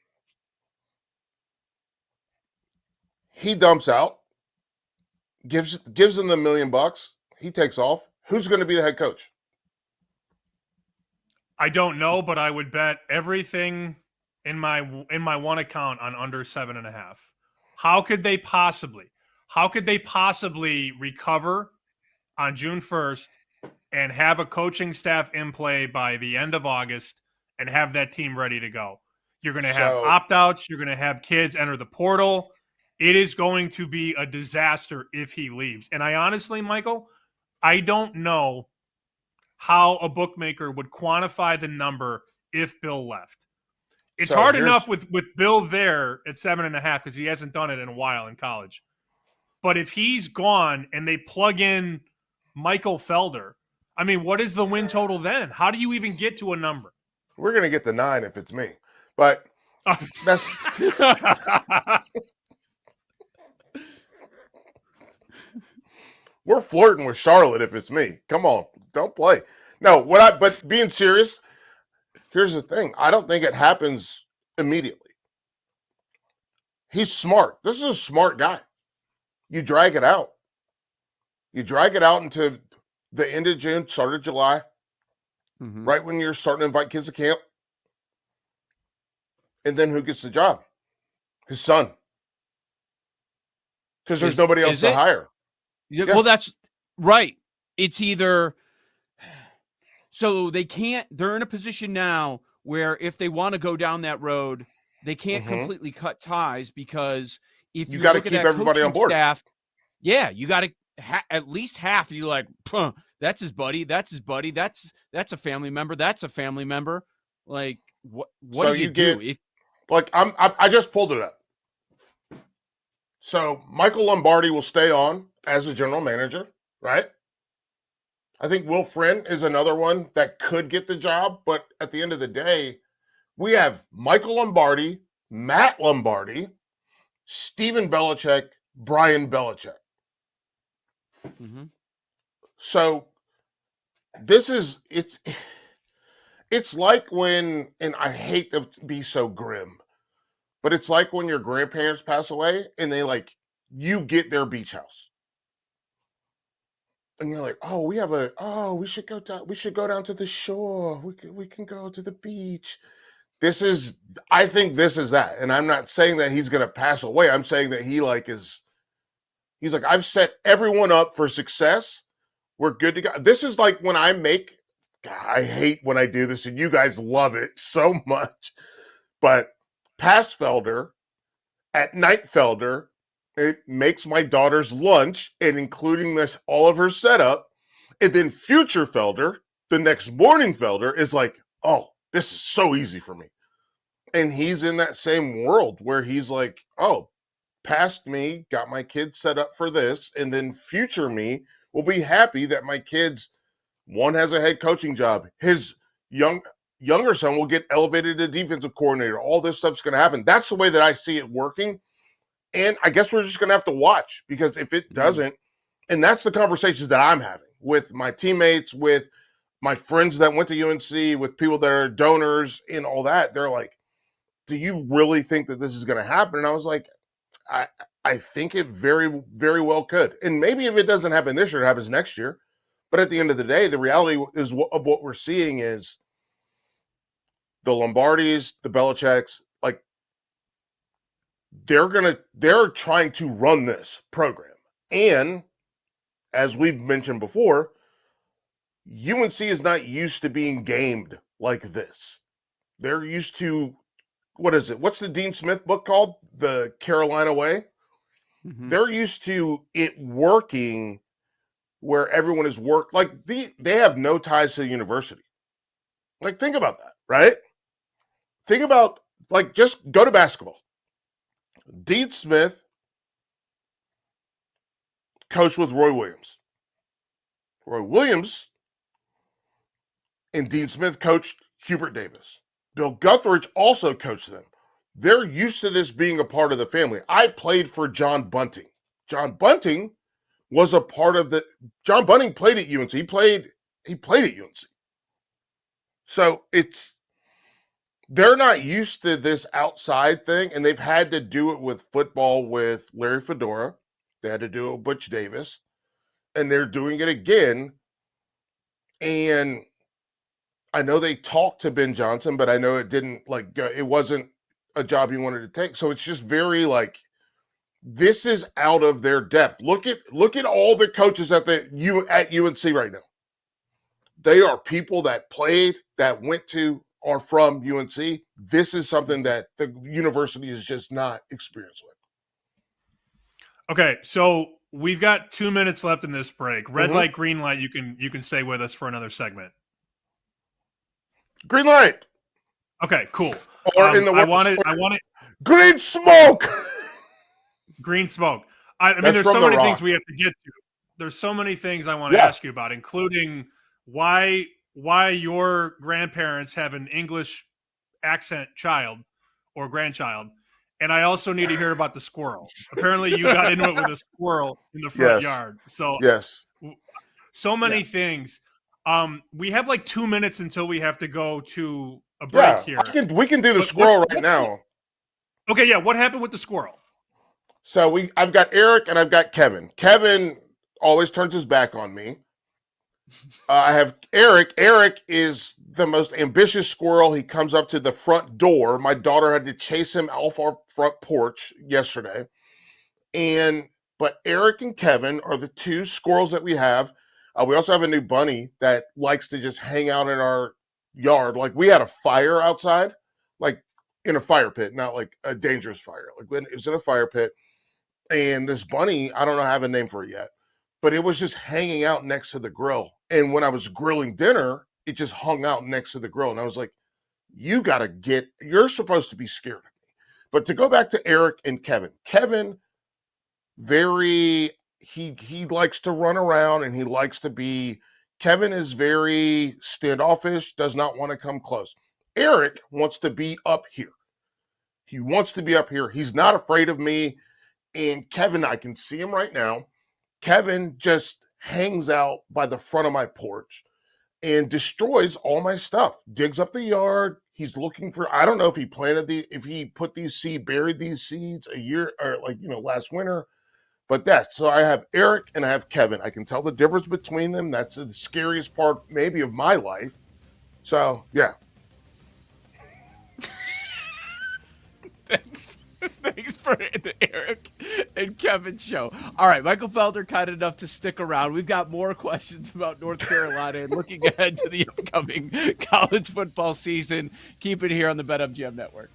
he dumps out, gives them the $1 million. He takes off. Who's going to be the head coach? I don't know, but I would bet everything in my one account on under 7.5. How could they possibly recover on June 1st and have a coaching staff in play by the end of August and have that team ready to go? You're going to have opt-outs. You're going to have kids enter the portal. It is going to be a disaster if he leaves. And I honestly, Michael, I don't know how a bookmaker would quantify the number if Bill left. It's hard enough with Bill there at 7.5 because he hasn't done it in a while in college. But if he's gone and they plug in Michael Felder, I mean, what is the win total then? How do you even get to a number? We're going to get to 9 if it's me. But that's we're flirting with Charlotte if it's me. Come on, don't play. No, but being serious, here's the thing. I don't think it happens immediately. He's smart. This is a smart guy. You drag it out. You drag it out into the end of June, start of July, right when you're starting to invite kids to camp. And then who gets the job? His son. Because there's nobody else to hire. Yeah. Well, that's right. It's either so they're in a position now where if they want to go down that road, they can't completely cut ties because if you got to look keep at that everybody on board. Staff, yeah, you got to at least half. You're like, that's his buddy. That's his buddy. That's a family member. That's a family member. Like, what so do you do? If like I just pulled it up. So Michael Lombardi will stay on as a general manager, right? I think Will Friend is another one that could get the job, but at the end of the day, we have Michael Lombardi, Matt Lombardi, Steven Belichick, Brian Belichick. So it's It's like when, and I hate to be so grim, but it's like when your grandparents pass away and you get their beach house. And you're like, oh, we should go down to the shore. We can go to the beach. I think this is that. And I'm not saying that he's going to pass away. I'm saying that he's like, I've set everyone up for success. We're good to go. This is like when God, I hate when I do this and you guys love it so much. But past Felder, at night Felder, it makes my daughter's lunch and including all of her setup. And then future Felder, the next morning Felder is like, oh, this is so easy for me. And he's in that same world where he's like, oh, past me got my kids set up for this. And then future me will be happy that my kids, one has a head coaching job. His younger son will get elevated to defensive coordinator. All this stuff's going to happen. That's the way that I see it working. And I guess we're just going to have to watch, because if it doesn't, and that's the conversations that I'm having with my teammates, with my friends that went to UNC, with people that are donors and all that, they're like, do you really think that this is going to happen? And I was like, I think it very, very well could. And maybe if it doesn't happen this year, it happens next year. But at the end of the day, the reality of what we're seeing is the Lombardis, the Belichicks, like they're trying to run this program. And as we've mentioned before, UNC is not used to being gamed like this. They're used to, what is it? What's the Dean Smith book called? The Carolina Way. They're used to it working where everyone is worked. Like they have no ties to the university. Like, think about that, right? Think about, like, just go to basketball. Dean Smith coached with Roy Williams. Roy Williams and Dean Smith coached Hubert Davis. Bill Guthridge also coached them. They're used to this being a part of the family. I played for John Bunting. John Bunting was a part of John Bunting played at UNC. He played at UNC. So they're not used to this outside thing, and they've had to do it with football with Larry Fedora. They had to do it with Butch Davis, and they're doing it again. And I know they talked to Ben Johnson, but I know it didn't it wasn't a job he wanted to take. So it's just very this is out of their depth. Look at all the coaches at UNC right now. They are people that played, that went to, are from UNC. This is something that the university is just not experienced with. Okay, so we've got 2 minutes left in this break. Red light, green light. You can stay with us for another segment. Green light. Okay, cool. Or in the I want it. Green smoke. Green smoke. I mean, there's so many things we have to get to. There's so many things I want to ask you about, including why your grandparents have an English accent child or grandchild. And I also need to hear about the squirrel. Apparently you got into it with a squirrel in the front yard. So so many things. We have 2 minutes until we have to go to a break here. We can do the squirrel right now. Okay, yeah. What happened with the squirrel? So I've got Eric and I've got Kevin. Kevin always turns his back on me. I have Eric. Eric is the most ambitious squirrel. He comes up to the front door. My daughter had to chase him off our front porch yesterday. But Eric and Kevin are the two squirrels that we have. We also have a new bunny that likes to just hang out in our yard. Like, we had a fire outside, like in a fire pit, not like a dangerous fire. Like, when it was in a fire pit. And this bunny, I don't know, I have a name for it yet, but it was just hanging out next to the grill. And when I was grilling dinner, it just hung out next to the grill. And I was like, you're supposed to be scared of me. But to go back to Eric and Kevin, he likes to run around and he likes to be, Kevin is very standoffish, does not want to come close. Eric wants to be up here. He wants to be up here. He's not afraid of me. And Kevin, I can see him right now. Kevin just hangs out by the front of my porch. and destroys all my stuff. Digs up the yard. He's looking for, I don't know if he put buried these seeds a year or last winter. But so I have Eric and I have Kevin. I can tell the difference between them. That's the scariest part maybe of my life. So yeah. Thanks for the Eric and Kevin show. All right, Michael Felder kind enough to stick around. We've got more questions about North Carolina and looking ahead to the upcoming college football season. Keep it here on the BetMGM Network.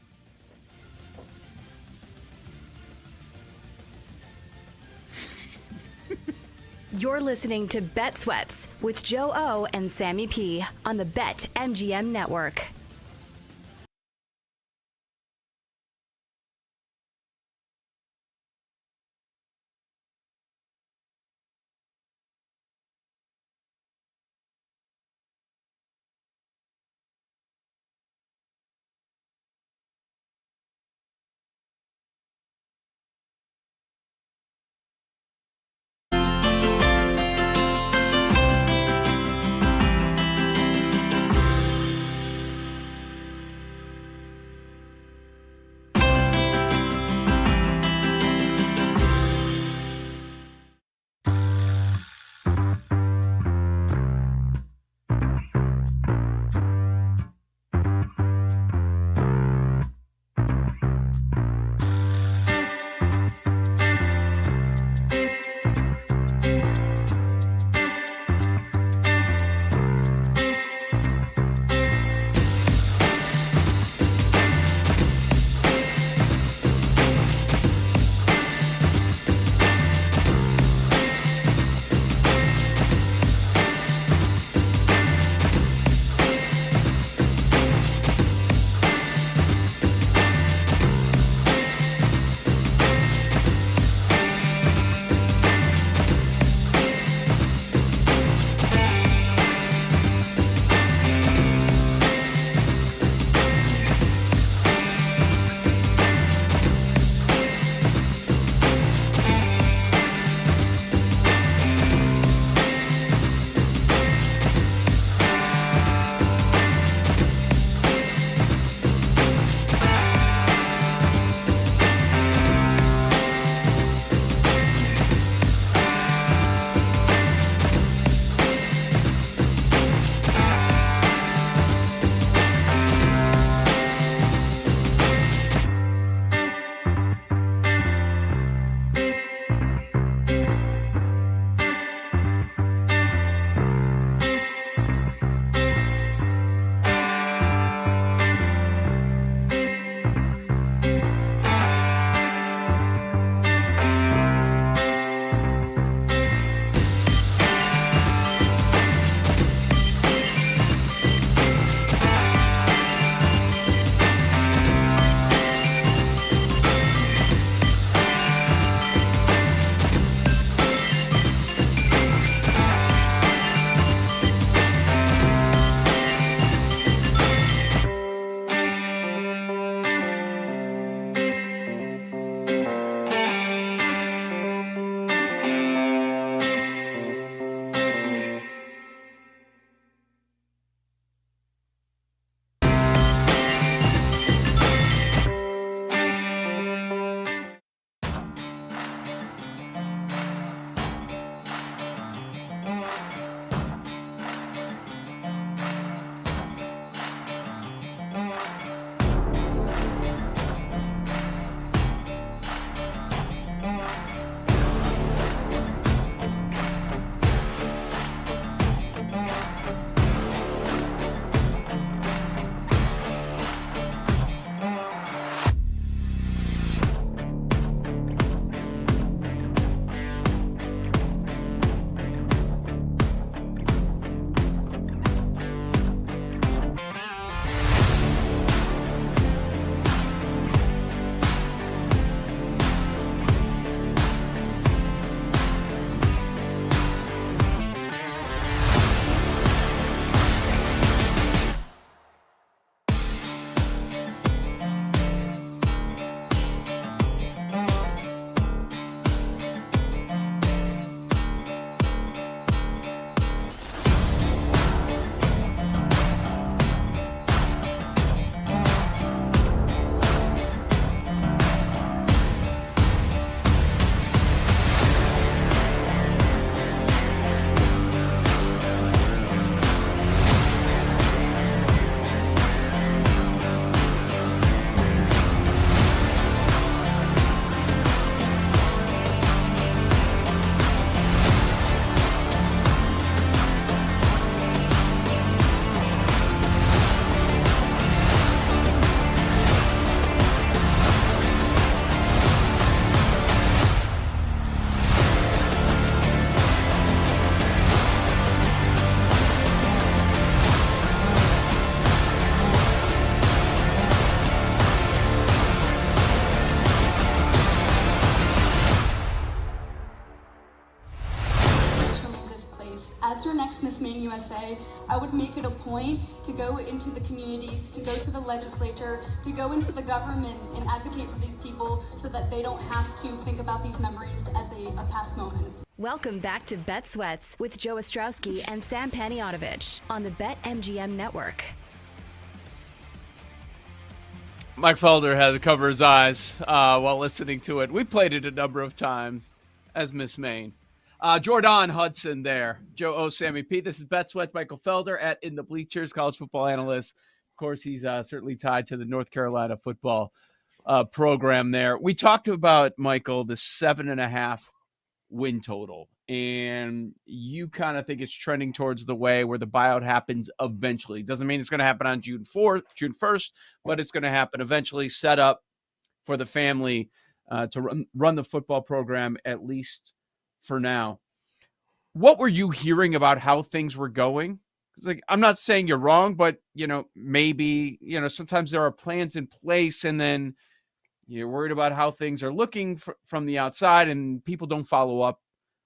You're listening to Bet Sweats with Joe O and Sammy P on the BetMGM Network. next Miss Maine USA, I would make it a point to go into the communities, to go to the legislature, to go into the government and advocate for these people so that they don't have to think about these memories as a past moment. Welcome back to Bet Sweats with Joe Ostrowski and Sam Paniotovich on the BetMGM Network. Mike Felder had to cover his eyes while listening to it. We played it a number of times as Miss Maine. Jordan Hudson there. Joe O. Sammy P. This is Bet Sweats. Michael Felder at In the Bleachers, college football analyst. Of course, he's certainly tied to the North Carolina football program there. We talked about, Michael, the 7.5 win total. And you kind of think it's trending towards the way where the buyout happens eventually. Doesn't mean it's going to happen on June 1st, but it's going to happen eventually, set up for the family to run the football program, at least for now. What were you hearing about how things were going? It's like, I'm not saying you're wrong, but, maybe, sometimes there are plans in place and then you're worried about how things are looking from the outside and people don't follow up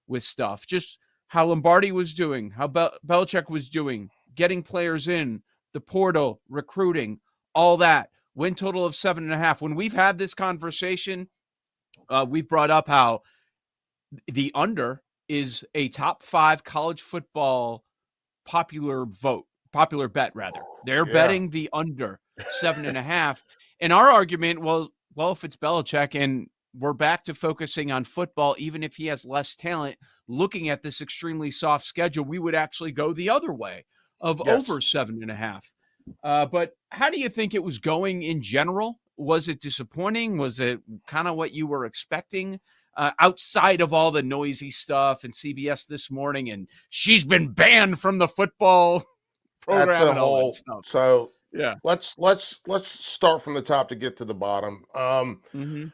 with stuff. Just how Lombardi was doing, how Belichick was doing, getting players in, the portal, recruiting, all that. Win total of 7.5. When we've had this conversation, we've brought up how the under is a top 5 college football popular bet. They're betting the under 7.5. And our argument, well, if it's Belichick and we're back to focusing on football, even if he has less talent, looking at this extremely soft schedule, we would actually go the other way of over 7.5. But how do you think it was going in general? Was it disappointing? Was it kind of what you were expecting? Outside of all the noisy stuff and CBS this morning, and she's been banned from the football program. That's a and all whole. that stuff. So yeah, let's start from the top to get to the bottom.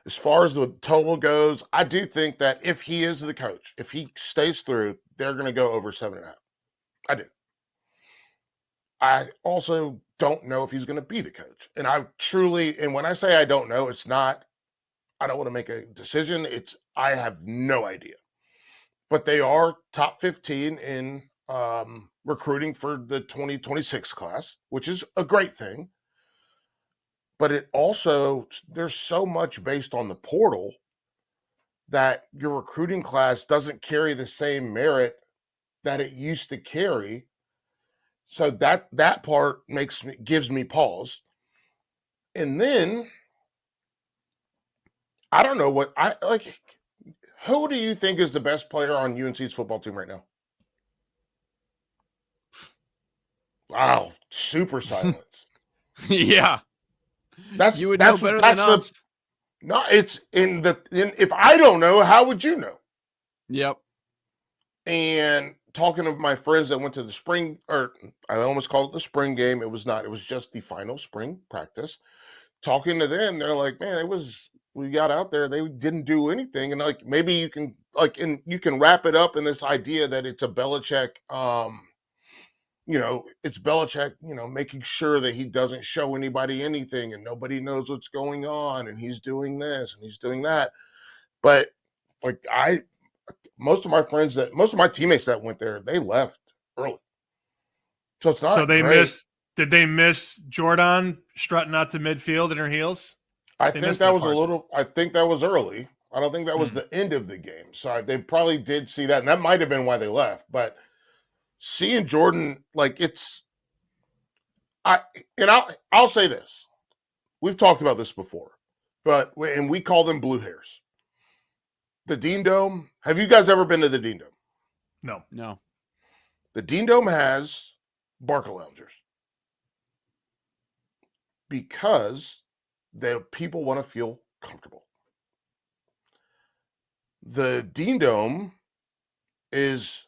As far as the total goes, I do think that if he is the coach, if he stays through, they're going to go over 7.5. I do. I also don't know if he's going to be the coach, and and when I say I don't know, it's not. I don't want to make a decision. I have no idea. But they are top 15 in recruiting for the 2026 class, which is a great thing. But it also, there's so much based on the portal that your recruiting class doesn't carry the same merit that it used to carry. So that part gives me pause. And then I don't know what I like. Who do you think is the best player on UNC's football team right now? Wow, super silence. Yeah, you would know better than us. No, it's if I don't know, how would you know? Yep. And talking to my friends that went to the spring, or I almost called it the spring game. It was not. It was just the final spring practice. Talking to them, they're like, man, we got out there, they didn't do anything. And like, maybe you can you can wrap it up in this idea that it's a Belichick, it's Belichick, making sure that he doesn't show anybody anything and nobody knows what's going on. And he's doing this and he's doing that. But like most of my teammates that went there, they left early. So it's not. So did they miss Jordan strutting out to midfield in her heels? I think that was early. I don't think that was the end of the game. So they probably did see that. And that might've been why they left, but seeing Jordan, like I'll say this. We've talked about this before, and we call them blue hairs. The Dean Dome. Have you guys ever been to the Dean Dome? No. The Dean Dome has Barca loungers because the people want to feel comfortable. The Dean Dome is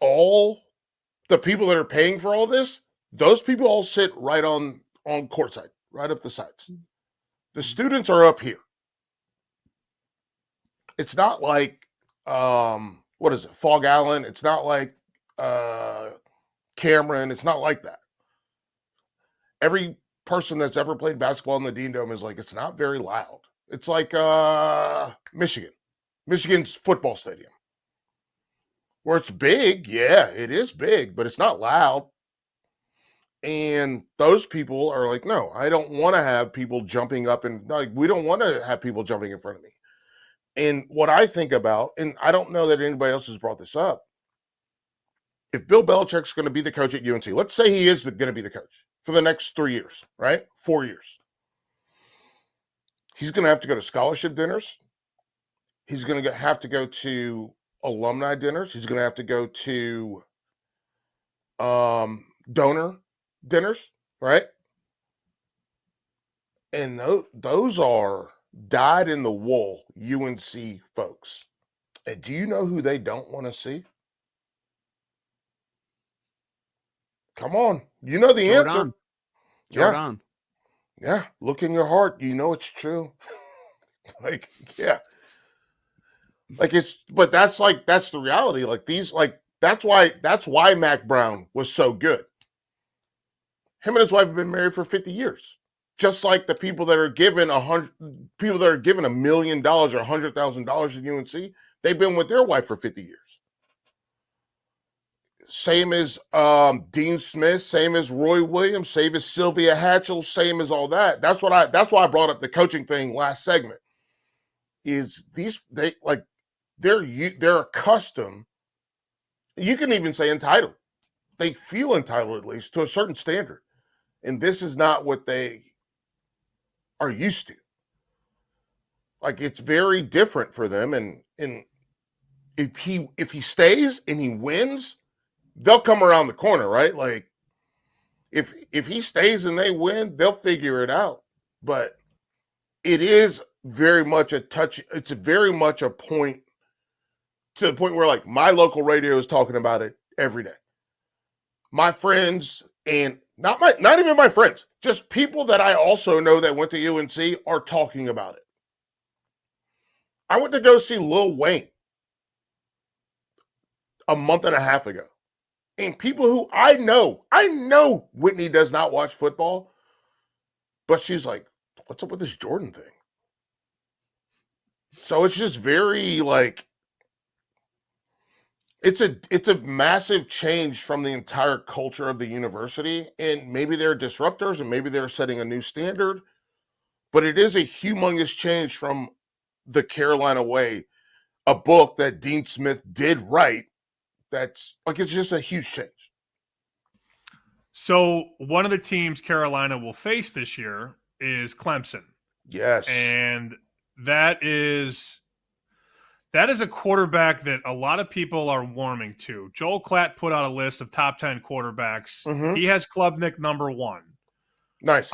all the people that are paying for all this. Those people all sit right on courtside, right up the sides. The students are up here. It's not like what is it, Fog Allen? It's not like Cameron. It's not like that. Every person that's ever played basketball in the Dean Dome is like, it's not very loud. It's like Michigan's football stadium. where it's big. Yeah, it is big, but it's not loud. And those people are like, no, I don't want to have people jumping up and like, we don't want to have people jumping in front of me. And what I think about, and I don't know that anybody else has brought this up, if Bill Belichick's going to be the coach at UNC, let's say he is going to be the coach for the next 3 years, right? 4 years. He's going to have to go to scholarship dinners. He's going to have to go to alumni dinners. He's going to have to go to donor dinners, right? And those are dyed in the wool UNC folks. And do you know who they don't want to see? Come on. You know the answer. Jordan. Yeah. Look in your heart. You know it's true. Like, yeah. Like but that's the reality. Like that's why Mac Brown was so good. Him and his wife have been married for 50 years. Just like the people that are given $1 million or $100,000 at UNC, they've been with their wife for 50 years. Same as Dean Smith, same as Roy Williams, same as Sylvia Hatchell, same as all that. That's why I brought up the coaching thing last segment. Is they're accustomed. You can even say entitled. They feel entitled at least to a certain standard, and this is not what they are used to. Like it's very different for them, and if he stays and he wins, they'll come around the corner, right? Like if he stays and they win, they'll figure it out. But it is very much it's very much a point to the point where like my local radio is talking about it every day. My friends and not even my friends, just people that I also know that went to UNC are talking about it. I went to go see Lil Wayne a month and a half ago. And people who I know Whitney does not watch football, but she's like, what's up with this Jordan thing? So it's just very like, it's a massive change from the entire culture of the university. And maybe they're disruptors and maybe they're setting a new standard, but it is a humongous change from The Carolina Way, a book that Dean Smith did write. That's like, it's just a huge change. So one of the teams Carolina will face this year is Clemson. Yes. And that is a quarterback that a lot of people are warming to. Joel Klatt put out a list of top 10 quarterbacks. Mm-hmm. He has Klubnik number 1. Nice.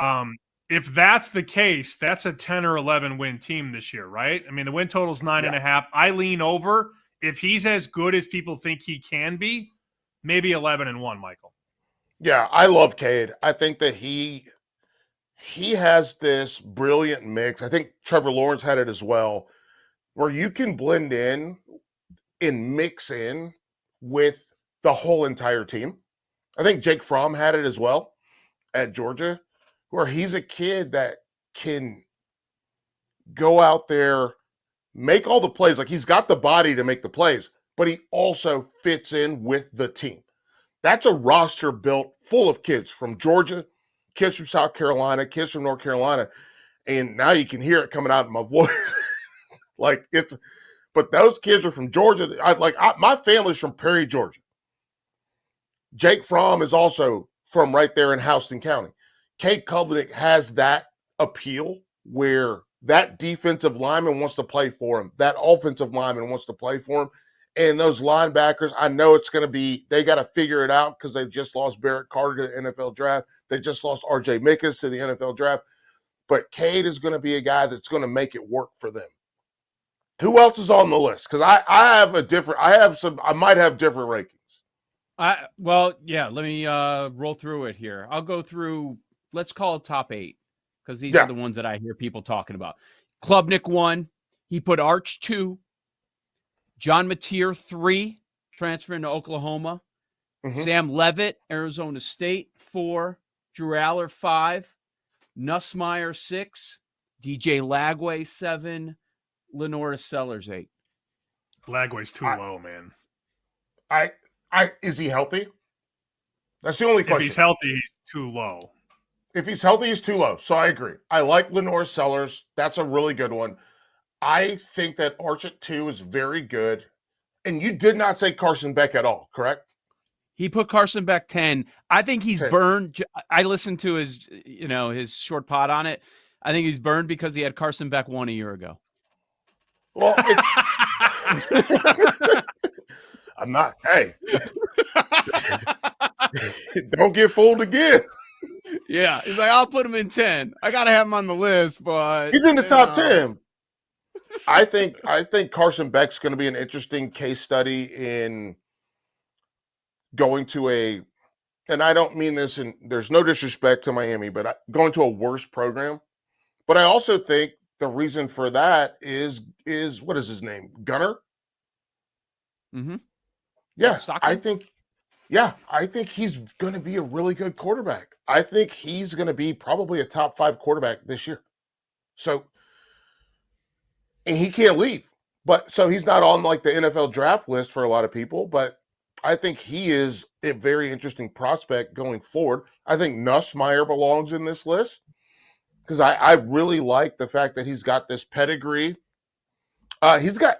If that's the case, that's a 10 or 11 win team this year, right? I mean, the win total is 9.5. I lean over. If he's as good as people think he can be, maybe 11-1, Michael. Yeah, I love Cade. I think that he has this brilliant mix. I think Trevor Lawrence had it as well, where you can blend in and mix in with the whole entire team. I think Jake Fromm had it as well at Georgia, where he's a kid that can go out there, make all the plays. Like he's got the body to make the plays, but he also fits in with the team. That's a roster built full of kids from Georgia, kids from South Carolina, kids from North Carolina. And now you can hear it coming out of my voice. But those kids are from Georgia. My family's from Perry, Georgia. Jake Fromm is also from right there in Houston County. Cade Klubnik has that appeal where that defensive lineman wants to play for him. That offensive lineman wants to play for him. And those linebackers, I know it's going to be, they got to figure it out because they've just lost Barrett Carter to the NFL draft. They just lost R.J. Mickens to the NFL draft. But Cade is going to be a guy that's going to make it work for them. Who else is on the list? Because I might have different rankings. Let me roll through it here. I'll go through, let's call it top 8, because these are the ones that I hear people talking about. Klubnik 1. He put Arch 2. John Mateer 3, transferring to Oklahoma. Mm-hmm. Sam Levitt, Arizona State 4. Drew Aller 5. Nussmeier 6. DJ Lagway 7. Lenora Sellers 8. Lagway's too low, man. Is he healthy? That's the only question. If he's healthy, he's too low. If he's healthy, he's too low. So I agree. I like Lenore Sellers. That's a really good one. I think that Arch at 2 is very good. And you did not say Carson Beck at all, correct? He put Carson Beck 10. I think he's 10. burned. I listened to his short pod on it. I think he's burned because he had Carson Beck 1 a year ago. Well, I'm not. Hey, don't get fooled again. Yeah, he's like, I'll put him in 10. I got to have him on the list, but he's in the top 10. I think Carson Beck's going to be an interesting case study in going to and I don't mean this, and there's no disrespect to Miami, but going to a worse program. But I also think the reason for that is what is his name? Gunner? Mm-hmm. Yeah, I think he's going to be a really good quarterback. I think he's going to be probably a top 5 quarterback this year. So, and he can't leave. But so he's not on like the NFL draft list for a lot of people, but I think he is a very interesting prospect going forward. I think Nussmeier belongs in this list because I really like the fact that he's got this pedigree. He's got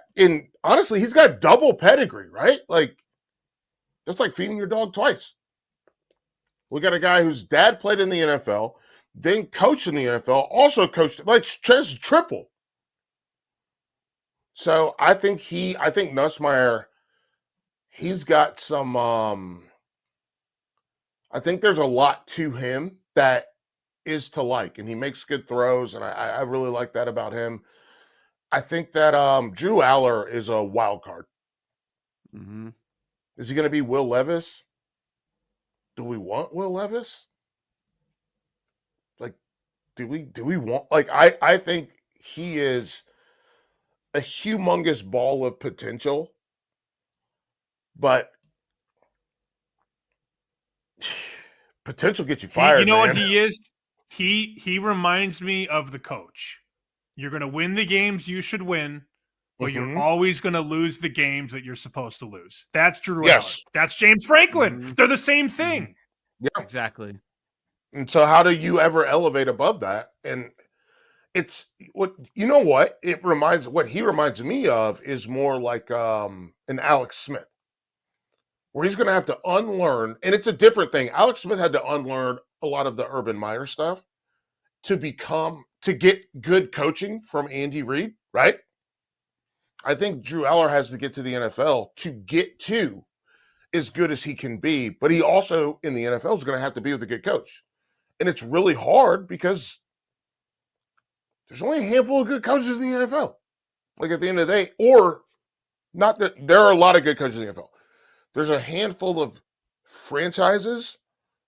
double pedigree, right? Like, just like feeding your dog twice. We got a guy whose dad played in the NFL, then coached in the NFL, also coached, like, just triple. So I think Nussmeier, he's got some, I think there's a lot to him that is to like, and he makes good throws, and I really like that about him. I think that Drew Aller is a wild card. Mm-hmm. Is he going to be Will Levis? Do we want Will Levis? Like, do we want, like, I think he is a humongous ball of potential, but potential gets you fired. You know man. what he is? He reminds me of the coach. You're going to win the games you should win, but you're always going to lose the games that you're supposed to lose. That's Drew Aller. That's James Franklin. Mm-hmm. They're the same thing. Yeah, exactly. And so how do you ever elevate above that? And it's what he reminds me of is more like an Alex Smith, where he's going to have to unlearn, and it's a different thing. Alex Smith had to unlearn a lot of the Urban Meyer stuff to get good coaching from Andy Reid, right? I think Drew Aller has to get to the NFL to get to as good as he can be, but he also in the NFL is going to have to be with a good coach. And it's really hard because there's only a handful of good coaches in the NFL. Like at the end of the day, or not that there are a lot of good coaches in the NFL. There's a handful of franchises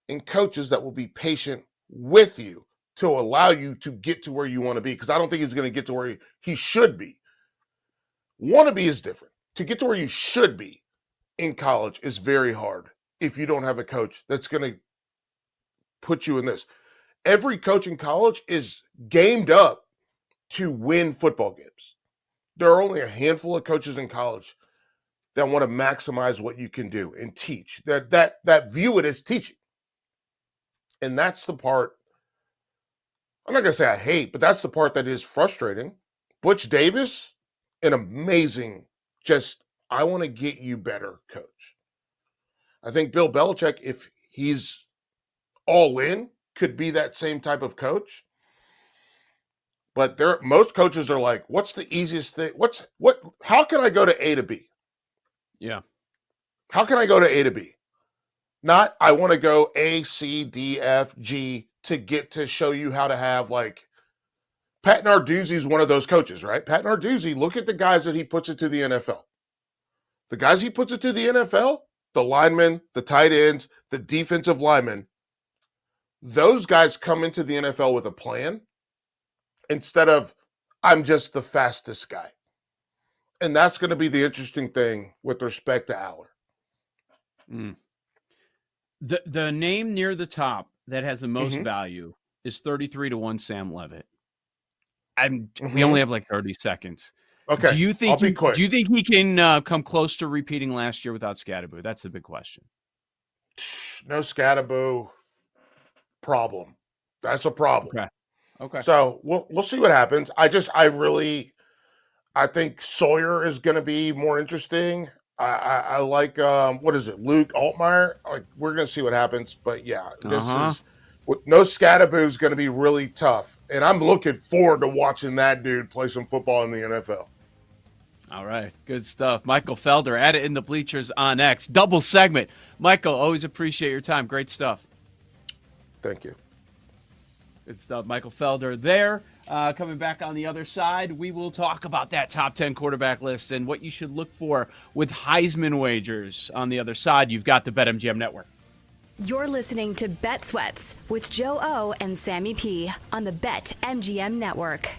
and coaches that will be patient with you to allow you to get to where you want to be. Because I don't think he's going to get to where he should be. Want to be is different. To get to where you should be in college is very hard if you don't have a coach that's going to put you in this. Every coach in college is gamed up to win football games. There are only a handful of coaches in college that want to maximize what you can do and teach, that view it as teaching. And that's the part, I'm not going to say I hate, but that's the part that is frustrating. Butch Davis, an amazing, I want to get you better coach. I think Bill Belichick, if he's all in, could be that same type of coach. But most coaches are like, what's the easiest thing? How can I go to A to B? Yeah. How can I go to A to B? Not, I want to go A, C, D, F, G to get to show you how to have, like, Pat Narduzzi is one of those coaches, right? Pat Narduzzi, look at the guys that he puts into the NFL. The guys he puts into the NFL, the linemen, the tight ends, the defensive linemen, those guys come into the NFL with a plan instead of, I'm just the fastest guy. And that's going to be the interesting thing with respect to Aller. Mm. The name near the top that has the most value is 33-1 Sam Levitt. We only have like 30 seconds. Okay. Do you think I'll be quick. Do you think he can come close to repeating last year without Scatterboo? That's the big question. No Scatterboo. Problem. That's a problem. Okay. So we'll see what happens. I think Sawyer is going to be more interesting. I like what is it, Luke Altmaier? Like, we're going to see what happens. But yeah, this is no Scatterboo is going to be really tough, and I'm looking forward to watching that dude play some football in the NFL. All right, good stuff. Michael Felder at it in the bleachers on X. Double segment. Michael, always appreciate your time. Great stuff. Thank you. Good stuff. Michael Felder there. Coming back on the other side, we will talk about that top 10 quarterback list and what you should look for with Heisman wagers. On the other side, you've got the BetMGM Network. You're listening to Bet Sweats with Joe O and Sammy P on the BetMGM Network.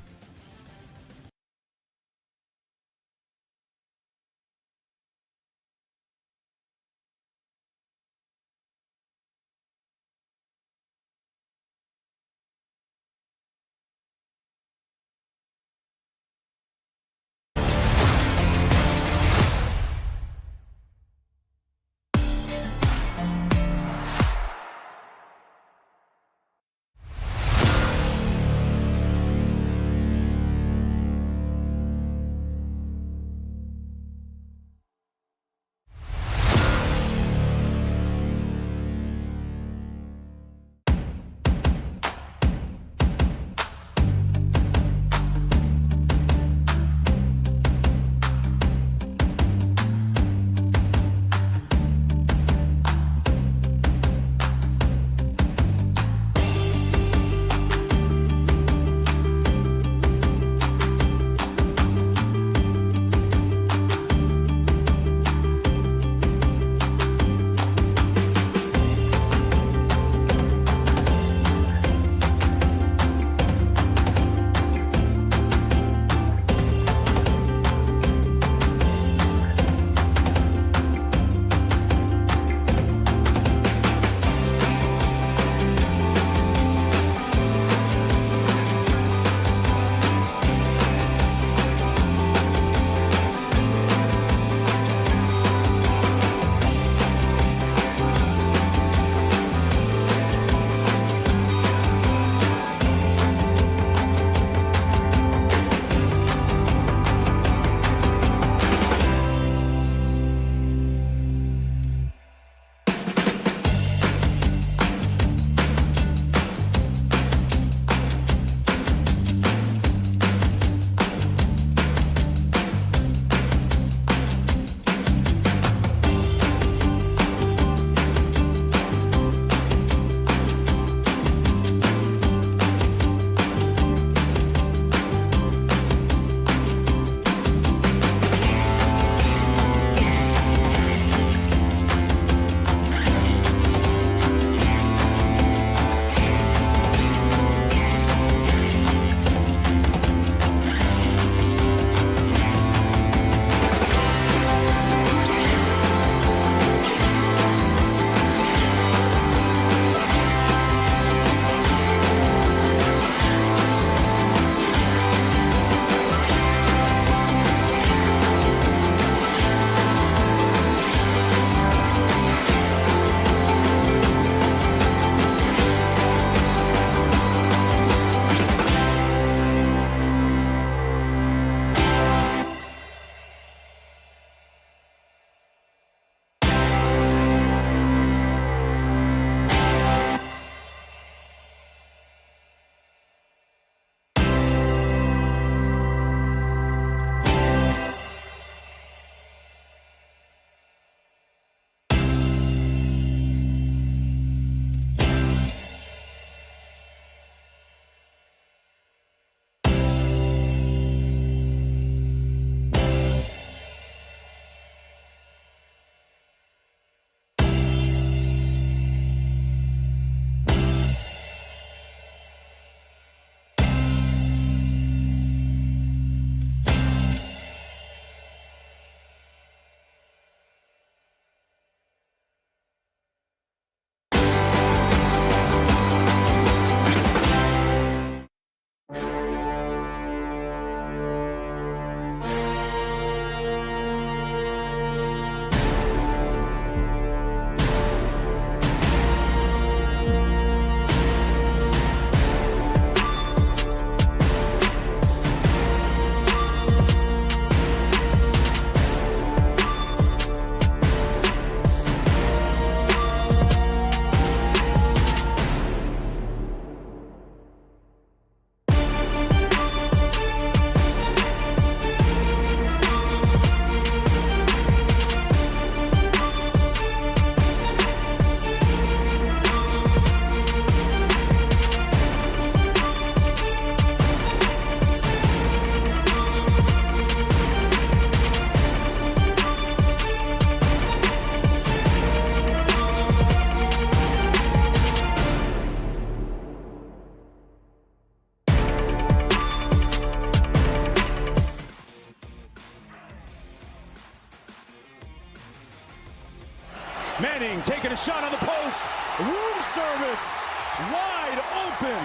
Manning taking a shot on the post. Room service. Wide open.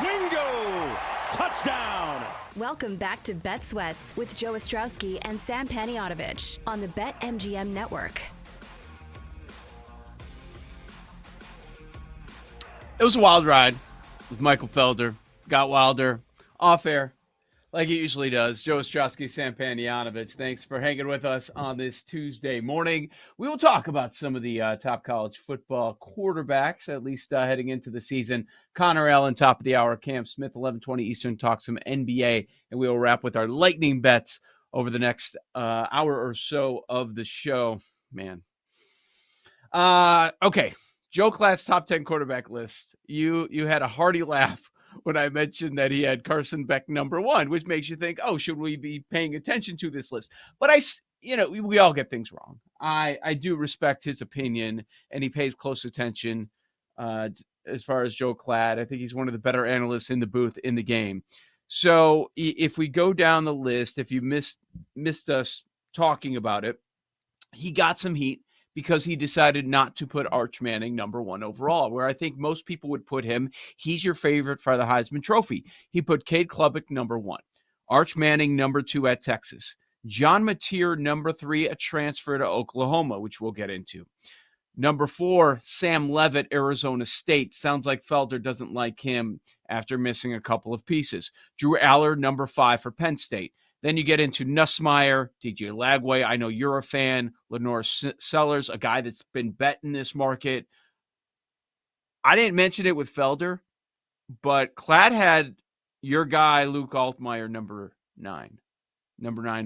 Wingo. Touchdown. Welcome back to Bet Sweats with Joe Ostrowski and Sam Paniotovich on the BetMGM network. It was a wild ride with Michael Felder. Got wilder off air like it usually does. Joe Ostrowski, Sam Paniotovich, thanks for hanging with us on this Tuesday morning. We will talk about some of the top college football quarterbacks, at least heading into the season. Connor Allen, top of the hour. Cam Smith, 11:20 Eastern, talk some NBA. And we will wrap with our lightning bets over the next hour or so of the show. Man. Okay. Joe Klatt's top 10 quarterback list. You had a hearty laugh when I mentioned that he had Carson Beck number 1, which makes you think, oh, should we be paying attention to this list? But we all get things wrong. I do respect his opinion, and he pays close attention as far as Joe Klatt. I think he's one of the better analysts in the booth in the game. So if we go down the list, if you missed us talking about it, he got some heat because he decided not to put Arch Manning number 1 overall, where I think most people would put him. He's your favorite for the Heisman Trophy. He put Cade Klubnik number 1, Arch Manning number 2 at Texas, John Mateer number 3, a transfer to Oklahoma, which we'll get into. Number 4, Sam Levitt, Arizona State. Sounds like Felder doesn't like him after missing a couple of pieces. Drew Aller, number 5 for Penn State. Then you get into Nussmeier, DJ Lagway. I know you're a fan. Lenore Sellers, a guy that's been bet in this market. I didn't mention it with Felder, but Klatt had your guy, Luke Altmaier, number 9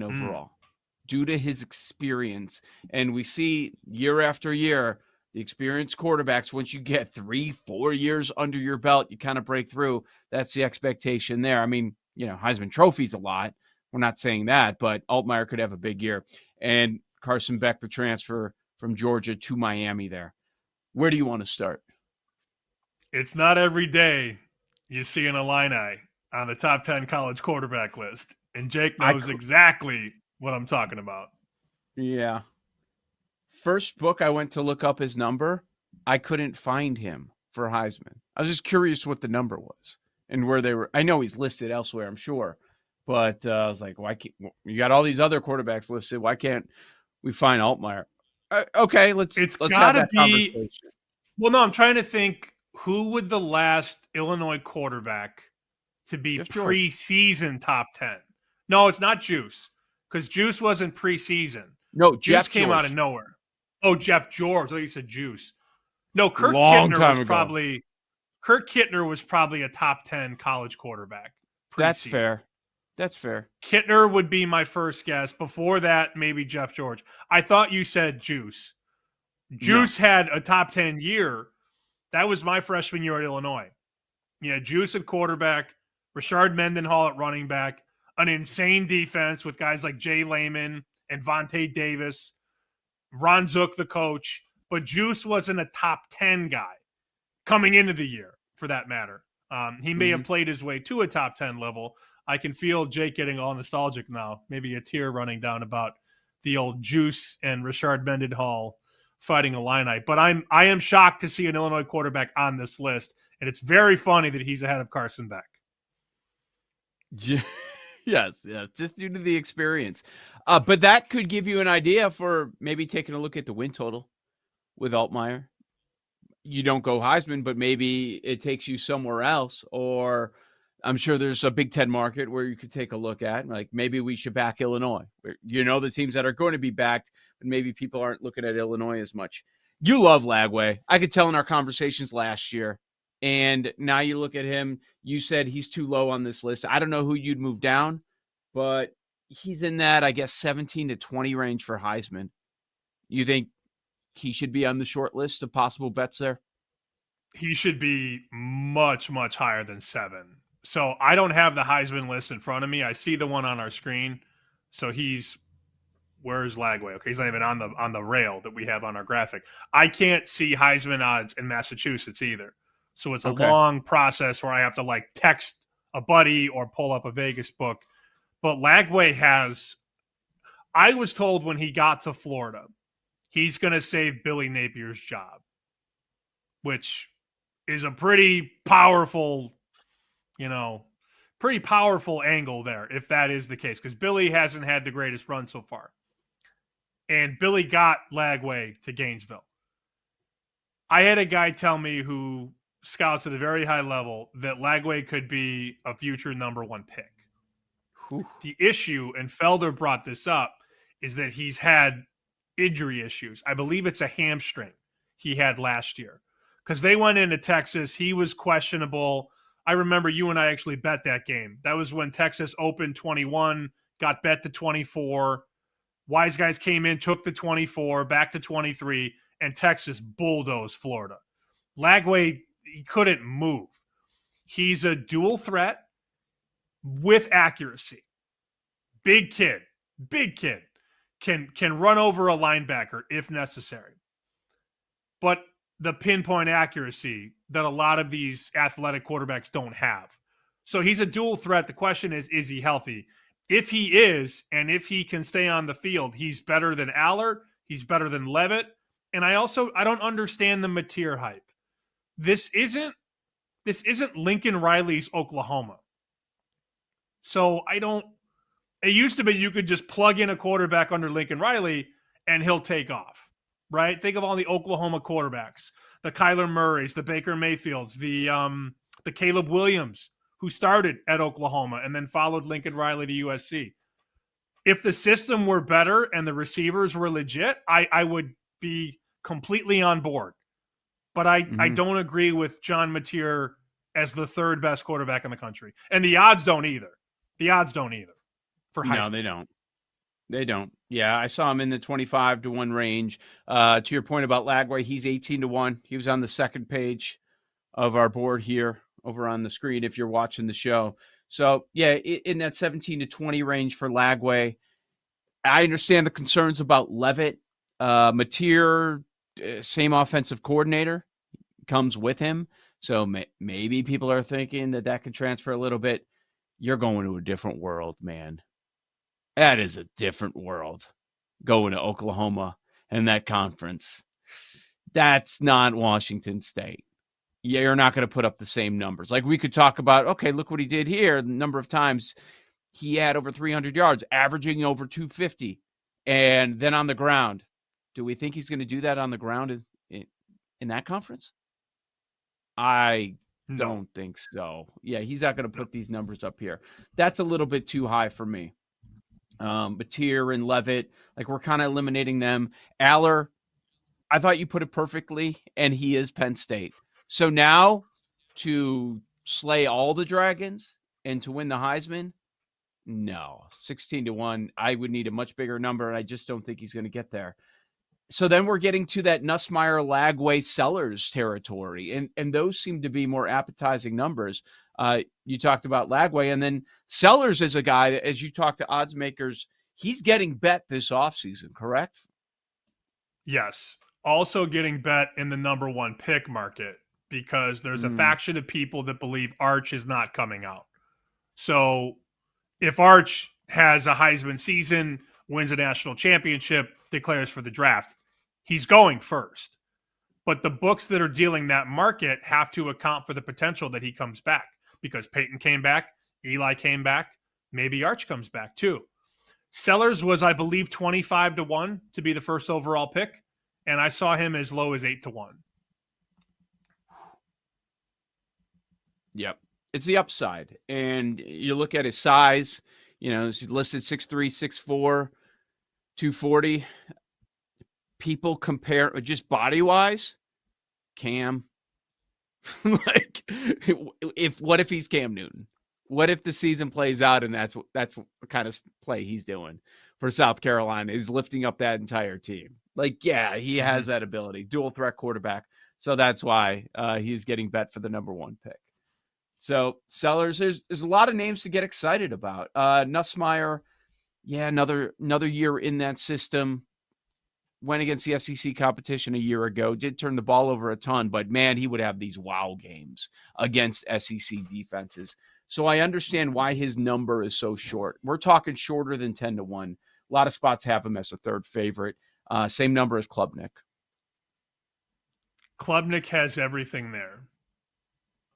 overall, due to his experience. And we see year after year, the experienced quarterbacks, once you get 3-4 years under your belt, you kind of break through. That's the expectation there. I mean, Heisman Trophy's a lot. We're not saying that, but Altmaier could have a big year. And Carson Beck, the transfer from Georgia to Miami there. Where do you want to start? It's not every day you see an Illini on the top 10 college quarterback list. And Jake knows exactly what I'm talking about. Yeah. First book I went to look up his number, I couldn't find him for Heisman. I was just curious what the number was and where they were. I know he's listed elsewhere, I'm sure. But I was like, why can't you got all these other quarterbacks listed? Why can't we find Altmaier? Okay, let's have that conversation. Well, no, I'm trying to think who would the last Illinois quarterback to be preseason top 10? No, it's not Juice, because Juice wasn't preseason. No, Juice came out of nowhere. Oh, Jeff George. I think you said Juice. No, Kurt Kittner was probably a top 10 college quarterback. That's fair. That's fair. Kittner would be my first guess. Before that, maybe Jeff George. I thought you said Juice. Juice had a top 10 year. That was my freshman year at Illinois. Yeah, Juice at quarterback, Rashard Mendenhall at running back, an insane defense with guys like Jay Lehman and Vontae Davis, Ron Zook, the coach. But Juice wasn't a top 10 guy coming into the year, for that matter. He may have played his way to a top 10 level. I can feel Jake getting all nostalgic now. Maybe a tear running down about the old Juice and Rashard Mendenhall fighting Illini. But I am shocked to see an Illinois quarterback on this list, and it's very funny that he's ahead of Carson Beck. Yes, just due to the experience. But that could give you an idea for maybe taking a look at the win total with Altmaier. You don't go Heisman, but maybe it takes you somewhere else, or I'm sure there's a Big Ten market where you could take a look at, like maybe we should back Illinois. The teams that are going to be backed, but maybe people aren't looking at Illinois as much. You love Lagway. I could tell in our conversations last year, and now you look at him, you said he's too low on this list. I don't know who you'd move down, but he's in that, I guess, 17 to 20 range for Heisman. You think he should be on the short list of possible bets there? He should be much, much higher than 7. So I don't have the Heisman list in front of me. I see the one on our screen. So where's Lagway? Okay, he's not even on the rail that we have on our graphic. I can't see Heisman odds in Massachusetts either. So it's a long process where I have to text a buddy or pull up a Vegas book. But Lagway I was told when he got to Florida, he's going to save Billy Napier's job, which is a pretty powerful, angle there if that is the case, because Billy hasn't had the greatest run so far. And Billy got Lagway to Gainesville. I had a guy tell me who scouts at a very high level that Lagway could be a future number 1 pick. Whew. The issue, and Felder brought this up, is that he's had injury issues. I believe it's a hamstring he had last year because they went into Texas. He was questionable. I remember you and I actually bet that game. That was when Texas opened 21, got bet to 24. Wise Guys came in, took the 24, back to 23, and Texas bulldozed Florida. Lagway, he couldn't move. He's a dual threat with accuracy. Big kid. Can run over a linebacker if necessary. But the pinpoint accuracy that a lot of these athletic quarterbacks don't have. So he's a dual threat. The question is he healthy? If he is, and if he can stay on the field, he's better than Aller. He's better than Levitt. And I don't understand the Mateer hype. This isn't Lincoln Riley's Oklahoma. So it used to be you could just plug in a quarterback under Lincoln Riley and he'll take off, right? Think of all the Oklahoma quarterbacks, the Kyler Murrays, the Baker Mayfields, the Caleb Williams, who started at Oklahoma and then followed Lincoln Riley to USC. If the system were better and the receivers were legit, I would be completely on board. But I don't agree with John Mateer as the 3rd best quarterback in the country. And the odds don't either. For Heisman. No, they don't. Yeah, I saw him in the 25-1 range. To your point about Lagway, he's 18-1. He was on the second page of our board here over on the screen if you're watching the show. So, yeah, in that 17 to 20 range for Lagway. I understand the concerns about Levitt. Mateer, same offensive coordinator, comes with him. So maybe people are thinking that could transfer a little bit. You're going to a different world, man. That is a different world, going to Oklahoma and that conference. That's not Washington State. You're not going to put up the same numbers. Like we could talk about, okay, look what he did here. The number of times he had over 300 yards, averaging over 250. And then on the ground, do we think he's going to do that on the ground in that conference? I don't think so. Yeah, he's not going to put these numbers up here. That's a little bit too high for me. Mateer and Levitt, like we're kind of eliminating them. Aller, I thought you put it perfectly, and he is Penn State. So now to slay all the dragons and to win the Heisman, no. 16-1, I would need a much bigger number, and I just don't think he's going to get there. So then we're getting to that Nussmeier, Lagway, Sellers territory, and those seem to be more appetizing numbers. You talked about Lagway, and then Sellers is a guy that, as you talk to odds makers, he's getting bet this offseason, correct? Yes. Also getting bet in the number 1 pick market because there's a faction of people that believe Arch is not coming out. So if Arch has a Heisman season, wins a national championship, declares for the draft, he's going first. But the books that are dealing that market have to account for the potential that he comes back because Peyton came back, Eli came back, maybe Arch comes back too. Sellers was, I believe, 25-1 to be the first overall pick, and I saw him as low as 8-1. Yep. It's the upside. And you look at his size, he's listed 6'3", 6'4", 240. People compare just body-wise, Cam. What if he's Cam Newton? What if the season plays out and that's what kind of play he's doing for South Carolina, is lifting up that entire team? Like, yeah, he has that ability, dual threat quarterback. So that's why he's getting bet for the number 1 pick. So Sellers, there's a lot of names to get excited about. Nussmeier, yeah, another year in that system. Went against the SEC competition a year ago. Did turn the ball over a ton, but man, he would have these wow games against SEC defenses. So I understand why his number is so short. We're talking shorter than 10-1. A lot of spots have him as a 3rd favorite. Same number as Klubnik. Klubnik has everything there.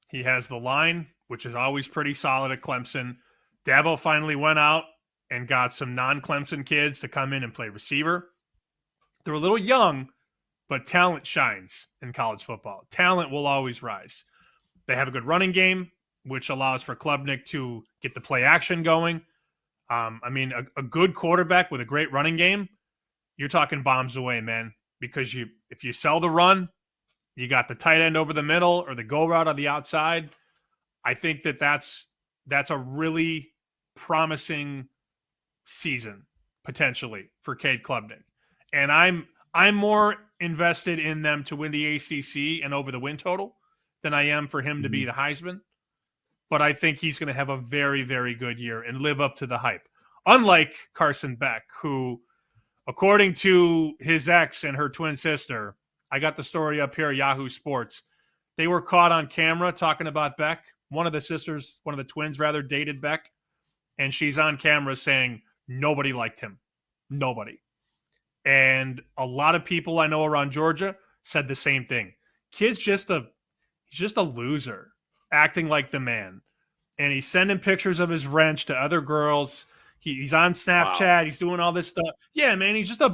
He has the line, which is always pretty solid at Clemson. Dabo finally went out and got some non-Clemson kids to come in and play receiver. They're a little young, but talent shines in college football. Talent will always rise. They have a good running game, which allows for Klubnik to get the play action going. A good quarterback with a great running game, you're talking bombs away, man, because if you sell the run, you got the tight end over the middle or the go route on the outside. I think that's a really promising season potentially for Cade Klubnik. And I'm more invested in them to win the ACC and over the win total than I am for him to be the Heisman. But I think he's going to have a very, very good year and live up to the hype. Unlike Carson Beck, who, according to his ex and her twin sister, I got the story up here, Yahoo Sports. They were caught on camera talking about Beck. One of the twins rather, dated Beck. And she's on camera saying nobody liked him. Nobody. And a lot of people I know around Georgia said the same thing. Kid's just a loser, acting like the man. And he's sending pictures of his wrench to other girls. He's on Snapchat. Wow. He's doing all this stuff. Yeah, man, he's just a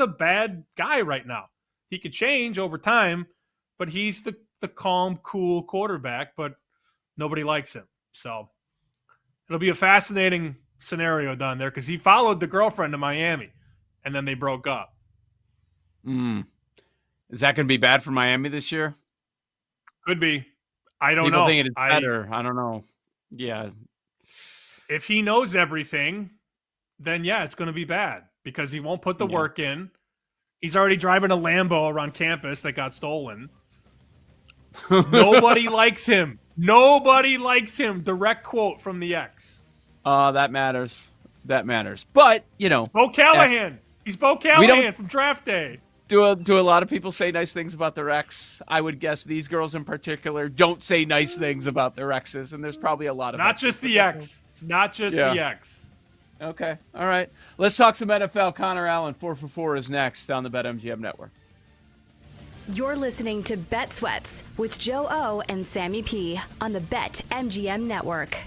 bad guy right now. He could change over time, but he's the calm, cool quarterback, but nobody likes him. So it'll be a fascinating scenario down there because he followed the girlfriend to Miami, and then they broke up. Is that going to be bad for Miami this year? Could be. I don't People know. think it's better. I don't know. Yeah. If he knows everything, then yeah, it's going to be bad because he won't put the work in. He's already driving a Lambo around campus that got stolen. Nobody likes him. Nobody likes him. Direct quote from the ex. That matters. That matters. But, Bo Callahan. He's Bo Callahan from draft day. Do a lot of people say nice things about their ex? I would guess these girls in particular don't say nice things about their exes, and there's probably a lot of Not just the ex. It's not just the ex. Okay. All right. Let's talk some NFL. Connor Allen, 4 for 4 is next on the BetMGM Network. You're listening to Bet Sweats with Joe O and Sammy P on the BetMGM Network.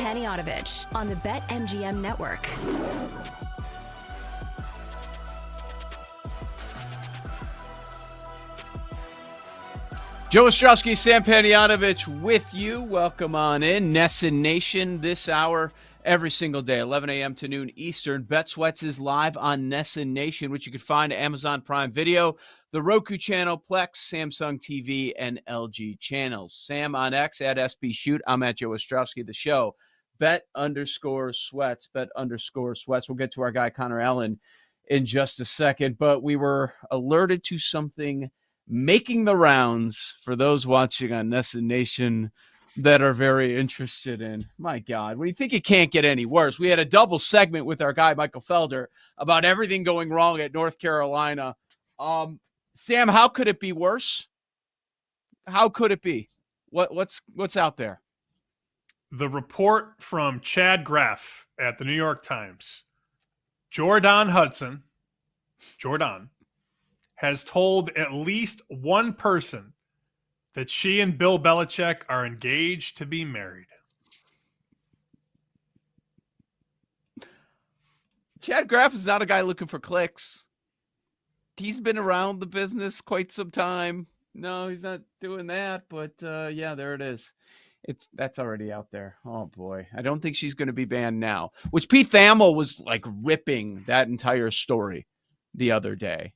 Panayotovich on the BetMGM network. Joe Ostrowski, Sam Panayotovich with you. Welcome on in. Nesson Nation this hour every single day, 11 a.m. to noon Eastern. Bet Sweats is live on Nesson Nation, which you can find Amazon Prime Video, the Roku channel, Plex, Samsung TV, and LG channels. Sam on X at SB Shoot. I'm at Joe Ostrowski. The show, Bet_Sweats, Bet_Sweats. We'll get to our guy Connor Allen in just a second, but we were alerted to something making the rounds for those watching on Nesson Nation that are very interested in. My God, when you think it can't get any worse, we had a double segment with our guy Michael Felder about everything going wrong at North Carolina. Sam, how could it be worse? How could it be? What's out there? The report from Chad Graff at the New York Times. Jordan Hudson, has told at least one person that she and Bill Belichick are engaged to be married. Chad Graff is not a guy looking for clicks. He's been around the business quite some time. No, he's not doing that, but yeah, there it is. That's already out there. Oh boy. I don't think she's going to be banned now, which Pete Thamel was like ripping that entire story the other day.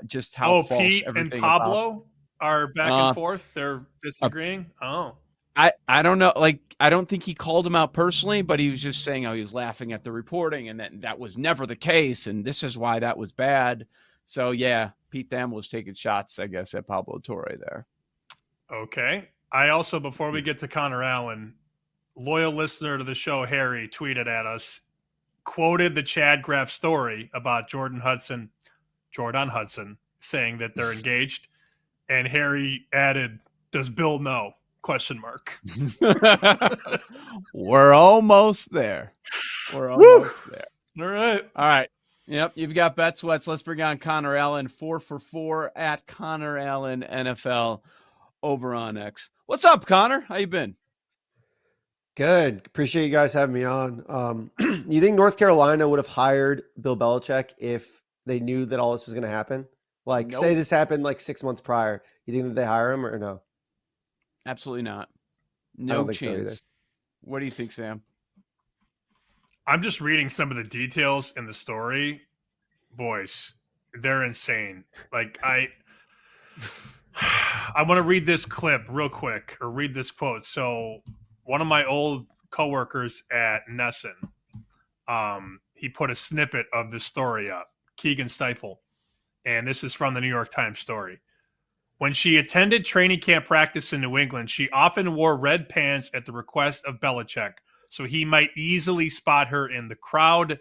Just how false Pete everything and Pablo are back and forth. They're disagreeing. I don't know. Like, I don't think he called him out personally, but he was just saying how he was laughing at the reporting and that was never the case. And this is why that was bad. So yeah, Pete Thamel was taking shots, I guess, at Pablo Torre there. Okay. I also, before we get to Connor Allen, loyal listener to the show, Harry, tweeted at us, quoted the Chad Graff story about Jordan Hudson, saying that they're engaged. And Harry added, "Does Bill know?" ? We're almost there. We're almost there. All right. All right. Yep. You've got Bet Sweats. Let's bring on Connor Allen, 4 for 4 at Connor Allen NFL over on X. What's up, Connor? How you been? Good. Appreciate you guys having me on. You think North Carolina would have hired Bill Belichick if they knew that all this was going to happen? Like, Nope. say this happened like 6 months prior. You think that they hire him or no? Absolutely not. I No don't think so chance. either. What do you think, Sam? I'm just reading some of the details in the story. Boys, they're insane. Like, I want to read this clip real quick, or read this quote. So one of my old coworkers at Nesson, he put a snippet of the story up, Keegan Stifel. And this is from the New York Times story. When she attended training camp practice in New England, she often wore red pants at the request of Belichick, so he might easily spot her in the crowd.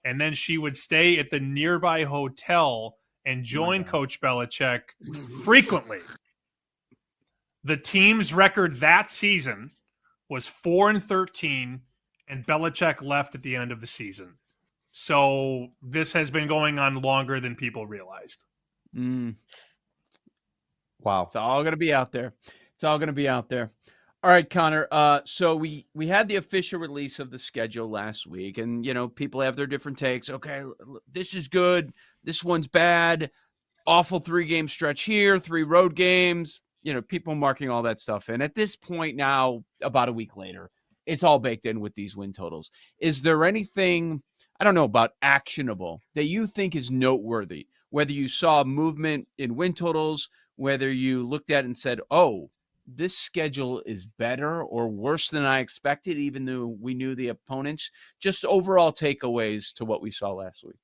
And then she would stay at the nearby hotel and join Coach Belichick frequently. The team's record that season was 4-13, and Belichick left at the end of the season. So this has been going on longer than people realized. Wow. It's all going to be out there. It's all going to be out there. All right, Connor. So we had the official release of the schedule last week, and, you know, people have their different takes. Okay, this is good. This one's bad. Awful 3-game stretch here, 3 road games. You know, people marking all that stuff in. At this point now, about a week later, it's all baked in with these win totals. Is there anything, I don't know, about actionable that you think is noteworthy? Whether you saw movement in win totals, whether you looked at it and said, oh, this schedule is better or worse than I expected, even though we knew the opponents? Just overall takeaways to what we saw last week.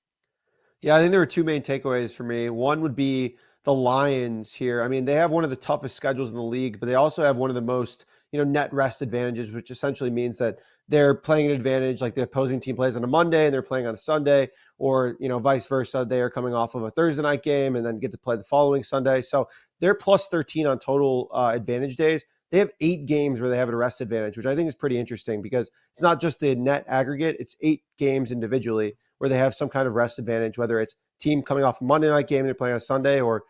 Yeah, I think there were two main takeaways for me. One would be the Lions here. I mean, they have one of the toughest schedules in the league, but they also have one of the most, net rest advantages, which essentially means that they're playing an advantage like the opposing team plays on a Monday and they're playing on a Sunday, or, vice versa. They are coming off of a Thursday night game and then get to play the following Sunday. So they're plus 13 on total advantage days. They have 8 games where they have a rest advantage, which I think is pretty interesting because it's not just the net aggregate, it's 8 games individually where they have some kind of rest advantage, whether it's team coming off a Monday night game and they're playing on Sunday or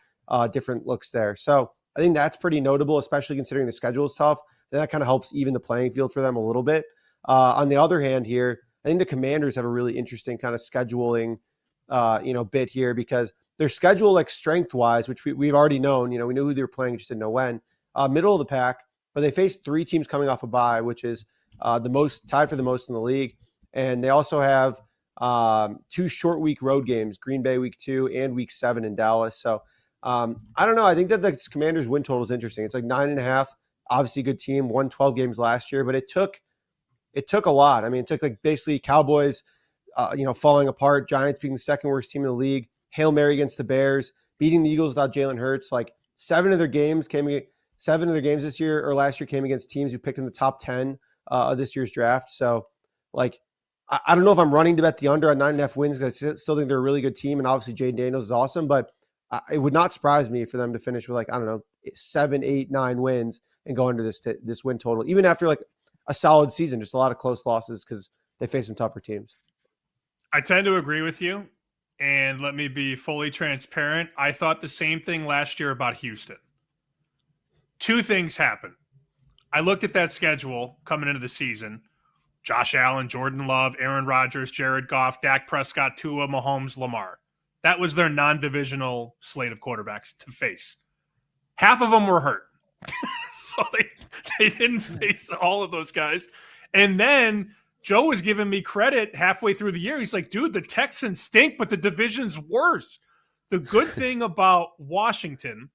different looks there. So I think that's pretty notable, especially considering the schedule is tough. That kind of helps even the playing field for them a little bit. On the other hand here, I think the Commanders have a really interesting kind of scheduling, bit here because their schedule, like strength-wise, which we've already known, we knew who they were playing, just didn't know when, middle of the pack, but they faced 3 teams coming off a bye, which is tied for the most in the league. And they also have 2 short week road games, Green Bay week 2 and week 7 in Dallas. So I don't know. I think that the Commanders win total is interesting. It's like 9.5, obviously a good team, won 12 games last year, but it took a lot. I mean, it took like basically Cowboys, falling apart, Giants being the second worst team in the league, Hail Mary against the Bears, beating the Eagles without Jalen Hurts. Like 7 of their games this year or last year came against teams who picked in the top 10 of this year's draft. So like, I don't know if I'm running to bet the under on 9.5 wins because I still think they're a really good team. And obviously Jaden Daniels is awesome, but it would not surprise me for them to finish with 7, 8, 9 wins and go under this win total, even after like a solid season, just a lot of close losses because they face some tougher teams. I tend to agree with you. And let me be fully transparent. I thought the same thing last year about Houston. 2 things happened. I looked at that schedule coming into the season. Josh Allen, Jordan Love, Aaron Rodgers, Jared Goff, Dak Prescott, Tua, Mahomes, Lamar. That was their non-divisional slate of quarterbacks to face. Half of them were hurt. So they didn't face all of those guys. And then Joe was giving me credit halfway through the year. He's like, dude, the Texans stink, but the division's worse. The good thing about Washington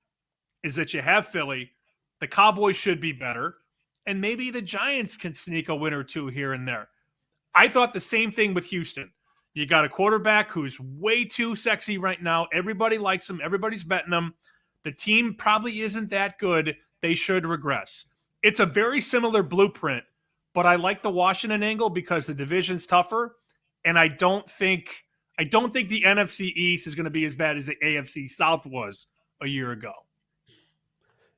is that you have Philly. The Cowboys should be better. And maybe the Giants can sneak a win or 2 here and there. I thought the same thing with Houston. You got a quarterback who's way too sexy right now. Everybody likes him. Everybody's betting him. The team probably isn't that good. They should regress. It's a very similar blueprint, but I like the Washington angle because the division's tougher, and I don't think the NFC East is going to be as bad as the AFC South was a year ago.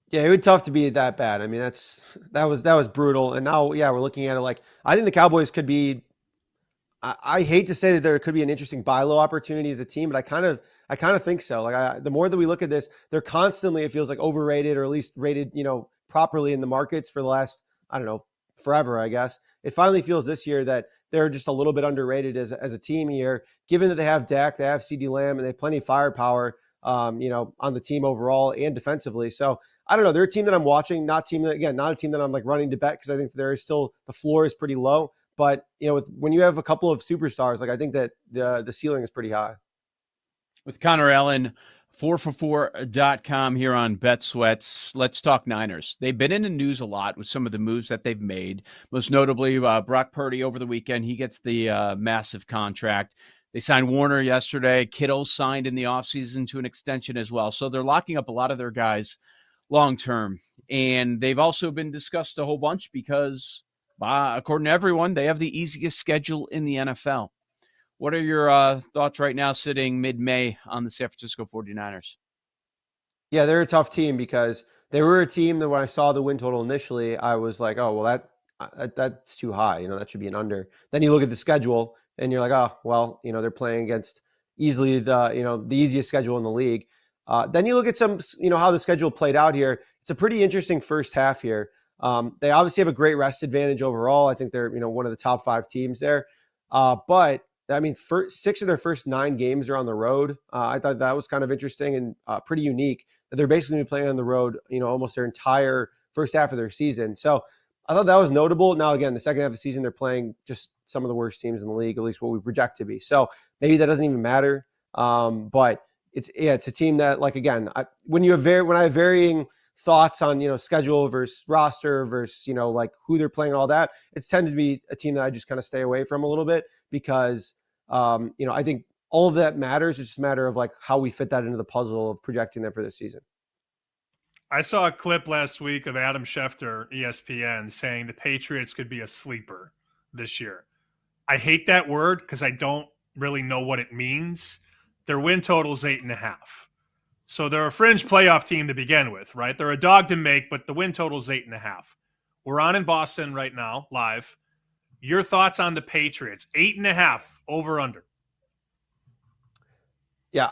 Yeah, it would be tough to be that bad. I mean, that was brutal. And now, yeah, we're looking at it like I think the Cowboys could be. I hate to say that there could be an interesting buy low opportunity as a team, but I kind of think so. Like the more that we look at this, they're constantly, it feels like, overrated or at least rated, properly in the markets for the last, I don't know, forever. I guess it finally feels this year that they're just a little bit underrated as a team here, given that they have Dak, they have CeeDee Lamb, and they have plenty of firepower, on the team overall and defensively. So I don't know. They're a team that I'm watching, not a team that I'm like running to bet because I think there is still the floor is pretty low. But when you have a couple of superstars, like I think that the ceiling is pretty high. With Connor Allen, 4for4.com here on Bet Sweats. Let's talk Niners. They've been in the news a lot with some of the moves that they've made. Most notably, Brock Purdy over the weekend. He gets the massive contract. They signed Warner yesterday. Kittle signed in the offseason to an extension as well. So they're locking up a lot of their guys long-term. And they've also been discussed a whole bunch because, according to everyone, they have the easiest schedule in the NFL. What are your thoughts right now sitting mid-May on the San Francisco 49ers? Yeah, they're a tough team because they were a team that when I saw the win total initially, I was like, oh, well, that's too high. That should be an under. Then you look at the schedule and you're like, oh, well, they're playing against easily the easiest schedule in the league. Then you look at how the schedule played out here. It's a pretty interesting first half here. They obviously have a great rest advantage overall. I think they're, one of the top 5 teams there. But I mean, 6 of their first 9 games are on the road. I thought that was kind of interesting and pretty unique that they're basically going to be playing on the road, almost their entire first half of their season. So I thought that was notable. Now, again, the second half of the season, they're playing just some of the worst teams in the league, at least what we project to be. So maybe that doesn't even matter. But it's a team that, like, again, when I have varying thoughts on, schedule versus roster versus, like who they're playing, all that, it's tended to be a team that I just kind of stay away from a little bit because, I think all of that matters. It's just a matter of like how we fit that into the puzzle of projecting them for this season. I saw a clip last week of Adam Schefter, ESPN, saying the Patriots could be a sleeper this year. I hate that word because I don't really know what it means. Their win total is 8.5. So they're a fringe playoff team to begin with, right? They're a dog to make, but the win total is 8.5. We're on in Boston right now, live. Your thoughts on the Patriots? 8.5 over under. Yeah.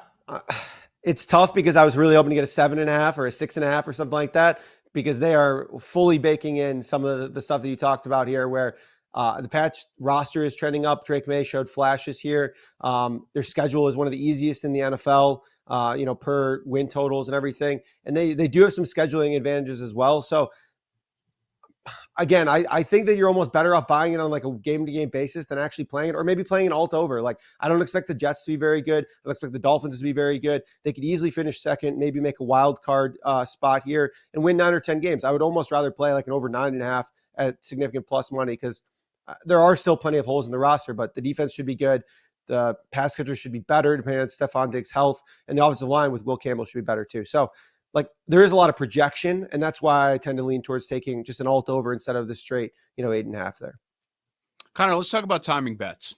It's tough because I was really hoping to get a 7.5 or a 6.5 or something like that, because they are fully baking in some of the stuff that you talked about here, where the Pats roster is trending up. Drake May showed flashes here. Their schedule is one of the easiest in the NFL, per win totals and everything. And they do have some scheduling advantages as well. So again, I think that you're almost better off buying it on like a game-to-game basis than actually playing it, or maybe playing an alt over. Like, I don't expect the Jets to be very good. I don't expect the Dolphins to be very good. They could easily finish second, maybe make a wild card spot here and win 9 or 10 games. I would almost rather play like an over 9.5 at significant plus money, because there are still plenty of holes in the roster, but the defense should be good. The pass catcher should be better depending on Stephon Diggs' health, and the offensive line with Will Campbell should be better too. So, like, there is a lot of projection, and that's why I tend to lean towards taking just an alt over instead of the straight, 8.5 there. Connor, let's talk about timing bets.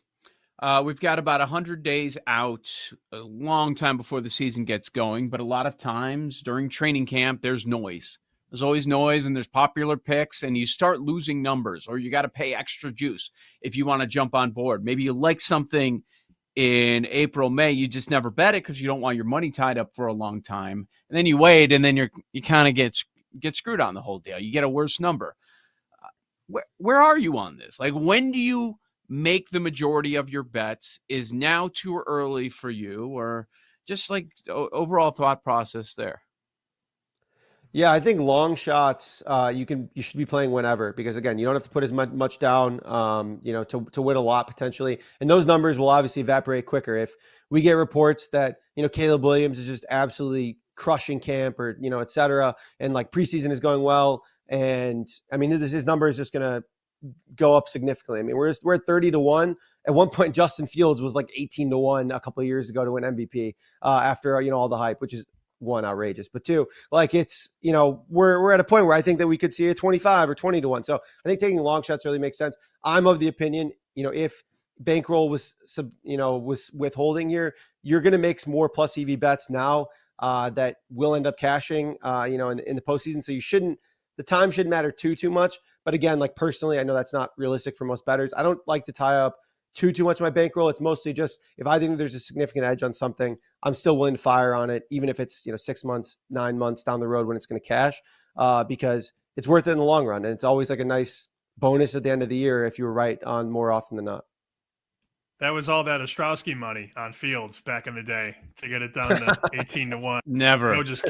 We've got about 100 days out, a long time before the season gets going, but a lot of times during training camp, there's noise. There's always noise, and there's popular picks, and you start losing numbers, or you got to pay extra juice if you want to jump on board. Maybe you like something in April, May, you just never bet it because you don't want your money tied up for a long time. And then you wait, and then you kind of get screwed on the whole deal. You get a worse number. Where are you on this? Like, when do you make the majority of your bets? Is now too early for you, or just like overall thought process there? Yeah, I think long shots, you should be playing whenever, because again, you don't have to put as much down, to win a lot potentially. And those numbers will obviously evaporate quicker. If we get reports that, Caleb Williams is just absolutely crushing camp, or, et cetera, and like preseason is going well. And I mean, his number is just going to go up significantly. I mean, we're at 30-1. At one point, Justin Fields was like 18-1 a couple of years ago to win MVP after, all the hype, which is, one, outrageous, but two, like, it's, we're at a point where I think that we could see a 25 or 20-1. So I think taking long shots really makes sense. I'm of the opinion, if bankroll was withholding here, you're going to make more plus EV bets now that will end up cashing, in the postseason. So the time shouldn't matter too much. But again, like, personally, I know that's not realistic for most bettors. I don't like to tie up too much of my bankroll. It's mostly just, if I think there's a significant edge on something, I'm still willing to fire on it, even if it's 6 months, 9 months down the road when it's going to cash, because it's worth it in the long run, and it's always like a nice bonus at the end of the year if you were right on more often than not. That was all that Ostrowski money on Fields back in the day to get it down to 18-1. Never. Just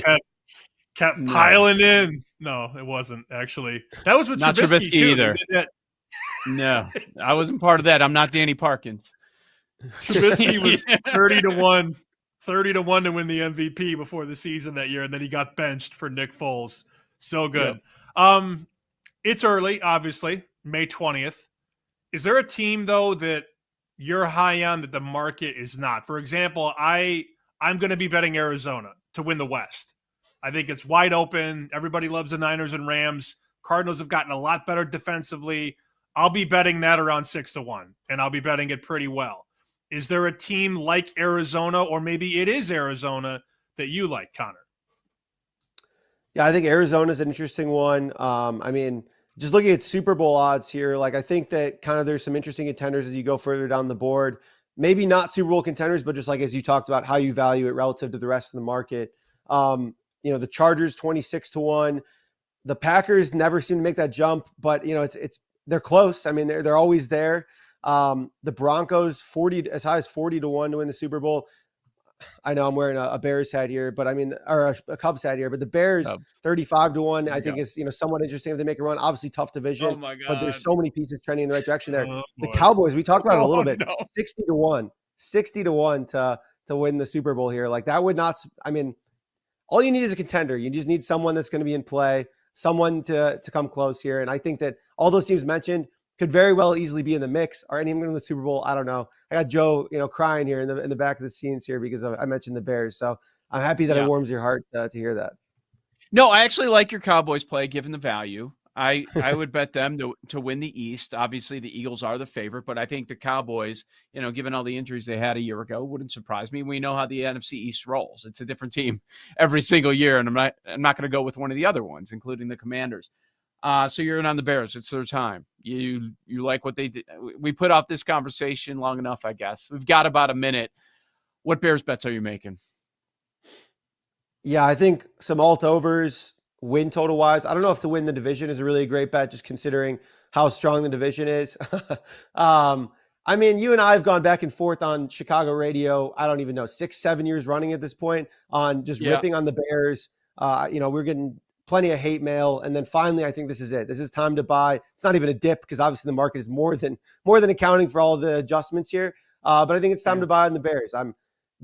kept piling in. No, it wasn't actually. That was with not Trubisky too. Either. No, I wasn't part of that. I'm not Danny Parkins. Trubisky was 30-1 to win the MVP before the season that year, and then he got benched for Nick Foles. So good. Yep. It's early, obviously, May 20th. Is there a team, though, that you're high on that the market is not? For example, I'm going to be betting Arizona to win the West. I think it's wide open. Everybody loves the Niners and Rams. Cardinals have gotten a lot better defensively. I'll be betting that around 6-1, and I'll be betting it pretty well. Is there a team like Arizona, or maybe it is Arizona, that you like, Connor? Yeah, I think Arizona is an interesting one. I mean, just looking at Super Bowl odds here, like, I think that kind of there's some interesting contenders as you go further down the board. Maybe not Super Bowl contenders, but just like as you talked about, how you value it relative to the rest of the market. The Chargers 26-1. The Packers never seem to make that jump, but they're close. I mean, they're always there. The Broncos as high as 40-1 to win the Super Bowl. I know I'm wearing a Bears hat here, but I mean, or a Cubs hat here, but the Bears 35-1, I think is, somewhat interesting if they make a run. Obviously tough division, oh my God, but there's so many pieces trending in the right direction there. The Cowboys, we talked about it a little bit, 60-1 to win the Super Bowl here. Like, that would not, I mean, all you need is a contender. You just need someone that's going to be in play, someone to come close here. And I think that all those teams mentioned could very well easily be in the mix. Are any of them going to the Super Bowl? I don't know. I got Joe, crying here in the back of the scenes here because I mentioned the Bears. So I'm happy that it warms your heart to hear that. No, I actually like your Cowboys play given the value. I would bet them to win the East. Obviously, the Eagles are the favorite, but I think the Cowboys, given all the injuries they had a year ago, wouldn't surprise me. We know how the NFC East rolls. It's a different team every single year, and I'm not going to go with one of the other ones, including the Commanders. So you're in on the Bears. It's their time. You like what they did. We put off this conversation long enough, I guess. We've got about a minute. What Bears bets are you making? Yeah, I think some alt overs, win total wise. I don't know if to win the division is a really great bet, just considering how strong the division is. I mean, you and I have gone back and forth on Chicago radio. I don't even know, 6-7 years running at this point on just ripping on the Bears. We're getting plenty of hate mail. And then finally, I think this is it. This is time to buy. It's not even a dip because obviously the market is more than accounting for all the adjustments here. But I think it's time to buy on the Bears. I'm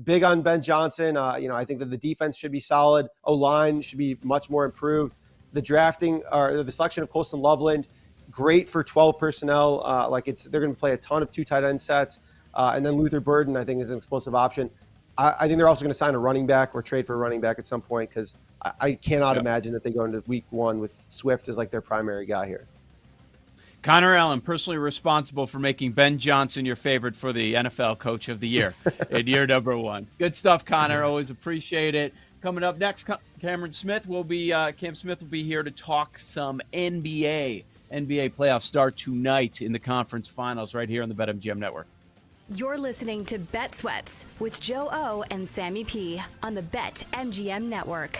big on Ben Johnson. I think that the defense should be solid. O-line should be much more improved. The drafting or the selection of Colston Loveland, great for 12 personnel. They're going to play a ton of 2 tight end sets. And then Luther Burden, I think, is an explosive option. I think they're also going to sign a running back or trade for a running back at some point because I cannot imagine that they go into week 1 with Swift as like their primary guy here. Connor Allen, personally responsible for making Ben Johnson your favorite for the NFL Coach of the Year in year number 1. Good stuff, Connor. Always appreciate it. Coming up next, Cam Smith will be here to talk some NBA. NBA playoffs start tonight in the conference finals right here on the BetMGM Network. You're listening to Bet Sweats with Joe O and Sammy P on the BetMGM Network.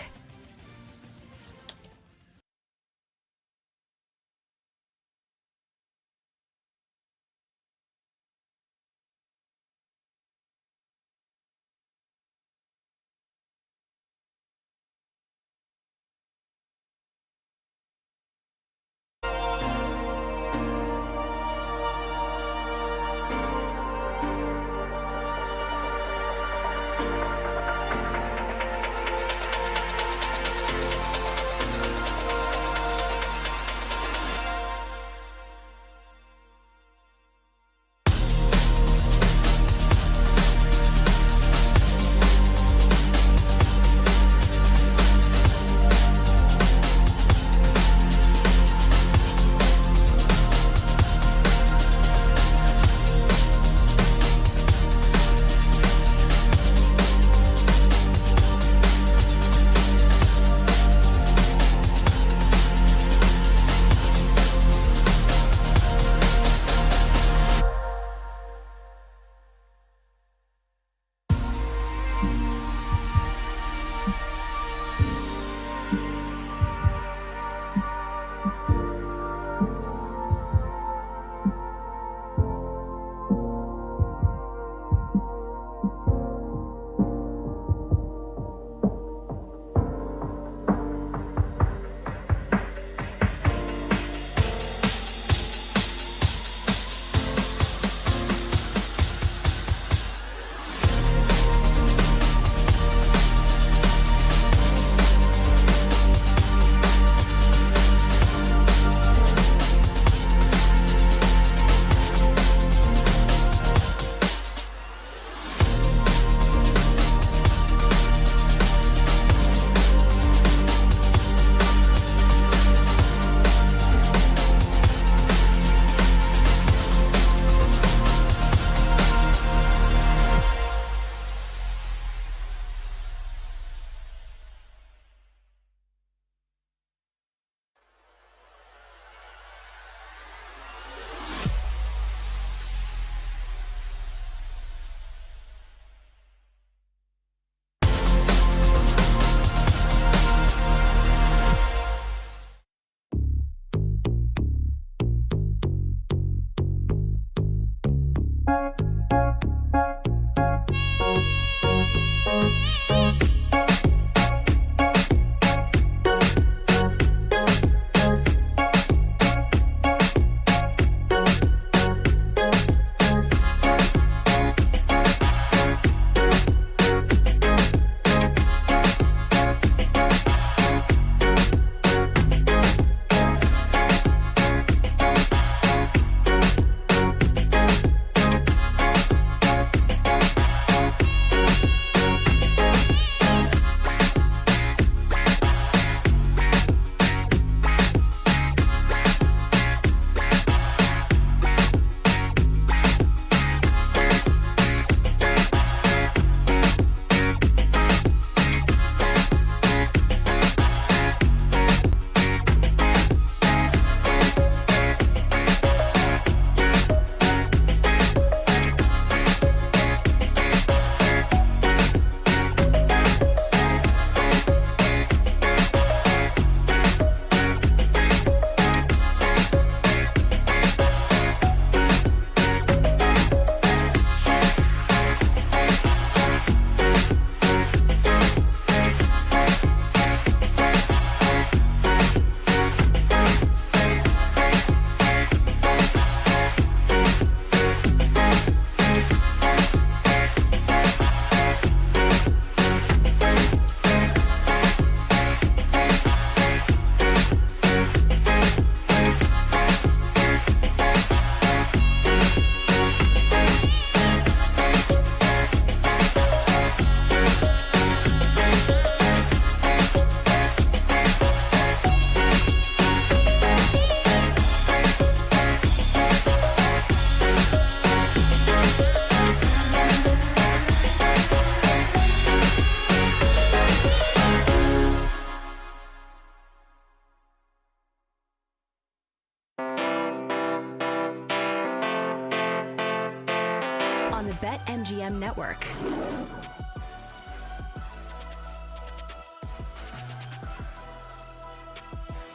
BetMGM Network.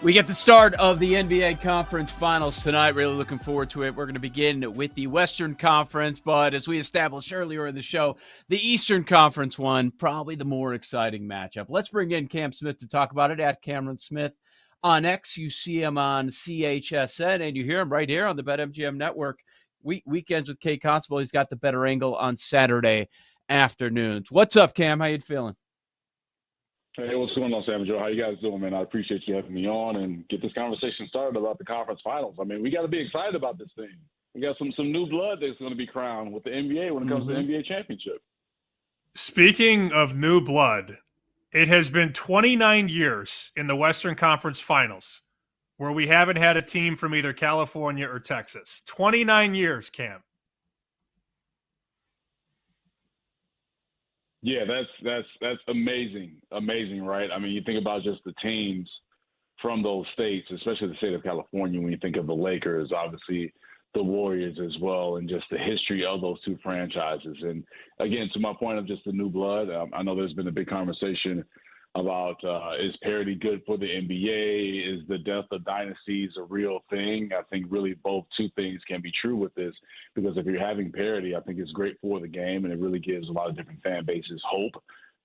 We get the start of the NBA Conference Finals tonight. Really looking forward to it. We're going to begin with the Western Conference, but as we established earlier in the show, the Eastern Conference one, probably the more exciting matchup. Let's bring in Cam Smith to talk about it at Cameron Smith on X. You see him on CHSN, and you hear him right here on the BetMGM Network. Weekends with Kate Constable. He's got the better angle on Saturday afternoons. What's up, Cam? How you feeling? Hey, what's going on, Sam Joe? How you guys doing, man? I appreciate you having me on and get this conversation started about the conference finals. I mean, we got to be excited about this thing. We got some new blood that's going to be crowned with the NBA when it comes to the NBA championship. Speaking of new blood, it has been 29 years in the Western Conference Finals where we haven't had a team from either California or Texas. 29 years, Cam. Yeah, that's amazing, right? I mean, you think about just the teams from those states, especially the state of California. When you think of the Lakers, obviously the Warriors as well, and just the history of those two franchises. And again, to my point of just the new blood, I know there's been a big conversation about is parity good for the NBA? Is the death of dynasties a real thing? I think really both two things can be true with this, because if you're having parity, I think it's great for the game, and it really gives a lot of different fan bases hope,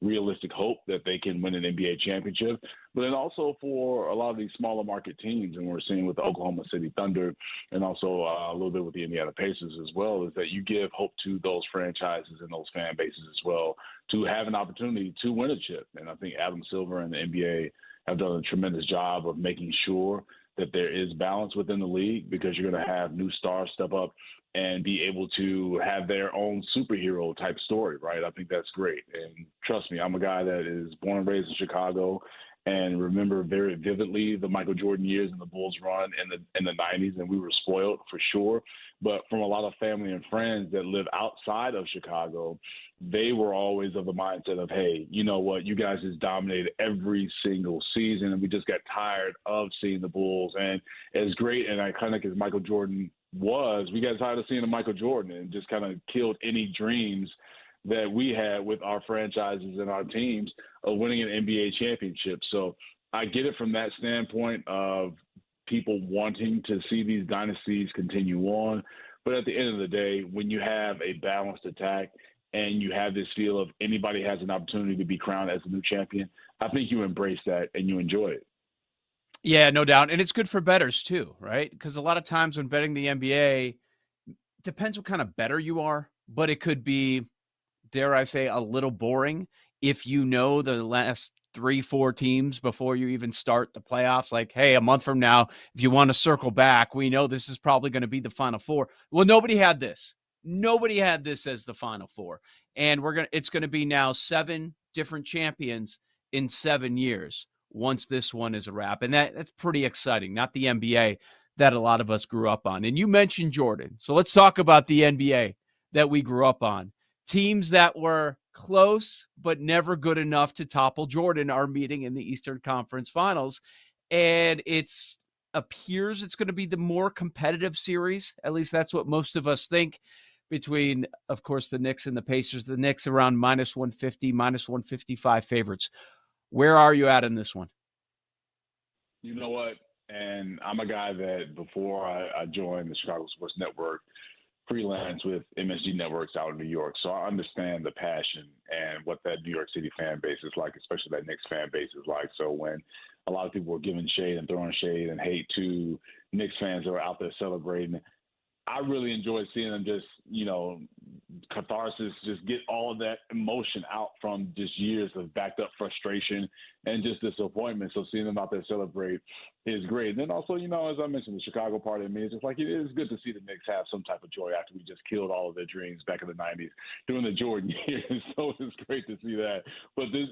realistic hope that they can win an NBA championship. But then also for a lot of these smaller market teams, and we're seeing with the Oklahoma City Thunder and also a little bit with the Indiana Pacers as well, is that you give hope to those franchises and those fan bases as well to have an opportunity to win a chip. And I think Adam Silver and the NBA have done a tremendous job of making sure that there is balance within the league, because you're going to have new stars step up and be able to have their own superhero type story, right? I think that's great. And trust me, I'm a guy that is born and raised in Chicago and remember very vividly the Michael Jordan years and the Bulls run in the 90s, and we were spoiled for sure. But from a lot of family and friends that live outside of Chicago, they were always of the mindset of, hey, you know what, you guys just dominated every single season, and we just got tired of seeing the Bulls. And as great and iconic as Michael Jordan was, we got tired of seeing a Michael Jordan, and just kind of killed any dreams that we had with our franchises and our teams of winning an NBA championship. So I get it from that standpoint of people wanting to see these dynasties continue on. But at the end of the day, when you have a balanced attack and you have this feel of anybody has an opportunity to be crowned as a new champion, I think you embrace that and you enjoy it. Yeah, no doubt. And it's good for bettors too, right? Because a lot of times when betting the NBA, depends what kind of bettor you are, but it could be, dare I say, a little boring if you know the last 3-4 teams before you even start the playoffs. Like, hey, a month from now, if you want to circle back, we know this is probably going to be the Final Four. Well, nobody had this. Nobody had this as the Final Four. And it's going to be now 7 different champions in 7 years once this one is a wrap. And that's pretty exciting. Not the NBA that a lot of us grew up on. And you mentioned Jordan. So let's talk about the NBA that we grew up on. Teams that were close but never good enough to topple Jordan are meeting in the Eastern Conference Finals. And it appears it's going to be the more competitive series. At least that's what most of us think, between, of course, the Knicks and the Pacers. The Knicks around -150, -155 favorites. Where are you at in this one? You know what? And I'm a guy that before I joined the Chicago Sports Network, freelance with MSG Networks out in New York. So I understand the passion and what that New York City fan base is like, especially that Knicks fan base is like. So when a lot of people were giving shade and throwing shade and hate to Knicks fans that were out there celebrating, I really enjoyed seeing them just, catharsis, just get all of that emotion out from just years of backed up frustration and just disappointment. So seeing them out there celebrate is great. And then also, as I mentioned, the Chicago part of me is just like, it is good to see the Knicks have some type of joy after we just killed all of their dreams back in the 90s during the Jordan years. So it's great to see that. But this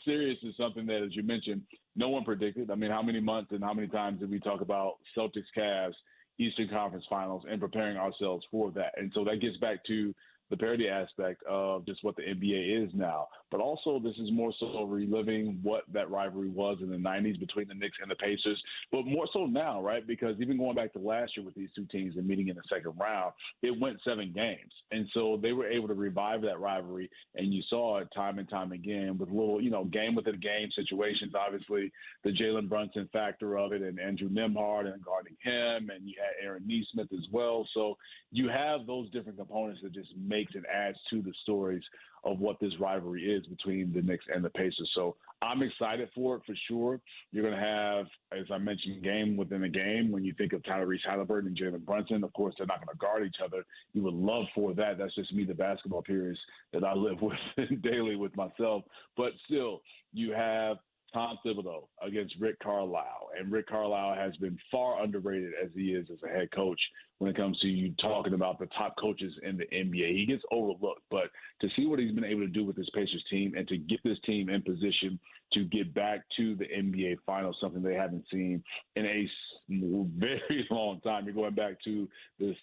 series is something that, as you mentioned, no one predicted. I mean, how many months and how many times did we talk about Celtics, Cavs, Eastern Conference Finals, and preparing ourselves for that? And so that gets back to the parody aspect of just what the NBA is now. But also, this is more so reliving what that rivalry was in the 90s between the Knicks and the Pacers, but more so now, right? Because even going back to last year with these two teams and meeting in the second round, it went 7 games. And so they were able to revive that rivalry, and you saw it time and time again with little, game within game situations. Obviously, the Jalen Brunson factor of it, and Andrew Nembhard and guarding him, and you had Aaron Nesmith as well. So you have those different components that just makes and adds to the stories of what this rivalry is between the Knicks and the Pacers. So I'm excited for it for sure. You're going to have, as I mentioned, game within a game. When you think of Tyrese Halliburton and Jalen Brunson, of course, they're not going to guard each other. You would love for that. That's just me, the basketball purist that I live with daily with myself. But still, you have Tom Thibodeau against Rick Carlisle. And Rick Carlisle has been far underrated as he is as a head coach when it comes to you talking about the top coaches in the NBA. He gets overlooked, but to see what he's been able to do with this Pacers team and to get this team in position to get back to the NBA Finals, something they haven't seen in a very long time. You're going back to this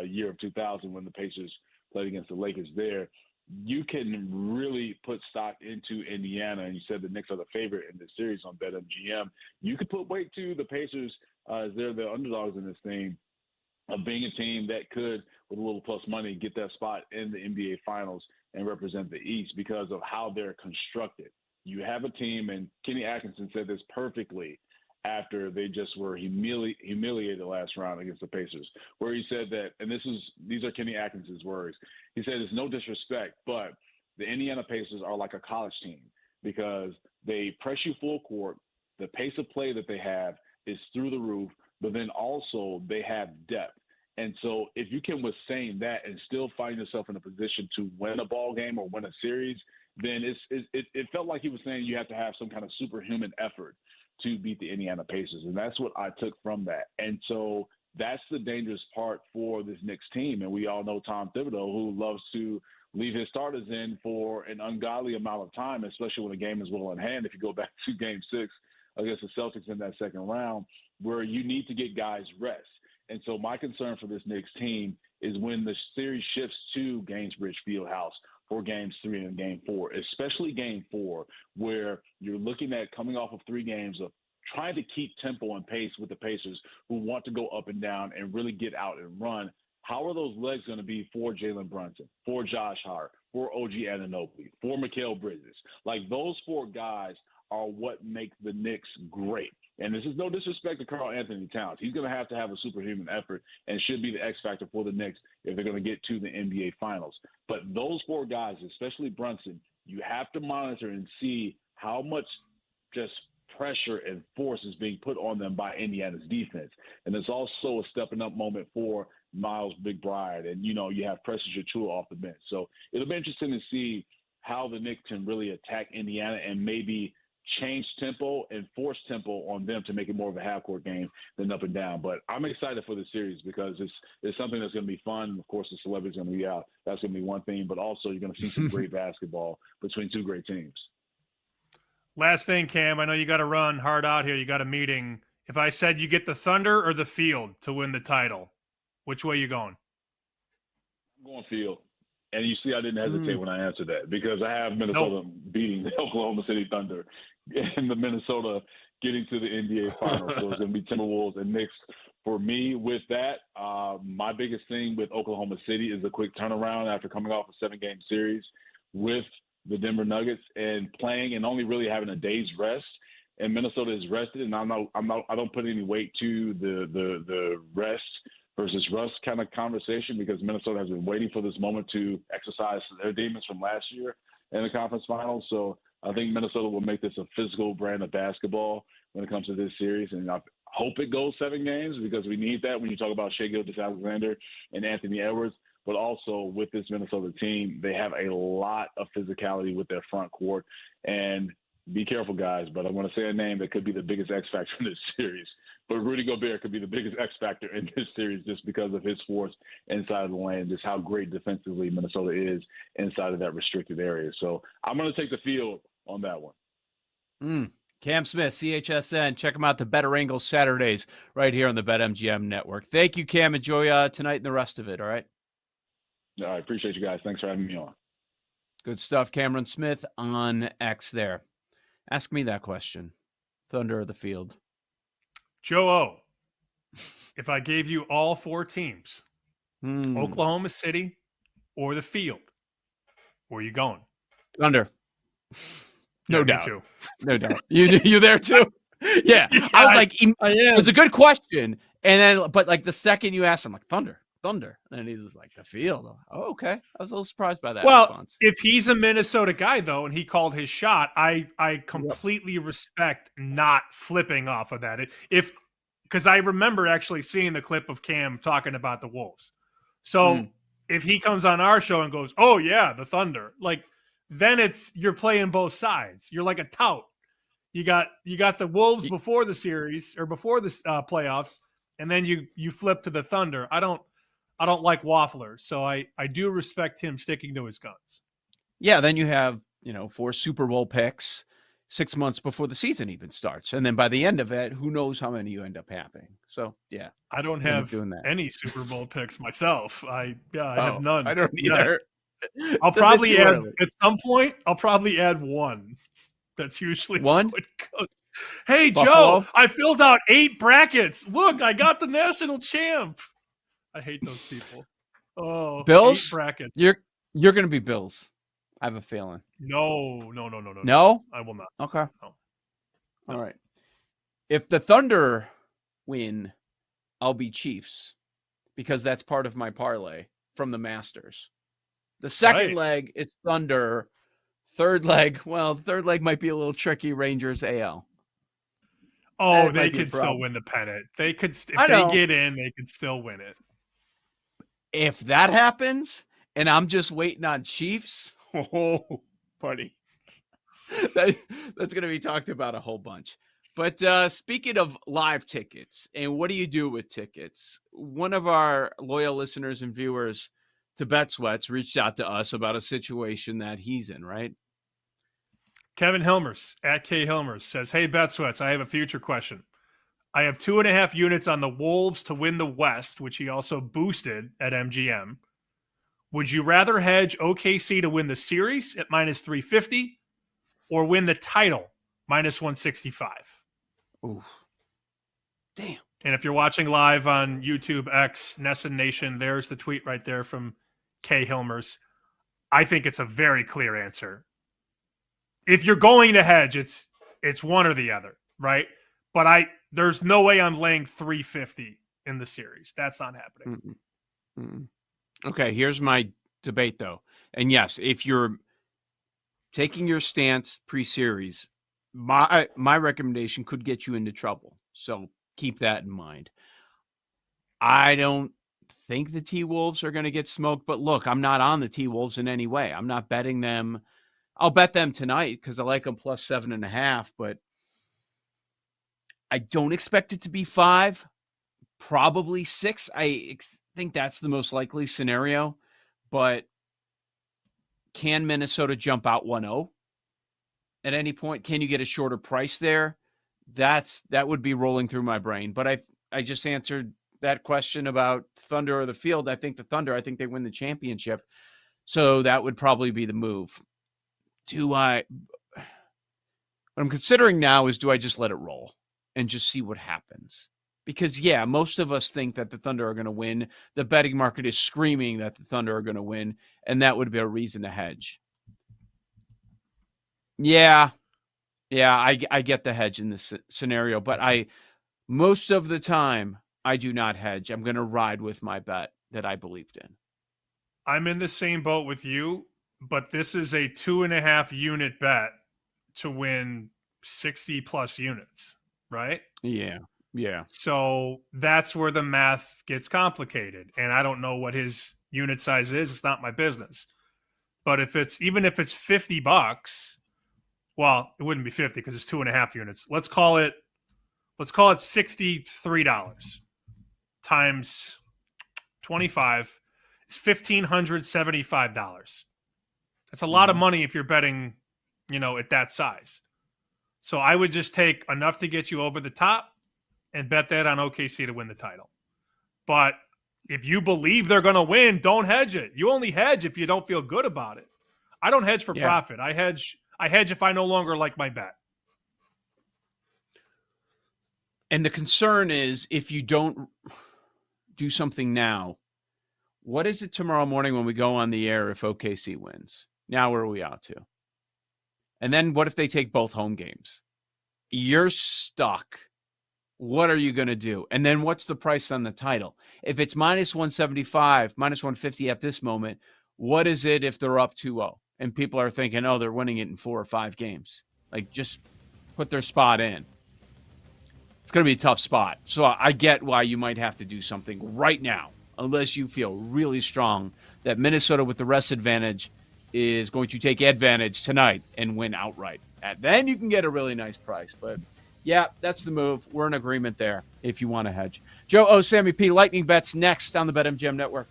year of 2000 when the Pacers played against the Lakers there. You can really put stock into Indiana, and you said the Knicks are the favorite in this series on BetMGM. You could put weight to the Pacers as they're the underdogs in this thing of being a team that could, with a little plus money, get that spot in the NBA Finals and represent the East because of how they're constructed. You have a team, and Kenny Atkinson said this perfectly after they just were humiliated last round against the Pacers, where he said that, and these are Kenny Atkinson's words, he said it's no disrespect, but the Indiana Pacers are like a college team because they press you full court, the pace of play that they have is through the roof, but then also they have depth. And so if you can withstand that and still find yourself in a position to win a ball game or win a series, then it felt like he was saying you have to have some kind of superhuman effort to beat the Indiana Pacers. And that's what I took from that. And so that's the dangerous part for this Knicks team. And we all know Tom Thibodeau, who loves to leave his starters in for an ungodly amount of time, especially when the game is well in hand. If you go back to Game 6 against the Celtics in that second round, where you need to get guys rest. And so my concern for this Knicks team is when the series shifts to Gainsbridge Fieldhouse for Games 3 and Game 4, especially Game 4, where you're looking at coming off of 3 games of trying to keep tempo and pace with the Pacers who want to go up and down and really get out and run. How are those legs going to be for Jalen Brunson, for Josh Hart, for OG Anunoby, for Mikal Bridges? Like, those 4 guys are what make the Knicks great. And this is no disrespect to Karl Anthony Towns. He's going to have a superhuman effort and should be the X factor for the Knicks if they're going to get to the NBA Finals. But those 4 guys, especially Brunson, you have to monitor and see how much just pressure and force is being put on them by Indiana's defense. And it's also a stepping up moment for Miles McBride. And, you have Precious Achiuwa off the bench. So it'll be interesting to see how the Knicks can really attack Indiana and maybe change tempo and force tempo on them to make it more of a half-court game than up and down. But I'm excited for the series because it's something that's going to be fun. Of course, the celebrity's going to be out. That's going to be one thing. But also you're going to see some great basketball between 2 great teams. Last thing, Cam, I know you got to run hard out here. You got a meeting. If I said you get the Thunder or the Field to win the title, which way you going? I'm going Field. And you see I didn't hesitate when I answered that because I have Minnesota beating the Oklahoma City Thunder and the Minnesota getting to the NBA Finals. So it's going to be Timberwolves and Knicks. For me, with that, my biggest thing with Oklahoma City is a quick turnaround after coming off a 7-game series with the Denver Nuggets and playing and only really having a day's rest. And Minnesota is rested, and I don't put any weight to the rest versus rust kind of conversation because Minnesota has been waiting for this moment to exercise their demons from last year in the conference finals. So I think Minnesota will make this a physical brand of basketball when it comes to this series. And I hope it goes 7 games because we need that when you talk about Shai Gilgeous-Alexander and Anthony Edwards. But also with this Minnesota team, they have a lot of physicality with their front court. And be careful, guys, but I'm going to say a name that could be the biggest X factor in this series. But Rudy Gobert could be the biggest X factor in this series just because of his force inside of the lane, just how great defensively Minnesota is inside of that restricted area. So I'm going to take the Field on that one. Cam Smith, CHSN. Check him out, the Better Angles Saturdays right here on the BetMGM network. Thank you, Cam. Enjoy tonight and the rest of it, all right? I appreciate you guys. Thanks for having me on. Good stuff. Cameron Smith on X there. Ask me that question. Thunder or the field? Joe O, if I gave you all 4 teams, Oklahoma City or the field, where are you going? Thunder. No Yeah, me doubt. too. No doubt. You there too? Yeah. I was like, it was a good question. And then, but like the second you asked, I'm like, Thunder. And then he's just like, the field. Oh, okay. I was a little surprised by that response. If he's a Minnesota guy, though, and he called his shot, I completely respect not flipping off of that. Because I remember actually seeing the clip of Cam talking about the Wolves. So if he comes on our show and goes, oh, yeah, the Thunder, like, then you're playing both sides. You're like a tout. You got the Wolves before the series or before the playoffs, and then you flip to the Thunder. I don't like wafflers, so I do respect him sticking to his guns. Yeah, then you have 4 Super Bowl picks 6 months before the season even starts, and then by the end of it, who knows how many you end up having. So yeah, I don't have any Super Bowl picks myself. I have none. I don't either. I'll probably add at some point. I'll probably add one. That's usually one. Hey, Buffalo? Joe, I filled out 8 brackets. Look, I got the national champ. I hate those people. Oh, Bills 8 brackets. You're going to be Bills. I have a feeling. No. No? I will not. Okay. No. All right. If the Thunder win, I'll be Chiefs because that's part of my parlay from the Masters. The second leg is Thunder. Third leg might be a little tricky. Rangers AL. Oh, they could still win the pennant. They could if they get in, they could still win it. If that happens, and I'm just waiting on Chiefs, oh, buddy, that's going to be talked about a whole bunch. But speaking of live tickets, and what do you do with tickets? One of our loyal listeners and viewers to Bet Sweats reached out to us about a situation that he's in, right? Kevin Hilmers at K Hilmers says, "Hey, Bet Sweats, I have a future question. I have 2.5 units on the Wolves to win the West, which he also boosted at MGM. Would you rather hedge OKC to win the series at minus 350 or win the title minus 165? Ooh. Damn. And if you're watching live on YouTube X, Nesson Nation, there's the tweet right there from K Hilmers. I think it's a very clear answer. If you're going to hedge, it's one or the other, right? But there's no way I'm laying 350 in the series. That's not happening. Okay, here's my debate, though. And yes, if you're taking your stance pre-series, my recommendation could get you into trouble. So keep that in mind. I don't think the T-Wolves are going to get smoked, but look, I'm not on the T-Wolves in any way. I'm not betting them. I'll bet them tonight because I like them plus 7.5, but I don't expect it to be 5, probably 6. I think that's the most likely scenario, but can Minnesota jump out 1-0 at any point? Can you get a shorter price there? That would be rolling through my brain, but I just answered that question about Thunder or the field. I think the Thunder, I think they win the championship. So that would probably be the move. What I'm considering now is, do I just let it roll and just see what happens? Because, yeah, most of us think that the Thunder are going to win. The betting market is screaming that the Thunder are going to win, and that would be a reason to hedge. Yeah, I get the hedge in this scenario, but most of the time, I do not hedge. I'm going to ride with my bet that I believed in. I'm in the same boat with you, but this is a 2.5 unit bet to win 60 plus units, right? Yeah. So that's where the math gets complicated. And I don't know what his unit size is. It's not my business. But even if it's $50, well, it wouldn't be 50 because it's 2.5 units. Let's call it $63 times 25 is $1,575. That's a lot of money if you're betting, at that size. So I would just take enough to get you over the top and bet that on OKC to win the title. But if you believe they're going to win, don't hedge it. You only hedge if you don't feel good about it. I don't hedge for profit. I hedge if I no longer like my bet. And the concern is if you don't do something now, what is it tomorrow morning when we go on the air if OKC wins? Now where are we out to? And then what if they take both home games? You're stuck. What are you going to do? And then what's the price on the title? If it's minus 175, minus 150 at this moment, what is it if they're up 2-0? And people are thinking, oh, they're winning it in 4 or 5 games. Like, just put their spot in. It's going to be a tough spot. So I get why you might have to do something right now, unless you feel really strong that Minnesota with the rest advantage is going to take advantage tonight and win outright. And then you can get a really nice price. But, yeah, that's the move. We're in agreement there if you want to hedge. Joe O, Sammy P, Lightning Bets next on the BetMGM Network.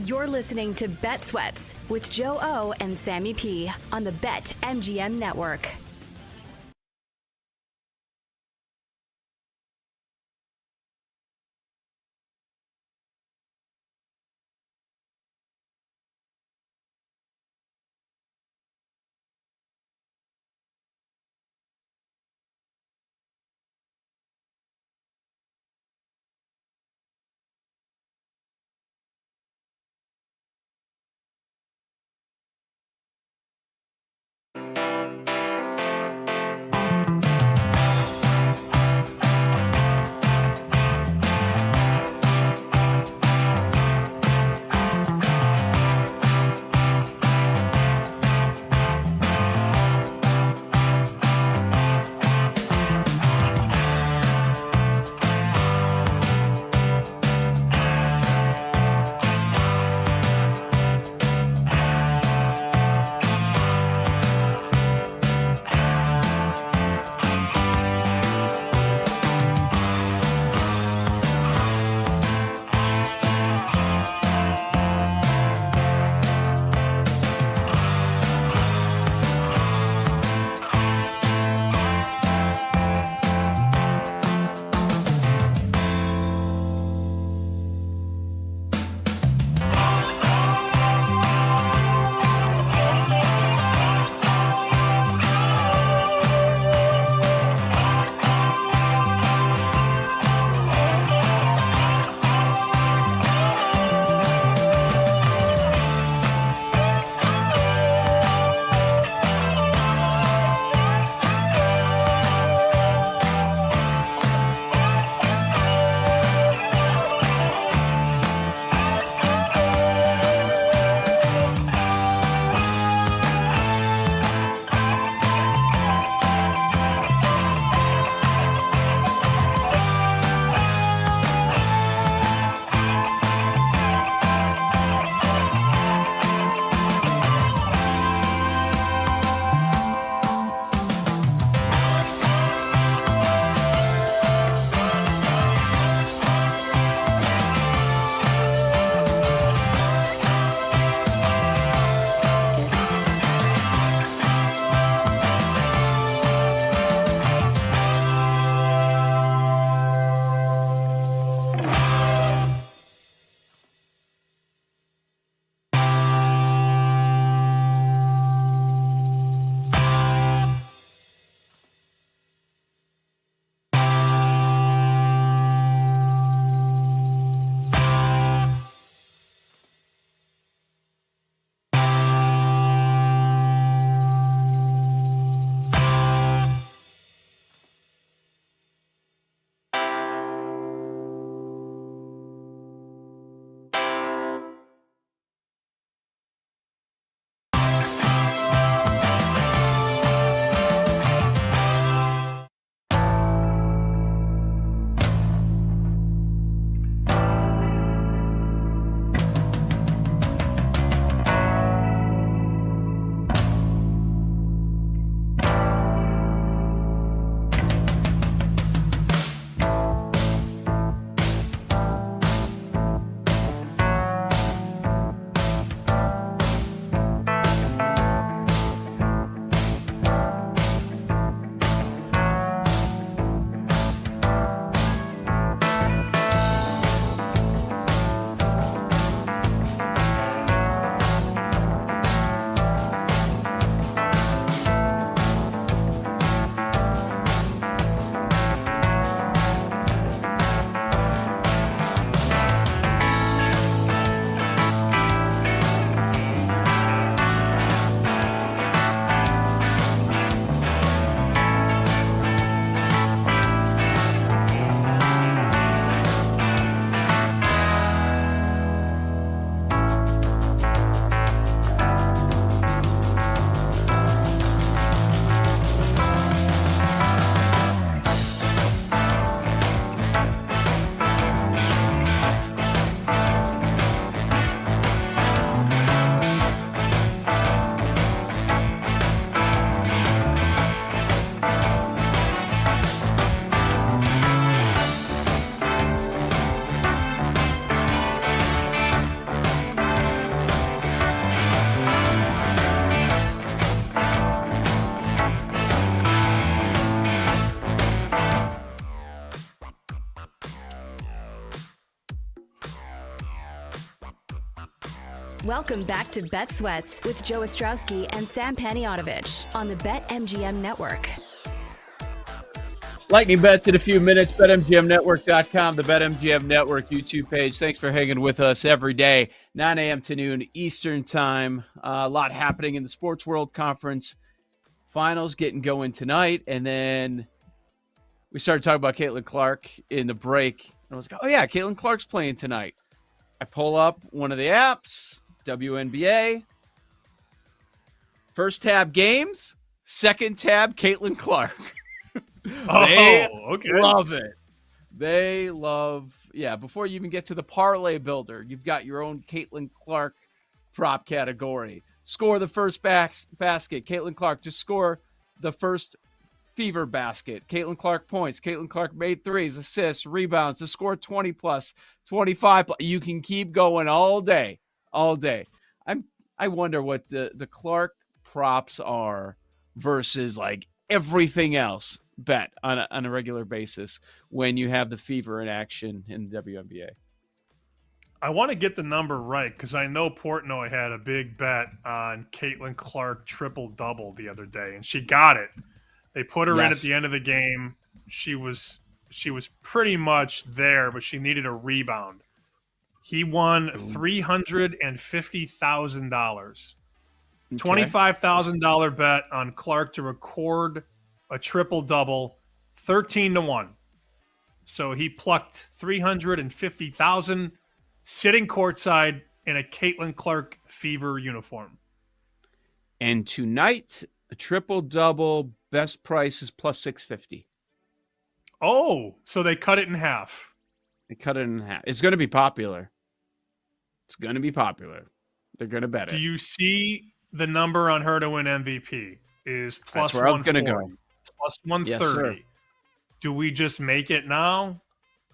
You're listening to Bet Sweats with Joe O and Sammy P on the BetMGM Network. Welcome back to Bet Sweats with Joe Ostrowski and Sam Paniotovich on the BetMGM Network. Lightning bets in a few minutes. BetMGMNetwork.com, the BetMGM Network YouTube page. Thanks for hanging with us every day, 9 a.m. to noon Eastern time. A lot happening in the Sports World Conference. Finals getting going tonight. And then we started talking about Caitlin Clark in the break. And I was like, oh, yeah, Caitlin Clark's playing tonight. I pull up one of the apps, WNBA. First tab games, second tab Caitlin Clark. They love it. They love, before you even get to the parlay builder, you've got your own Caitlin Clark prop category. Score the first basket, Caitlin Clark. Just score the first fever basket. Caitlin Clark points. Caitlin Clark made threes, assists, rebounds to score 20 plus, 25 plus. You can keep going all day. I wonder what the Clark props are versus like everything else bet on a regular basis when you have the fever in action in the WNBA. I want to get the number right because I know Portnoy had a big bet on Caitlin Clark triple-double the other day, and she got it. They put her in at the end of the game. She was pretty much there, but she needed a rebound. He won $350,000. $25,000 bet on Clark to record a triple-double, 13-1. So he plucked $350,000 sitting courtside in a Caitlin Clark fever uniform. And tonight, a triple-double, best price is plus 650. Oh, so they cut it in half. It's going to be popular. They're going to bet it. Do you see the number on her to win MVP is plus That's where I was 140, gonna go. plus 130. Yes, do we just make it now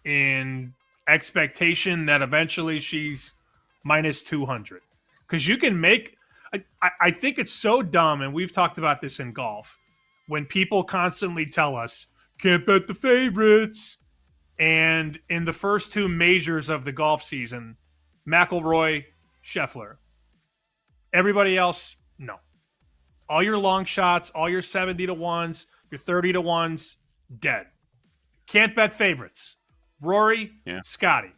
in expectation that eventually she's minus 200? Because you can make – I think it's so dumb, and we've talked about this in golf, when people constantly tell us, can't bet the favorites. And in the first two majors of the golf season, McIlroy, Scheffler. Everybody else, no. All your long shots, all your 70-1s, your 30-1s, dead. Can't bet favorites. Rory, Scotty.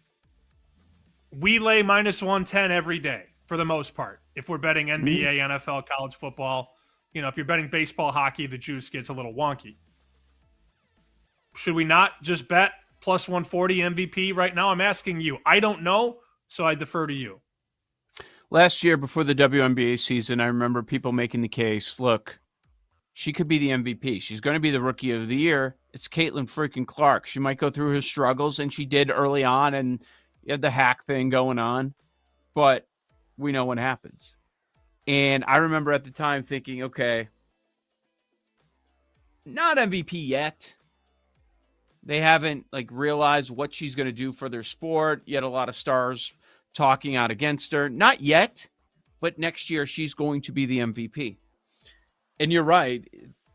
We lay minus 110 every day for the most part. If we're betting NBA, NFL, college football, if you're betting baseball, hockey, the juice gets a little wonky. Should we not just bet plus 140 MVP right now? I'm asking you. I don't know, so I defer to you. Last year, before the WNBA season, I remember people making the case, look, she could be the MVP. She's going to be the Rookie of the Year. It's Caitlin freaking Clark. She might go through her struggles, and she did early on, and you had the hack thing going on. But we know what happens. And I remember at the time thinking, okay, not MVP yet. They haven't realized what she's going to do for their sport. Yet a lot of stars talking out against her. Not yet, but next year she's going to be the MVP. And you're right.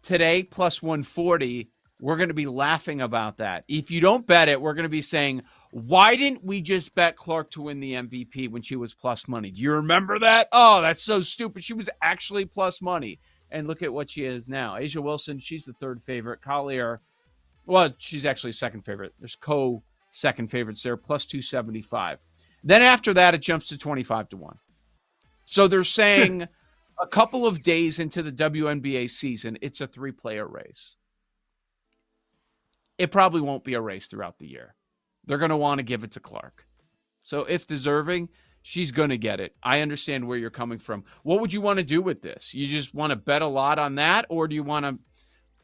Today, plus 140, we're going to be laughing about that. If you don't bet it, we're going to be saying, why didn't we just bet Clark to win the MVP when she was plus money? Do you remember that? Oh, that's so stupid. She was actually plus money. And look at what she is now. A'ja Wilson, she's the third favorite. Collier, well, she's actually second favorite. There's second favorites there, plus 275. Then after that, it jumps to 25-1. So they're saying a couple of days into the WNBA season, it's a three-player race. It probably won't be a race throughout the year. They're going to want to give it to Clark. So if deserving, she's going to get it. I understand where you're coming from. What would you want to do with this? You just want to bet a lot on that, or do you want to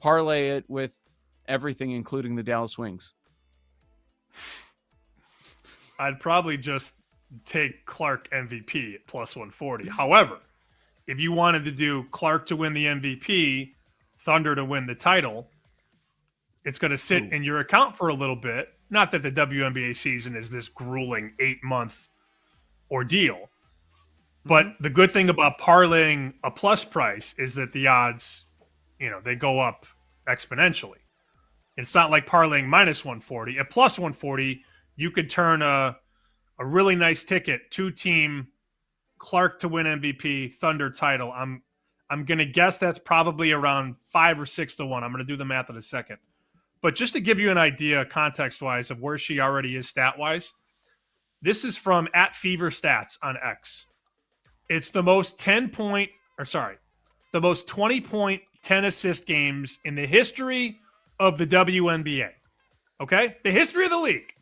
parlay it with everything, including the Dallas Wings? I'd probably just take Clark MVP at plus 140. However, if you wanted to do Clark to win the MVP, Thunder to win the title, it's going to sit in your account for a little bit. Not that the WNBA season is this grueling 8-month ordeal. But the good thing about parlaying a plus price is that the odds, they go up exponentially. It's not like parlaying minus 140. At plus 140, you could turn a really nice ticket, 2-team Clark to win MVP, Thunder title. I'm going to guess that's probably around 5 or 6 to 1. I'm going to do the math in a second. But just to give you an idea, context-wise, of where she already is stat-wise, this is from @Fever Stats on X. It's the most 20-point, 10-assist games in the history of the WNBA. Okay? The history of the league.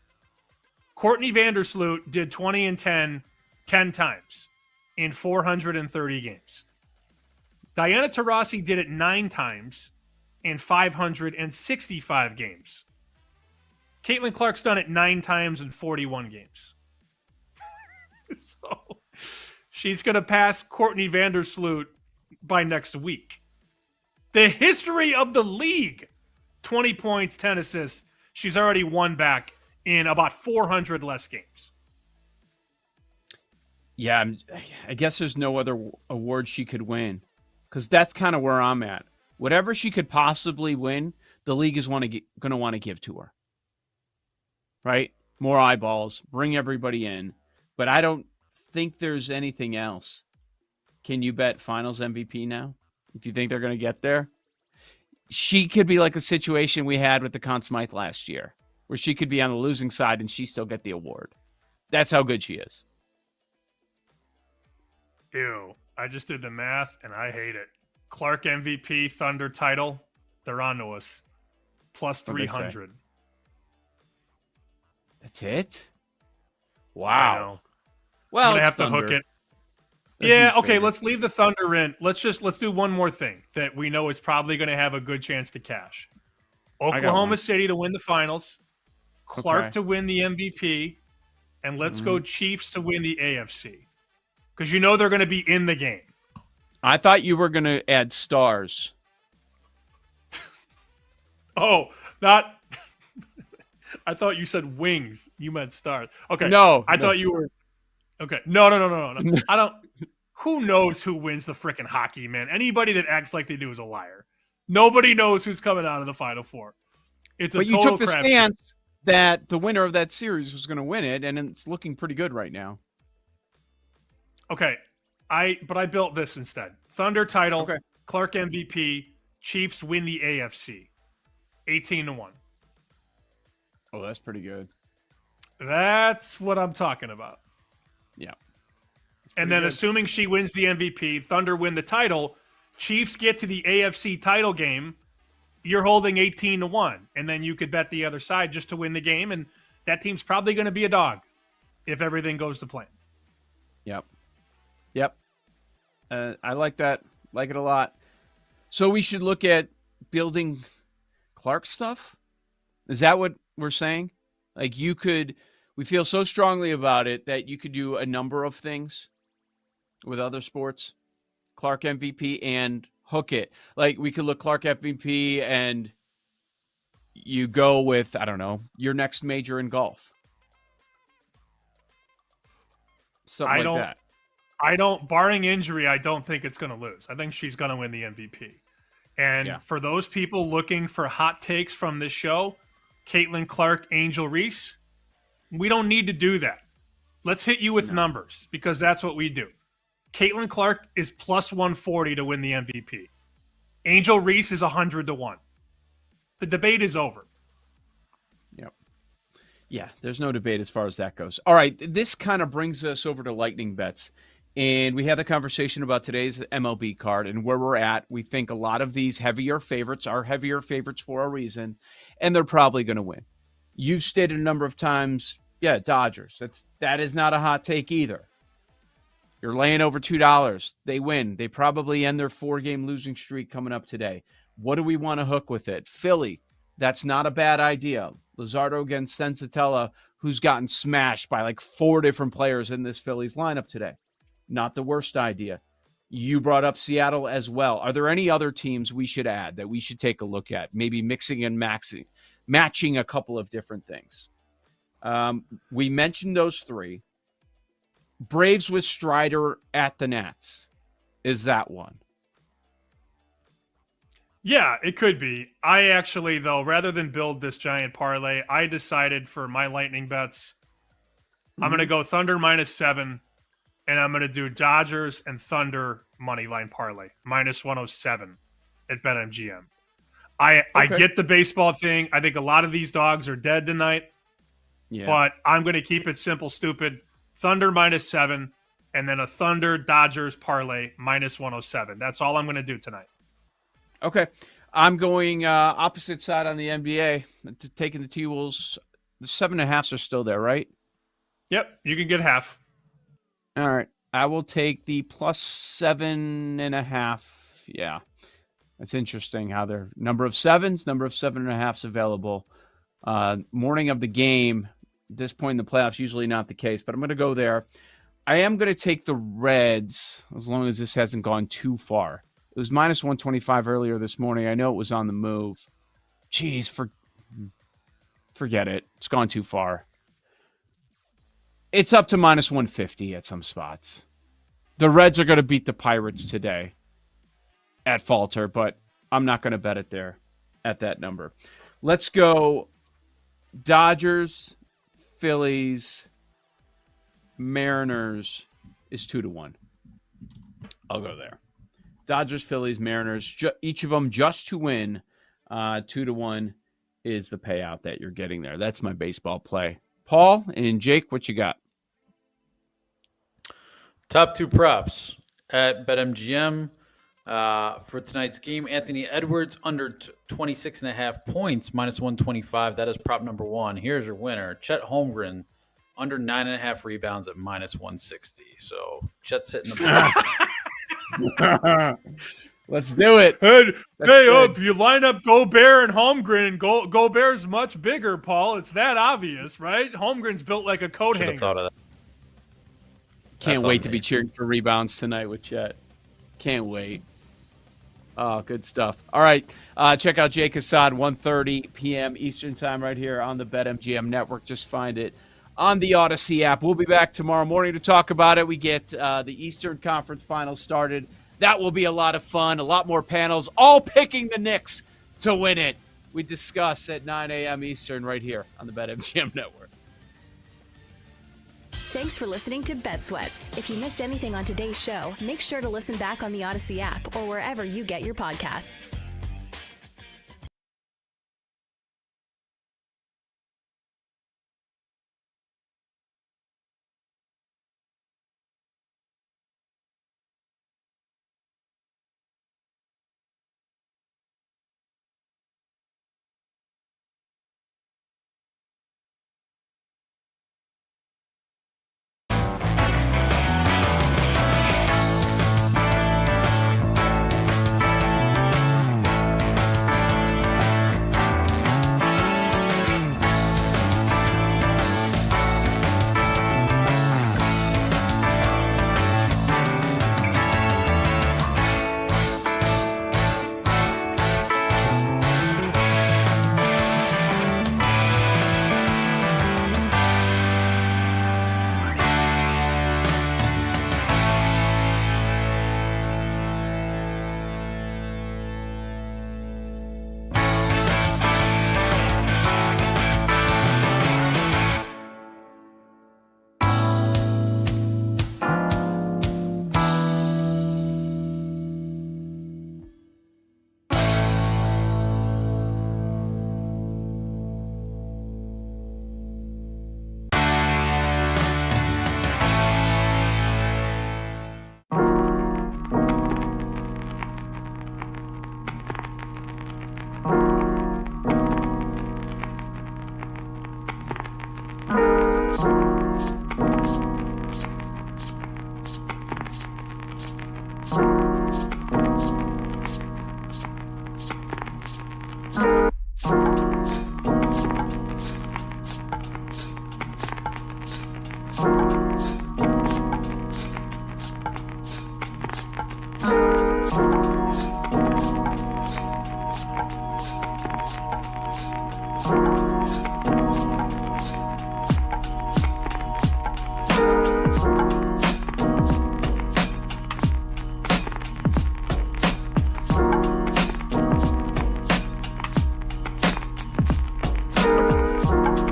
Courtney Vandersloot did 20 and 10 times in 430 games. Diana Taurasi did it 9 times in 565 games. Caitlin Clark's done it 9 times in 41 games. So she's going to pass Courtney Vandersloot by next week. The history of the league, 20 points, 10 assists. She's already won back in about 400 less games. Yeah, I guess there's no other award she could win, because that's kind of where I'm at. Whatever she could possibly win, the league is going to want to give to her. Right? More eyeballs, bring everybody in. But I don't think there's anything else. Can you bet finals MVP now? If you think they're going to get there? She could be like a situation we had with the Conn Smythe last year, where she could be on the losing side and she still get the award. That's how good she is. Ew. I just did the math and I hate it. Clark MVP, Thunder title, they're on to us. Plus 300. That's it? Wow. Well, I'm going to have to hook it. Yeah, okay, let's leave the Thunder in. Let's do one more thing that we know is probably going to have a good chance to cash. Oklahoma City to win the finals, Clark to win the MVP, and let's go Chiefs to win the AFC. Because you know they're going to be in the game. I thought you were going to add stars. Oh, not... I thought you said wings. You meant stars. Okay. No. I thought you were... Okay. No. I don't... Who knows who wins the frickin' hockey, man? Anybody that acts like they do is a liar. Nobody knows who's coming out of the Final Four. It's a but you total took the crap stance that the winner of that series was going to win it, and it's looking pretty good right now. Okay. But I built this instead. Thunder title, Clark MVP, Chiefs win the AFC. 18-1. Oh, that's pretty good. That's what I'm talking about. Yeah. And then assuming she wins the MVP, Thunder win the title, Chiefs get to the AFC title game, you're holding 18-1. And then you could bet the other side just to win the game, and that team's probably going to be a dog if everything goes to plan. Yep. I like that. Like it a lot. So we should look at building Clark stuff? Is that what we're saying? Like we feel so strongly about it that you could do a number of things with other sports. Clark MVP and hook it. Like we could look Clark MVP and you go with, I don't know, your next major in golf. Something like that. Barring injury, I don't think it's going to lose. I think she's going to win the MVP. And for those people looking for hot takes from this show, Caitlin Clark, Angel Reese, we don't need to do that. Let's hit you with numbers because that's what we do. Caitlin Clark is plus 140 to win the MVP. Angel Reese is 100-1. The debate is over. Yep. Yeah, there's no debate as far as that goes. All right, this kind of brings us over to lightning bets. And we had a conversation about today's MLB card and where we're at. We think a lot of these heavier favorites are heavier favorites for a reason, and they're probably going to win. You've stated a number of times, Dodgers. That is not a hot take either. You're laying over $2. They win. They probably end their 4-game losing streak coming up today. What do we want to hook with it? Philly, that's not a bad idea. Luzardo against Sensatella, who's gotten smashed by like 4 different players in this Phillies lineup today. Not the worst idea. You brought up Seattle as well. Are there any other teams we should add that we should take a look at? Maybe mixing and matching a couple of different things. We mentioned those 3. Braves with Strider at the Nats. Is that one? Yeah, it could be. I actually, though, rather than build this giant parlay, I decided for my lightning bets, I'm going to go Thunder -7, and I'm going to do Dodgers and Thunder money line parlay minus 107 at BetMGM. I get the baseball thing. I think a lot of these dogs are dead tonight. Yeah. But I'm going to keep it simple, stupid. Thunder -7, and then a Thunder Dodgers parlay minus 107. That's all I'm going to do tonight. Okay. I'm going opposite side on the NBA, taking the T-Wolves. The 7.5s are still there, right? Yep, you can get half. All right. I will take the plus 7.5. Yeah. That's interesting how their number of 7s, number of 7.5s available. Morning of the game, at this point in the playoffs, usually not the case, but I'm going to go there. I am going to take the Reds as long as this hasn't gone too far. It was minus 125 earlier this morning. I know it was on the move. Jeez, forget it. It's gone too far. It's up to minus 150 at some spots. The Reds are going to beat the Pirates today at Falter, but I'm not going to bet it there at that number. Let's go Dodgers, Phillies, Mariners is 2-1. I'll go there. Dodgers, Phillies, Mariners, each of them just to win. 2-1 is the payout that you're getting there. That's my baseball play. Paul and Jake, what you got? Top 2 props at BetMGM for tonight's game. Anthony Edwards under 26.5 points, minus 125. That is prop number 1. Here's your winner. Chet Holmgren under 9.5 rebounds at minus 160. So Chet's hitting the Let's do it. Hey, if you line up Gobert and Holmgren, Gobert's much bigger, Paul. It's that obvious, right? Holmgren's built like a coat hanger. Thought of that. Can't wait to be cheering for rebounds tonight with Chet. Can't wait. Oh, good stuff. All right. Check out Jake Assad, 1:30 p.m. Eastern time right here on the BetMGM network. Just find it on the Odyssey app. We'll be back tomorrow morning to talk about it. We get the Eastern Conference Finals started. That will be a lot of fun. A lot more panels, all picking the Knicks to win it. We discuss at 9 a.m. Eastern right here on the BetMGM network. Thanks for listening to Bet Sweats. If you missed anything on today's show, make sure to listen back on the Odyssey app or wherever you get your podcasts.